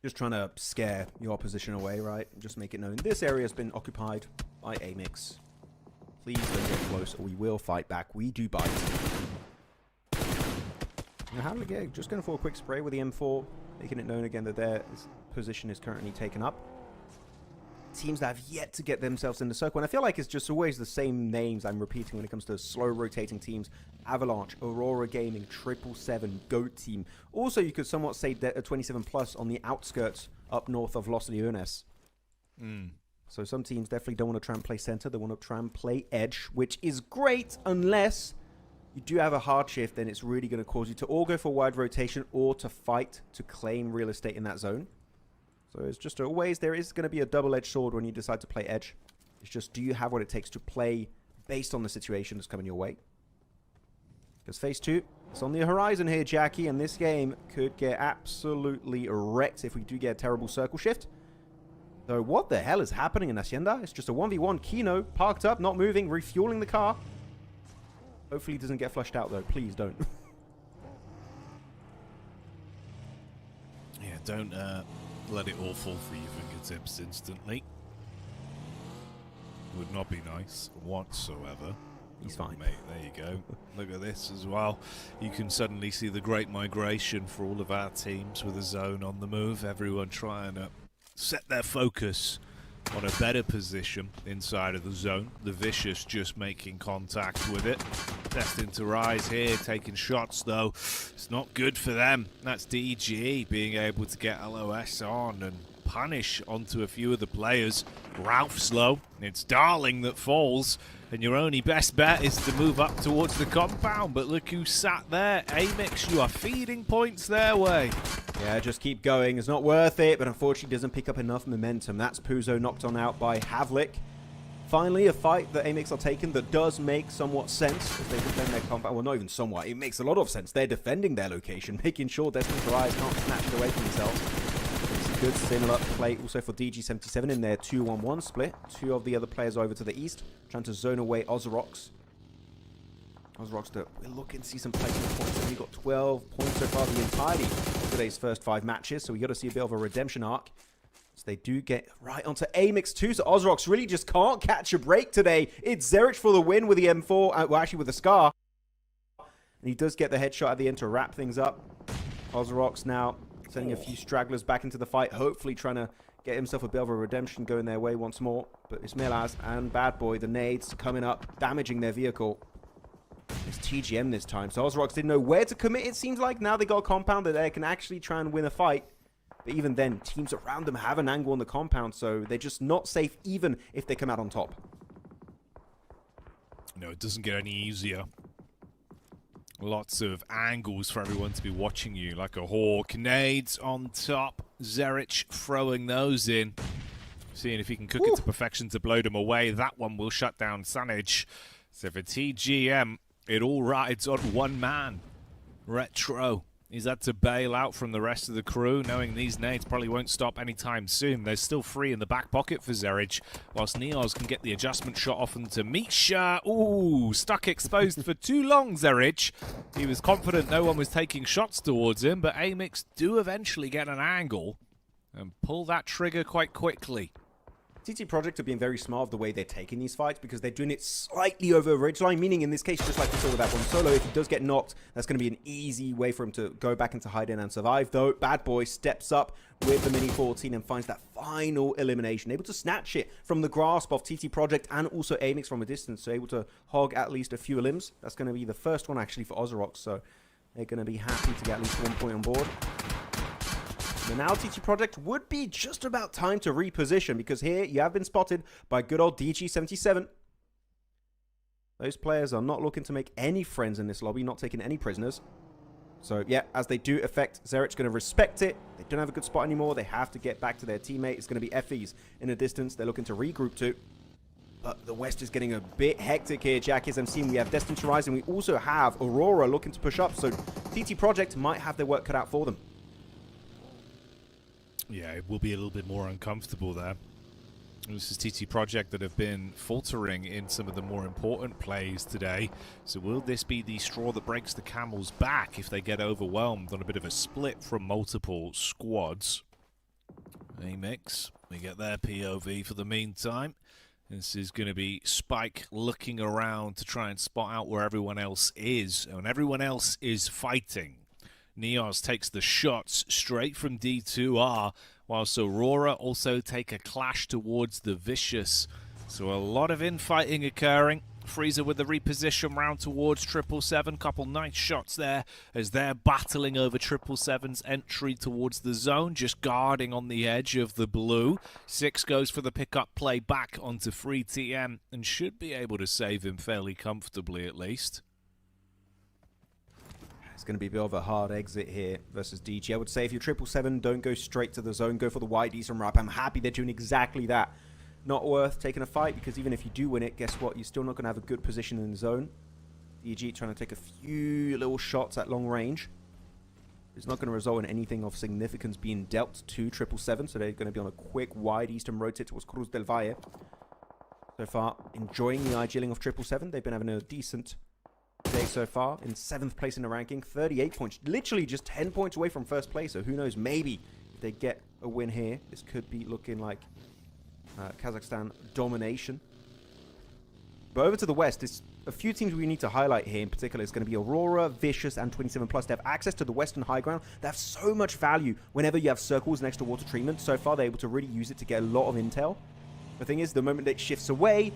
Just trying to scare your opposition away, right? Just make it known this area has been occupied by AMIX. Please don't get close or we will fight back. We do bite. Now, how do we get? Just going for a quick spray with the M4, making it known again that their position is currently taken up. Teams that have yet to get themselves in the circle, and I feel like it's just always the same names I'm repeating when it comes to slow rotating teams. Avalanche, Aurora Gaming, 777, GOAT Team. Also, you could somewhat say 27 plus on the outskirts up north of Los Leones. So some teams definitely don't want to try and play center. They want to try and play edge, which is great unless you do have a hard shift, then it's really going to cause you to all go for wide rotation or to fight to claim real estate in that zone. So it's just always, there is going to be a double-edged sword when you decide to play edge. It's just, do you have what it takes to play based on the situation that's coming your way? Because phase 2, it's on the horizon here, Jackie, and this game could get absolutely wrecked if we do get a terrible circle shift. So what the hell is happening in Hacienda? It's just a 1v1. Kino parked up, not moving, refueling the car. Hopefully he doesn't get flushed out, though. Please don't. Yeah, don't let it all fall through your fingertips instantly. Would not be nice whatsoever. He's fine. Mate, there you go. Look at this as well. You can suddenly see the great migration for all of our teams with a zone on the move. Everyone trying to set their focus on a better position inside of the zone. The Vicious just making contact with it. Destined to rise here, taking shots though. It's not good for them. That's DG being able to get LOS on and punish onto a few of the players. Ralph's low. It's Darling that falls. And your only best bet is to move up towards the compound. But look who sat there. AMIX, you are feeding points their way. Yeah, just keep going. It's not worth it, but unfortunately doesn't pick up enough momentum. That's Puzo knocked on out by Havlik. Finally, a fight that AMIX are taking that does make somewhat sense as they defend their compound. Well, not even somewhat. It makes a lot of sense. They're defending their location, making sure Destiny's Rise can't snatch it away from themselves. It's a good similar play also for DG77 in their 2-1-1 split. 2 of the other players over to the east, trying to zone away Ozarox. Ozarox, we're looking to see some placement points. And we've got 12 points so far the entirety of today's first 5 matches. So we got to see a bit of a redemption arc. So they do get right onto AMIX too. So Ozarox really just can't catch a break today. It's Zerich for the win with the M4. Well, actually with the Scar. And he does get the headshot at the end to wrap things up. Ozarox now sending a few stragglers back into the fight. Hopefully trying to get himself a bit of a redemption going their way once more. But it's Melaz and Bad Boy, the nades coming up, damaging their vehicle. It's TGM this time. So Ozarox didn't know where to commit, it seems like. Now they got a compound that they can actually try and win a fight. But even then, teams around them have an angle on the compound, so they're just not safe even if they come out on top. No, it doesn't get any easier. Lots of angles for everyone to be watching you like a hawk. Nades on top. Zerich throwing those in. Seeing if he can cook it to perfection to blow them away. That one will shut down Sanage. So for TGM, it all rides on one man. Retro He's had to bail out from the rest of the crew, knowing these nades probably won't stop anytime soon. There's still 3 in the back pocket for Zerich, whilst Neos can get the adjustment shot off into Misha. Ooh, stuck exposed for too long, Zerich. He was confident no one was taking shots towards him, but AMIX do eventually get an angle and pull that trigger quite quickly. TT Project are being very smart of the way they're taking these fights because they're doing it slightly over a ridgeline, meaning in this case, just like we saw with that one solo, if he does get knocked, that's going to be an easy way for him to go back into hide-in and survive. Though, Bad Boy steps up with the Mini 14 and finds that final elimination, able to snatch it from the grasp of TT Project and also AMIX from a distance, so able to hog at least a few limbs. That's going to be the first one actually for Ozarox, so they're going to be happy to get at least 1 point on board. The now TT Project would be just about time to reposition because here you have been spotted by good old DG77. Those players are not looking to make any friends in this lobby, not taking any prisoners. So yeah, as they do affect, Zerich's going to respect it. They don't have a good spot anymore. They have to get back to their teammate. It's going to be FEs in the distance. They're looking to regroup too. But the West is getting a bit hectic here, Jack. As I'm seeing, we have Destine to rise and we also have Aurora looking to push up. So TT Project might have their work cut out for them. Yeah, it will be a little bit more uncomfortable there. This is TT Project that have been faltering in some of the more important plays today. So will this be the straw that breaks the camel's back if they get overwhelmed on a bit of a split from multiple squads? AMIX, we get their POV for the meantime. This is going to be Spike looking around to try and spot out where everyone else is. And everyone else is fighting. Neos takes the shots straight from D2R, whilst Aurora also take a clash towards the Vicious. So a lot of infighting occurring. Freezer with the reposition round towards 777. Couple nice shots there as they're battling over 777's entry towards the zone, just guarding on the edge of the blue. 6 goes for the pickup play back onto free TM and should be able to save him fairly comfortably at least. It's going to be a bit of a hard exit here versus DG. I would say if you're 777, don't go straight to the zone. Go for the wide Eastern wrap. I'm happy they're doing exactly that. Not worth taking a fight because even if you do win it, guess what? You're still not going to have a good position in the zone. DG trying to take a few little shots at long range. It's not going to result in anything of significance being dealt to 777. So they're going to be on a quick wide Eastern rotate towards Cruz del Valle. So far, enjoying the IGLing of 777. They've been having a decent day so far, in 7th place in the ranking, 38 points, literally just 10 points away from first place. So who knows, maybe if they get a win here, this could be looking like Kazakhstan domination. But over to the West, there's a few teams we need to highlight here. In particular, it's going to be Aurora, Vicious, and 27+. They have access to the Western high ground. They have so much value whenever you have circles next to water treatment. So far, they're able to really use it to get a lot of intel. The thing is, the moment it shifts away,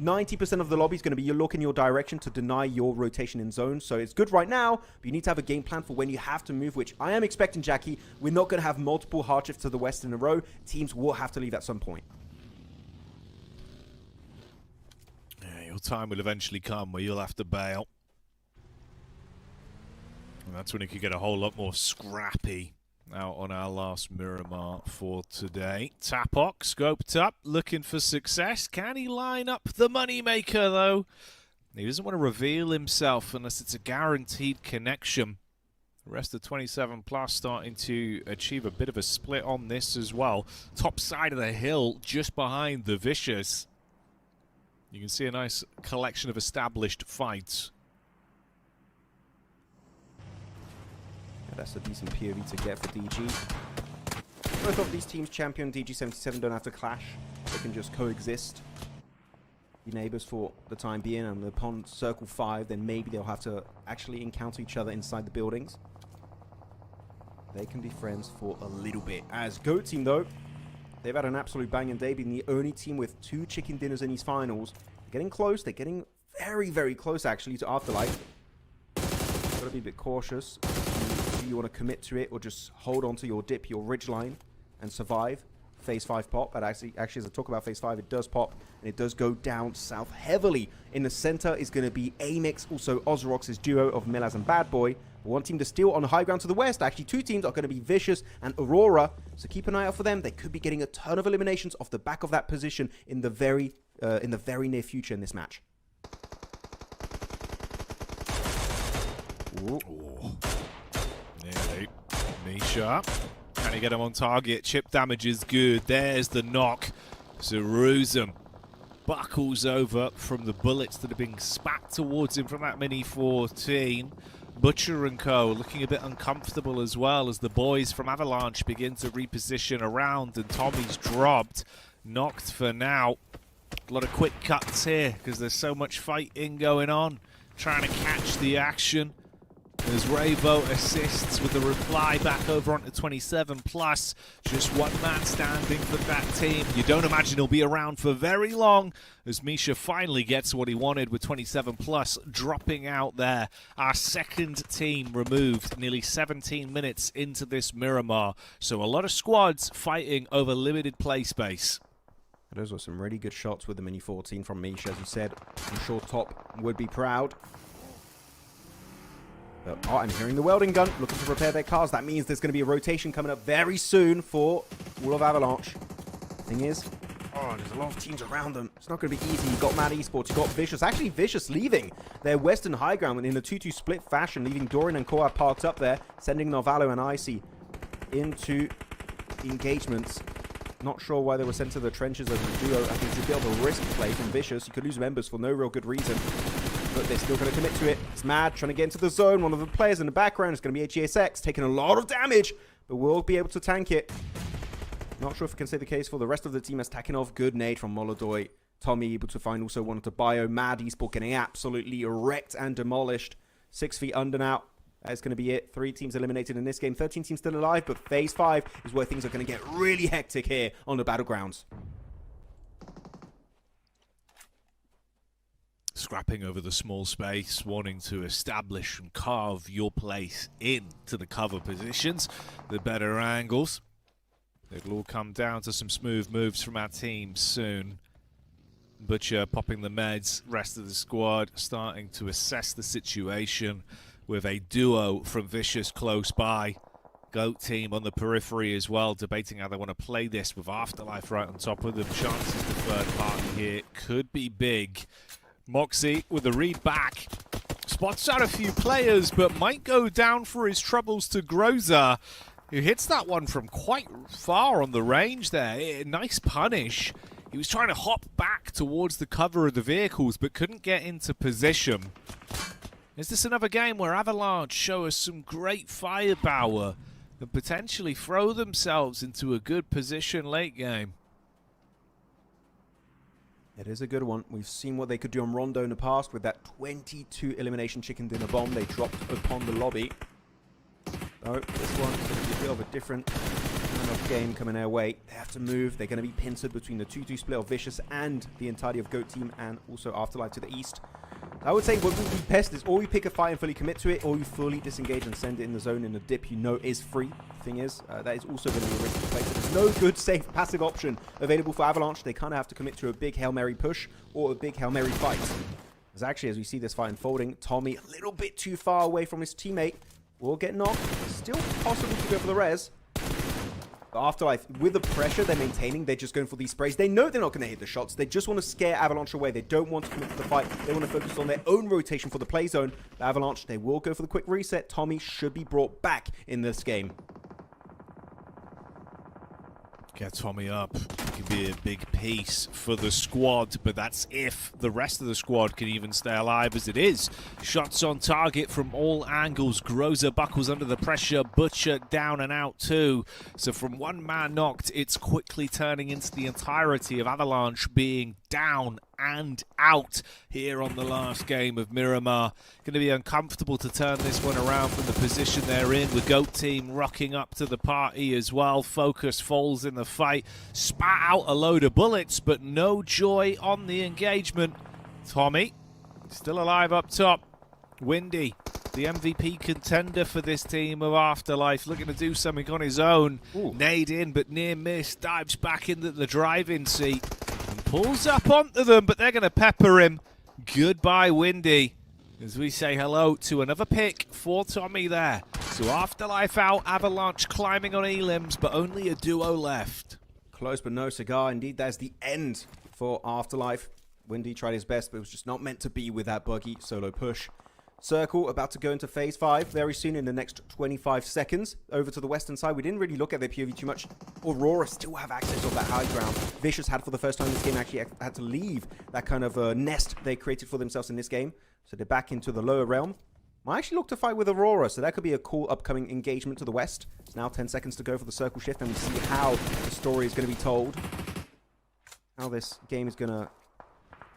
90% of the lobby is going to be you look in your direction to deny your rotation in zone. So it's good right now, but you need to have a game plan for when you have to move, which I am expecting, Jackie. We're not going to have multiple hard shifts to the West in a row. Teams will have to leave at some point. Yeah, your time will eventually come where you'll have to bail. And that's when it could get a whole lot more scrappy out on our last Miramar for today. Tapok scoped up, looking for success. Can he line up the moneymaker, though? He doesn't want to reveal himself unless it's a guaranteed connection. The rest of 27+ starting to achieve a bit of a split on this as well. Top side of the hill, just behind the Vicious. You can see a nice collection of established fights. That's a decent POV to get for DG. Both of these teams, Champion and DG77, don't have to clash. They can just coexist. Be neighbors for the time being, and upon Circle 5, then maybe they'll have to actually encounter each other inside the buildings. They can be friends for a little bit. As GOAT Team, though, they've had an absolute banging day, being the only team with 2 chicken dinners in these finals. They're getting close. They're getting very, very close, actually, to Afterlife. Gotta be a bit cautious. Do you want to commit to it or just hold on to your dip, your ridge line, and survive? Phase 5 pop. But actually, as I talk about Phase 5, it does pop, and it does go down south heavily. In the center is going to be AMIX, also Ozarox's duo of Milaz and Bad Boy. One team to steal on the high ground to the west. Actually, 2 teams are going to be Vicious and Aurora, so keep an eye out for them. They could be getting a ton of eliminations off the back of that position in the very near future in this match. Ooh. Nearly. Misha. Can he get him on target? Chip damage is good. There's the knock. Zeruzum buckles over from the bullets that are being spat towards him from that Mini 14. Butcher and Co. looking a bit uncomfortable as well as the boys from Avalanche begin to reposition around, and Tommy's dropped. Knocked for now. A lot of quick cuts here because there's so much fighting going on. Trying to catch the action. As Ravo assists with the reply back over onto 27 plus. Just one man standing for that team. You don't imagine he'll be around for very long as Misha finally gets what he wanted with 27 plus dropping out there. Our second team removed nearly 17 minutes into this Miramar. So a lot of squads fighting over limited play space. Those were some really good shots with the Mini 14 from Misha, as you said. I'm sure Top would be proud. Oh, I'm hearing the welding gun looking to repair their cars. That means there's going to be a rotation coming up very soon for all of Avalanche. Thing is, there's a lot of teams around them. It's not going to be easy. You've got Mad Esports, you've got Vicious. Actually, Vicious leaving their Western high ground in a 2-2 split fashion, leaving Dorian and Koa parked up there, sending Novalo and Icy into engagements. Not sure why they were sent to the trenches as a duo. I think it's a bit of a risk play from Vicious. You could lose members for no real good reason. But they're still going to commit to it. It's Mad trying to get into the zone. One of the players in the background is going to be a GSX, taking a lot of damage, but will be able to tank it. Not sure if I can say the case for the rest of the team as Takinov. Good nade from Molodoy. Tommy able to find also one of the bio. Mad Esport getting absolutely wrecked and demolished. 6 feet under now. That's going to be it. 3 teams eliminated in this game. 13 teams still alive, but Phase 5 is where things are going to get really hectic here on the Battlegrounds. Scrapping over the small space, wanting to establish and carve your place into the cover positions, the better angles. It'll all come down to some smooth moves from our team soon. Butcher popping the meds, rest of the squad starting to assess the situation with a duo from Vicious close by. GOAT team on the periphery as well, debating how they want to play this with Afterlife right on top of them. Chances the third party here could be big. Moxie with the read back. Spots out a few players, but might go down for his troubles to Groza, who hits that one from quite far on the range there. Nice punish. He was trying to hop back towards the cover of the vehicles, but couldn't get into position. Is this another game where Avalanche show us some great firepower and potentially throw themselves into a good position late game? It is a good one. We've seen what they could do on Rondo in the past with that 22 elimination chicken dinner bomb they dropped upon the lobby. Oh, this one is going to be a bit of a different kind of game coming their way. They have to move. They're going to be pincered between the 2-2 split of Vicious and the entirety of GOAT team, and also Afterlife to the east. I would say what would be best is or you pick a fight and fully commit to it, or you fully disengage and send it in the zone in a dip you know is free. Thing is, that is also going to be a risky play. So there's no good, safe, passive option available for Avalanche. They kind of have to commit to a big Hail Mary push or a big Hail Mary fight. As actually, as we see this fight unfolding, Tommy a little bit too far away from his teammate. Will get knocked. Still possible to go for the res. But Afterlife, with the pressure they're maintaining, they're just going for these sprays. They know they're not going to hit the shots. They just want to scare Avalanche away. They don't want to commit to the fight. They want to focus on their own rotation for the play zone. The Avalanche, they will go for the quick reset. Tommy should be brought back in this game. Get Tommy up. It could be a big piece for the squad, but that's if the rest of the squad can even stay alive as it is. Shots on target from all angles. Groza buckles under the pressure. Butcher down and out too. So from one man knocked, it's quickly turning into the entirety of Avalanche being down and out here on the last game of Miramar. Going to be uncomfortable to turn this one around from the position they're in. The GOAT team rocking up to the party as well. Focus falls in the fight. Spat out a load of bullets, but no joy on the engagement. Tommy, still alive up top. Windy, the MVP contender for this team of Afterlife, looking to do something on his own. Ooh. Nade in, but near miss. Dives back into the driving seat. Pulls up onto them, but they're going to pepper him. Goodbye, Windy, as we say hello to another pick for Tommy there. So Afterlife out, Avalanche climbing on elims, but only a duo left. Close but no cigar. Indeed, that's the end for Afterlife. Windy tried his best, but it was just not meant to be with that buggy solo push. Circle about to go into phase 5 very soon in the next 25 seconds. Over to the western side, we didn't really look at their POV too much. Aurora still have access of that high ground. Vicious had for the first time in this game actually had to leave that kind of nest they created for themselves in this game. So they're back into the lower realm. Might actually look to fight with Aurora, so that could be a cool upcoming engagement to the west. It's now 10 seconds to go for the circle shift, and we see how the story is going to be told. How this game is going to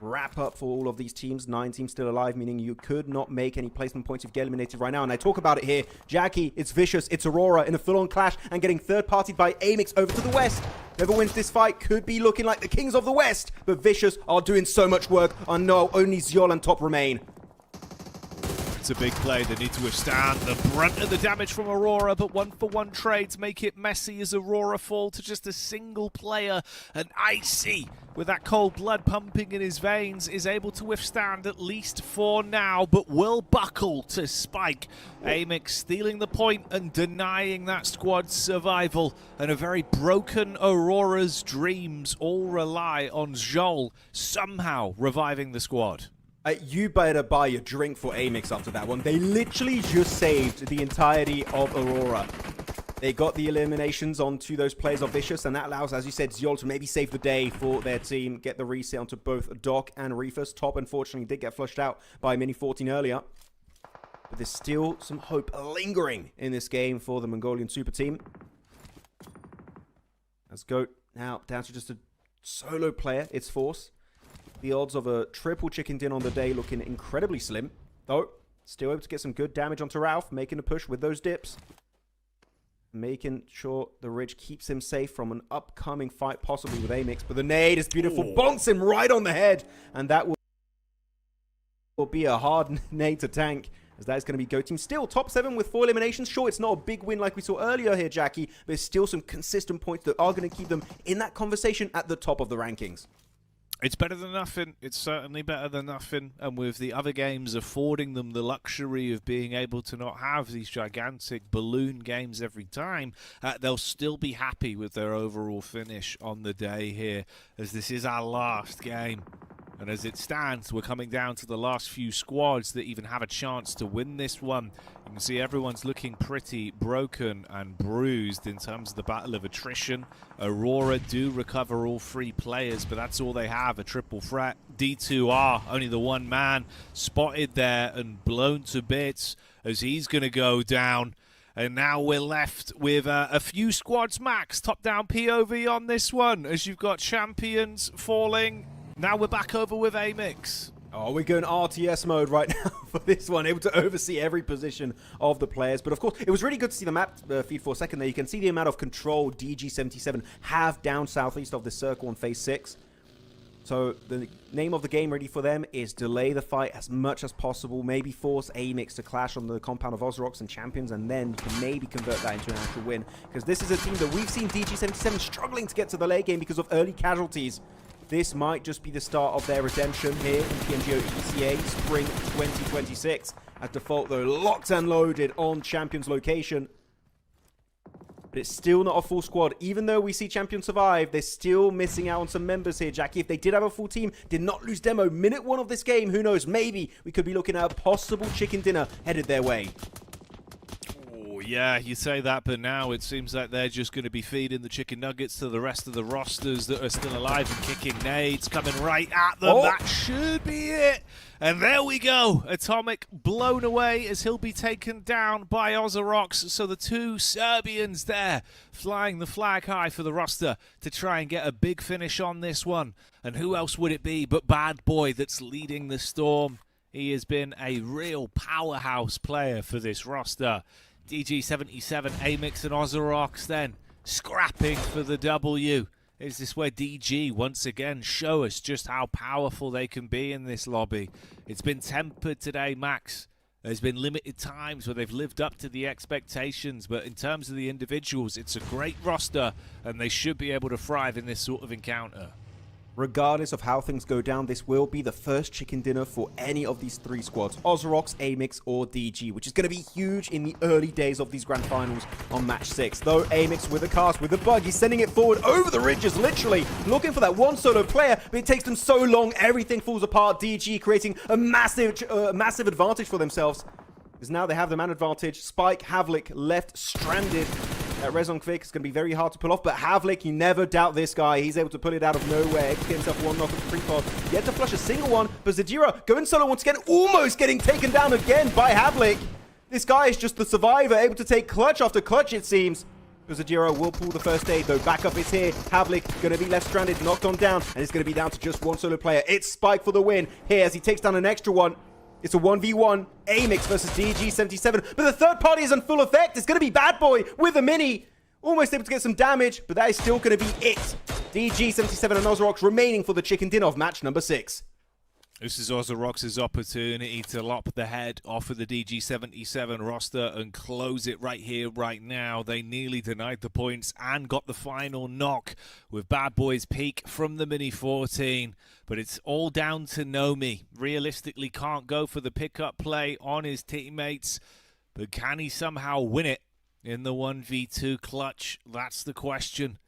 wrap up for all of these teams. 9 teams still alive, meaning you could not make any placement points if you get eliminated right now. And I talk about it here. Jackie, it's Vicious, it's Aurora in a full-on clash and getting third-partied by AMIX over to the west. Whoever wins this fight could be looking like the kings of the west, but Vicious are doing so much work on no, only Ziol and Top remain. It's a big play. They need to withstand the brunt of the damage from Aurora, but 1-for-1 trades make it messy as Aurora fall to just a single player. And Icy, with that cold blood pumping in his veins, is able to withstand at least for now, but will buckle to Spike. AMIX stealing the point and denying that squad's survival. And a very broken Aurora's dreams all rely on Joel somehow reviving the squad. You better buy a drink for AMIX after that one. They literally just saved the entirety of Aurora. They got the eliminations onto those players of Vicious, and that allows, as you said, Ziol to maybe save the day for their team, get the reset onto both Doc and Reefus. Top, unfortunately, did get flushed out by Mini 14 earlier. But there's still some hope lingering in this game for the Mongolian super team. Let's go now down to just a solo player. It's Force. The odds of a triple chicken din on the day looking incredibly slim. Though, still able to get some good damage onto Ralph, making a push with those dips. Making sure the Ridge keeps him safe from an upcoming fight, possibly with AMIX. But the nade is beautiful. Bonks him right on the head. And that will be a hard nade to tank, as that is going to be Go Team. Still, top 7 with 4 eliminations. Sure, it's not a big win like we saw earlier here, Jackie. But there's still some consistent points that are going to keep them in that conversation at the top of the rankings. It's better than nothing. It's certainly better than nothing. And with the other games affording them the luxury of being able to not have these gigantic balloon games every time, they'll still be happy with their overall finish on the day here, as this is our last game. And as it stands, we're coming down to the last few squads that even have a chance to win this one. You can see everyone's looking pretty broken and bruised in terms of the battle of attrition. Aurora do recover all 3 players, but that's all they have, a triple threat. D2R, only the one man, spotted there and blown to bits as he's going to go down. And now we're left with a few squads max. Top-down POV on this one, as you've got champions falling. Now we're back over with AMIX. Oh, we're going RTS mode right now for this one, able to oversee every position of the players. But of course, it was really good to see the map feed for a second there. You can see the amount of control DG77 have down southeast of the circle on phase 6. So the name of the game ready for them is delay the fight as much as possible, maybe force AMIX to clash on the compound of Ozarox and champions, and then you can maybe convert that into an actual win. Because this is a team that we've seen DG77 struggling to get to the late game because of early casualties. This might just be the start of their redemption here in PMGO ECA Spring 2026. At default, though, locked and loaded on Champions location. But it's still not a full squad. Even though we see Champions survive, they're still missing out on some members here, Jackie. If they did have a full team, did not lose demo. Minute 1 of this game, who knows? Maybe we could be looking at a possible chicken dinner headed their way. Yeah, you say that, but now it seems like they're just going to be feeding the chicken nuggets to the rest of the rosters that are still alive and kicking nades, coming right at them. Oh. That should be it. And there we go. Atomic blown away as he'll be taken down by Ozarox. So the 2 Serbians there flying the flag high for the roster to try and get a big finish on this one. And who else would it be but Bad Boy that's leading the storm? He has been a real powerhouse player for this roster. DG77, AMIX and Ozarox then scrapping for the W. Is this where DG once again show us just how powerful they can be in this lobby? It's been tempered today, Max. There's been limited times where they've lived up to the expectations, but in terms of the individuals, it's a great roster and they should be able to thrive in this sort of encounter. Regardless of how things go down, this will be the first chicken dinner for any of these 3 squads, Ozarox, AMIX, or DG, which is going to be huge in the early days of these grand finals on match 6. Though AMIX with a cast, with a bug, he's sending it forward over the ridges, literally looking for that one solo player, but it takes them so long, everything falls apart. DG creating a massive advantage for themselves, because now they have the man advantage. Spike, Havlik left stranded. That res on Quick is going to be very hard to pull off, but Havlik, you never doubt this guy. He's able to pull it out of nowhere, get himself one knock with the pre-pod. Yet to flush a single one, but Zadira going solo once again, almost getting taken down again by Havlik. This guy is just the survivor, able to take clutch after clutch, it seems. But Zadira will pull the first aid, though. Backup is here. Havlik going to be left stranded, knocked on down, and it's going to be down to just one solo player. It's Spike for the win here as he takes down an extra one. It's a 1v1, AMIX versus DG77, but the third party is in full effect. It's going to be Bad Boy with a mini. Almost able to get some damage, but that is still going to be it. DG77 and Ozarox remaining for the chicken dinner of match number 6. This is Ozarox's opportunity to lop the head off of the DG77 roster and close it right here, right now. They nearly denied the points and got the final knock with Bad Boy's peak from the Mini 14. But it's all down to Nomi. Realistically can't go for the pickup play on his teammates. But can he somehow win it in the 1v2 clutch? That's the question.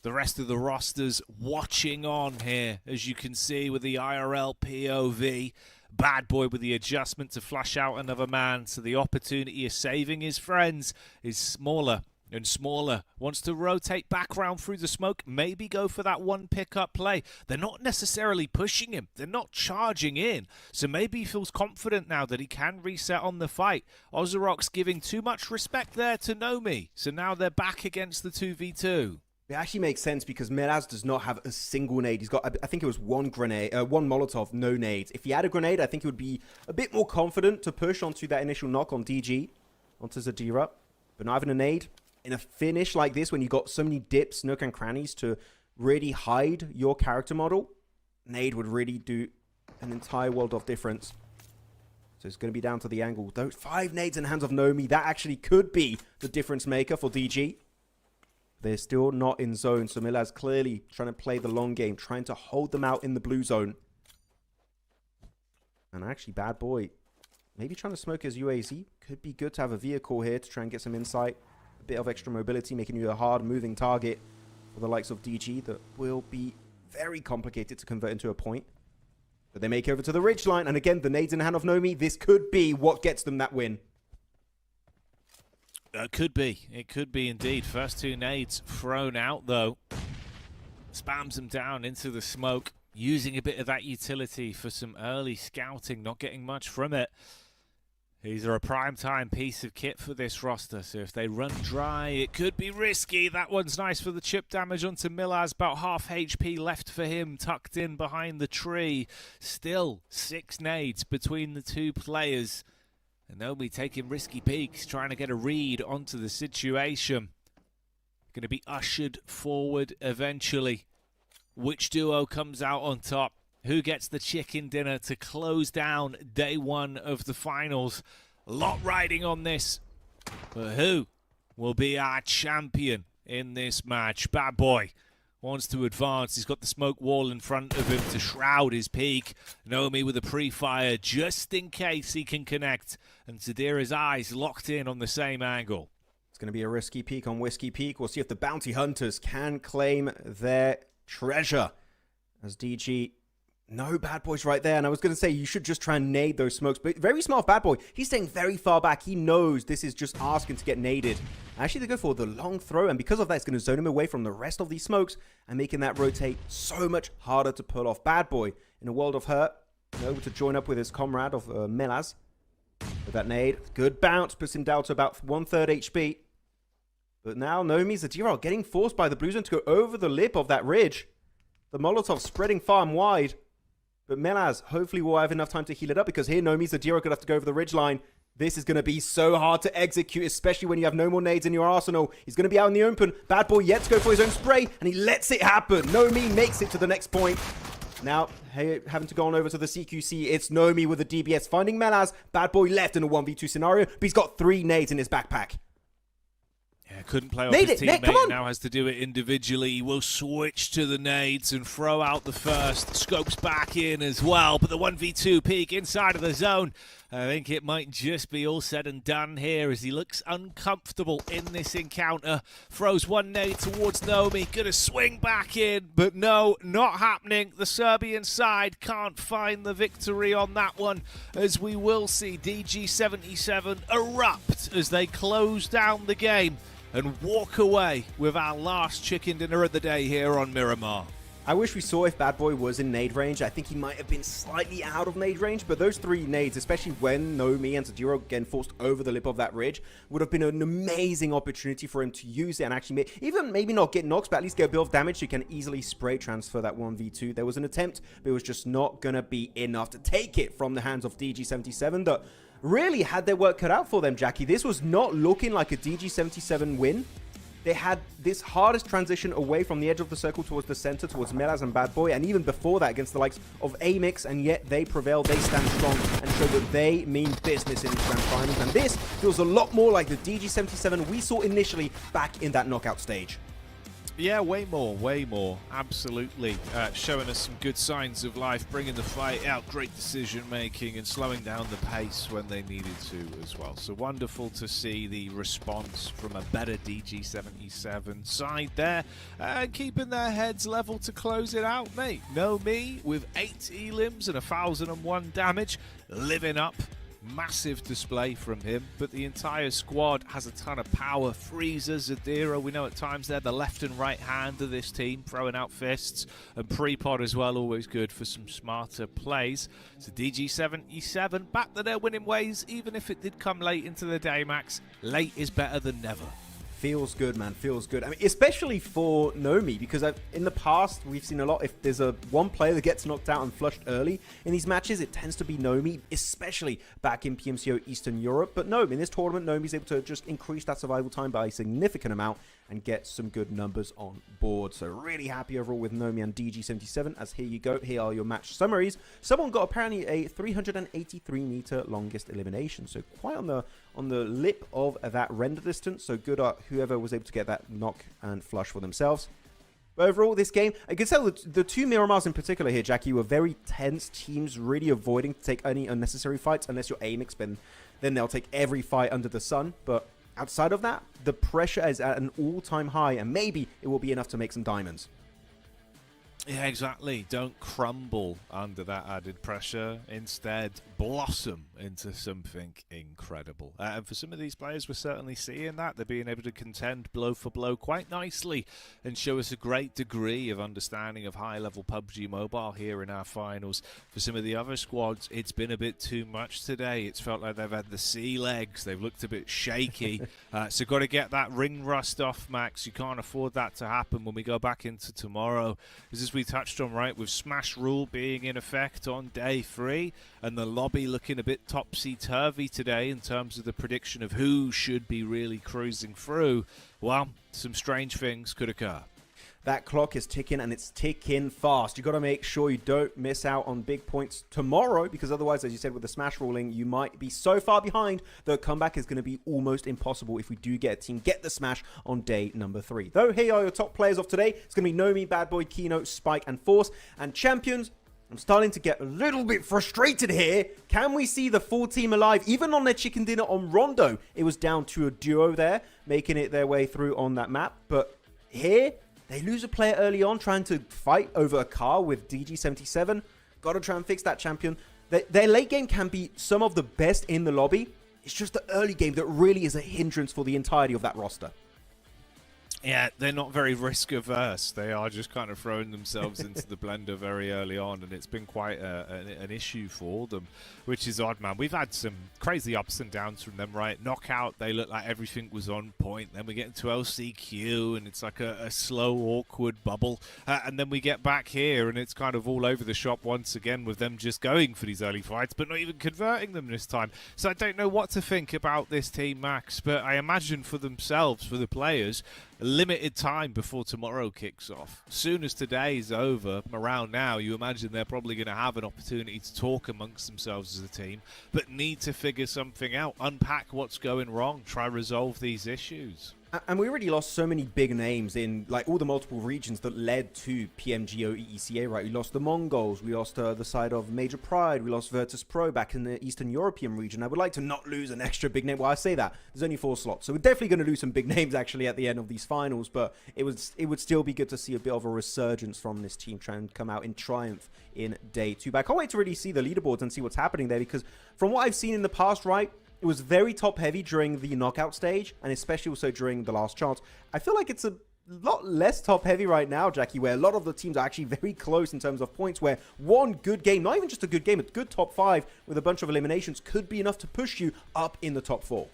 The rest of the roster's watching on here, as you can see with the IRL POV. Bad Boy with the adjustment to flash out another man, so the opportunity of saving his friends is smaller and smaller. Wants to rotate back round through the smoke, maybe go for that one pickup play. They're not necessarily pushing him. They're not charging in. So maybe he feels confident now that he can reset on the fight. Ozarox giving too much respect there to Nomi. So now they're back against the 2v2. It actually makes sense because Miraz does not have a single nade. He's got, I think it was one grenade, one Molotov, no nades. If he had a grenade, I think he would be a bit more confident to push onto that initial knock on DG, onto Zadira. But not having a nade in a finish like this, when you got so many dips, nook and crannies to really hide your character model, nade would really do an entire world of difference. So it's going to be down to the angle. Those 5 nades in the hands of Nomi, that actually could be the difference maker for DG. They're still not in zone, so Milaz clearly trying to play the long game, trying to hold them out in the blue zone. And actually, Bad Boy, maybe trying to smoke his UAZ. Could be good to have a vehicle here to try and get some insight. A bit of extra mobility, making you a hard-moving target for the likes of DG that will be very complicated to convert into a point. But they make it over to the ridgeline, and again, the nades in the hand of Nomi. This could be what gets them that win. Could be. It could be indeed. First 2 nades thrown out, though. Spams them down into the smoke, using a bit of that utility for some early scouting, not getting much from it. These are a prime-time piece of kit for this roster, so if they run dry, it could be risky. That one's nice for the chip damage onto Milaz. About half HP left for him, tucked in behind the tree. Still 6 nades between the 2 players. And Nomi taking risky peeks, trying to get a read onto the situation. Going to be ushered forward eventually. Which duo comes out on top? Who gets the chicken dinner to close down day 1 of the finals? A lot riding on this. But who will be our champion in this match? Bad Boy wants to advance. He's got the smoke wall in front of him to shroud his peak. Nomi with a pre-fire just in case he can connect. And Zadira's eyes locked in on the same angle. It's going to be a risky peek on Whiskey Peak. We'll see if the bounty hunters can claim their treasure. As DG, no Bad Boys right there. And I was going to say, you should just try and nade those smokes. But very smart Bad Boy. He's staying very far back. He knows this is just asking to get naded. Actually, they go for the long throw. And because of that, it's going to zone him away from the rest of these smokes and making that rotate so much harder to pull off. Bad Boy, in a world of hurt, able to join up with his comrade of Milaz. With that nade, good bounce, puts him down to about 1/3 HP. But now Nomi Zadira getting forced by the blue zone to go over the lip of that ridge. The Molotov spreading far and wide. But Milaz hopefully will have enough time to heal it up, because here Nomi Zadira could have to go over the ridge line. This is going to be so hard to execute, especially when you have no more nades in your arsenal. He's going to be out in the open. Bad Boy yet to go for his own spray, and he lets it happen. Nomi makes it to the next point. Now, having to go on over to the CQC, it's Nomi with the DBS finding Milaz. Bad Boy left in a 1v2 scenario, but he's got 3 nades in his backpack. Yeah, couldn't play off Made his it. Nate, teammate, come on. now has to do it individually. He will switch to the nades and throw out the first. Scopes back in as well, but the 1v2 peek inside of the zone. I think it might just be all said and done here as he looks uncomfortable in this encounter. Throws one nade towards Nomi, gonna swing back in, but no, not happening. The Serbian side can't find the victory on that one, as we will see DG77 erupt as they close down the game and walk away with our last chicken dinner of the day here on Miramar. I wish we saw if Bad Boy was in nade range. I think he might have been slightly out of nade range, but those 3 nades, especially when Nomi and Zadiro getting forced over the lip of that ridge, would have been an amazing opportunity for him to use it and actually even maybe not get knocks, but at least get a bit of damage so you can easily spray transfer that 1v2. There was an attempt, but it was just not going to be enough to take it from the hands of DG77 that really had their work cut out for them, Jackie. This was not looking like a DG77 win. They had this hardest transition away from the edge of the circle towards the center, towards Melaz and Bad Boy, and even before that against the likes of AMIX, and yet they prevail, they stand strong, and show that they mean business in these grand finals. And this feels a lot more like the DG77 we saw initially back in that knockout stage. Yeah, way more, absolutely. Showing us some good signs of life, bringing the fight out, great decision making and slowing down the pace when they needed to as well. So wonderful to see the response from a better DG77 side there, keeping their heads level to close it out, mate. No me with 8 elims and 1001 damage, living up. Massive display from him, but the entire squad has a ton of power. Freezer, Zadira, we know at times they're the left and right hand of this team, throwing out fists, and Prepod as well, always good for some smarter plays. So DG77 back to their winning ways, even if it did come late into the day, Max. Late is better than never. Feels good, man. Feels good. I mean, especially for Nomi, because in the past, we've seen a lot. If there's one player that gets knocked out and flushed early in these matches, it tends to be Nomi, especially back in PMCO Eastern Europe. But no, in this tournament, Nomi's able to just increase that survival time by a significant amount and get some good numbers on board. So really happy overall with Nomi and DG77, as here you go. Here are your match summaries. Someone got apparently a 383-meter longest elimination. So quite on the lip of that render distance. So good at whoever was able to get that knock and flush for themselves. But overall, this game, I can tell the 2 Miramars in particular here, Jackie, were very tense teams, really avoiding to take any unnecessary fights. Unless you're AMIX, then they'll take every fight under the sun. But outside of that, the pressure is at an all-time high, and maybe it will be enough to make some diamonds. Yeah, exactly. Don't crumble under that added pressure. Instead, blossom into something incredible. And for some of these players, we're certainly seeing that. They're being able to contend blow for blow quite nicely and show us a great degree of understanding of high-level PUBG Mobile here in our finals. For some of the other squads, it's been a bit too much today. It's felt like they've had the sea legs. They've looked a bit shaky. So got to get that ring rust off, Max. You can't afford that to happen when we go back into tomorrow. As we touched on, right, with Smash Rule being in effect on day 3 and the lobby looking a bit topsy-turvy today in terms of the prediction of who should be really cruising through, well, some strange things could occur. That clock is ticking, and it's ticking fast. You got to make sure you don't miss out on big points tomorrow, because otherwise, as you said, with the Smash ruling, you might be so far behind that comeback is going to be almost impossible if we do get a team get the Smash on day number 3. Though, here are your top players of today. It's going to be Nomi, Bad Boy, Keynote, Spike, and Force. And champions, I'm starting to get a little bit frustrated here. Can we see the full team alive? Even on their chicken dinner on Rondo, it was down to a duo there, making it their way through on that map. But here, they lose a player early on, trying to fight over a car with DG77. Got to try and fix that, champion. Their late game can be some of the best in the lobby. It's just the early game that really is a hindrance for the entirety of that roster. Yeah, they're not very risk averse. They are just kind of throwing themselves into the blender very early on, and it's been quite an issue for them, which is odd, man. We've had some crazy ups and downs from them, right? Knockout, they look like everything was on point. Then we get into LCQ, and it's like a slow, awkward bubble. And then we get back here, and it's kind of all over the shop once again with them just going for these early fights, but not even converting them this time. So I don't know what to think about this team, Max, but I imagine for themselves, for the players, limited time before tomorrow kicks off. Soon as today is over, around now, you imagine they're probably going to have an opportunity to talk amongst themselves as a team, but need to figure something out, unpack what's going wrong, try resolve these issues. And we already lost so many big names in like all the multiple regions that led to PMGO EECA, right? We lost the Mongols, we lost the side of Major Pride, we lost Virtus Pro back in the Eastern European region. I would like to not lose an extra big name. Well, I say that. There's only 4 slots. So we're definitely going to lose some big names actually at the end of these finals, but it would still be good to see a bit of a resurgence from this team trying to come out in triumph in day 2. But I can't wait to really see the leaderboards and see what's happening there, because from what I've seen in the past, right, it was very top-heavy during the knockout stage, and especially also during the last chance. I feel like it's a lot less top-heavy right now, Jackie, where a lot of the teams are actually very close in terms of points, where one good game, not even just a good game, a good top 5 with a bunch of eliminations could be enough to push you up in the top 4.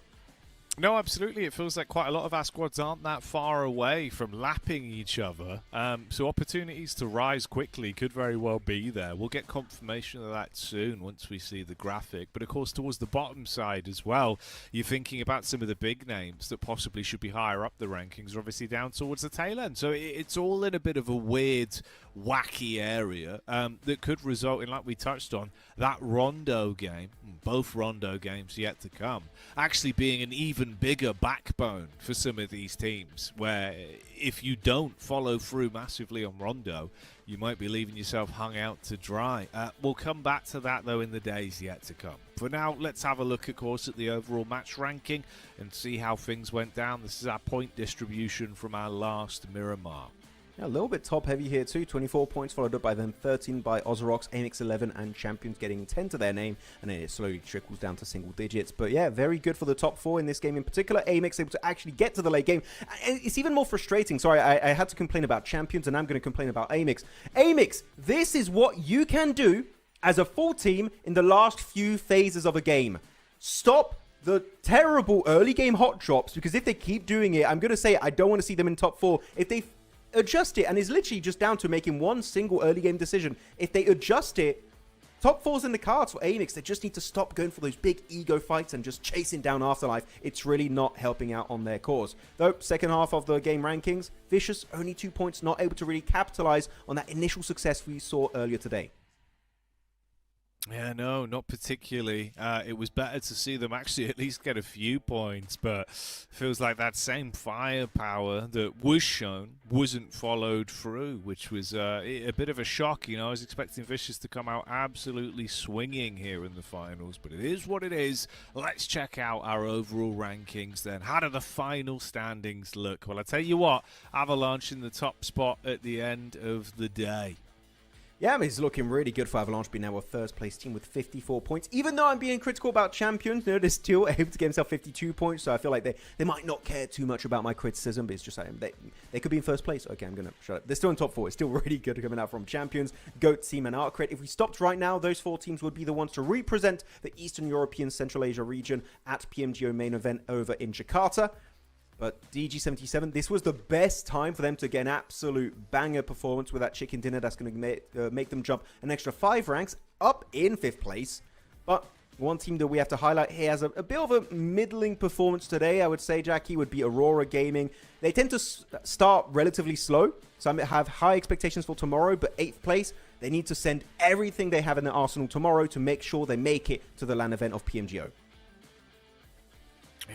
No, absolutely. It feels like quite a lot of our squads aren't that far away from lapping each other. So opportunities to rise quickly could very well be there. We'll get confirmation of that soon once we see the graphic. But of course, towards the bottom side as well, you're thinking about some of the big names that possibly should be higher up the rankings are obviously down towards the tail end. So it's all in a bit of a weird, wacky area that could result in, like we touched on, that Rondo game, both Rondo games yet to come, actually being an even bigger backbone for some of these teams, where if you don't follow through massively on Rondo, you might be leaving yourself hung out to dry. We'll come back to that, though, in the days yet to come. For now, let's have a look, of course, at the overall match ranking and see how things went down. This is our point distribution from our last Miramar. Yeah, a little bit top-heavy here too. 24 points, followed up by them 13 by Ozarox, AMIX 11, and Champions getting 10 to their name, and then it slowly trickles down to single digits. But yeah, very good for the top 4 in this game in particular. AMIX able to actually get to the late game. And it's even more frustrating. Sorry, I had to complain about Champions, and I'm going to complain about AMIX. AMIX, this is what you can do as a full team in the last few phases of a game. Stop the terrible early game hot drops, because if they keep doing it, I'm going to say I don't want to see them in top 4. If they adjust it, and it's literally just down to making one single early game decision. If they adjust it, top 4's in the cards for AMIX. They just need to stop going for those big ego fights and just chasing down Afterlife. It's really not helping out on their cause. Though, second half of the game rankings, Vicious, only 2 points, not able to really capitalize on that initial success we saw earlier today. Yeah, no, not particularly. It was better to see them actually at least get a few points, but feels like that same firepower that was shown wasn't followed through, which was a bit of a shock. You know, I was expecting Vicious to come out absolutely swinging here in the finals, but it is what it is. Let's check out our overall rankings then. How do the final standings look? Well, I tell you what, Avalanche in the top spot at the end of the day. Yeah, I mean, it's looking really good for Avalanche being now a first-place team with 54 points. Even though I'm being critical about Champions, you know, they're still able to get themselves 52 points, so I feel like they might not care too much about my criticism, but it's just like they could be in first place. Okay, I'm going to shut up. They're still in top 4. It's still really good coming out from Champions, GOAT team, and ARCRED. If we stopped right now, those 4 teams would be the ones to represent the Eastern European Central Asia region at PMGO Main Event over in Jakarta. But DG77, this was the best time for them to get an absolute banger performance with that chicken dinner that's going to make them jump an extra 5 ranks up in 5th place. But one team that we have to highlight here has a bit of a middling performance today, I would say, Jackie, would be Aurora Gaming. They tend to start relatively slow, so I have high expectations for tomorrow, but 8th place, they need to send everything they have in their arsenal tomorrow to make sure they make it to the LAN event of PMGO.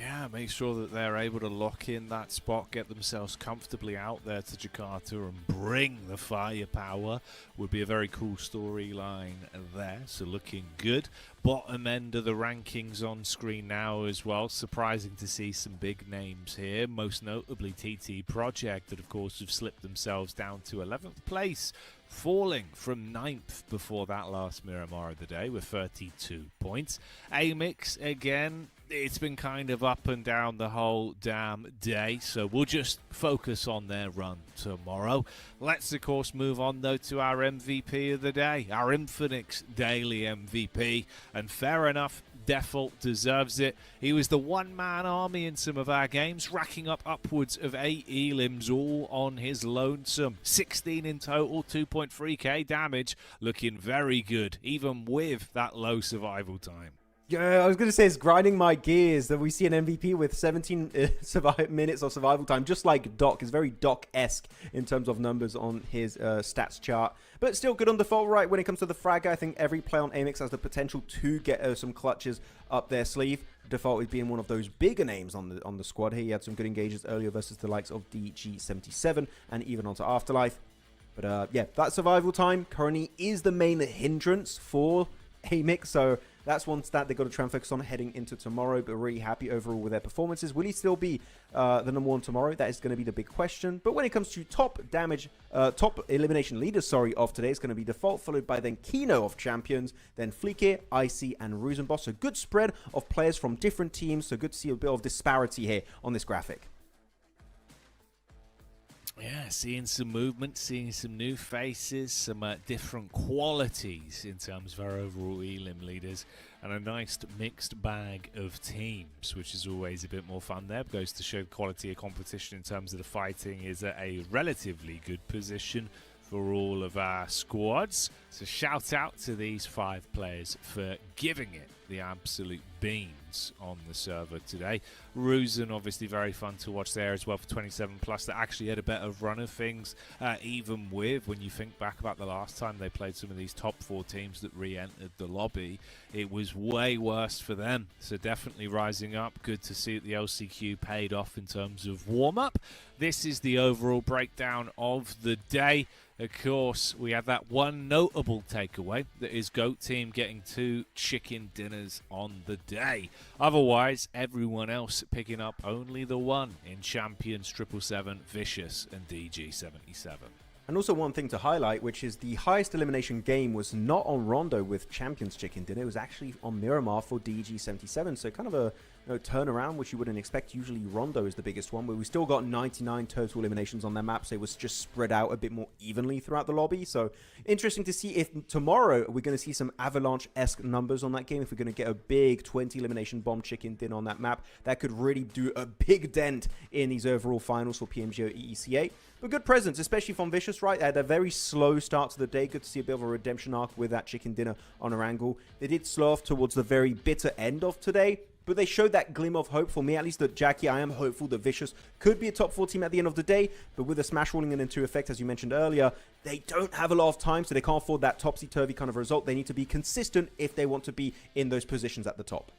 Yeah, make sure that they're able to lock in that spot, get themselves comfortably out there to Jakarta and bring the firepower. Would be a very cool storyline there, so looking good. Bottom end of the rankings on screen now as well. Surprising to see some big names here, most notably TT Project, that of course have slipped themselves down to 11th place, falling from 9th before that last Miramar of the day with 32 points. AMIX, again, it's been kind of up and down the whole damn day, so we'll just focus on their run tomorrow. Let's, of course, move on, though, to our MVP of the day, our Infinix Daily MVP, and fair enough, Default deserves it. He was the one-man army in some of our games, racking up upwards of 8 elims all on his lonesome. 16 in total, 2.3k damage, looking very good, even with that low survival time. Yeah, I was going to say it's grinding my gears that we see an MVP with 17 minutes of survival time, just like Doc. Is very Doc-esque in terms of numbers on his stats chart. But still good on default, right? When it comes to the frag, I think every player on AMIX has the potential to get some clutches up their sleeve. Default is being one of those bigger names on the squad here. He had some good engages earlier versus the likes of DG77 and even onto Afterlife. But yeah, that survival time currently is the main hindrance for AMIX, so that's one stat they've got to try and focus on heading into tomorrow, but really happy overall with their performances. Will he still be the number one tomorrow? That is going to be the big question. But when it comes to top elimination leaders, of today, it's going to be Default, followed by then Kino of Champions, then Fleekir, Icy, and Rusenboss. So good spread of players from different teams, so good to see a bit of disparity here on this graphic. Yeah, seeing some movement, seeing some new faces, some different qualities in terms of our overall elim leaders, and a nice mixed bag of teams, which is always a bit more fun there. Goes to show quality of competition in terms of the fighting is at a relatively good position for all of our squads. So shout out to these 5 players for giving it the absolute beans on the server today. Rusen, obviously very fun to watch there as well for 27 plus. That actually had a better run of things, even with, when you think back about the last time they played some of these top 4 teams that re-entered the lobby, it was way worse for them. So definitely rising up. Good to see that the LCQ paid off in terms of warm-up. This is the overall breakdown of the day. Of course, we have that one notable takeaway, that is GOAT team getting 2 chicken dinners on the day. Otherwise, everyone else picking up only the one in Champions 777, Vicious, and DG77. And also one thing to highlight, which is the highest elimination game was not on Rondo with Champions Chicken Dinner. It was actually on Miramar for DG77. So kind of a turnaround, which you wouldn't expect. Usually Rondo is the biggest one, but we still got 99 total eliminations on their map. So it was just spread out a bit more evenly throughout the lobby. So interesting to see if tomorrow we're going to see some Avalanche-esque numbers on that game. If we're going to get a big 20 elimination bomb chicken dinner on that map, that could really do a big dent in these overall finals for PMGO EECA. But good presence, especially from Vicious, right? They had a very slow start to the day. Good to see a bit of a redemption arc with that chicken dinner on Erangel. They did slow off towards the very bitter end of today, but they showed that glimmer of hope for me, at least that Jackie. I am hopeful that Vicious could be a top 4 team at the end of the day, but with the smash rolling into effect, as you mentioned earlier, they don't have a lot of time, so they can't afford that topsy-turvy kind of result. They need to be consistent if they want to be in those positions at the top.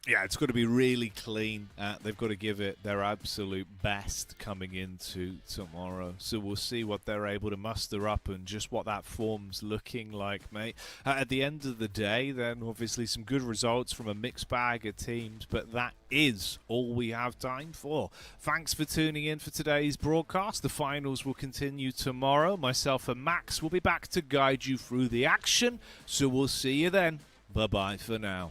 Yeah, it's got to be really clean. They've got to give it their absolute best coming into tomorrow. So we'll see what they're able to muster up and just what that form's looking like, mate. At the end of the day, then, obviously some good results from a mixed bag of teams, but that is all we have time for. Thanks for tuning in for today's broadcast. The finals will continue tomorrow. Myself and Max will be back to guide you through the action. So we'll see you then. Bye-bye for now.